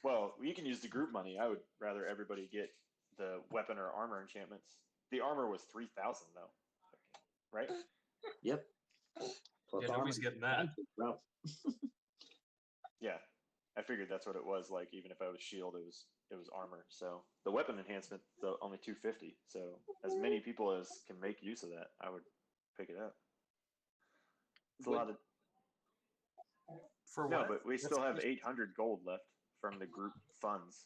D: Well, you can use the group money. I would rather everybody get the weapon or armor enchantments. The armor was 3,000 though, right?
C: Yep. Plus
B: Yeah, nobody's
C: armor.
B: getting that.
C: Bro.
D: Yeah, I figured that's what it was. Like even if I was shield, it was armor. So the weapon enhancement, though, only 250. So as many people as can make use of that, I would pick it up. It's a lot of
B: For
D: no,
B: what?
D: but we
B: What's
D: still
B: the
D: have
B: question?
D: 800 gold left from the group funds,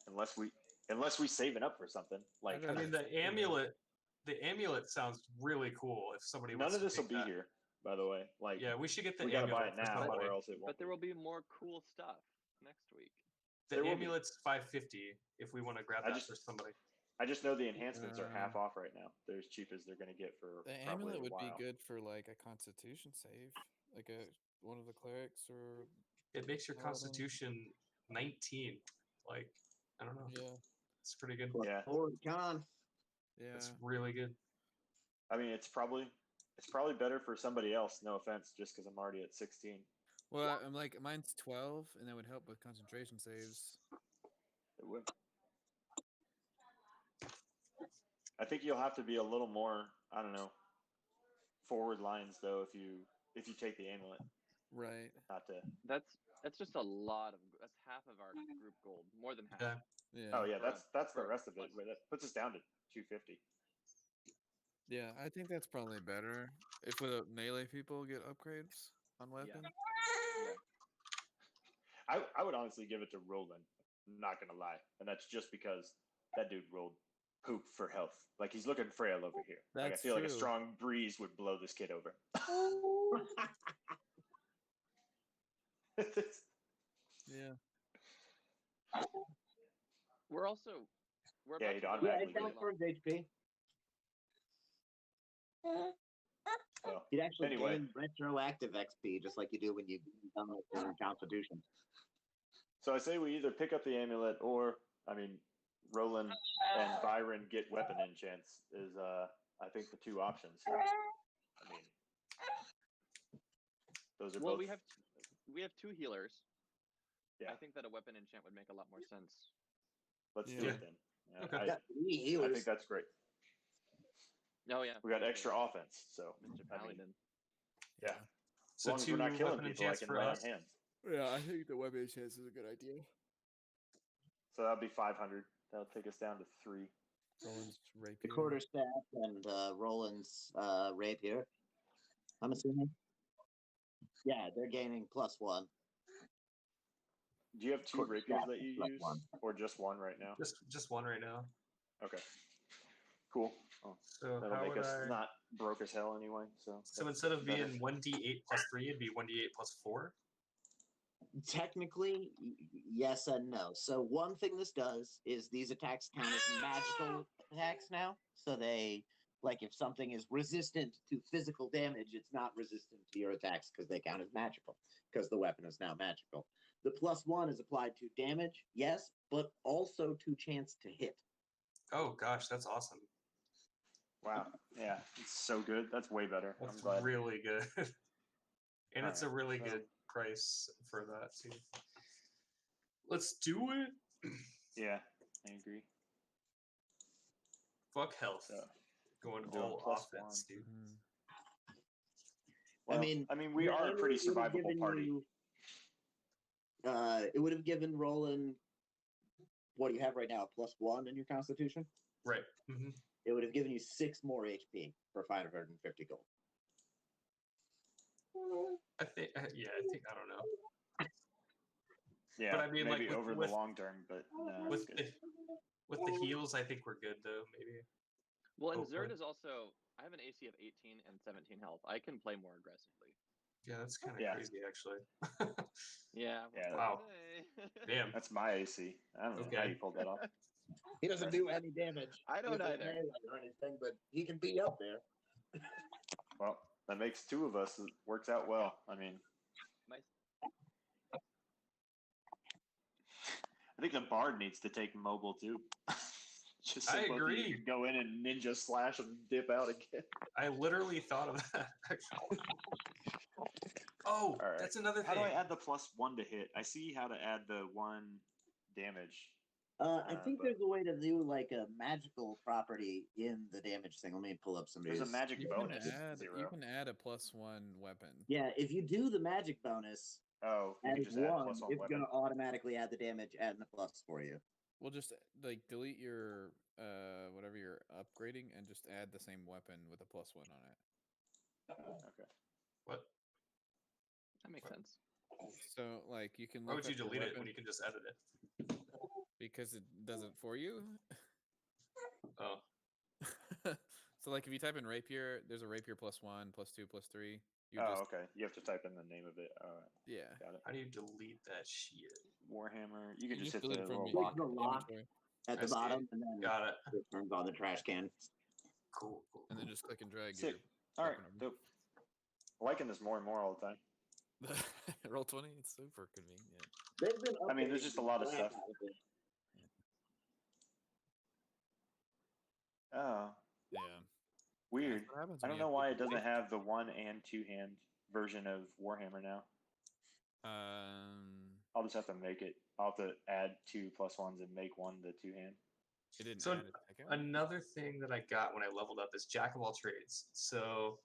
D: unless we save it up for something. Like
B: I mean, the amulet sounds really cool. If somebody
D: none
B: wants
D: of
B: to
D: this will
B: take
D: be
B: that.
D: here, by the way. Like
B: Yeah, we should get the
D: we gotta
B: amulet
D: buy it
B: for
D: now,
B: somebody.
D: or else it won't.
E: But there will be more cool stuff next week.
B: The
D: there will be.
B: amulet's 550 if we want to grab
D: I
B: that
D: just-
B: for somebody.
D: I just know the enhancements are half off right now. They're as cheap as they're going to get for
A: The
D: probably
A: amulet
D: a
A: would
D: while.
A: be good for like a constitution save, like one of the clerics or
B: It makes your
A: Paladin.
B: constitution 19. Like, I don't know.
A: yeah,
B: It's pretty good.
C: Plus
D: Yeah.
C: 4 con.
A: yeah.
B: It's really good.
D: I mean, it's probably better for somebody else. No offense, just because I'm already at 16.
A: Well, I'm like mine's 12, and that would help with concentration saves.
D: It would. I think you'll have to be a little more. I don't know. Forward lines though, if you take the amulet,
A: Right.
D: not to.
E: That's just a lot of. That's half of our group gold. More than half.
B: Yeah.
A: Yeah.
D: Oh yeah,
E: For
D: that's the
E: for
D: rest of it.
E: plus-
D: But that puts us down to 250.
A: Yeah, I think that's probably better if the melee people get upgrades on weapon.
E: Yeah.
D: I would honestly give it to Roland. I'm not gonna lie, and that's just because that dude rolled poop for health. Like he's looking frail over here. Like I
A: That's
D: feel like a
A: true.
D: strong breeze would blow this kid over.
A: Yeah.
E: We're
D: Yeah,
E: about
D: he'd
E: to go
C: Yeah,
D: automatically
C: it
D: get
C: counts
D: it.
C: for his HP.
D: Well,
C: You'd actually
D: Anyway.
C: gain retroactive XP, just like you do when you become your Constitution.
D: so I say we either pick up the amulet or, I mean, Roland and Byron get weapon enchants is, I think, the two options here. I mean, those are
E: Well,
D: both.
E: we have two healers.
D: Yeah.
E: I think that a weapon enchant would make a lot more sense.
D: Let's do
A: Yeah.
D: it then.
B: Okay.
D: I,
C: Got 3
D: I
C: healers.
D: think that's great.
E: Oh yeah.
D: We got extra offense, so
E: Mr.
D: I mean,
E: Paladin.
D: yeah. As
B: So
D: long as
B: two
D: we're not killing
B: weapon
D: people, I
B: enchants
D: can
B: for
D: lay on
B: us.
D: hands.
A: Yeah, I think the weapon chance is a good idea.
D: So that'll be 500. That'll take us down to 3.
A: Roland's
C: The
A: rapier.
C: quarterstaff and Roland's rapier. I'm assuming. Yeah, they're gaining +1.
D: Do you have 2
C: Quarter
D: rapiers
C: staff
D: that you
C: plus
D: use,
C: 1.
D: or just one right now?
B: Just one right now.
D: Okay. Cool. Oh,
B: So
D: that'll
B: how
D: make
B: would
D: us
B: I?
D: not broke as hell anyway. So
B: So
D: that's
B: instead of
D: better.
B: being 1d8 plus 3, it'd be 1d8 plus 4.
C: Technically, yes and no. So one thing this does is these attacks count as magical attacks now. So they, like, if something is resistant to physical damage, it's not resistant to your attacks because they count as magical because the weapon is now magical. The +1 is applied to damage, yes, but also to chance to hit.
B: Oh gosh, that's awesome.
D: Wow. Yeah, it's so good. That's way better.
B: That's
D: I'm glad.
B: really good. And it's a
D: Alright,
B: really
D: so-
B: good price for that too. Let's do it.
D: Yeah, I agree.
B: Fuck health.
D: So,
B: Going
D: doing
B: all
D: plus
B: offense,
D: one.
B: dude.
D: Well,
C: I mean,
D: we are a pretty
C: manually it would've
D: survivable
C: given
D: party.
C: you- it would have given Roland what do you have right now? A +1 in your Constitution.
B: Right. Mm-hmm.
C: It would have given you 6 more HP for 550 gold.
B: I think. Yeah, I think. I don't know.
D: Yeah,
B: But I mean,
D: maybe
B: like,
D: over
B: with-
D: the long term, but no,
B: With
D: it's good.
B: with the heals, I think we're good though. Maybe.
E: Well, and
B: Hopefully.
E: Zerd is also. I have an AC of 18 and 17 health. I can play more aggressively.
B: Yeah, that's kind of
D: Yeah.
B: crazy, actually.
E: Yeah.
D: Yeah,
B: Wow.
E: Hey.
B: Damn.
D: That's my AC. I don't know how
B: Okay.
D: you pulled that off.
C: He doesn't do any damage.
E: I don't
C: with his
E: either.
C: melee or anything, but he can be up there.
D: Well, that makes 2 of us. It works out well. I mean,
E: My
D: I think the bard needs to take mobile too. Just so
B: I
D: both of
B: agree.
D: you can go in and ninja slash and dip out again.
B: I literally thought of that. Actually. Oh,
D: All right.
B: that's another
D: How
B: thing.
D: do I add the +1 to hit? I see how to add the 1 damage.
C: I think
D: but-
C: there's a way to do like a magical property in the damage thing. Let me pull up somebody's.
D: There's a magic
A: You
D: bonus.
A: you can add a +1 weapon.
C: Yeah, if you do the magic bonus
D: Oh, you
C: as
D: can just add
C: one,
D: +1
C: it's
D: weapon.
C: gonna automatically add the damage, add the plus for you.
A: We'll just like delete your whatever you're upgrading and just add the same weapon with a +1 on it.
D: Okay.
B: What?
E: That makes sense.
A: So like you can
B: Why
A: look
B: would you
A: up your
B: delete it
A: weapon
B: when you can just edit it?
A: because it does it for you.
B: Oh,
A: So like if you type in rapier, there's a rapier +1, +2, +3. You
D: Oh,
A: just
D: okay. You have to type in the name of it. All right,
A: yeah.
D: got it.
B: how do you delete that shit?
D: Warhammer. You can
A: You
D: just hit the
A: delete it from
D: little
A: your
D: lock.
C: The lock
A: inventory,
C: at
B: I
C: the
B: see.
C: bottom, and then
B: Got it.
C: it turns on the trash can.
B: Cool. Cool.
A: and then just click and drag
D: Sick.
A: your
D: All right,
A: weapon
D: dope. Liking this more and more all the time.
A: over. Roll 20. It's super convenient.
C: They've been.
D: I mean, there's
C: updating
D: just a lot of
C: the
D: stuff.
C: crap out it.
D: Oh,
A: Yeah.
D: weird.
A: That's what happens
D: I
A: when
D: don't
A: you
D: know why it
A: people
D: doesn't
A: wait.
D: have the 1 and 2 hand version of Warhammer now. I'll just have to make it. I'll have to add 2 +1s and make 1 the 2 hand.
A: It didn't
B: So
A: add it. Okay.
B: another thing that I got when I leveled up is Jack of all trades. So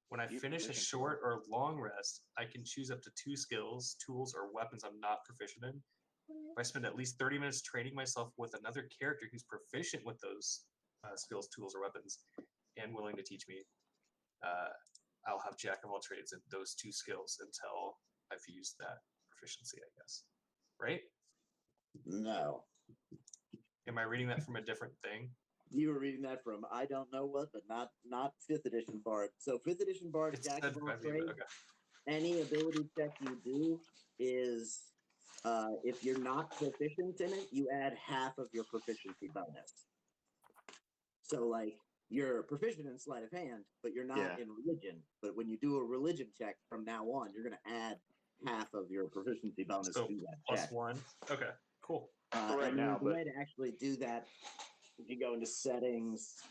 B: when I
D: Deep
B: finish a
D: position.
B: short or long rest, I can choose up to 2 skills, tools, or weapons I'm not proficient in. If I spend at least 30 minutes training myself with another character who's proficient with those skills, tools, or weapons, and willing to teach me, I'll have Jack of all trades in those 2 skills until I've used that proficiency, I guess. Right?
C: No,
B: Am I reading that from a different thing?
C: you were reading that from I don't know what, but not 5th edition Bard. So 5th edition Bard,
B: It's
C: Jack
B: said
C: of all
B: by me, but
C: trades.
B: okay.
C: Any ability check you do is if you're not proficient in it, you add half of your proficiency bonus. So like you're proficient in sleight of hand, but you're not
D: Yeah.
C: in religion. But when you do a religion check from now on, you're gonna add half of your proficiency bonus
B: So
C: to that check.
B: +1. Okay, cool.
D: For right
C: and
D: now,
C: there's a
D: but-
C: way to actually do that. If you go into settings,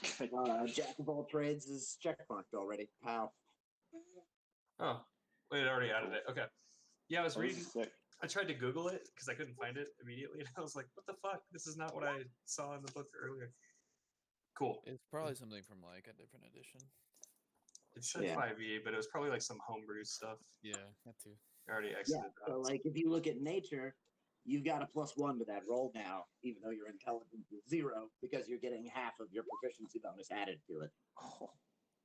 C: Jack of all trades is checkmarked already. How?
B: Oh, well, it already added it. Okay. Yeah, I was
D: Oh, this
B: reading.
D: is sick.
B: I tried to Google it because I couldn't find it immediately, and I was like, "What the fuck? This is not what I saw in the book earlier." Cool.
A: It's probably something from like a different edition.
B: It said
C: Yeah.
B: 5e, but it was probably like some homebrew stuff.
A: Yeah, that too.
B: I already
C: Yeah.
B: exited
C: So
B: that.
C: like if you look at nature, you've got a +1 to that roll now, even though your intelligence is 0, because you're getting half of your proficiency bonus added to it.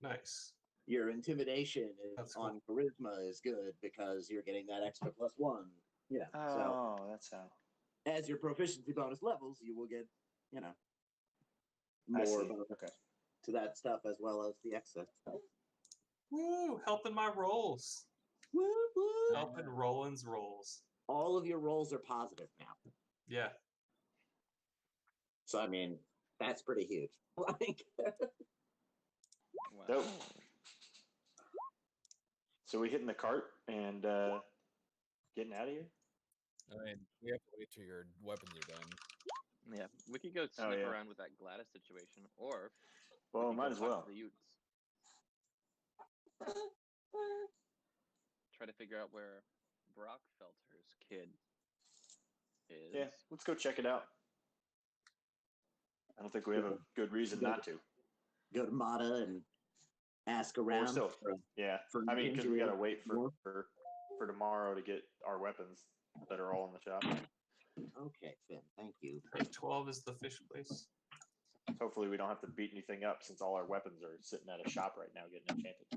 B: Nice.
C: Your intimidation is
B: That's cool.
C: on charisma is good because you're getting that extra +1. Yeah. So
D: Oh, that's how.
C: as your proficiency bonus levels, you will get, you know,
D: I
C: more
D: see.
C: bonus
D: Okay.
C: to that stuff as well as the excess stuff.
B: Woo! Helping my rolls.
C: Woo, woo.
B: Helping Roland's rolls.
C: All of your rolls are positive now.
B: Yeah.
C: So I mean, that's pretty huge. Like
E: Wow.
D: Dope. So we hitting the cart and getting out of here?
A: I mean, we have to wait till your weapons are done.
E: Yeah, we could go sniff
D: yeah.
E: around with that Gladys situation, or
D: Well,
E: we could
D: might
E: go
D: as
E: talk
D: well.
E: to the Utes. Try to figure out where Brockfelter's kid is.
D: Yeah, let's go check it out. I don't think we have a good reason not to.
C: Go to Mata and ask
D: Well, we're
C: around.
D: still, yeah.
C: for
D: I mean, because we
C: ginger
D: gotta wait
C: more.
D: for tomorrow to get our weapons that are all in the shop.
C: Okay, Finn. Thank you.
B: 12 is the fish place.
D: Hopefully, we don't have to beat anything up since all our weapons are sitting at a shop right now getting enchanted.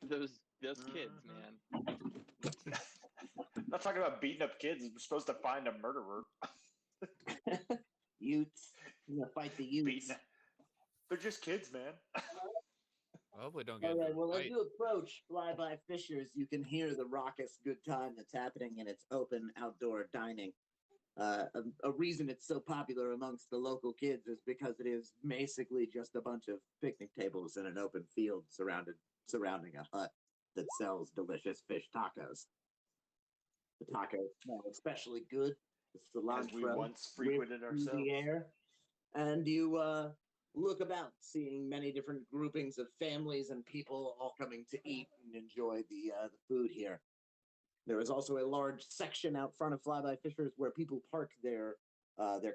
E: Those kids, man.
D: I'm not talking about beating up kids. We're supposed to find a murderer.
C: Utes. You're gonna fight the Utes.
D: They're just kids, man.
A: Hopefully, don't get
C: All right.
A: into a
C: Well, as
A: fight.
C: you approach Flyby Fishers, you can hear the raucous good time that's happening in its open outdoor dining. A reason it's so popular amongst the local kids is because it is basically just a bunch of picnic tables in an open field surrounding a hut that sells delicious fish tacos. The tacos smell especially good. The cilantro
D: As we once frequented
C: whips through the
D: ourselves.
C: air, and you look about, seeing many different groupings of families and people all coming to eat and enjoy the food here. There is also a large section out front of Flyby Fishers where people park their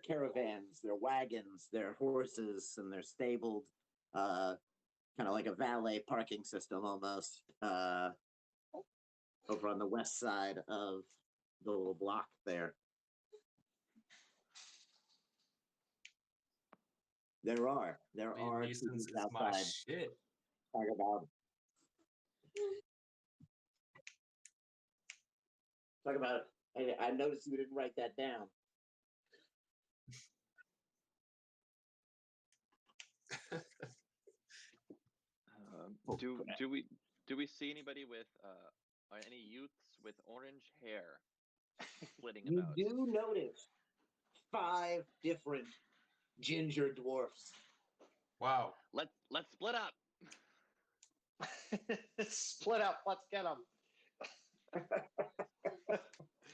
C: caravans, their wagons, their horses, and they're stabled, kind of like a valet parking system almost, over on the west side of the little block there. There are
B: Masons
C: people
B: is my
C: outside
B: shit.
C: talk about it. I noticed you didn't write that down.
E: Do we see anybody with any youths with orange hair flitting
C: You
E: about?
C: do notice 5 different ginger dwarfs.
B: Wow.
E: Let's split up.
D: Split up. Let's get them.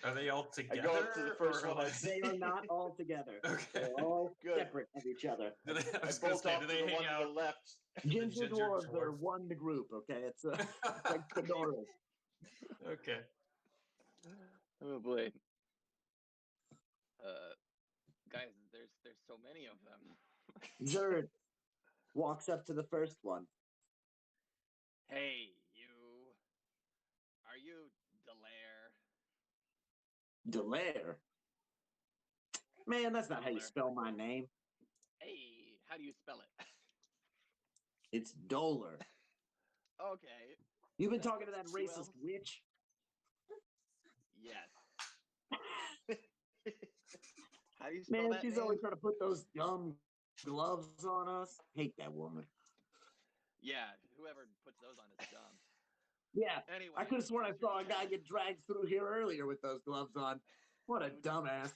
B: Are they all
D: I
B: together?
D: go up to the first
B: or
D: one I
B: like-
C: They are not all together.
B: Okay.
C: They're all
D: Good.
C: separate of each other.
B: Do they, I
D: I
B: was gonna
D: bolt
B: say,
D: off
B: do
D: to
B: they
D: the
B: hang
D: one to
B: out?
D: the left.
C: Ginger dwarves are
B: dwarf?
C: one group, okay? It's like fedoras.
B: Okay.
E: Oh boy. Guys, there's so many of them.
C: Zerd walks up to the first one.
E: Hey, you. Are you Delaire?
C: Delaire. Man, that's not how you
E: Delaire.
C: spell my name.
E: Hey, how do you spell it?
C: It's Dolar.
E: Okay.
C: You've been
E: That
C: talking to that
E: makes 2
C: racist
E: L's.
C: witch?
E: Yes. How do you spell
C: Man,
E: that
C: she's
E: name?
C: always trying to put those dumb gloves on us. Hate that woman.
E: Yeah, whoever puts those on is dumb.
C: Yeah,
E: Anyway,
C: I could have sworn I
E: what's your
C: saw a guy
E: challenge?
C: get dragged through here earlier with those gloves on. What a dumbass.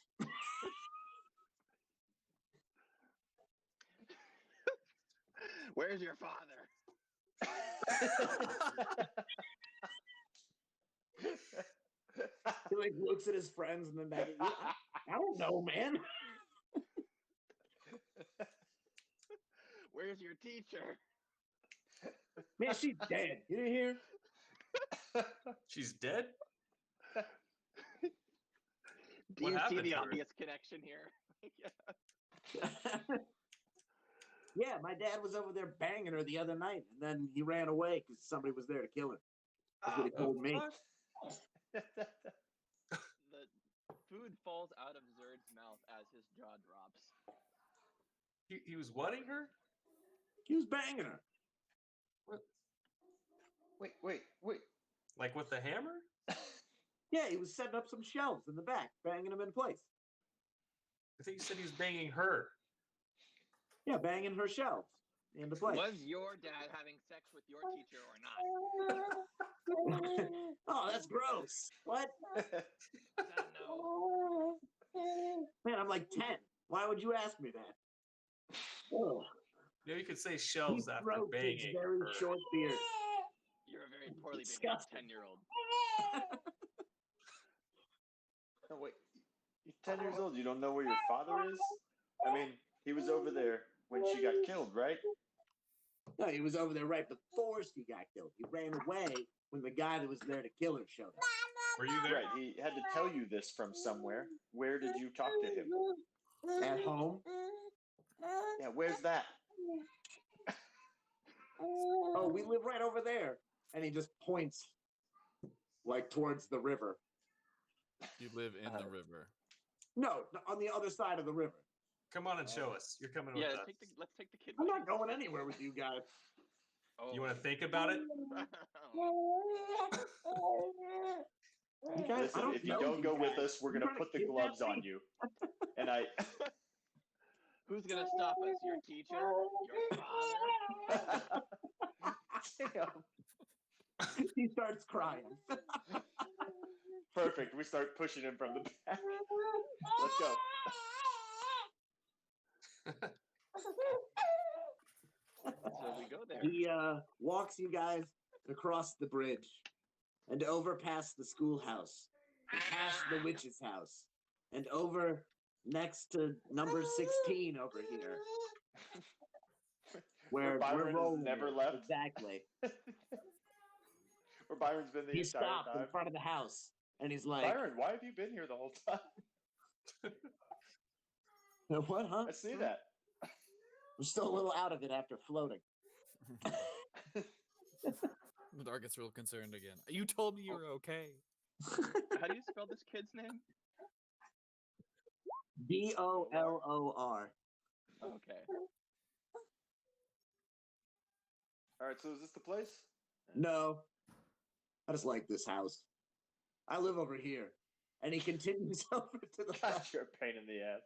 E: Where's your father?
C: He like looks at his friends and then back at you. I don't know, man.
E: Where's your teacher?
C: Man, she's dead. You didn't hear?
B: She's dead?
E: Do
B: What
E: you see
B: happened
E: the
B: to her?
E: obvious connection here? Yeah.
C: Yeah, my dad was over there banging her the other night, and then he ran away because somebody was there to kill her. That's what he told me.
B: Fuck?
E: The food falls out of Zerd's mouth as his jaw drops.
B: He was wetting her?
C: He was banging her.
D: Wait.
B: Like with the hammer?
C: Yeah, he was setting up some shelves in the back, banging them in place.
B: I think you said he was banging her.
C: Yeah, banging her shelves into place.
E: Was your dad having sex with your teacher or not?
C: Oh, that's gross. What?
E: No.
C: Man, I'm like 10. Why would you ask me that? Oh,
B: You know, you could say
C: he
B: shelves after
C: stroked his
B: banging
C: very
B: her.
C: short beard.
E: You're a very poorly behaved
C: Disgusting.
E: 10-year-old.
D: No, wait. You're 10 years old. You don't know where your father is? I mean, he was over there when she got killed, right?
C: No, he was over there right before she got killed. He ran away when the guy that was there to kill her showed up.
B: Were you there?
D: Right. He had to tell you this from somewhere. Where did you talk to him?
C: At home?
D: Yeah, where's that?
C: Oh, we live right over there. And he just points like towards the river.
A: You live in the river.
C: No, on the other side of the river.
B: Come on and show us. You're coming with
E: Yeah,
B: us.
E: let's take the kid.
C: I'm not going anywhere with you guys.
E: Oh.
B: You want to think about it?
C: You guys,
D: Listen, if you don't go with us, we're going to put the gloves on you. And
E: Who's gonna stop us? Your teacher? Your father?
C: He starts crying.
D: Perfect. We start pushing him from the back. Let's go.
E: So we go there.
C: He walks you guys across the bridge and over past the schoolhouse, and past the witch's house, and over next to number 16 over here. Where
D: Byron
C: we're
D: has
C: rolling
D: never
C: it.
D: left.
C: Exactly.
D: Where Byron's been the
C: He
D: entire
C: stopped
D: time.
C: in front of the house and he's like,
D: Byron, why have you been here the whole time?
C: what, huh?
D: I see that.
C: I'm still a little out of it after floating.
A: The dog gets real concerned again. You told me you were okay.
E: How do you spell this kid's name?
C: Dolor.
E: Okay.
D: All right, so is this the place?
C: No, I just like this house. I live over here. And he continues over to the
D: God, you're a pain in the ass.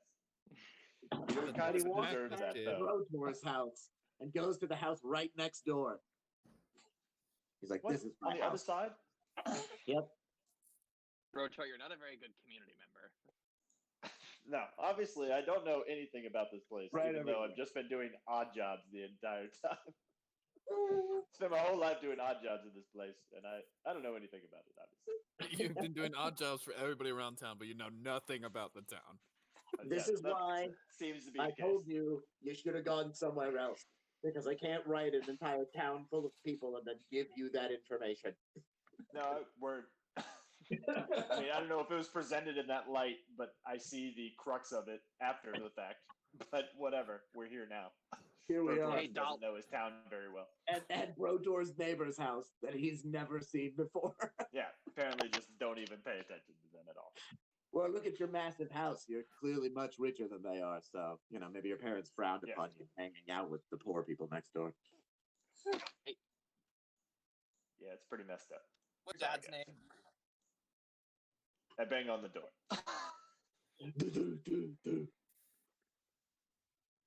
D: You
C: And
D: kind
C: he
D: of
C: walks
D: deserve
C: past
D: that,
C: the
D: though.
C: road to his house and goes to the house right next door. He's like,
D: What?
C: this is
D: On
C: my
D: the other
C: house.
D: side?
C: Yep.
E: Rocho, you're not a very good community member.
D: No, obviously, I don't know anything about this place,
C: Right
D: even
C: over
D: though
C: here.
D: I've just been doing odd jobs the entire time. Spent my whole life doing odd jobs in this place, and I don't know anything about it, obviously.
A: You've been doing odd jobs for everybody around town, but you know nothing about the town.
C: This
D: Yeah,
C: is
D: that
C: why
D: seems to be
C: I
D: the case.
C: told you should have gone somewhere else. Because I can't write an entire town full of people and then give you that information.
D: No, we're. I mean, I don't know if it was presented in that light, but I see the crux of it after the fact. But whatever, we're here now.
C: Here we are.
E: Hey,
D: doesn't know his town very well.
C: At Brodor's neighbor's house that he's never seen before.
D: Yeah, apparently just don't even pay attention to them at all.
C: Well, look at your massive house. You're clearly much richer than they are. So, maybe your parents frowned
D: Yeah.
C: upon you hanging out with the poor people next door.
D: Yeah, it's pretty messed up.
I: What's
D: Sorry,
I: Dad's
D: guys.
I: name?
D: I bang on the door.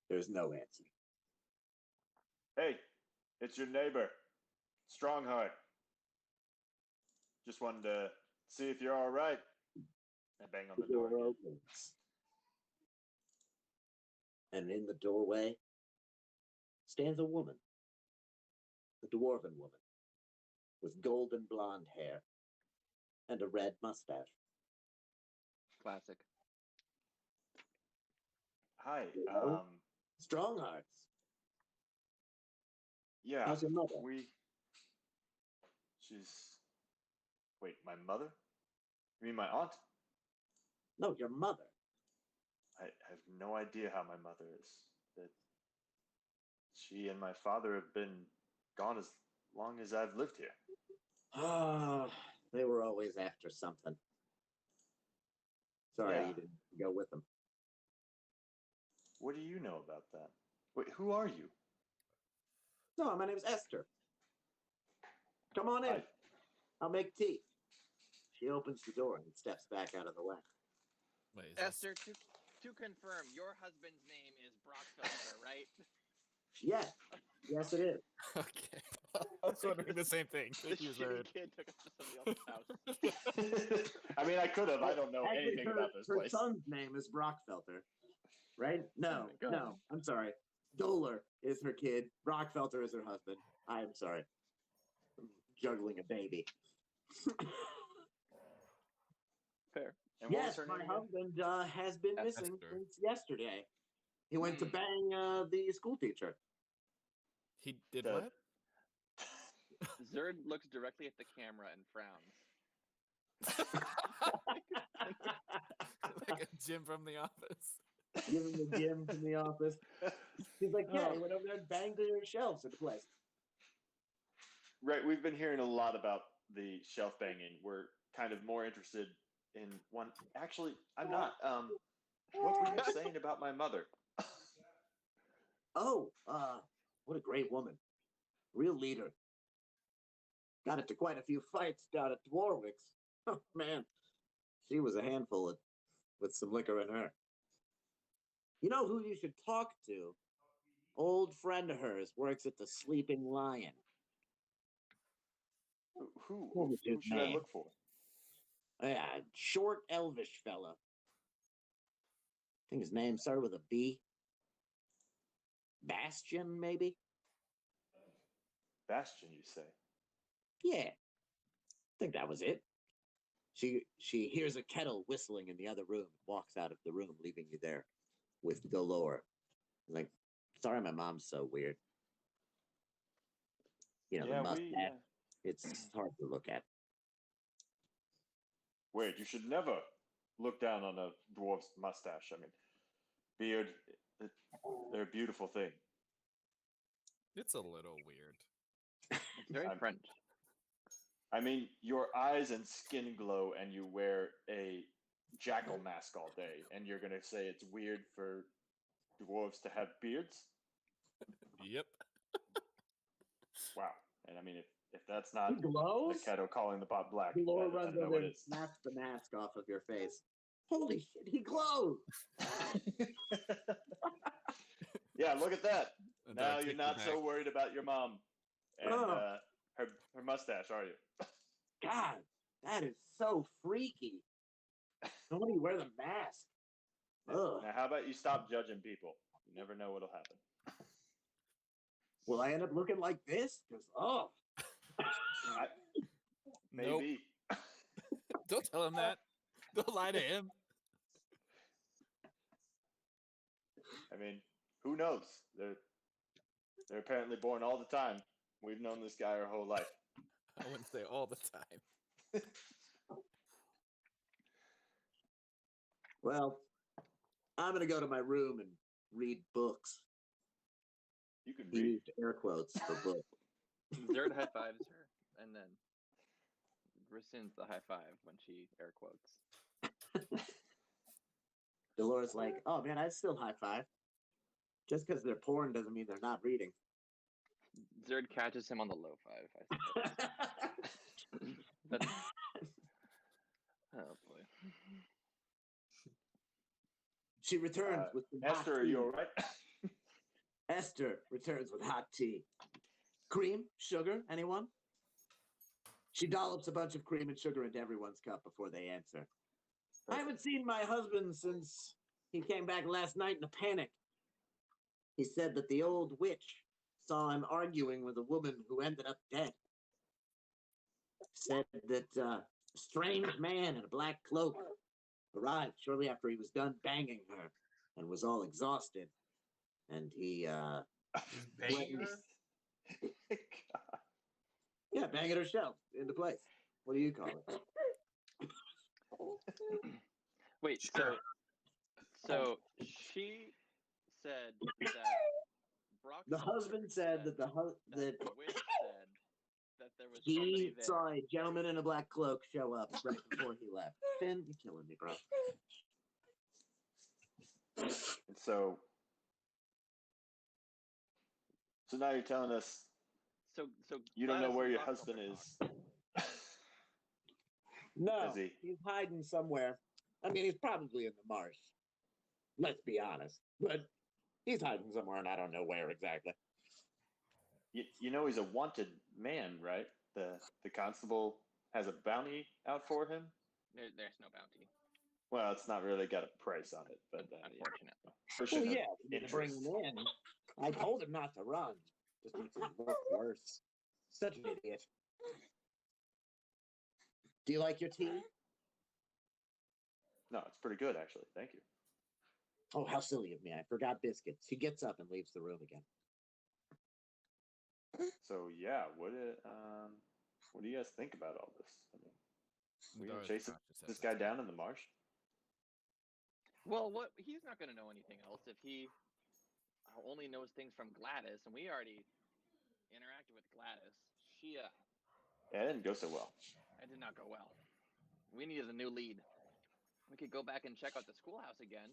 C: There's no answer.
D: Hey, it's your neighbor, Strongheart. Just wanted to see if you're all right. I bang on the door.
C: Door
D: again.
C: opens. And in the doorway stands a woman. A dwarven woman. With golden blonde hair. And a red mustache.
E: Classic.
D: Hi.
C: Hello? Stronghearts.
D: Yeah.
C: How's your mother?
D: She's. Wait, my mother? You mean my aunt?
C: No, your mother.
D: I have no idea how my mother is. That she and my father have been gone as long as I've lived here.
C: Ah, they were always after something. Sorry
D: Yeah.
C: you didn't go with them.
D: What do you know about that? Wait, who are you?
C: No, my name's Esther. Come on in.
D: Hi.
C: I'll make tea. She opens the door and steps back out of the way.
A: Wait, is this-
E: Esther, to confirm, your husband's name is Brockfelder, right?
C: Yes. Yes, it is.
A: Okay. I was wondering the same thing.
E: The
A: He was
E: shitty
A: right.
E: kid took us to somebody else's house.
D: I mean, I could have. I don't know
C: Actually,
D: anything about this
C: her
D: place.
C: son's name is Brockfelter, right? No,
E: Oh my God.
C: no, I'm sorry. Doler is her kid. Brockfelter is her husband. I'm sorry. I'm juggling a baby.
E: Fair.
D: And what was
C: Yes,
D: her
C: my
D: name again?
C: husband has been missing
A: Esther.
C: since yesterday. He went to
E: Hmm.
C: bang the school teacher.
A: He did
D: The-
A: what?
E: Zerd looks directly at the camera and frowns.
A: Like a Jim from The Office.
C: Give him the gym from the office. He's like, yeah, he went over there and banged the shelves in the place.
D: Right, we've been hearing a lot about the shelf banging. We're kind of more interested in one. Actually, I'm not. What were you saying about my mother?
C: Oh, what a great woman. Real leader. Got into quite a few fights down at Warwick's. Oh, man. She was a handful with some liquor in her. You know who you should talk to? Old friend of hers works at the Sleeping Lion.
D: Who
C: What was his
D: should I
C: name?
D: look for?
C: Yeah, short, elvish fella. I think his name started with a B. Bastion, maybe?
D: Bastion, you say?
C: Yeah, I think that was it. She hears a kettle whistling in the other room, walks out of the room, leaving you there with Dolor. Like, sorry, my mom's so weird. You know,
D: Yeah,
C: the mustache. It's hard to look at.
D: Wait, you should never look down on a dwarf's mustache. I mean, beard, they're a beautiful thing.
A: It's a little weird.
E: It's very
D: I'm-
E: French.
D: I mean, your eyes and skin glow, and you wear a jackal mask all day, and you're gonna say it's weird for dwarves to have beards?
A: Yep.
D: Wow. And I mean, if that's not
C: He
D: the
C: glows?
D: kettle calling the pot black,
C: Dolor
D: I
C: runs
D: don't know
C: over
D: what
C: and
D: is.
C: snaps the mask off of your face. Holy shit, he glows!
D: Yeah, look at that.
A: And
D: Now
A: take
D: you're
A: the
D: not so
A: bag.
D: worried about your mom and
C: Oh.
D: her mustache, are you?
C: God, that is so freaky. Nobody wear the mask. Ugh.
D: Now, how about you stop judging people? You never know what'll happen.
C: Will I end up looking like this? Because, oh.
A: Nope.
D: Maybe.
A: Don't tell him that. Don't lie to him.
D: I mean, who knows? They're apparently born all the time. We've known this guy our whole life.
A: I wouldn't say all the time.
C: Well, I'm going to go to my room and read books.
D: You can
C: He
D: read.
C: used air quotes for book.
E: Zerd high fives her, and then rescinds the high five when she air quotes.
C: Dolores like, oh man, I'd still high five. Just because they're porn doesn't mean they're not reading.
E: Zerd catches him on the low five. I suppose. But- oh boy.
C: She returns with some hot
D: Esther, are
C: tea.
D: you all right?
C: Esther returns with hot tea. Cream, sugar, anyone? She dollops a bunch of cream and sugar into everyone's cup before they answer. I haven't seen my husband since he came back last night in a panic. He said that the old witch saw him arguing with a woman who ended up dead. Said that a strange man in a black cloak arrived shortly after he was done banging her and was all exhausted. And he,
B: Banging her?
C: yeah, banging her shelf into place. What do you call it?
E: Wait,
B: Sure.
E: so she said that Brock.
C: The husband said that
E: that
C: that
E: the witch said that there was somebody
C: he
E: there.
C: saw a gentleman in a black cloak show up right before he left. Finn, you're killing me, bro.
D: And so now you're telling us
E: So
D: you don't know
E: Gladys
D: where
E: and
D: your
E: Brock
D: husband
E: don't
D: is.
C: No,
D: Is he?
C: he's hiding somewhere. I mean, he's probably in the marsh. Let's be honest. But he's hiding somewhere, and I don't know where exactly.
D: You know he's a wanted man, right? The constable has a bounty out for him.
E: There's no bounty,
D: Well, it's not really got a price on it, but yeah,
E: unfortunately.
D: person
C: Well,
D: of
C: yeah, we need to bring
D: interest.
C: him in. I told him not to run. Just makes him look worse. Such an idiot. Do you like your tea?
D: No, it's pretty good actually. Thank you.
C: Oh, how silly of me. I forgot biscuits. He gets up and leaves the room again.
D: So yeah, what do you guys think about all this? I mean, we gonna
A: Dara's
D: chase
A: cautious at
D: this
A: the
D: guy
A: time.
D: down in the marsh?
E: Well, what he's not going to know anything else if he only knows things from Gladys, and we already interacted with Gladys. She,
D: Yeah, it didn't go so well.
E: it did not go well. We needed a new lead. We could go back and check out the schoolhouse again.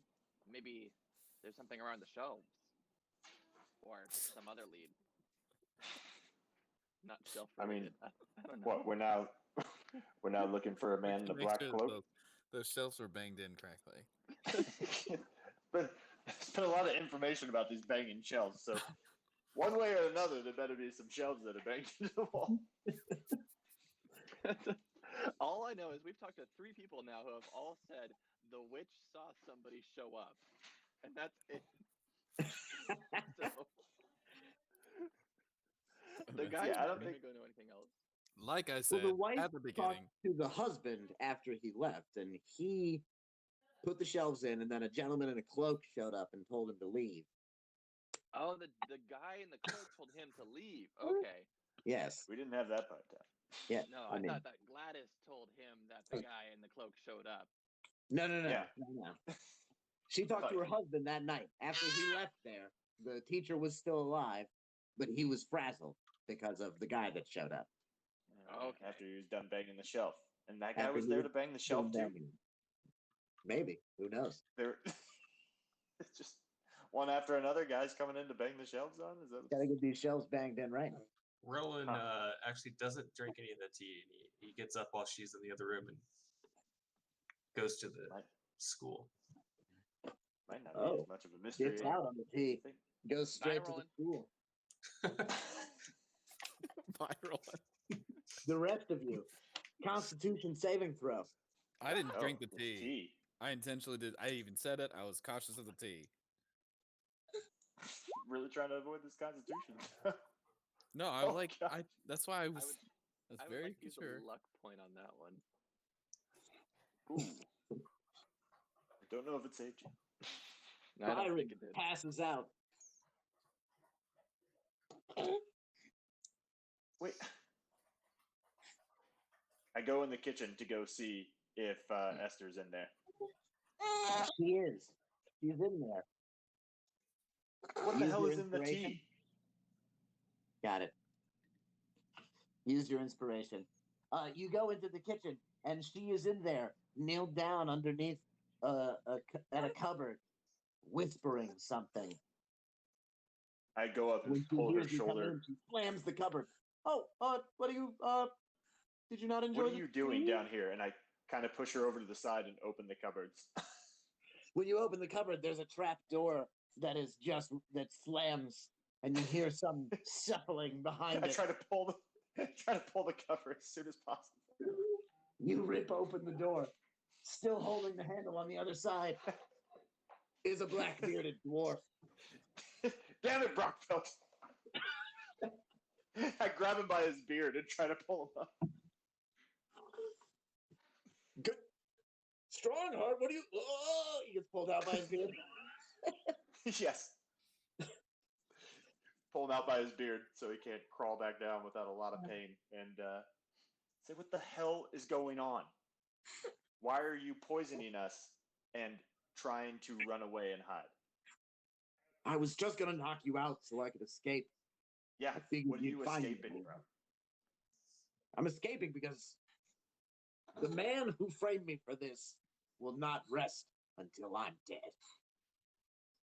E: Maybe there's something around the shelves, or some other lead. Not shelf
D: I mean,
E: related. I don't know.
D: What we're now looking for a man in a
A: Make
D: black
A: sure
D: cloak.
A: those shelves were banged in correctly.
D: But there's been a lot of information about these banging shelves, so one way or another, there better be some shelves that are banged into the wall.
E: All I know is we've talked to 3 people now who have all said the witch saw somebody show up, and that's it. So the guy's
D: Yeah, I
E: not
D: don't
E: going
D: think-
E: to go know anything else.
A: Like I
C: Well,
A: said
C: the wife
A: at the
C: talked
A: beginning,
C: to the husband after he left, and he put the shelves in, and then a gentleman in a cloak showed up and told him to leave.
E: Oh, the guy in the cloak told him to leave. Okay.
C: Yes.
D: We didn't have that part down.
C: Yeah.
E: No,
C: I
E: I
C: mean,
E: thought that Gladys told him that the guy in the cloak showed up.
C: no.
D: Yeah.
C: No. She talked to her husband that night. After he left there, the teacher was still alive, but he was frazzled because of the guy that showed up.
E: Okay.
D: After he was done banging the shelf, and that guy
C: After
D: was
C: he
D: there
C: was
D: to bang the shelf
C: done
D: too.
C: banging. Maybe. Who knows?
D: There, it's just one after another. Guys coming in to bang the shelves on. Is that?
C: Gotta get these shelves banged in right.
B: Rowan actually doesn't drink any of the tea. And he gets up while she's in the other room and goes to the school.
D: Might not be as much of a mystery.
C: Gets out on the tea. Goes straight to the
E: Roland.
C: school.
A: viral.
C: The rest of you, Constitution saving throw.
A: I didn't
D: Oh,
A: drink the
D: it's
A: tea. I intentionally did. I even said it. I was cautious of the tea.
D: Really trying to avoid this Constitution.
A: No, I
D: Oh,
A: like.
D: God.
A: That's why I was.
E: I would
A: very
E: like to use
A: sure.
E: a luck point on that one.
D: Ooh. I don't know if it saved you.
E: I don't
C: Byron
E: think it did.
C: passes out.
D: Wait. I go in the kitchen to go see if Esther's in there.
C: She is. She's in there.
D: What the
C: Use
D: hell
C: your
D: is in the
C: inspiration.
D: tea?
C: Got it. Use your inspiration. You go into the kitchen, and she is in there, kneeled down underneath at a cupboard, whispering something.
D: I go up and
C: When she
D: pull her
C: hears you come
D: shoulder.
C: in, she slams the cupboard. Oh, what are you? Did you not enjoy?
D: What are
C: the
D: you doing
C: tea?
D: down here? And I kind of push her over to the side and open the cupboards.
C: When you open the cupboard, there's a trap door that slams, and you hear some shuffling behind
D: I
C: it.
D: try to pull the cover as soon as possible.
C: You rip open the door. Still holding the handle on the other side is a black bearded dwarf.
D: Damn it, Brockfeld! I grab him by his beard and try to pull him up.
C: Good. Strongheart, what do you? Oh, he gets pulled out by his beard.
D: Yes. Pull him out by his beard so he can't crawl back down without a lot of pain. And say, what the hell is going on? Why are you poisoning us and trying to run away and hide?
C: I was just gonna knock you out so I could escape.
D: Yeah,
C: I figured
D: what are you
C: you'd find me.
D: escaping from?
C: I'm escaping because the man who framed me for this will not rest until I'm dead.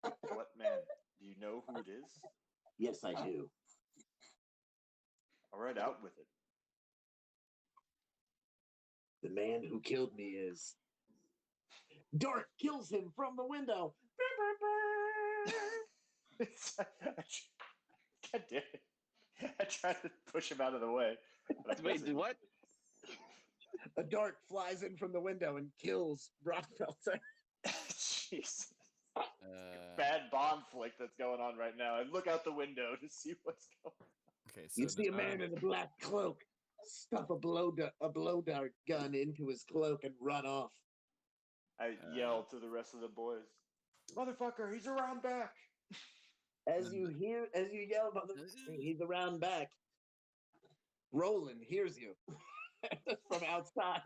D: What man? Do you know who it is?
C: Yes, I do.
D: All right, out with it.
C: The man who killed me is. Dart kills him from the window.
D: God damn it. I tried to push him out of the way. but I
E: Wait,
D: guess it-
E: what?
C: A dart flies in from the window and kills Brockfelter.
D: Jeez.
A: Uh,
D: Bad Bond flick that's going on right now. And look out the window to see what's going on.
A: okay, so
C: You see a man in a black cloak stuff a blow dart gun into his cloak and run off.
D: I yell to the rest of the boys, "Motherfucker, he's around back!"
C: As you yell, he's around back. Roland hears you from outside,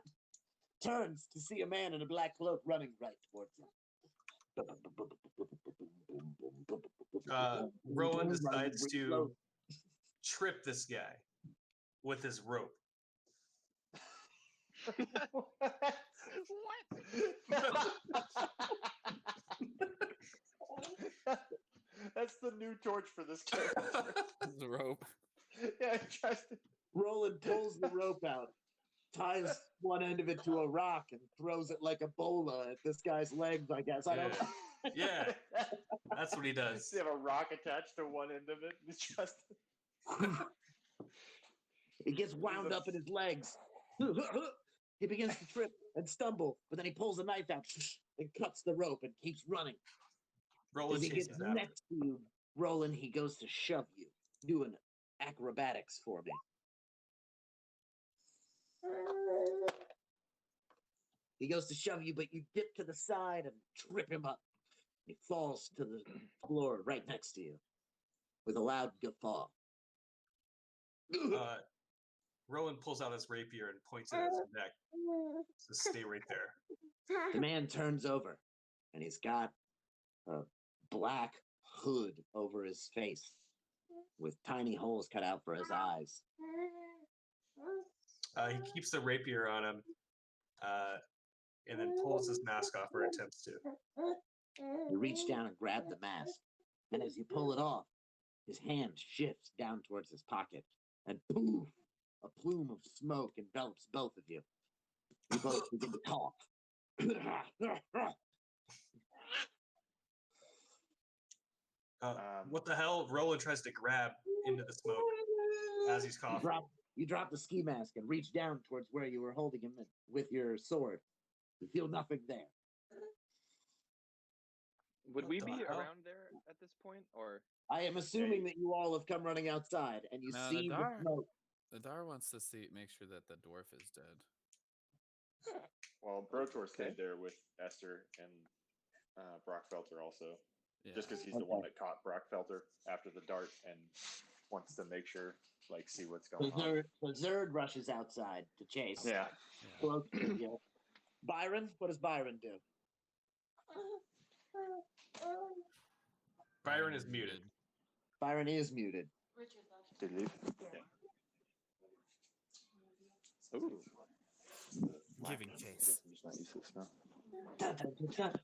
C: turns to see a man in a black cloak running right towards him.
B: Roland decides to trip this guy with his rope.
D: That's the new torch for this character.
A: The rope.
D: Yeah, he tries to.
C: Roland pulls the rope out, ties one end of it to a rock, and throws it like a bola at this guy's legs, I guess. I don't know.
B: Yeah, that's what he does.
D: You have a rock attached to one end of it. And it's just.
C: He gets wound up in his legs. He begins to trip and stumble, but then he pulls a knife out and cuts the rope and keeps running.
B: Roland
C: As he gets
B: chases after.
C: next to you, Roland, he goes to shove you. Do an acrobatics for me. He goes to shove you, but you dip to the side and trip him up. He falls to the floor right next to you with a loud guffaw.
B: Roland pulls out his rapier and points it at his neck. So stay right there.
C: The man turns over, and he's got a black hood over his face with tiny holes cut out for his eyes.
B: He keeps the rapier on him and then pulls his mask off or attempts to.
C: You reach down and grab the mask, and as you pull it off, his hand shifts down towards his pocket, and poof, a plume of smoke envelops both of you. You both begin to talk.
B: What the hell? Roland tries to grab into the smoke as he's coughing.
C: You drop the ski mask and reach down towards where you were holding him with your sword. You feel nothing there.
E: Would
B: What
E: we
B: the
E: be
B: hell?
E: around there at this point, or?
C: I am assuming that you all have come running outside and you
A: No,
C: see the smoke.
A: The Dar wants to make sure that the dwarf is dead.
D: Well, Brotor stayed there with Esther and Brockfelter also.
A: Yeah.
D: Just because he's the one that caught Brockfelter after the dart and wants to make sure, see what's going on.
C: So Zerd rushes outside to chase.
D: Yeah.
C: Close to you. Byron, what does Byron do?
B: Byron is muted.
C: Byron is muted.
D: Did he leave? Yeah. Ooh.
A: Giving chase.
D: He's not useless now.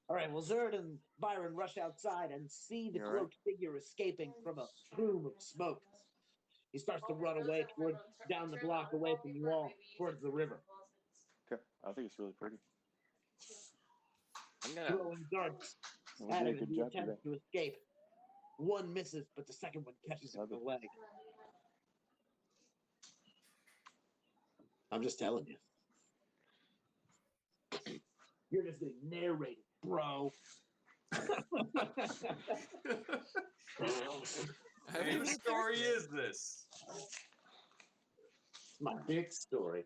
C: All right, well, Zerd and Byron rush outside and see the cloaked figure escaping from a plume of smoke. He starts to run away down the block away from you all towards the river.
D: Okay, I think it's really pretty.
E: I'm gonna.
C: Throwing darts at him as he attempts to escape. One misses, but the second one catches him in the leg. I'm just telling you. You're just getting narrated, bro.
B: Whose story is this?
C: It's my big story.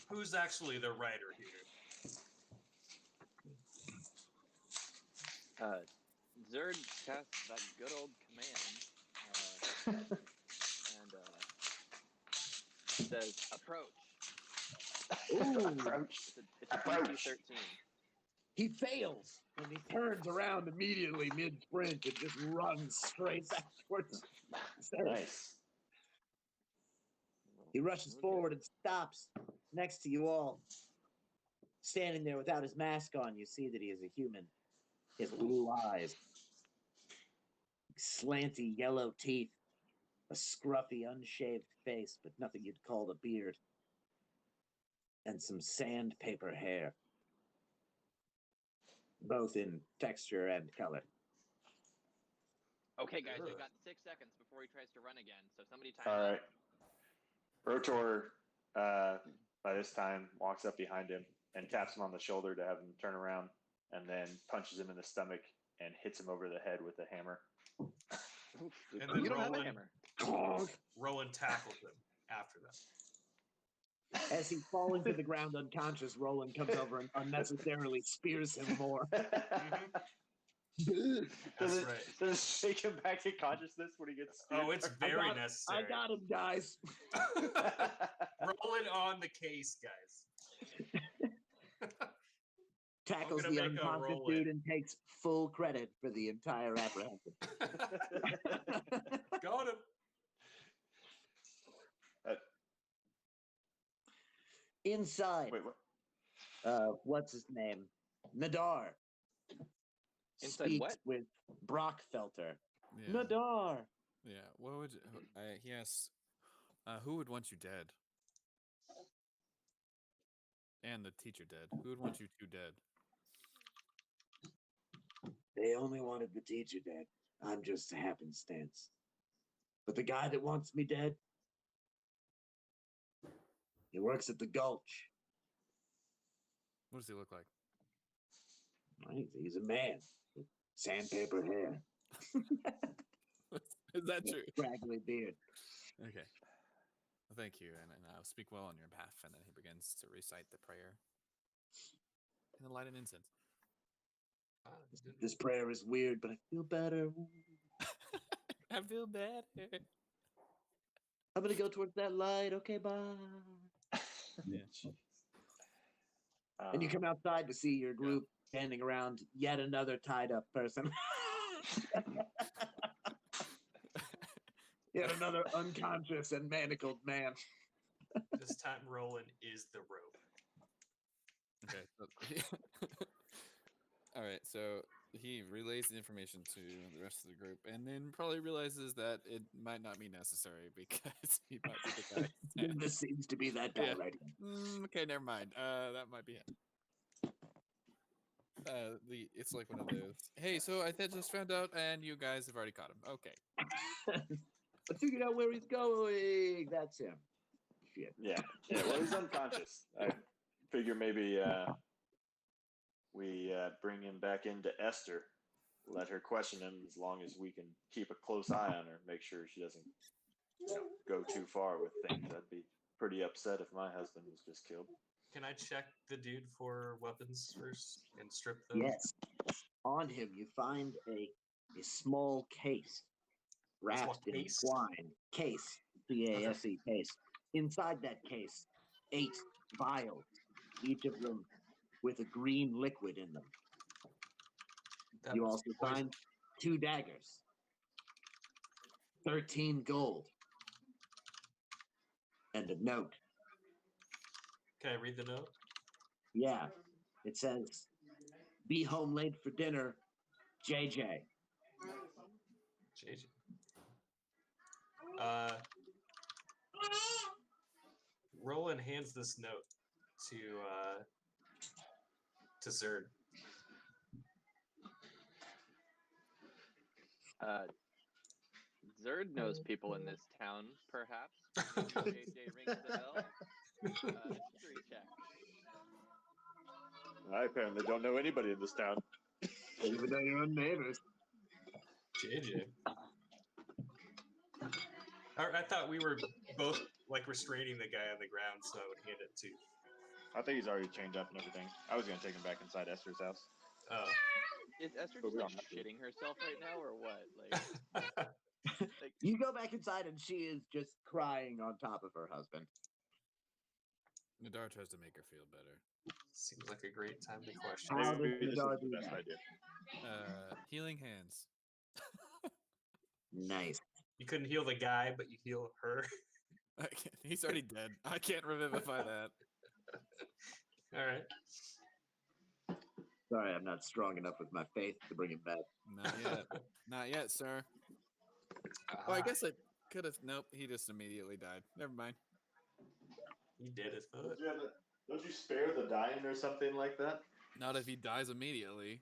B: Who's actually the writer here?
E: Zerd casts that good old command and says approach.
C: Ooh.
E: It's a DC-13.
C: He fails, and he turns around immediately mid-sprint and just runs straight back towards Zerd.
D: Nice.
C: He rushes forward and stops next to you all. Standing there without his mask on, you see that he is a human. He has blue eyes, slanty yellow teeth, a scruffy, unshaved face, but nothing you'd call a beard, and some sandpaper hair, both in texture and color.
E: Okay, guys, we've got 6 seconds before he tries to run again, so somebody time
D: All
E: out.
D: right. Rotor, by this time, walks up behind him and taps him on the shoulder to have him turn around, and then punches him in the stomach and hits him over the head with a hammer.
B: And then
E: You don't have a hammer.
B: Roland tackles him after them.
C: As he's falling to the ground unconscious, Roland comes over and unnecessarily spears him more.
B: That's
D: does it,
B: right.
D: Does it shake him back to consciousness when he gets speared?
B: Oh, it's very necessary.
C: I got him, guys.
B: Rolling on the case, guys.
C: Tackles
B: gonna
C: the
B: make a
C: unconscious
B: roll
C: dude
B: in.
C: and takes full credit for the entire apprehension.
B: Got him.
C: Inside,
D: Wait, what?
C: what's his name? Nadar.
E: Inside
C: speaks
E: what?
C: with Brockfelter.
A: Yeah.
C: Nadar.
A: Yeah. What would he asks? Who would want you dead? And the teacher dead. Who would want you two dead?
C: They only wanted the teacher dead. I'm just a happenstance. But the guy that wants me dead, he works at the Gulch.
A: What does he look like?
C: He's a man with sandpaper hair,
A: Is that true?
C: scraggly beard.
A: Okay. Well, thank you, and I'll speak well on your behalf. And then he begins to recite the prayer and then light an incense.
C: This prayer is weird, but I feel better.
A: I feel bad.
C: I'm gonna go towards that light. Okay, bye.
A: Yeah.
C: And you come outside to see your group standing around yet another tied up person. Yet another unconscious and manacled man.
B: This time, Roland is the rope.
A: Okay. All right. So he relays the information to the rest of the group, and then probably realizes that it might not be necessary because he might be the guy.
C: This seems to be that guy
A: Yeah.
C: right here.
A: Okay, never mind. That might be it. It's like one of those. Hey, so I just found out, and you guys have already caught him. Okay.
C: I figured out where he's going. That's him. Shit.
D: Yeah. Well, he's unconscious. I figure maybe we bring him back into Esther. Let her question him as long as we can keep a close eye on her. Make sure she doesn't go too far with things. I'd be pretty upset if my husband was just killed.
B: Can I check the dude for weapons first and strip them?
C: Yes. On him, you find a small case wrapped in
B: case?
C: twine. Case. C-A-S-E, case. Inside that case, 8 vials, each of them with a green liquid in them.
B: That
C: You
B: must
C: also
B: be poison.
C: find 2 daggers, 13 gold, and a note.
B: Can I read the note?
C: Yeah, it says, "Be home late for dinner, JJ."
B: JJ. Roland hands this note to Zerd.
E: Zerd knows people in this town, perhaps. Maybe JJ rings the bell. History check.
D: I apparently don't know anybody in this town.
C: Even though you're neighbors.
B: JJ. I thought we were both like restraining the guy on the ground, so I would hand it to.
D: I think he's already chained up and everything. I was gonna take him back inside Esther's house.
B: Oh.
E: Is Esther
D: But
E: just
D: we
E: like
D: don't have to.
E: shitting herself right now, or what? Like,
C: You go back inside and she is just crying on top of her husband.
A: Nadar tries to make her feel better.
B: Seems like a great time to question.
C: How
D: Maybe
C: does
D: this is
C: Nadar
D: the
C: do
D: best
C: that?
D: idea.
A: Healing hands.
C: Nice.
B: You couldn't heal the guy, but you heal her.
A: He's already dead. I can't revivify that.
B: All right.
C: Sorry, I'm not strong enough with my faith to bring him back.
A: Not yet. Not yet, sir. Oh, I guess I could have. Nope, he just immediately died. Never mind.
B: He did it.
D: Don't you spare the dying or something like that?
A: Not if he dies immediately.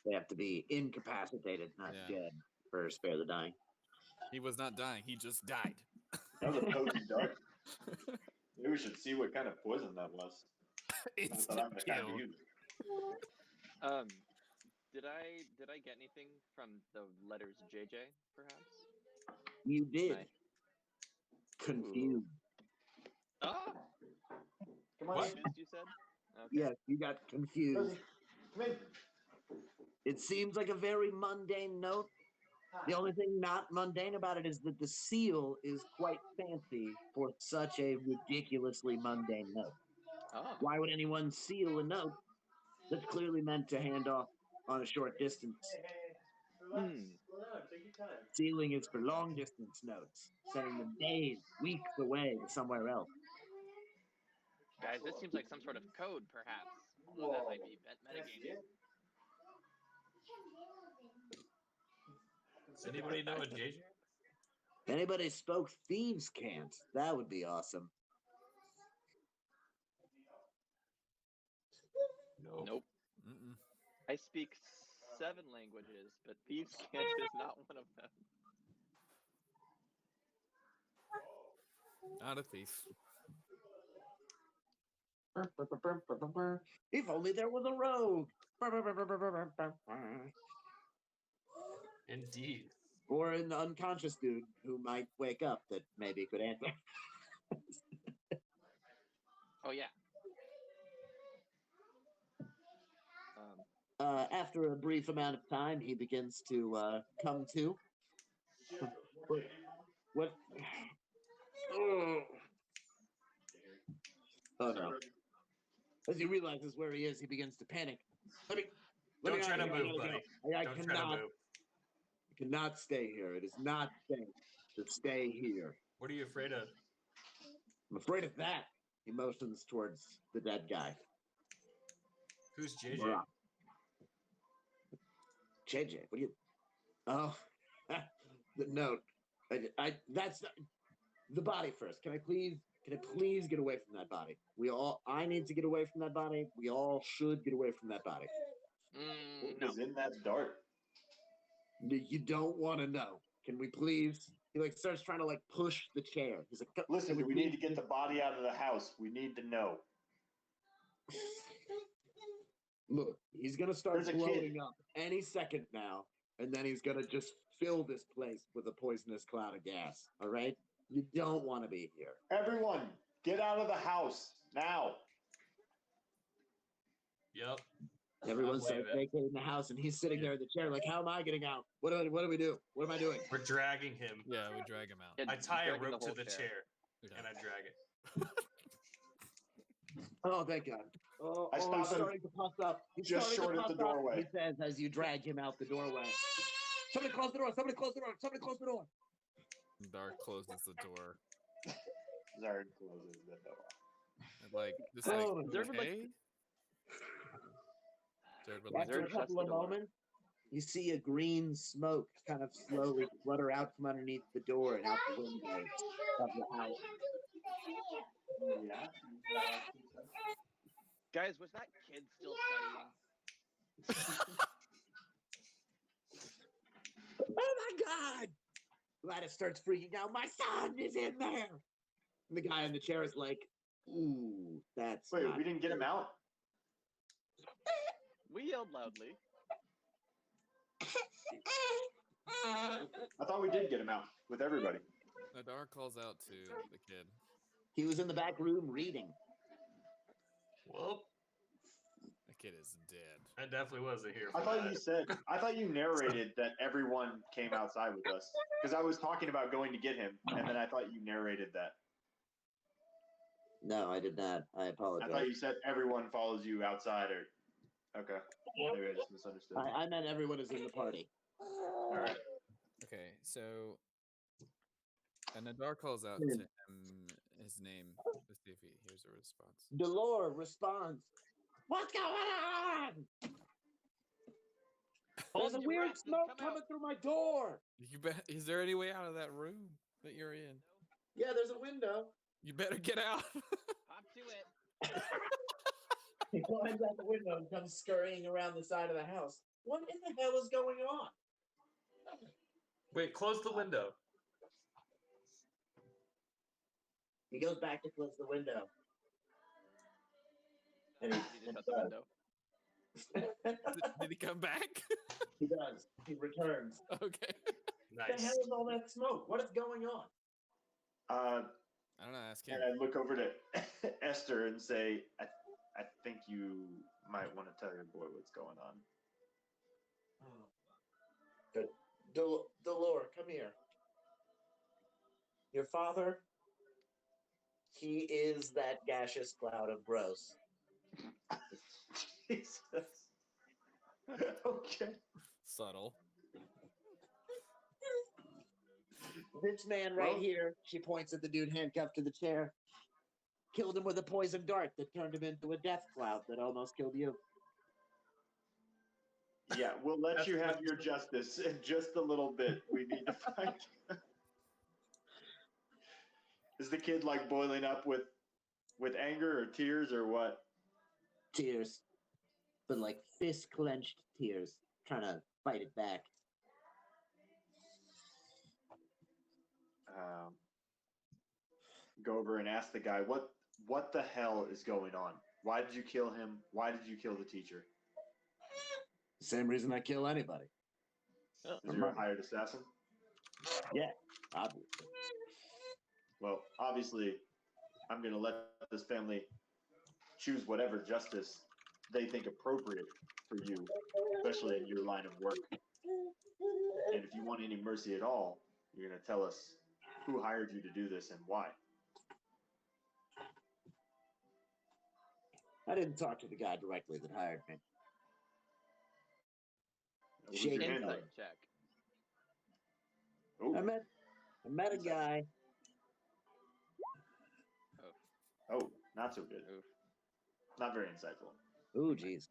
C: They have to be incapacitated, not
A: Yeah.
C: dead, for spare the dying.
A: He was not dying. He just died.
D: That was a potent dart. Maybe we should see what kind of poison that was. Not that I'm the kind to use it.
E: did I get anything from the letters JJ, perhaps?
C: You did.
E: Nice.
C: Confused.
E: Ah,
B: What?
E: Confused, you said? Okay.
C: Yes, you got confused.
D: Rosie, come in.
C: It seems like a very mundane note. The only thing not mundane about it is that the seal is quite fancy for such a ridiculously mundane note.
E: Oh.
C: Why would anyone seal a note that's clearly meant to hand off on a short distance?
D: Slow down. Take your time.
C: Sealing is for long distance notes, sending them days, weeks away to somewhere else.
E: Guys, this seems like some sort of code, perhaps. Although that might be metagaming.
B: Does anybody know a JJ?
C: If anybody spoke thieves' cant, that would be awesome.
E: Nope.
A: Mm-mm.
E: I speak 7 languages, but thieves' cant is not one of them.
A: Not a thief.
C: If only there was a rogue.
B: Indeed.
C: Or an unconscious dude who might wake up that maybe could answer.
E: Oh, yeah.
C: After a brief amount of time, he begins to come to. What? Oh no. As he realizes where he is, he begins to panic.
B: Don't try to move, buddy.
C: I
B: Don't try to move.
C: cannot stay here. It is not safe to stay here.
B: What are you afraid of?
C: I'm afraid of that. He motions towards the dead guy.
B: Who's JJ?
C: Bruh. JJ, what do you? Oh, the note. That's the body first. Can I please get away from that body? I need to get away from that body. We all should get away from that body.
D: What
E: No.
D: was in that dart?
C: You don't want to know. Can we please? He starts trying to push the chair. He's like,
D: Listen,
C: "Can
D: we need to
C: please
D: get the body out of the house. We need to know.
C: Look, he's gonna start
D: There's a kid.
C: blowing up any second now, and then he's gonna just fill this place with a poisonous cloud of gas. All right? You don't want to be here.
D: Everyone, get out of the house now.
B: Yep.
C: Everyone
B: I'm
C: starts
B: leaving.
C: vacating the house, and he's sitting there in the chair, like, "How am I getting out? What do we do? What am I doing?"
B: We're dragging him.
A: Yeah, we drag him out.
E: Yeah,
B: I tie a
E: dragging
B: rope to
E: whole
B: the chair and I drag it.
C: Oh, thank God! Oh,
D: I
C: he's
D: stopped him
C: starting to puff up. He's
D: just
C: starting to
D: short of the
C: puff up,
D: doorway.
C: He says as you drag him out the doorway. Somebody close the door! Somebody close the door! Somebody close the door!
A: Dark closes the door.
D: Zard closes the door.
A: And just
C: Oh,
E: Zerd would like
A: okay. Zerd would like
C: After a
E: Zerd shuts
C: couple
E: the
C: of
E: door.
C: moments, you see a green smoke kind of slowly flutter out from underneath the door and out the window of the house.
D: Yeah.
E: Guys, was that kid still studying?
C: Oh my God! Gladys starts freaking out. My son is in there! And the guy in the chair is like, ooh, that's
D: Wait,
C: not
D: we didn't get him out?
E: We yelled loudly.
D: I thought we did get him out with everybody.
A: Nadar calls out to the kid.
C: He was in the back room reading.
B: Well,
A: The kid is dead.
B: I definitely wasn't here
D: I
B: for
D: thought
B: that.
D: I thought you narrated that everyone came outside with us. Because I was talking about going to get him, and then I thought you narrated that.
C: No, I did not. I
D: I
C: apologize.
D: thought you said everyone follows you outside, or okay. Maybe I just misunderstood.
C: I meant everyone is in the party.
D: All right.
A: Okay, so Nadar calls out to him his name. Let's see if he hears a response.
C: Delore responds, "What's going on?
E: Hold
C: There's a
E: your
C: weird
E: breath and
C: smoke
E: come
C: coming
E: out.
C: through my door."
A: Is there any way out of that room that you're in?
C: Yeah, there's a window.
A: You better get out.
E: Hop to it.
C: He climbs out the window and comes scurrying around the side of the house. What in the hell is going on?
B: Wait, close the window.
C: He goes back to close the window. And
E: You just shut the window.
A: Did he come back?
C: He does. He returns.
A: Okay.
C: What the
B: Nice.
C: hell is all that smoke? What is going on?
A: I don't know. Ask him.
D: And I look over to Esther and say, I think you might want to tell your boy what's going on.
C: Good. Delore, come here. Your father, he is that gaseous cloud of gross.
D: Jesus. Okay.
A: Subtle.
C: This man right
D: Well-
C: here, she points at the dude handcuffed to the chair, killed him with a poison dart that turned him into a death cloud that almost killed you.
D: Yeah, we'll let
B: That's
D: you have
B: what-
D: your justice in just a little bit. We need to find. Is the kid like boiling up with anger or tears or what?
C: Tears. But like fist clenched tears, trying to fight it back.
D: Go over and ask the guy what the hell is going on? Why did you kill him? Why did you kill the teacher?
C: Same reason I kill anybody.
D: Is you're a hired assassin?
C: Yeah, obviously.
D: Well, obviously, I'm going to let this family choose whatever justice they think appropriate for you, especially in your line of work. And if you want any mercy at all, you're going to tell us who hired you to do this and why.
C: I didn't talk to the guy directly that hired me.
D: Who's your
C: Shake
D: handler?
E: Insight check.
D: Ooh.
C: I met a guy.
D: Oh, not so good.
E: Oof.
D: Not very insightful.
C: Oh, jeez.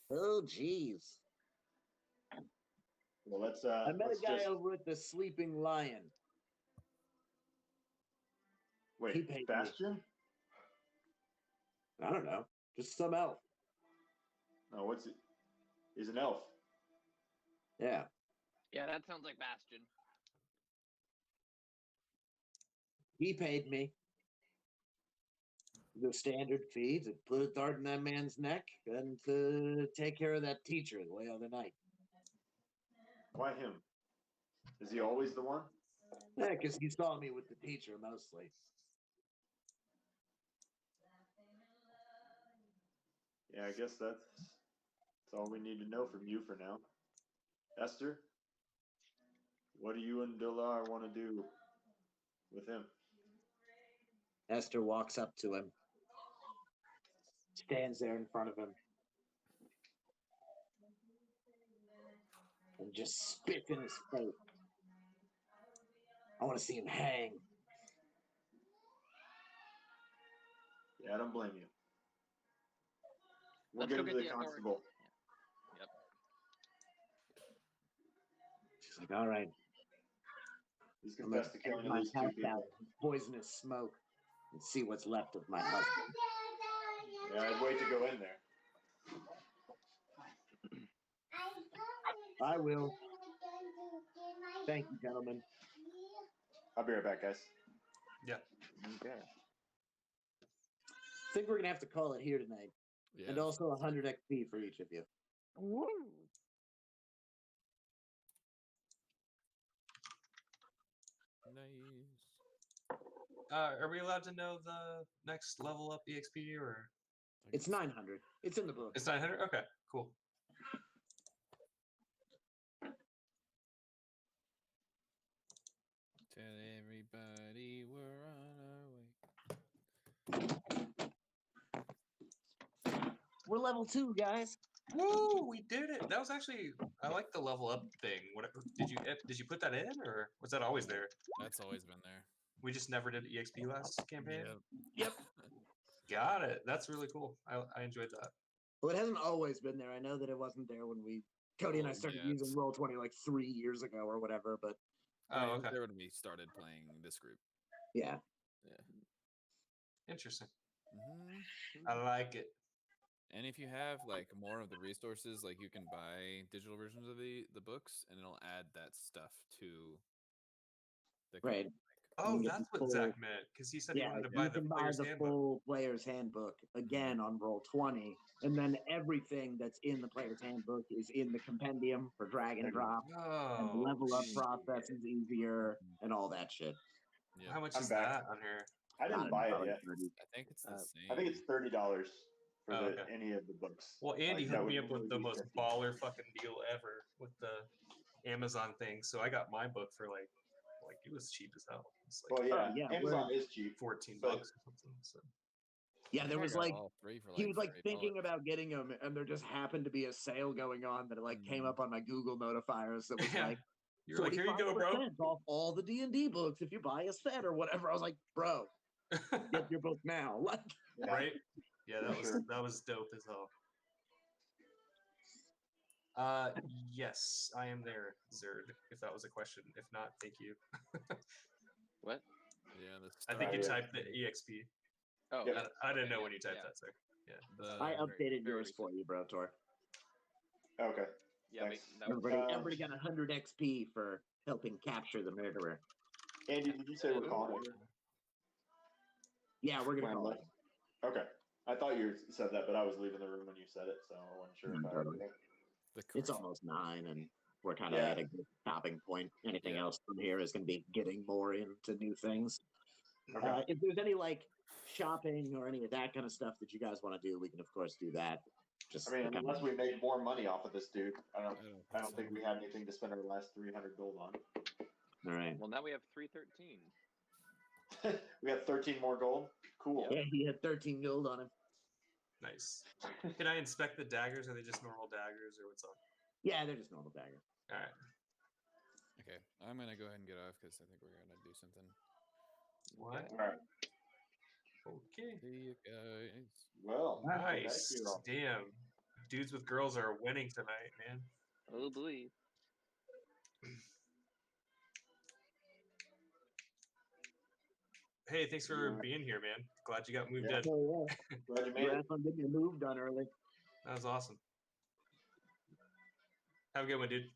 C: Oh, jeez.
D: Well, let's.
C: I met
D: let's
C: a guy
D: just
C: over at the Sleeping Lion. he
D: wait.
C: paid me.
D: Bastion?
C: I don't know. Just some elf.
D: No, what's it? He's an elf.
C: Yeah.
E: Yeah, that sounds like Bastion.
C: He paid me the standard fee to put a dart in that man's neck and to take care of that teacher the other night.
D: Why him? Is he always the one?
C: Yeah, because he saw me with the teacher mostly.
D: Yeah, I guess that's all we need to know from you for now. Esther, what do you and Dilar want to do with him?
C: Esther walks up to him, stands there in front of him, and just spits in his face. I want to see him hang.
D: Yeah, I don't blame you. We'll
E: Let's
D: get
E: go
D: him to
E: get
D: the
E: the authorities.
D: constable.
E: Yep.
C: She's like, all right.
D: He's
C: I'm gonna
D: confessed to killing
C: get
D: at
C: my
D: least two
C: house
D: people.
C: out in poisonous smoke and see what's left of my husband.
D: Yeah, I'd wait to go in there.
C: I will. Thank you, gentlemen.
D: I'll be right back, guys.
E: Okay.
C: I think we're gonna have to call it here tonight,
A: Yeah.
C: and also 100 XP for each of you.
E: Woo!
A: Nice.
B: Are we allowed to know the next level up EXP or
C: It's 900. It's in the book.
B: it's 900? Okay, cool.
A: Tell everybody we're on our way.
C: We're level 2, guys.
B: Woo! We did it. That was actually I like the level up thing. What did you put that in or was that always there?
A: That's always been there.
B: We just never did EXP last campaign.
A: Yep.
B: Got it. That's really cool. I enjoyed that.
C: Well, it hasn't always been there. I know that it wasn't there when Cody and I
A: Well,
C: started
A: yeah,
C: using
A: it's-
C: Roll20 like 3 years ago or whatever, but
B: Oh,
A: I mean,
B: okay.
A: there when we started playing this group.
C: yeah.
B: Interesting.
A: Hmm.
B: I like it.
A: And if you have like more of the resources, like you can buy digital versions of the books, and it'll add that stuff to the
C: Right.
B: Oh,
C: can get
B: that's
C: the
B: what Zach
C: full-
B: meant because he said he
C: Yeah,
B: wanted to
C: you
B: buy the
C: can buy
B: player's
C: the
B: handbook.
C: full player's handbook again on Roll20, and then everything that's in the player's handbook is in the compendium for drag and drop, and the
B: Oh,
C: level up
B: shit.
C: process is easier, and all that shit.
A: Yeah,
B: How much
D: I'm
B: is
D: back.
B: that on her?
D: I didn't buy it yet.
A: I think it's the same.
D: I think it's $30 for
B: Oh, okay.
D: any of the books.
B: Well, Andy
D: Like, that
B: hooked me
D: would
B: up with
D: usually
B: the
D: be
B: most
D: 50.
B: baller fucking deal ever with the Amazon thing. So I got my book for like it was cheap as hell. It's like
D: Well, yeah,
C: yeah,
D: Amazon is cheap.
B: 14
D: but-
B: bucks or something. So
C: Yeah,
A: I
C: there
A: think I
C: was
A: got
C: like
A: all three for
C: he was like
A: $30.
C: thinking about getting them, and there just happened to be a sale going on that like came
A: Mm.
C: up on my Google notifiers that was
B: Yeah.
C: like
B: you're like, here you go, bro.
C: 45% off all the D&D books if you buy a set or whatever. I was like, bro, get your book now. Like,
D: Yeah.
B: Right? Yeah,
D: For
B: that was
D: sure.
B: that was dope as hell. Yes, I am there, Zerd. If that was a question, if not, thank you.
E: What?
A: Yeah, the
B: I think you
D: yeah.
B: typed the EXP.
E: Oh,
D: Yep.
E: yes.
B: I didn't
E: Okay,
B: know
E: yeah,
B: when you typed
E: yeah.
B: that, sir. Yeah.
A: The
C: I
E: very-
C: updated
E: very
C: yours for you, bro, Tor.
D: Okay.
E: Yeah,
D: Thanks.
E: that was,
C: Everybody got 100 XP for helping capture the murderer.
D: Andy, did you say we're calling it?
C: Yeah, we're gonna
D: When
C: call
D: I'm
C: it.
D: Okay. I thought you said that, but I was leaving the room when you said it, so I wasn't sure if I heard
C: Totally.
D: it.
C: It's
A: crush-
C: almost 9, and we're kind of
D: Yeah.
C: at a good stopping point. Anything
A: Yeah.
C: else from here is going to be getting more into new things.
D: Okay.
C: If there's any like shopping or any of that kind of stuff that you guys want to do, we can of course do that. Just
D: I mean,
C: kind
D: unless we make more money off of this dude, I don't
A: I don't
D: think we have anything to spend our last 300 gold on.
C: all right.
E: well, now we have 313.
D: We have 13 more gold. Cool.
C: Yeah, he had 13 gold on him.
B: Nice. Can I inspect the daggers? Are they just normal daggers, or what's up?
C: Yeah, they're just normal daggers.
B: All right.
A: Okay, I'm gonna go ahead and get off because I think we're gonna do something.
B: What?
D: All right.
B: Okay.
A: See you guys.
D: Well,
B: Nice.
D: thank you.
B: Damn. Dudes with girls are winning tonight, man.
E: Oh boy.
B: Hey, thanks for
D: Yeah.
B: being here, man. Glad you got moved
D: Yeah.
B: in.
C: Oh, yeah.
D: Glad you made
C: Congrats
D: it.
C: on getting your move done early.
B: That was awesome. Have a good one, dude.